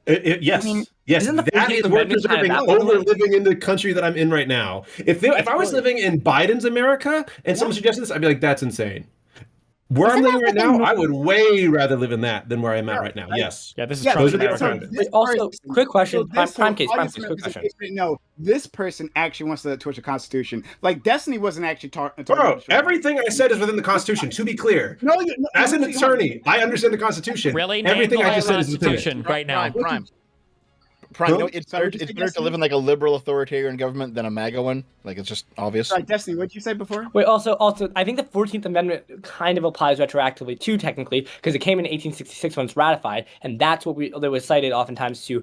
Yes, I mean, yes, isn't the that 14th is worth Amendment kind of preserving that over one? living in the country that I'm in right now. If I was living in Biden's America and someone suggested this, I'd be like, that's insane. Where I'm living right now, I would way rather live in that than where I'm at right now. Yes. Yeah, this is Yeah, Trump's those are the America. alternatives. this Also, person- quick question, so this prime whole case, audience quick member is question. in case they know, this person actually wants to torch the Constitution. Like Destiny wasn't actually talking. Bro, everything I said is within the Constitution, to be clear. No, As an hold on. attorney, I understand the Constitution. Really? Name Everything the I whole just said is within it. Constitution right now. Prime, you know, it's Sorry, better, what did it's you better say? to live in like a liberal authoritarian government than a MAGA one. Like it's just obvious. Sorry, Destiny, what did you say before? Wait, also, I think the 14th Amendment kind of applies retroactively too, technically, because it came in 1866 when it's ratified, and that's what that was cited oftentimes to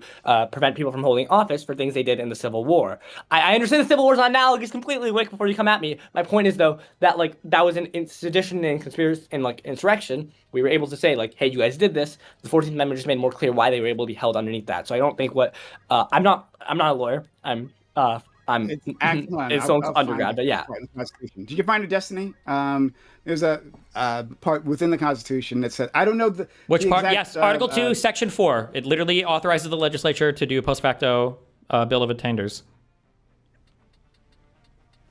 prevent people from holding office for things they did in the Civil War. I understand the Civil War is not analogous completely, Wick, before you come at me. My point is, though, that that was in sedition and conspiracy and insurrection. We were able to say, hey, you guys did this. The 14th Amendment just made more clear why they were able to be held underneath that. So I don't think I'm not a lawyer. I'm It's it's undergrad, but yeah. Did you find a Destiny? There's a part within the Constitution that said, I don't know Which the part? exact, Yes, Article 2, Section 4. It literally authorizes the legislature to do post facto bill of attenders.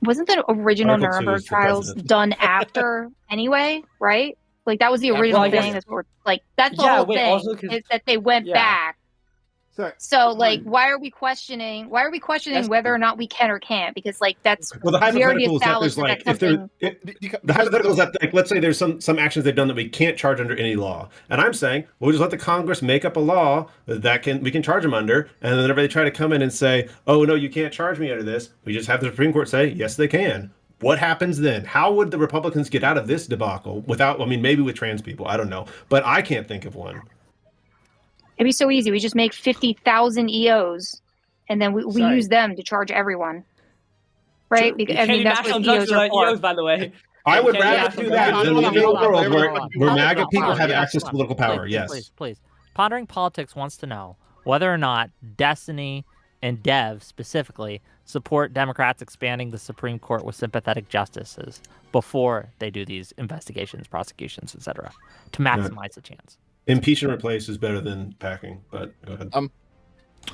wasn't the original Article 2 Nuremberg is the trials president. done after anyway, right? Like that was the Yeah, well, original I guess- thing. That's the Yeah, whole wait, thing also 'cause- is that they went yeah. back. Sorry. So like, why are we questioning That's- whether or not we can or can't? Because like that's Well, the we already hypothetical is that there's established that like that's if there something. the hypothetical is that like let's say there's some actions they've done that we can't charge under any law, and I'm saying we'll just let the Congress make up a law that we can charge them under, and then whenever they try to come in and say, oh no, you can't charge me under this, we just have the Supreme Court say yes they can. What happens then? How would the Republicans get out of this debacle without? I mean, maybe with trans people, I don't know, but I can't think of one. It'd be so easy. We just make 50,000 EOs, and then we Sorry. use them to charge everyone, right? Because You I can't mean do that's national what judges EOs are without for. EOs, by the way. I would Okay, yeah, rather do sure. that Hold than on, live in a hold on, world hold where, on. where Hold MAGA on, people hold on, have yeah, access to hold on. political power. Please, Yes. Please. Pondering Politics wants to know whether or not Destiny and Dev specifically support Democrats expanding the Supreme Court with sympathetic justices before they do these investigations, prosecutions, etc., to maximize the chance. Impeach and replace is better than packing, but go ahead.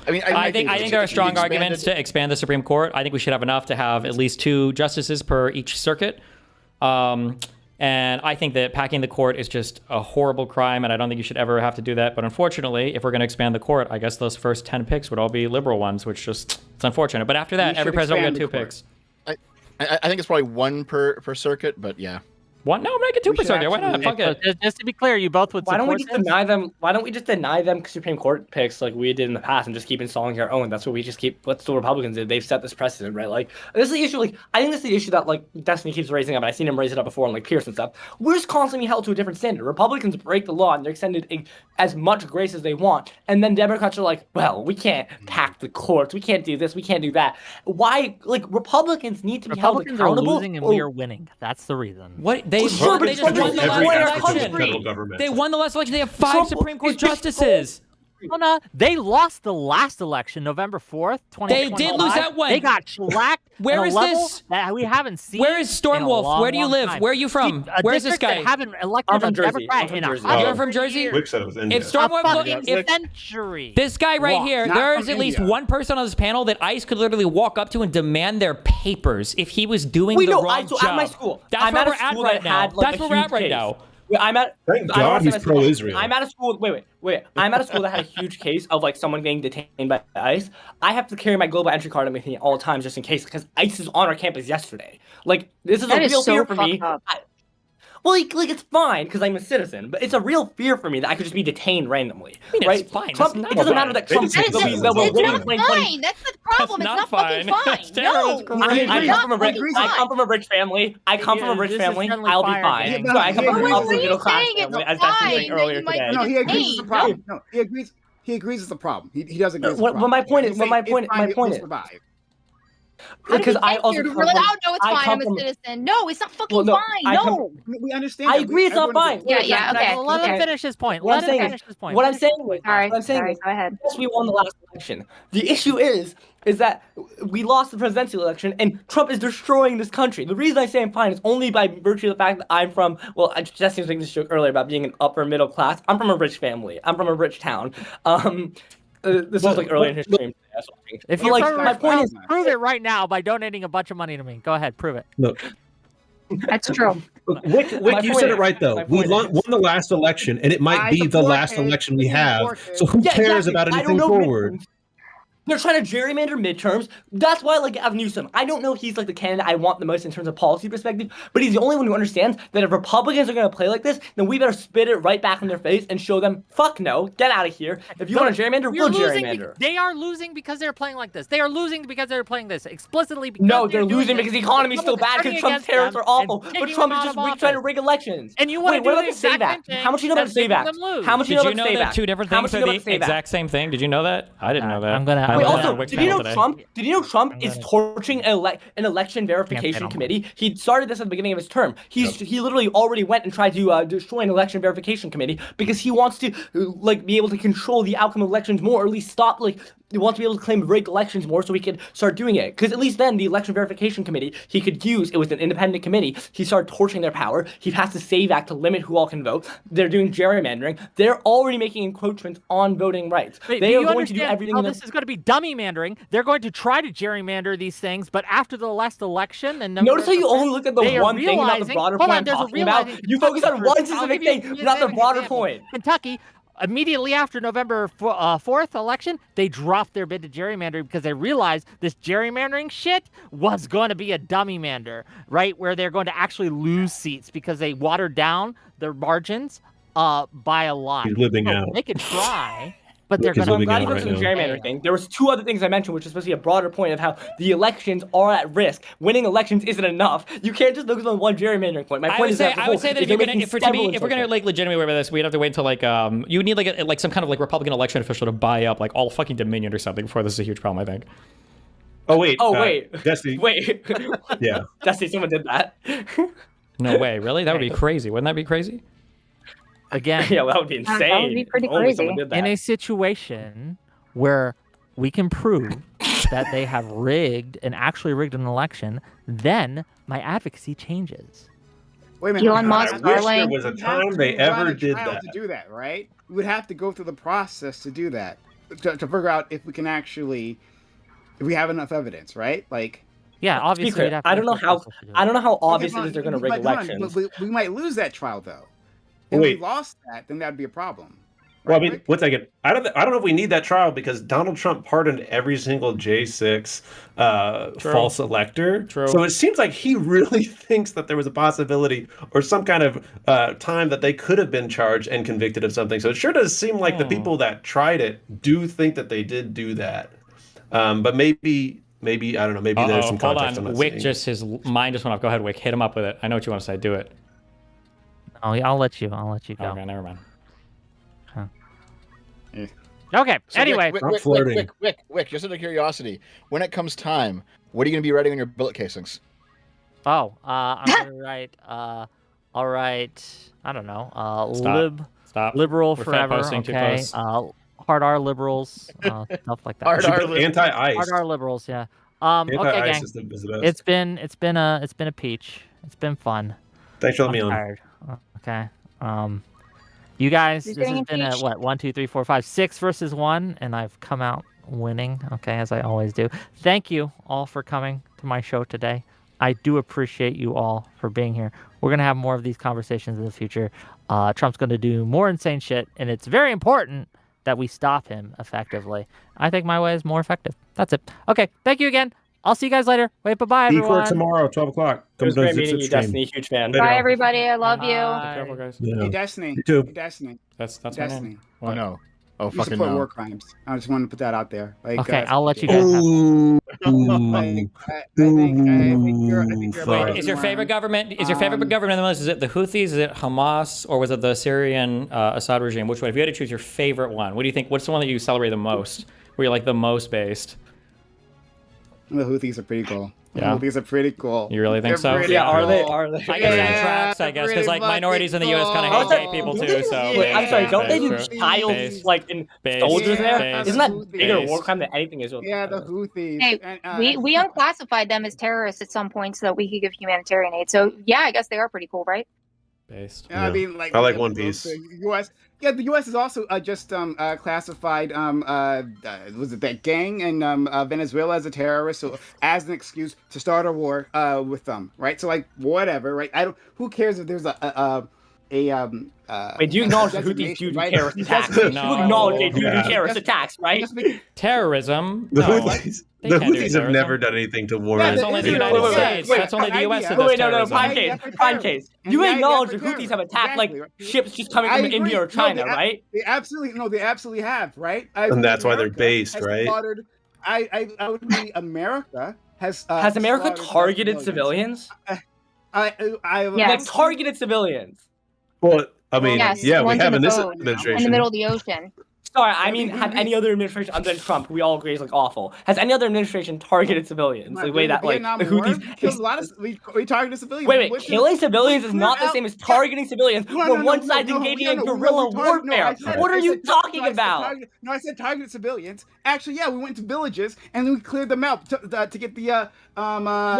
I mean, I think there are strong arguments to expand the Supreme Court. I think we should have enough to have at least 2 justices per each circuit. And I think that packing the court is just a horrible crime, and I don't think you should ever have to do that. But unfortunately, if we're going to expand the court, I guess those first 10 picks would all be liberal ones, which just, it's unfortunate. But after that, You every should president will expand get 2 the court. picks. I think it's probably 1 per circuit, but yeah. One? No, make it 2 We per should circuit. Why not? actually- Fuck it. Just to be clear, you both would Why don't we support just this? deny them? Why don't we just deny them Supreme Court picks like we did in the past and just keep installing our own? That's what we just keep. What's the Republicans did? They've set this precedent, right? Like this is the issue. Like I think this is the issue that like Destiny keeps raising up. And I've seen him raise it up before on like Pierce and stuff. We're just constantly held to a different standard. Republicans break the law and they're extended as much grace as they want, and then Democrats are like, well, we can't pack the courts. We can't do this. We can't do that. Why? Like Republicans need to be held Republicans are accountable. losing and we are winning. That's the reason. What they, Well, sure, they but just won the every last act of the election. federal government. They won the last election. They have 5 Trump Supreme Court is just justices. No, they lost the last election, November 4th, 2025. They did lose that one. They got shellacked. Where at a is level this? that we haven't seen. Where is in a Stormwolf? long, Where do you long live? time. Where are you from? A Where is this district guy? that haven't elected I'm from a Jersey. Democrat I'm from in a Jersey. hundred You're from Jersey? years. Wick said it was India. If Stormwolf, fucking if century. this guy right Walk. here, Not there from is at least India. one person on this panel that ICE could literally walk up to and demand their papers if he was doing Wait, the no, wrong so job. at my school, That's I'm where at a we're at school right that now. had, like, That's a where we're at huge right case. now. I'm at. Thank I God wanna say he's my school- pro-Israel. I'm at a school. Wait. I'm at a school that had a huge case of like someone getting detained by ICE. I have to carry my global entry card with me all the time just in case because ICE is on our campus yesterday. Like this is That a is real so fear for me. fucked up. Well, like it's fine because I'm a citizen, but it's a real fear for me that I could just be detained randomly. mean, it's right? fine. Trump, That's it not doesn't matter that fine. Trump That is- will be it's will not win in It's 2020. fine. That's the problem. That's It's not not fucking fine. fine. It's terrible. No, It's great. I not come from a rich. fucking I fine. come from a rich family. I come from a rich This is family. friendly I'll be fire, fine. gang. So I come from But an when upper he's middle class saying it's family, as Dustin was fine, saying then earlier you might today. be No, he agrees it's a Hey, problem. No, he agrees. He agrees it's a problem. He does agree. It's a Well, problem. my point is- He's well, my saying point- it's fine, my it point will is- survive. How did Because we I get also here to come really, from- oh no, it's I fine. come I'm a from- citizen. No, it's not fucking Well, no, fine. I come- No. We understand. I that. agree it's not Everyone fine. agrees. Yeah, yeah, okay. Let him okay. finish his point. What I'm Let him saying finish is- his point. What I'm saying is, Sorry, what I'm saying sorry, is, go ahead. yes, we won the last election. The issue is that we lost the presidential election, and Trump is destroying this country. The reason I say I'm fine is only by virtue of the fact that I'm from. Well, Jesse was making this joke earlier about being an upper middle class. I'm from a rich family. I'm from a rich town. This was like earlier in his stream. If But, you're like, from my point is, prove it right now by donating a bunch of money to me. Go ahead, prove it. Look, That's true. Wick, My you point said it is- right though. my We point is- won the last election, and it might I be the support last it. election we I have. support it. So who Yeah, cares exactly. about I anything don't know forward? midterms. They're trying to gerrymander midterms. That's why I like Gavin Newsom. I don't know if he's like the candidate I want the most in terms of policy perspective, but he's the only one who understands that if Republicans are going to play like this, then we better spit it right back in their face and show them, fuck no, get out of here. If you want to gerrymander, You're we'll losing. gerrymander. They are losing because they're playing like this. They are losing because they're playing this explicitly. Because No, they're doing losing this. because the economy's still bad because Turning Trump's against tariffs them are awful. and But kicking Trump them is out just of trying to office. rig elections. And you want Wait, to what do about the the exact SAVAC? same thing How much do you know about that's the making SAVAC? them lose. How much do Did you know you about know the that SAVAC? 2 different How things much are do you know the about the SAVAC? exact same thing? Did you know that? I didn't know that. I'm gonna- I I'm Wait, was gonna- on also, Wick's did you panel know today. Trump? Did you know Trump is gonna- torching an election verification no more. committee? He started this at the beginning of his term. He literally already went and tried to destroy an election verification committee because he wants to like be able to control the outcome of elections more, or at least stop like wants to be able to claim rigged elections more so he could start doing it. Because at least then the election verification committee he could use, it was an independent committee, he started torching their power. He passed the SAVE Act to limit who all can vote. They're doing gerrymandering. They're already making encroachments on voting rights. Wait, They do are you going to do understand everything how in their- this is going to be dummy mandering? They're going to try to gerrymander these things, but after the last election, and Notice how you only look at the they are one thing, not the realizing- broader hold point on, I'm there's a talking about. realizing You focus on Kentucky one first. I'll specific give you thing, an not the broader example. point. Kentucky, immediately after November 4th election, they dropped their bid to gerrymandering because they realized this gerrymandering shit was going to be a dummy mander, right? Where they're going to actually lose seats because they watered down their margins by a lot. He's living So out. They can try, but they're He's going I'm living glad out you right focused on the now. gerrymander thing. There was two other things I mentioned, which is supposed to be a broader point of how the elections are at risk. Winning elections isn't enough. You can't just focus on one gerrymandering point. My I point would is say, that I would say that if they're you're gonna, making if we're several gonna like legitimately worry about this, we'd have to wait until like you would need like some kind of like Republican election official to buy up like all fucking Dominion or something before this is a huge problem. I think. Oh wait. Oh wait. Destiny. Wait. Yeah. Destiny, someone did that. No way, really? That would be crazy. Wouldn't that be crazy? again Yeah, well, that would be insane. That would be pretty If only crazy. someone did that. in a situation where we can prove that they have rigged and actually rigged an election, then my advocacy changes. Wait a minute. Elon Musk, I wish there Starlink. was a We have time to they run ever a did trial that. to do that, right? We would have to go through the process to do that, to figure out if we can actually, if we have enough evidence, right? Like, Yeah, To be obviously. clear, we'd have to I go don't know through the how. process to do I it. don't know how obvious okay, it is they're going to but rig hold on, elections. we might lose that trial though. If Wait. we lost that, then that'd be a problem. Well, I Right, mean, Rick? one second. I don't know if we need that trial because Donald Trump pardoned every single J6 false elector. True. So it seems like he really thinks that there was a possibility or some kind of time that they could have been charged and convicted of something. So it sure does seem like the people that tried it do think that they did do that. But maybe I don't know. Maybe there's some Hold context. on. I'm not Wick seeing. just his mind just went off. Go ahead, Wick. Hit him up with it. I know what you want to say. Do it. Oh, yeah, I'll let you go. Okay, never mind. Okay. So anyway, Wick, just out of curiosity, when it comes time, what are you going to be writing on your bullet casings? I'm gonna write. I'll write. I don't know. Stop. Stop. Liberal We're fat forever. posting too Okay. close. Hard R liberals. Stuff like that. Hard Should R put liberals. anti-ice. Hard R liberals. Yeah. Okay, Anti-ice gang. is the best. It's been a peach. It's been fun. Thanks for letting I'm me on. tired. Okay. You guys, Who's this has getting been a impeached? what? 1, 2, 3, 4, 5, 6 versus 1, and I've come out winning. Okay, as I always do. Thank you all for coming to my show today. I do appreciate you all for being here. We're gonna have more of these conversations in the future. Trump's gonna do more insane shit, and it's very important that we stop him effectively. I think my way is more effective. That's it. Okay, thank you again. I'll see you guys later. Wait, bye-bye, Be for everyone. tomorrow, 12 o'clock. It was Come great to meeting Zip you, Stream. Destiny. Huge fan. Later Bye, on. everybody. I love you. Bye. Careful, guys. Yeah. Hey, Destiny. You too. Hey, Destiny. That's my Destiny. name. Oh no! Oh You fucking support no! war crimes. I just wanted to put that out there. Like, Okay, I'll let you guys have. Ooh. I think you're Fuck. Is your favorite government? Is your favorite government on the list? Is it the Houthis? Is it Hamas? Or was it the Syrian Assad regime? Which one? If you had to choose your favorite one, what do you think? What's the one that you celebrate the most? Where you're like the most based? The Houthis are pretty cool. Yeah? The Houthis are pretty cool. You really think They're so? pretty Yeah, are they? cool. Are they? I guess that tracks. I guess because like pretty minorities in the U.S. kind fucking of hate cool. gay people too. So Wait, I'm sorry. Don't they do Based, child based, like in based, soldiers there? based, Isn't that bigger based. war crime than anything Israel? Yeah, the Houthis. Hey, And, we unclassified them as terrorists at some point so that we could give humanitarian aid. So yeah, I guess they are pretty cool, right? based. I mean, like I like One Piece. The U.S. Yeah, the U.S. is also just classified. Was it that gang in Venezuela as a terrorist, so as an excuse to start a war with them, right? So like whatever, right? I don't. Who cares if there's a Wait, do you acknowledge the Houthis designation, do right? terrorist attacks? Just- No. You acknowledge they do Yeah. terrorist attacks, right? just make- Terrorism? The No. Houthis, They the can't do Houthis have terrorism. never done anything to war. Yeah, That's the only the Israel- United wait, wait, States. wait, That's only the U.S. idea. that Wait, does wait, no, terrorism. prime Yeah, case, that's prime terrorism. case. And You yeah, acknowledge yeah, the for Houthis have terrorism. attacked like Exactly. ships just coming I from agree. India or No, China, they right? They absolutely have, right? And that's why they're America based, has right? slaughtered- I would agree. America has Has America slaughtered targeted civilians? I Yeah. Like targeted civilians. Well, I mean, Yes, yeah, we ones have in in the this boat, administration. in the middle of the ocean. Sorry, I mean, have any other administration other than Trump, who we all agree is like awful, has any other administration targeted civilians the way that like the Houthis? We killed a lot of we targeted civilians. Wait, killing civilians is not the same as targeting civilians. Where one side's engaging in guerrilla warfare. What are you talking about? No, I said targeted civilians. Actually, yeah, we went to villages and we cleared them out to get the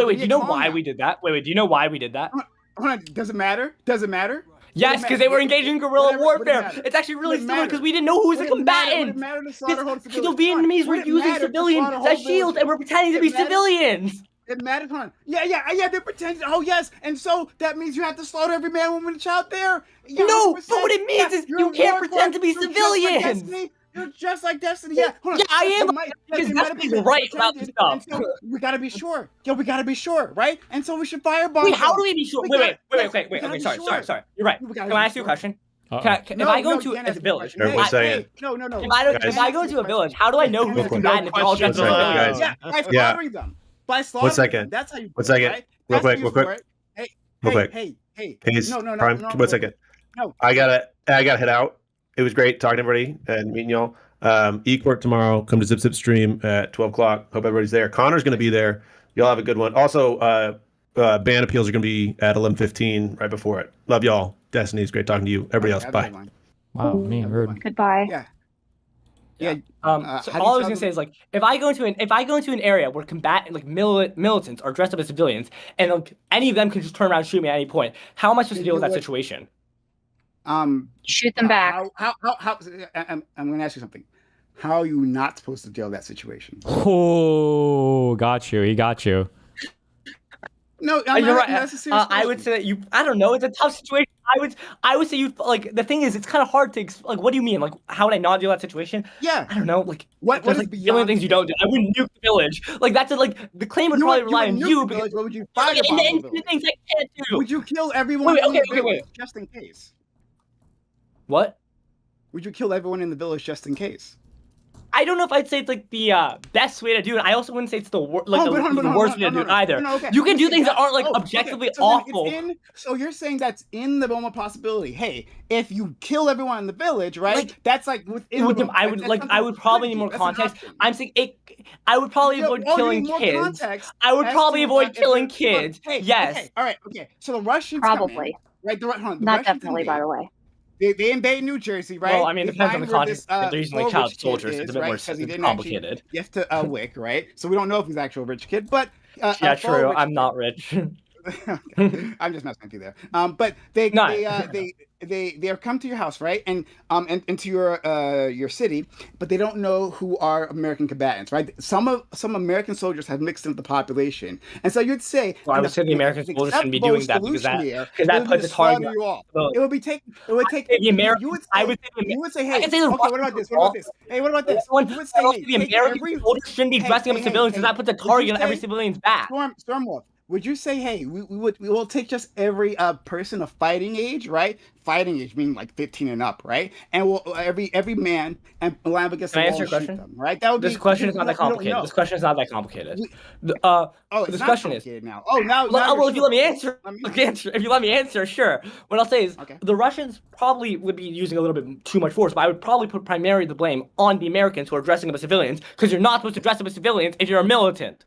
Wait, do you know why we did that? Wait, do you know why we did that? Hold on, does it matter? Does it matter? Yes, because they were engaging in guerrilla warfare. It's actually really similar because we didn't know who was a combatant. The Vietnamese were using civilians as shields and were pretending to be civilians. It matters, huh? Yeah, they're pretending. Oh, yes. And so that means you have to slaughter every man, woman, and child there? Yeah, no, but what it means is you can't pretend to be civilians. You're just like Destiny. Yeah, hold on. Yeah, I am. Because Destiny's right about this stuff. So we gotta be sure. We gotta be sure, right? And so we should firebomb. Wait, how do we be sure? Wait. Okay, sorry. You're right. Can I ask you a question? If I go into a village, no. If I go into a village, how do I know who's a combatant if they're all dressed up as civilians? Yeah, by slaughtering them. By slaughtering them. That's how you. One second. Real quick. Hey. Pace. No. One second. No. I gotta head out. It was great talking to everybody and meeting y'all. E-Court tomorrow. Come to Zip Zip stream at 12 o'clock. Hope everybody's there. Connor's going to be there. Y'all have a good one. Also, ban appeals are going to be at 11:15 right before it. Love y'all. Destiny, it's great talking to you. Everybody else, bye. Wow, me rude. Goodbye. Yeah. So all I was gonna say is like if I go into an area where militants are dressed up as civilians and like, any of them can just turn around and shoot me at any point, how am I supposed to deal with that situation? Shoot them back. How I'm going to ask you something. How are you not supposed to deal with that situation? Oh, got you. He got you. No, you're right. That's a serious I would say that you. I don't know. It's a tough situation. I would say you like the thing is it's kind of hard to like. What do you mean? Like how would I not deal with that situation? Yeah. I don't know. Like what is like the only things you don't do? I wouldn't nuke the village. Like that's like the claim would probably rely on you. Because what would you and the things I can't do. Would you kill everyone in the village just in case? What? Would you kill everyone in the village just in case? I don't know if I'd say it's like the best way to do it. I also wouldn't say it's the worst way to do it either. Okay. You can do things that aren't like objectively awful. So you're saying that's in the realm of possibility. Hey, if you kill everyone in the village, right? Like, that's like within. I would probably need more context. I'm saying I would probably avoid killing kids. I would probably avoid killing kids. Yes. Okay. All right. Okay. So the Russians probably. Right. Not definitely, by the way. They invade New Jersey, right? Well, I mean, it depends on the context. They're using like child soldiers. It's a bit more complicated. You have to Wick, right? So we don't know if he's an actual rich kid, but yeah, true. I'm not rich. I'm just messing with you there. But they come to your house, right? And into your city, but they don't know who are American combatants, right? Some American soldiers have mixed into the population, and so you'd say, well, I would say the American soldiers shouldn't be doing that because that puts a target. It would take the American. You would say, hey, okay, what about this? Hey, what about this? You would say, hey, the American soldiers shouldn't be dressing up civilians because that puts a target on every civilian's back. Stormwolf. Would you say, hey, we will take just every person of fighting age, right? Fighting age meaning like 15 and up, right? And we'll every man and line up against the wall and shoot them, right? That would this question is not that complicated. This question is not that complicated. This question is now. Oh, now. Well, if you let me answer, if you let me answer, sure. What I'll say is the Russians probably would be using a little bit too much force, but I would probably put primarily the blame on the Americans who are dressing up as civilians because you're not supposed to dress up as civilians if you're a militant.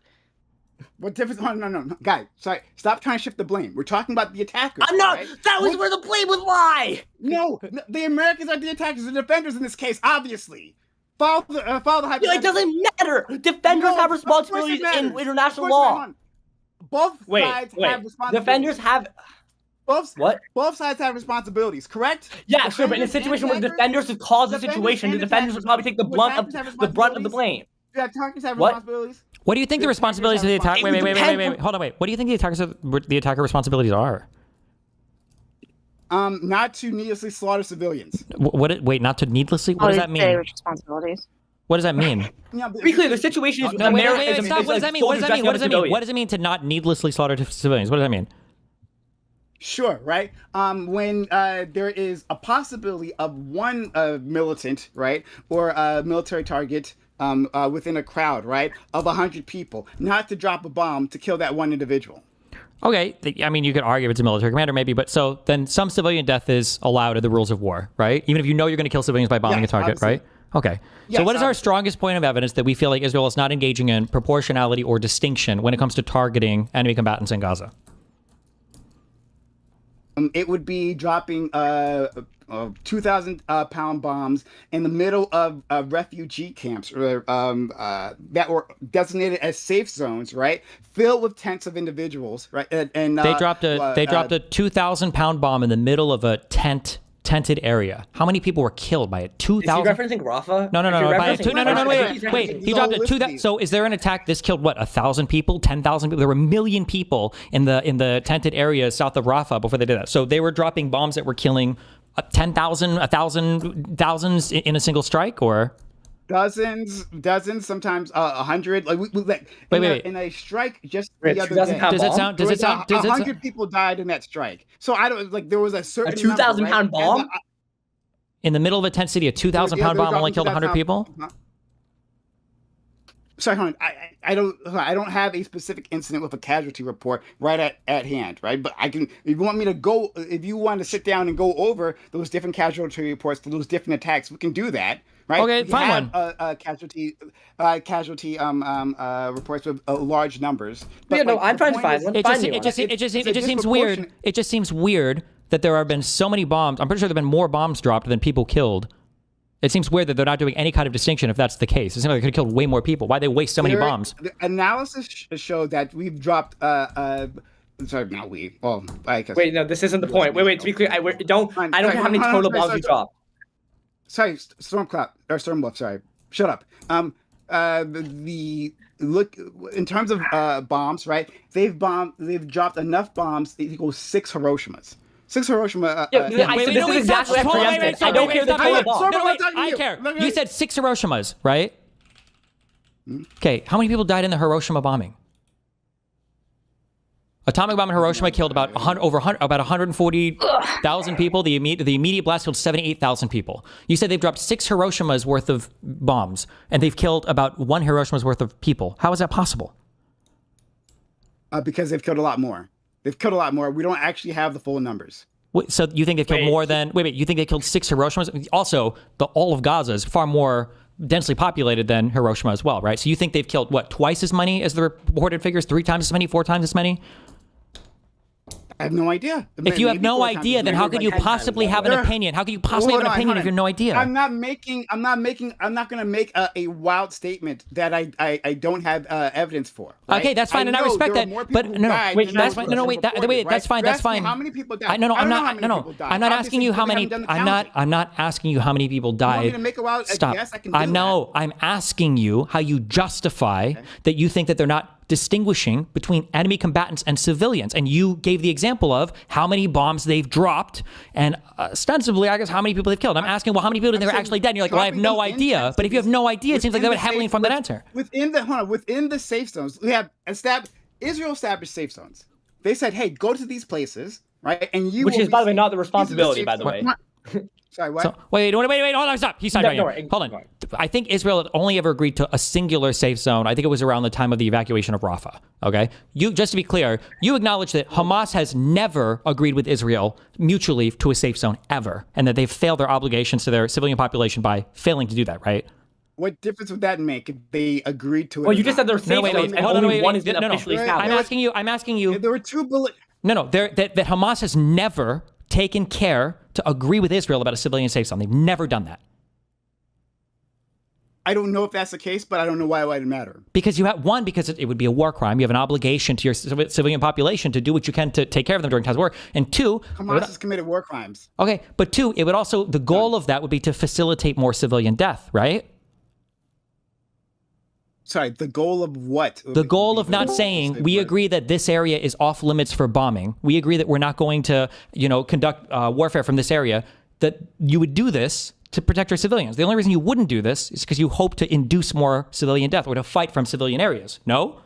What difference? No. Guy, sorry. Stop trying to shift the blame. We're talking about the attackers. I'm not. Right? That was where the blame would lie. No, the Americans are the attackers, the defenders in this case, obviously. Follow the hypothetical. It doesn't matter. Defenders have responsibilities in international law. Both sides have responsibilities. Defenders have. Both sides have responsibilities, correct? Yeah, sure, but in a situation where the defenders have caused the situation, the defenders would probably take the brunt of the blame. Do attackers have responsibilities? What do you think the responsibilities of the attack? Wait. Hold on, wait. What do you think the attacker responsibilities are? Not to needlessly slaughter civilians. Wait, not to needlessly? What does that mean? Responsibilities. What does that mean? Be clear, the situation is America. Stop. What does that mean? What does that mean? What does it mean to not needlessly slaughter civilians? What does that mean? Sure, right? When there is a possibility of one militant, right, or a military target within a crowd, right, of 100 people, not to drop a bomb to kill that one individual. Okay, I mean, you could argue if it's a military commander, maybe, but so then some civilian death is allowed in the rules of war, right? Even if you know you're going to kill civilians by bombing a target, obviously. right? Okay. So Yes, what is our obviously. strongest point of evidence that we feel like Israel is not engaging in proportionality or distinction when it comes to targeting enemy combatants in Gaza? It would be dropping 2,000 pound bombs in the middle of refugee camps that were designated as safe zones, right? Filled with tents of individuals, right? And They dropped a 2,000-pound bomb in the middle of a tented area. How many people were killed by it? Is he 2,000. referencing Rafah? No. If you're referencing No. Rafah, he's Wait. referencing- He dropped it. Holistically. So is there an attack? This killed what? 1,000 people? 10,000 people? There were 1 million people in the tented area south of Rafah before they did that. So they were dropping bombs that were killing 10,000, 1,000, thousands in a single strike, or dozens, sometimes 100. Like Wait. in a strike just Wait, the other 2,000 day. pound Does it bomb? sound? Does it sound? Does it 100 people died in that strike. So I don't like there was a certain A 2,000 number, right? pound bomb? in the middle of a tent city, a 2,000-pound bomb only killed 100 people? Sorry, hold on. I don't have a specific incident with a casualty report right at hand, right? But I can, if you want to sit down and go over those different casualty reports for those different attacks, we can do that, right? Okay, we fine have, casualty reports with large numbers. But, Yeah, no, like, I'm the trying to point find is- one. It just seems weird. It just seems weird that there have been so many bombs. I'm pretty sure there have been more bombs dropped than people killed. It seems weird that they're not doing any kind of distinction if that's the case. It seems like they could have killed way more people. Why they waste so many bombs? The analysis showed that we've dropped. Sorry, not we. Well, I guess. Wait, no, this isn't the point. Wait, to be clear, I don't care how many total bombs we dropped. Sorry, Stormwolf. Sorry, shut up. The look in terms of bombs, right? They've dropped enough bombs to equal 6 Hiroshimas. 6 Hiroshima. This is exactly what I preempted. I don't care the total bomb. I care. You said 6 Hiroshimas, right? Okay, how many people died in the Hiroshima bombing? Atomic bomb in Hiroshima killed about 140,000 people. The immediate blast killed 78,000 people. You said they've dropped 6 Hiroshimas worth of bombs, and they've killed about 1 Hiroshima's worth of people. How is that possible? Because they've killed a lot more. They've killed a lot more. We don't actually have the full numbers. Wait, so you think they've killed more than? Wait. You think they killed 6 Hiroshimas? Also, all of Gaza is far more densely populated than Hiroshima as well, right? So you think they've killed what, twice as many as the reported figures, 3 times as many, 4 times as many? I have no idea. If you have no idea, then how could you possibly have an opinion? How could you possibly have an opinion if you have no idea? I'm not going to make a wild statement that I don't have evidence for. Right? Okay, that's fine, and I respect that. But wait, that's fine. That's fine. That's fine. How many people died? I'm not asking you how many. I'm not asking you how many people died. You want me to make a wild guess? I can do that. I'm asking you how you justify that you think that they're not distinguishing between enemy combatants and civilians. And you gave the example of how many bombs they've dropped and ostensibly, I guess, how many people they've killed. I'm asking, well, how many people are actually dead? And you're like, well, I have no idea. But if you have no idea, it seems like that would heavily inform that answer. Within the safe zones, we have Israel established safe zones. They said, hey, go to these places, right? And you Which is, by the way, not the responsibility, by the way. Sorry, what? So, wait, hold on, stop. He's talking about you. Hold on. I think Israel had only ever agreed to a singular safe zone. I think it was around the time of the evacuation of Rafah. Okay? Just to be clear, you acknowledge that Hamas has never agreed with Israel mutually to a safe zone ever, and that they've failed their obligations to their civilian population by failing to do that, right? What difference would that make if they agreed to it? Well, you just said they're safe zones, and only one has been officially established. I'm asking you. There were 2 bullets. That Hamas has never taken care to agree with Israel about a civilian safe zone. They've never done that. I don't know if that's the case, but I don't know why it would matter. Because because it would be a war crime. You have an obligation to your civilian population to do what you can to take care of them during times of war. And 2, Hamas has committed war crimes. Okay, but 2, it would also, the goal of that would be to facilitate more civilian death, right? Sorry, the goal of what? The goal of not saying, we agree that this area is off limits for bombing. We agree that we're not going to, conduct warfare from this area. That you would do this to protect your civilians. The only reason you wouldn't do this is because you hope to induce more civilian death or to fight from civilian areas. No?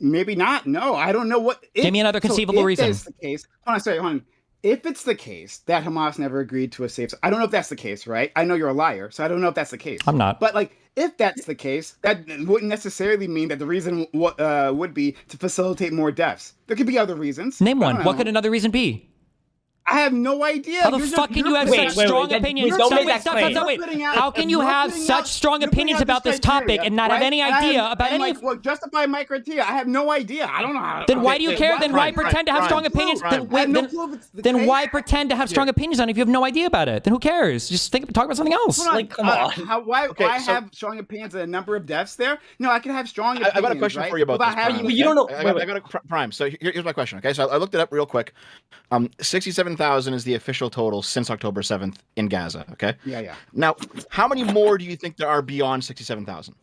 Maybe not. No, I don't know what. Give me another conceivable reason. If that's the case, hold on. If it's the case that Hamas never agreed to a safe zone, I don't know if that's the case, right? I know you're a liar, so I don't know if that's the case. I'm not. But if that's the case, that wouldn't necessarily mean that the reason would be to facilitate more deaths. There could be other reasons. Name one. What could another reason be? I have no idea. How the You're just- fuck can you you're have putting- such strong wait, opinions? don't Stop, make wait, that stop, claim. stop, wait. You're putting out- How can you you're have putting such out- strong you're putting opinions out about this criteria, topic and not have right? any And I idea have- about and, any? like, well, justify my criteria. I have no idea. I don't know how. Then why do you okay, care? what- Then why Brian, pretend to have Brian, strong opinions? Brian, Then I have no wait, clue if it's the then case. why pretend to have strong opinions on it if you have no idea about it? Then who cares? Just talk about something else. Hold on. Like, come on. Why Okay, so- have strong opinions and a number of deaths there? No, I can have strong opinions. I've got a question right? for you about Without this. having- Prime, But you don't know- okay? wait, wait. I got a Prime. So here's my question. Okay, so I looked it up real quick. 67,000 is the official total since October 7th in Gaza. Okay. Yeah. Now, how many more do you think there are beyond 67,000?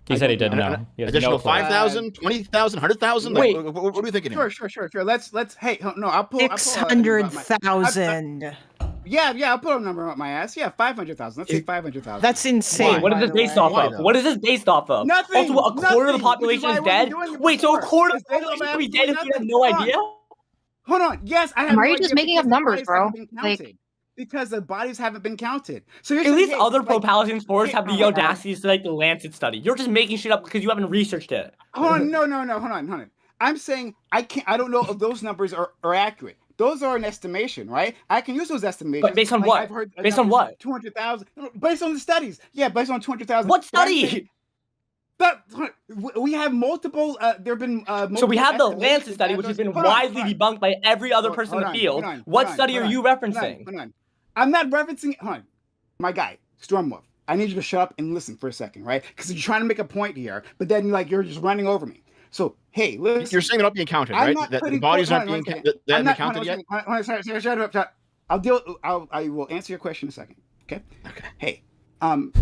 He said he didn't know. He has Additional no clue. 5,000, 20,000, 100,000? Wait. What are you thinking here? Sure. Let's. Hey, no, I'll pull. 600,000. Yeah, I'll put a number on my ass. Yeah, 500,000. Let's say 500,000. That's insane. What is this By the based way. off Why, of? though? What is this based off of? Nothing. Also, a quarter of the nothing, population which is is why I dead. wasn't doing it Wait, so a before, quarter of the because they don't population have would be dead if we have nothing. no Hold on. idea? Hold on. Yes, I have. Why are no you just idea making up because the numbers, bodies bro? haven't been Like- counted. Because the bodies haven't been counted. So you're At least saying, other like, pro-Palestinian sports hey, have the oh my God. audacity to like the Lancet study. You're just making shit up because you haven't researched it. Hold on, no. Hold on. I'm saying I don't know if those numbers are accurate. Those are an estimation, right? I can use those estimations. But based on Like, what? I've heard Based on what? 200,000. Based on the studies. Yeah, based on 200,000. What But I'm study? saying- But we have multiple. There have been. So we have the multiple Lancet study, estimations which has been hold on, widely hold on. debunked by every other person in the field. What study are you referencing? Hold on. I'm not referencing. Hold on. My guy, Stormwolf. I need you to shut up and listen for a second, right? Because you're trying to make a point here, but then you're just running over me. So hey, listen. You're saying they're not being counted, I'm right? not That the putting- bodies hold aren't on, being one second. they I'm haven't not- been counted yet? hold on, sorry, shut up. I will answer your question in a second. Okay. Hey, I'm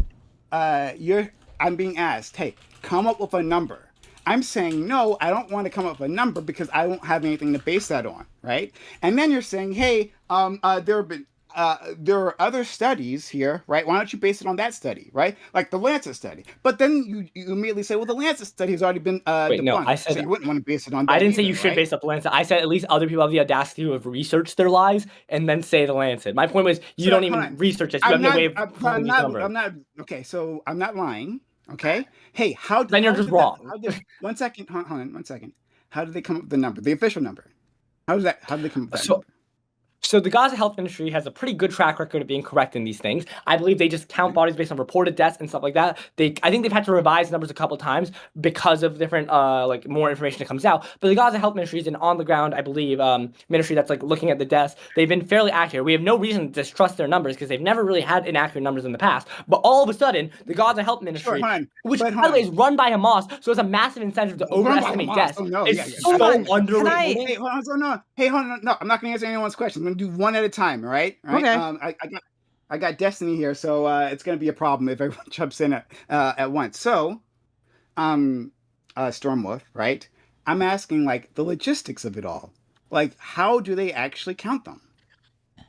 being asked. Hey, come up with a number. I'm saying no. I don't want to come up with a number because I won't have anything to base that on, right? And then you're saying, hey, there are other studies here, right? Why don't you base it on that study, right? Like the Lancet study. But then you immediately say, well, the Lancet study has already been Wait, no, debunked. I said so you wouldn't want to base it on that I didn't say either, you should right? base up the Lancet. I said at least other people have the audacity to have researched their lies and then say the Lancet. My point was you So, don't hold even on. research it. You have no way of proving these numbers. I'm not. Okay, so I'm not lying. Okay. Hey, how? Then you're how just did wrong. One second. Hold on. 1 second. How did they come up with the number? The official number. How did they come up with that number? So the Gaza Health Ministry has a pretty good track record of being correct in these things. I believe they just count bodies based on reported deaths and stuff like that. I think they've had to revise numbers a couple times because of different like more information that comes out. But the Gaza Health Ministry is an on the ground, I believe, ministry that's like looking at the deaths. They've been fairly accurate. We have no reason to distrust their numbers because they've never really had inaccurate numbers in the past. But all of a sudden, the Gaza Health Ministry, hold on. which But by hold the way on. is run by Hamas, so it's a massive incentive to Run by overestimate Hamas. deaths. Oh, no. It's Yeah, yeah. so Hold on. underrated. Can I- Hey, hold on. So no. Hey, hold on. No, I'm not going to answer anyone's question. I'm going to do one at a time. All right. Okay. I got Destiny here, so it's going to be a problem if everyone jumps in at once. So, Stormwolf, right? I'm asking like the logistics of it all. Like, how do they actually count them?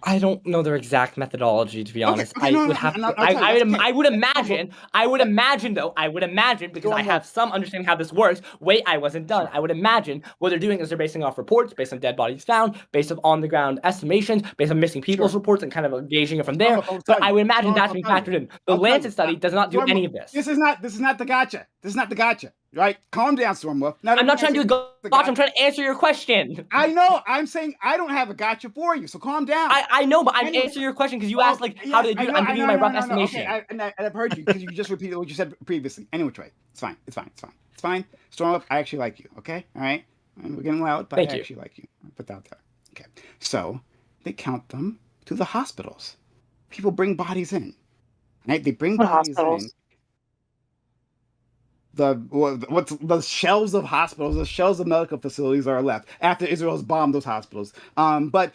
I don't know their exact methodology, to be honest. okay, I no, would no, have no, to. I'll tell you, that's okay. I would imagine. I would imagine because I have some understanding how this works. Wait, I wasn't done. I would imagine what they're doing is they're basing off reports, based on dead bodies found, based on the ground estimations, based on missing people's reports, and kind of gauging it from there. So I would imagine that's being factored in. The Lancet study does not do any of this. This is not the gotcha. This is not the gotcha. Right? Calm down, Stormwolf. I'm not trying to do a gotcha. I'm trying to answer your question. I know. I'm saying I don't have a gotcha for you, so calm down. I know, but I'm answering your question because you asked like how do they do it. I'm giving you my rough estimation. Okay, and I've heard you because you just repeated what you said previously. Anyway, it's fine. Stormwolf, I actually like you. Okay, all right. And we're getting loud, but I actually like you. I'll put that out there. Okay. So they count them to the hospitals. People bring bodies in. Right? They bring bodies in. The shelves of hospitals, the shelves of medical facilities are left after Israel's bombed those hospitals. But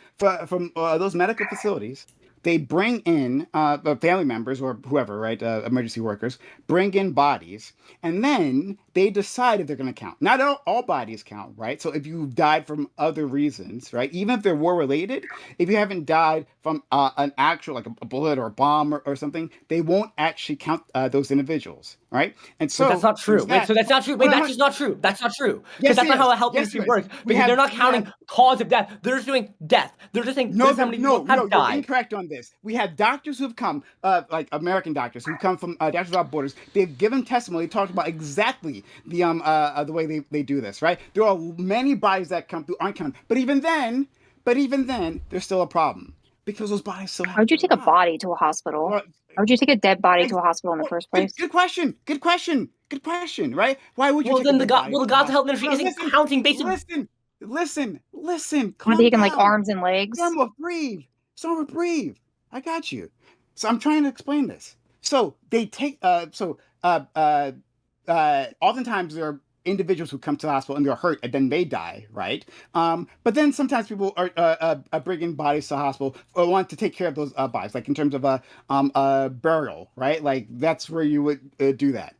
from those medical facilities, they bring in family members or whoever, right? Emergency workers bring in bodies, and then they decide if they're going to count. Not all bodies count, right? So if you died from other reasons, right? Even if they're war related, if you haven't died from an actual like a bullet or a bomb or something, they won't actually count those individuals, right? And so but that's not true. So that's not true. Wait, that's just not true. That's not true. Because that's not how a health ministry works. Because they're not counting cause of death. They're just doing death. They're just saying how many people have died. You're incorrect on this. We have doctors who've come, like American doctors who come from Doctors Without Borders. They've given testimony, talked about exactly the way they do this, right? There are many bodies that come through aren't counted. But even then, But even then, there's still a problem because those bodies still have. How would you to take a rot. body to a hospital? Well, How would you take a dead body to a hospital in the first place? Good question. Good question. Good question. Right? Why would you? Well, take a then the dead God, body well, the to a God's health hospital? ministry isn't Listen, counting basic. Listen. Are Calm they taking like down. arms and legs? Someone breathe. I got you. So I'm trying to explain this. So they take. Oftentimes there are individuals who come to the hospital and they're hurt and then they die, right? But then sometimes people are bringing bodies to the hospital or want to take care of those bodies, like in terms of a burial, right? Like that's where you would do that.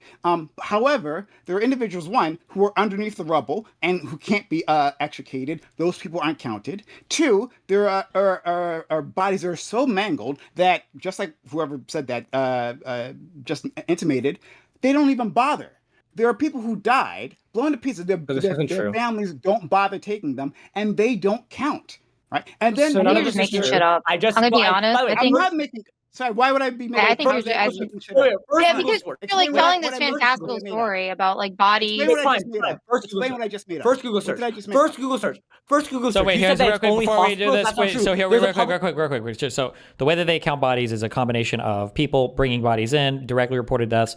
However, there are individuals, one, who are underneath the rubble and who can't be extricated. Those people aren't counted. Two, there are bodies that are so mangled that, just like whoever said that just intimated, they don't even bother. There are people who died, blown to pieces. Their families don't bother taking them, and they don't count, right? And then So I none think of you're just this is making true. shit up. I just, I'm gonna be well, honest. by the way, I I'm think not making. Sorry, why would I be making? I think you're making shit up? yeah, because Google you're like Explain what I- telling what this I made up. fantastical What I made up. story about like bodies. Explain what I Fine, just made fine. up. First Explain Google what I just made up. First Google What search. did I just make First up? Google search. First Google So search. wait, You here's said that real it's quick only before we do hospitals. this. That's not Wait, true. so here, There's real a quick. So the way that they count bodies is a combination of people bringing bodies in, directly reported deaths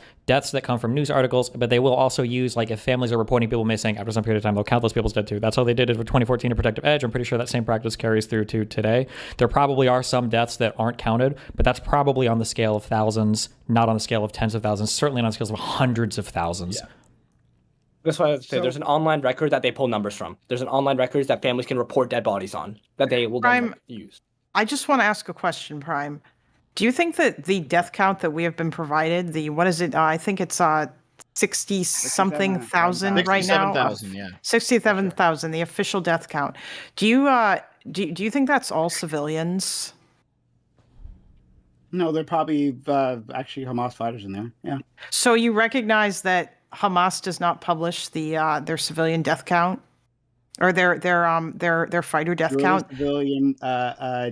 that come from news articles, but they will also use, like, if families are reporting people missing after some period of time, they'll count those people as dead too. That's how they did it with 2014 and Protective Edge. I'm pretty sure that same practice carries through to today. There probably are some deaths that aren't counted, but that's probably on the scale of thousands, not on the scale of tens of thousands, certainly on scales of hundreds of thousands. Yeah. That's why I would say there's an online record that they pull numbers from. There's an online record that families can report dead bodies on that they will then use. I just want to ask a question, Prime. Do you think that the death count that we have been provided, what is it? I think it's 60-something thousand right now. 67,000, yeah. 67,000, the official death count. Do you think that's all civilians? No, they're probably actually Hamas fighters in there. Yeah. So you recognize that Hamas does not publish their civilian death count, or their fighter death count? Civilian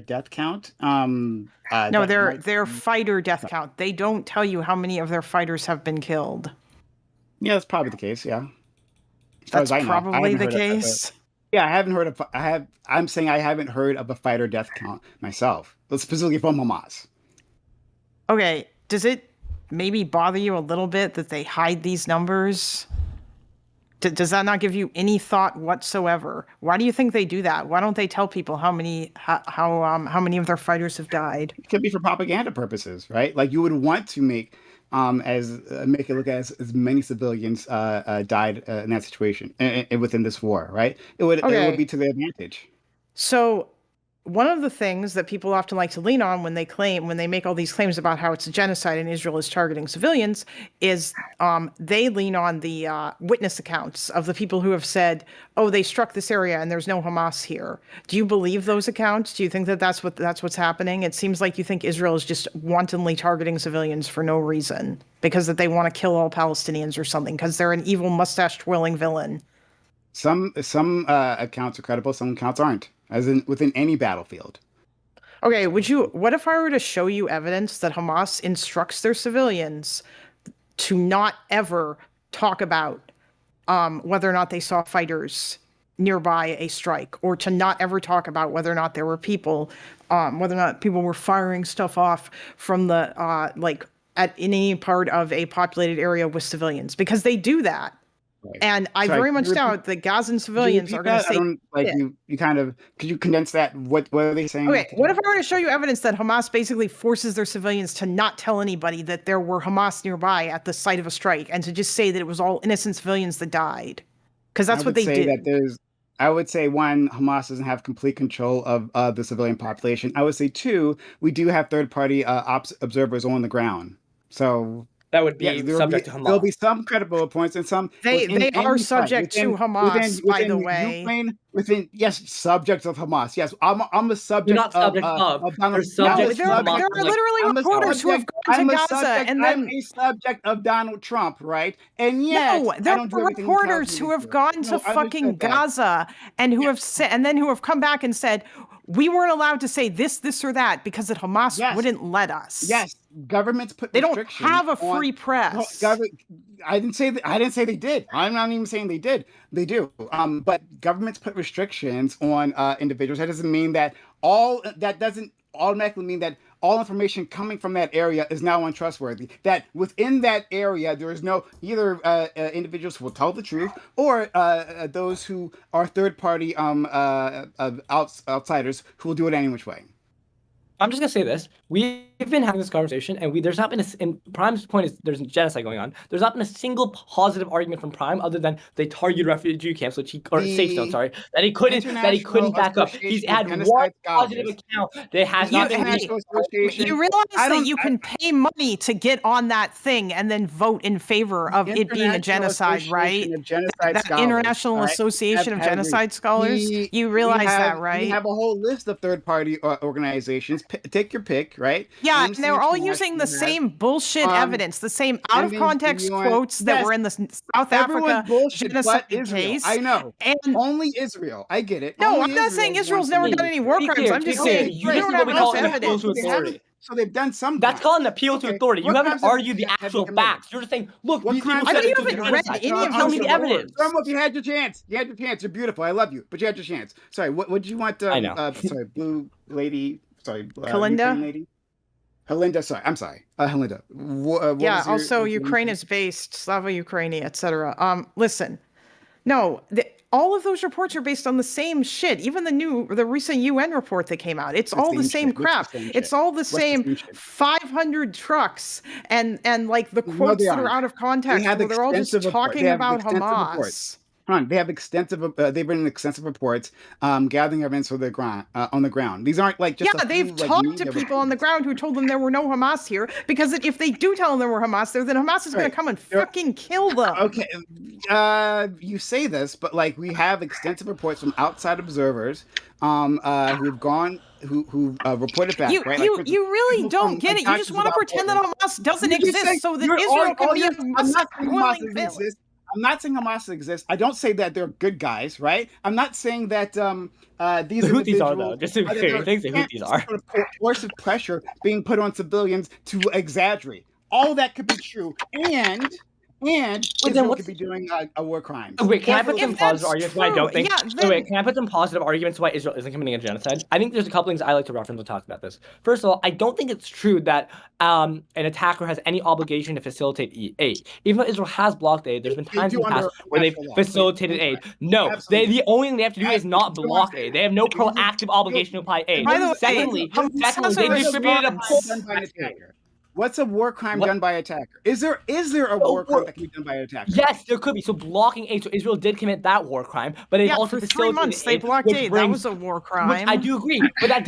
death count. No, their fighter death count. They don't tell you how many of their fighters have been killed. Yeah, that's probably the case. Yeah. As far That's as I know. I probably haven't the heard of it. case. Yeah, I haven't heard of. I'm saying I haven't heard of a fighter death count myself. Specifically from Hamas. Okay, does it maybe bother you a little bit that they hide these numbers? Does that not give you any thought whatsoever? Why do you think they do that? Why don't they tell people how many of their fighters have died? It could be for propaganda purposes, right? Like you would want to make it look as many civilians died in that situation within this war, right? It would be to their advantage. So one of the things that people often like to lean on when they make all these claims about how it's a genocide and Israel is targeting civilians is they lean on the witness accounts of the people who have said, oh, they struck this area and there's no Hamas here. Do you believe those accounts? Do you think that that's what's happening? It seems like you think Israel is just wantonly targeting civilians for no reason, because that they want to kill all Palestinians or something, because they're an evil mustache-twirling villain. Some accounts are credible, some accounts aren't, as in within any battlefield. Okay, what if I were to show you evidence that Hamas instructs their civilians to not ever talk about whether or not they saw fighters nearby a strike, or to not ever talk about whether or not there were people, whether or not people were firing stuff off from the, at any part of a populated area with civilians, because they do that. Right. And I very much doubt that Gazan civilians are going to say. You kind of, could you condense that? What are they saying? Okay, what if I were to show you evidence that Hamas basically forces their civilians to not tell anybody that there were Hamas nearby at the site of a strike, and to just say that it was all innocent civilians that died? Because that's what they do. I would say, one, Hamas doesn't have complete control of the civilian population. I would say, two, we do have third-party observers on the ground. So that would be subject to Hamas. There'll be some credible points and some. They are subject to Hamas, by the way. Ukraine, subjects of Hamas. Yes, I'm a subject. You're not subject of. They're subject there are literally reporters who have gone to Gaza, and then I'm a subject of Donald Trump, right? And yet, no, there are reporters who have gone to fucking Gaza and who have said, and then who have come back and said, we weren't allowed to say this, or that because Hamas Yes. wouldn't let us. Yes, governments put They don't restrictions have a on- free press. I didn't say they did. I'm not even saying they did. They do. But governments put restrictions on individuals. That doesn't mean that that doesn't automatically mean that all information coming from that area is now untrustworthy. That within that area, there is no either individuals who will tell the truth or those who are third-party outsiders who will do it any which way. I'm just gonna say this: we've been having this conversation, and there's not been and Prime's point is there's genocide going on. There's not been a single positive argument from Prime other than they targeted refugee camps, which safe zone, sorry, that he couldn't back up. He's had one positive account that has not been. You realize that you can pay money to get on that thing and then vote in favor of it being a genocide, right? That International Association of Genocide Scholars. You realize that, right? We have a whole list of third-party organizations. Take your pick, right? Yeah, and they're all using the same bullshit evidence, the same out of context quotes that were in the South Africa genocide case. I know. And only Israel. I get it. No, only I'm not saying Israel's never done any war crimes. I'm just saying you don't have enough evidence. So they've done some. That's called an appeal to authority. You haven't argued the actual facts. You're just saying, look, these people said you haven't read any of tell me the evidence. If you had your chance. You had your chance. You're beautiful. I love you, but you had your chance. Sorry, what did you want? I know. Sorry, blue lady. Sorry, Kalinda? Lady? Halinda, sorry, I'm sorry. Halinda. Yeah, also Ukraine is based, Slava Ukraini, etc. Listen, no, all of those reports are based on the same shit. Even the recent UN report that came out, it's all the same crap. It's all the same 500 trucks and like the quotes that are out of context. They're all just talking about Hamas. They have extensive. They've written extensive reports, gathering evidence on the ground. These aren't like just. Yeah, they've talked to people on the ground who told them there were no Hamas here. Because if they do tell them there were Hamas there, then Hamas is going to come and fucking kill them. Okay, you say this, but like we have extensive reports from outside observers, who've gone. Who reported back, right? You really don't get it. You just want to pretend that Hamas doesn't exist so that Israel can be a I'm not saying Hamas exists. I don't say that they're good guys, right? I'm not saying that these the Houthis are though. Just to be clear, things the Houthis are. Sort of coercive pressure being put on civilians to exaggerate. All that could be true, and Israel could be doing a war crime. Wait, can I put some positive arguments why I don't think? Wait, can I put some positive arguments why Israel isn't committing a genocide? I think there's a couple things I like to reference to talk about this. First of all, I don't think it's true that an attacker has any obligation to facilitate aid. Even though Israel has blocked aid, there's been times in the past where they've facilitated aid. No, the only thing they have to do is not block aid. They have no proactive obligation to apply aid. Secondly, they distributed a What's a war crime done by an attacker? Is there a war crime that can be done by an attacker? Yes, there could be. So blocking aid. So Israel did commit that war crime, but they also for 3 months they blocked aid. That was a war crime. Which I do agree, but that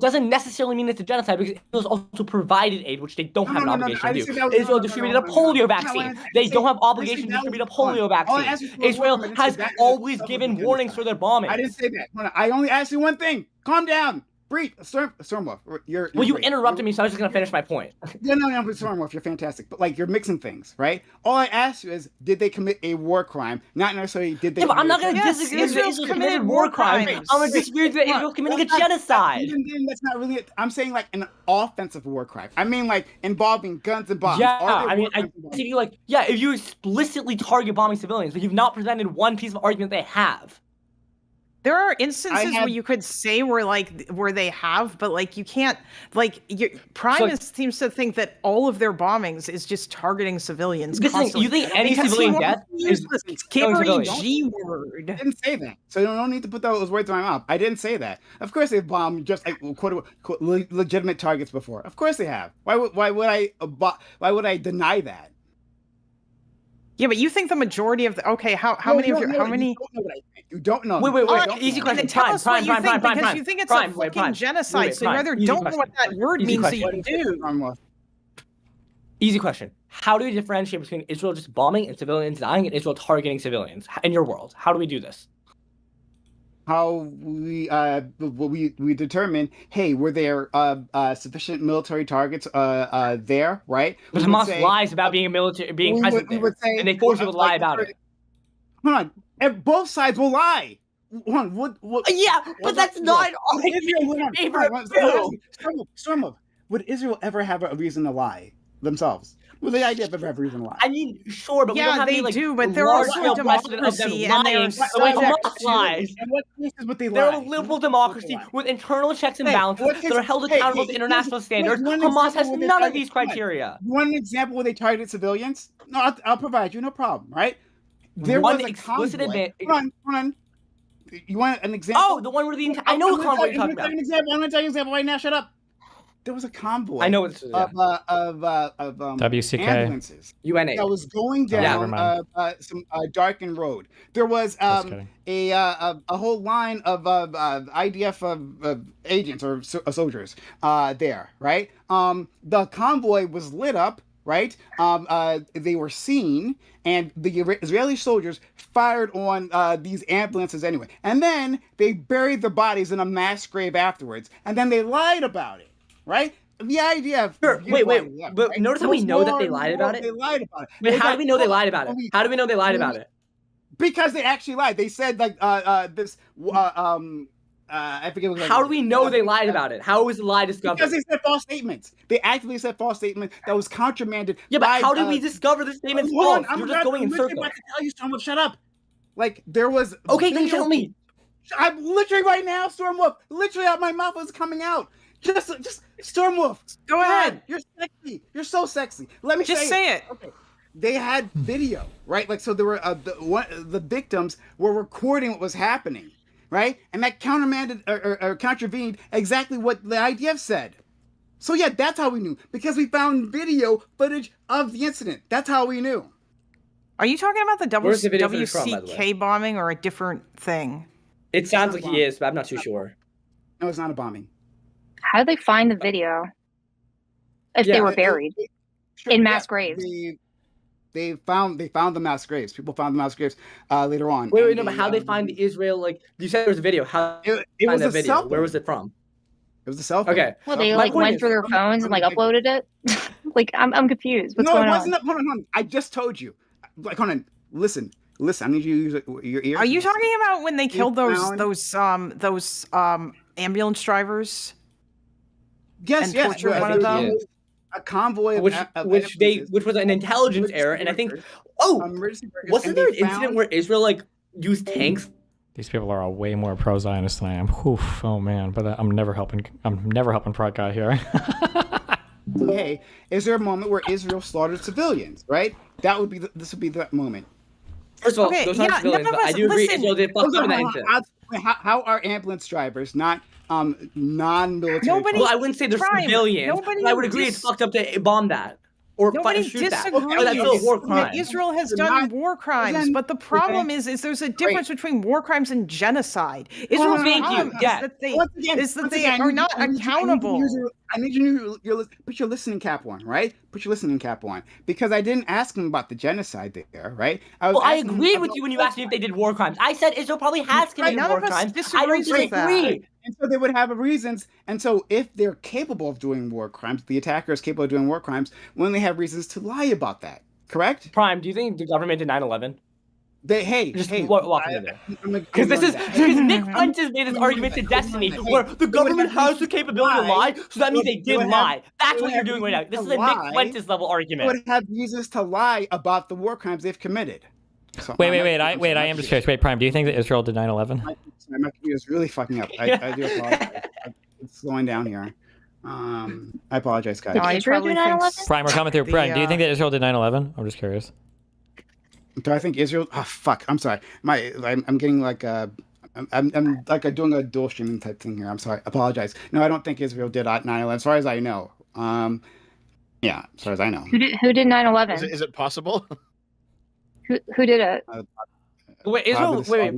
doesn't necessarily mean it's a genocide because Israel's also provided aid, which they don't have an obligation to do. Israel distributed a polio vaccine. They don't have obligation to distribute a polio vaccine. Israel has always given warnings for their bombing. I didn't say that. I only asked you one thing. Calm down. Breathe, Stormwolf. Well, you interrupted me, so I was just gonna finish my point. No, but Stormwolf, you're fantastic. But like, you're mixing things, right? All I asked you is, did they commit a war crime? Not necessarily did they. Yeah, but I'm not gonna disagree that Israel committed war crimes. I'm gonna disagree that Israel committing a genocide. Even then, that's not really it. I'm saying like an offensive war crime. I mean like involving guns and bombs. Yeah, I mean, if you explicitly target bombing civilians, but you've not presented one piece of argument they have. There are instances where you could say where they have, but like you can't Prime seems to think that all of their bombings is just targeting civilians. Constantly. You think any civilian death is scary G word? I didn't say that, so you don't need to put those words in my mouth. I didn't say that. Of course they've bombed just like quote legitimate targets before. Of course they have. Why would I deny that? Yeah, but you think the majority of how many? You don't know. Wait. Easy question. Tell us what you think because you think it's a fucking genocide. So you either don't know what that word means, so you do. Easy question. How do we differentiate between Israel just bombing and civilians dying and Israel targeting civilians in your world? How do we do this? How we determine, hey, were there sufficient military targets there, right? But Hamas lies about being present there, and they force people to lie about it. Hold on, both sides will lie. Yeah, but that's not Would Israel, favorite bill. Stormwolf, would Israel ever have a reason to lie themselves? Would the idea of ever have a reason to lie? I mean, sure, but we Yeah, don't have they any like do, but they're large also a scale precedent of them democracy, and they're lying. subject Like Hamas to- lies. And what cases would they lie? They're a liberal democracy with internal checks and balances that are held accountable to international standards. Hamas has none of these criteria. One example where they targeted civilians? No, I'll provide you, no problem, right? There One was a explicit convoy. advan- Hold on. You want an example? Oh, the one where the I know what convoy you're talking about. I'm going to tell you an example right now. Shut up. There was a convoy. I know what this is. of WCK. ambulances UNA. that was going Yeah, down never mind. some darkened road. There was kidding. a whole line of IDF agents or soldiers there, right? The convoy was lit up, right? They were seen, and the Israeli soldiers fired on these ambulances anyway. And then they buried the bodies in a mass grave afterwards, and then they lied about it. Right? The idea of Sure. Wait. But notice how we know that they lied about it? They lied about it. Wait, how do we know they lied about it? How do we know they lied about it? Because they actually lied. They said like this I forget what. How do we know they lied about it? How was the lie discovered? Because they said false statements. They actively said false statements that was countermanded. Yeah, but by, how did we discover the statement's hold false? on, You're just going in circles. I'm about to tell you, Stormwolf. Shut up. Like there was. Okay, then video- tell me. I'm literally right now, Stormwolf. Literally out my mouth is coming out. Just Stormwolf. Go God, ahead. You're sexy. You're so sexy. Let me Just say it. Okay. They had video, right? Like so, there were the victims were recording what was happening, right? And that countermanded or contravened exactly what the IDF said. So yeah, that's how we knew because we found video footage of the incident. That's how we knew. Are you talking about the Where's the video footage from, by the way? WCK bombing or a different thing? It sounds like he is, but I'm not too sure. No, it's not a bombing. How did they find the video? If they were buried in mass graves. They found the mass graves. People found the mass graves later on. Wait, no, but how they find the Israel? Like you said, there was a video. How it find was that a video? cell phone. Where was it from? It was a cell phone. Okay. Well, they My like point went is- through their phones and like uploaded it. Like I'm confused. What's going it on? wasn't. Hold on. I just told you. Like, hold on. Listen. I need you to use your ears. Are you talking about when they killed found- those ambulance drivers? Yes, and yes. tortured yes, one of there them? was A convoy of which ambulances. was an intelligence error, and I think emergency workers, wasn't and there an they incident found- where Israel like used tanks? These people are all way more pro-Zionist than I am. Oof, oh man, but I'm never helping Prod Guy here. Hey, is there a moment where Israel slaughtered civilians? Right. That would be. This would be that moment. First of all, Okay, those aren't yeah, civilians, none of but I us- do agree listen. Israel did fuck up in that incident. How are ambulance drivers not non-military? Nobody- Well, I wouldn't say they're Prime, civilians, nobody but I would agree it's fucked up to bomb that or Nobody shoot that. disagrees But that's still a war that crime. Israel has They're done not- war crimes, Listen, but the problem is there's a difference between war crimes and genocide. Israel's thank you, problem yeah. is that they, Once again, are not I need you to accountable. I need you to put your listening cap on, right? Put your listening cap on, because I didn't ask him about the genocide there, right? Well, I asking him agreed with about you when you asked me if they did war crimes. I said Israel probably has committed None war of us crimes. I don't disagrees with that. disagree. And so they would have reasons. And so if they're capable of doing war crimes, the attacker is capable of doing war crimes, when they have reasons to lie about that, correct? Prime, do you think the government did 9/11? Just walk into there. Because Nick Hunt has made this argument to Destiny where the government has the capability to lie, so that means they did lie. That's what you're doing right now. This is a Nick Fuentes level argument. would have reasons to lie about the war crimes they've committed. So wait, I am just curious. Wait, Prime, do you think that Israel did 9/11? My computer is really fucking up. I do apologize. It's slowing down here. I apologize, guys. Did Israel do 9/11? Prime, we're coming through. Prime, do you think that Israel did 9/11? I'm just curious. Do I think Israel? Oh fuck! I'm sorry. I'm getting like I'm like doing a dual streaming type thing here. I'm sorry. Apologize. No, I don't think Israel did 9/11. As far as I know. Yeah, as far as I know. Who did 9/11? Is it possible? Who did it? Wait,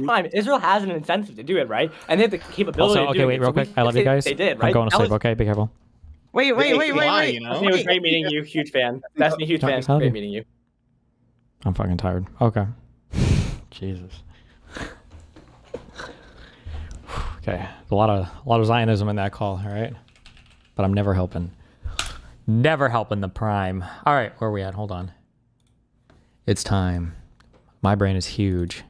Prime. Israel has an incentive to do it, right? And they have the capability Also, to okay, do wait, it. real So we quick. I love you say guys. They did, right? I'm going to That sleep. was- Okay, be careful. Wait. You know? It was great meeting you. Huge fan. Destiny, huge fan. Love Great you. meeting you. I'm fucking tired. Okay. Jesus. Okay, a lot of Zionism in that call. All right, but I'm never helping the Prime. All right, where are we at? Hold on. It's time. My brain is huge.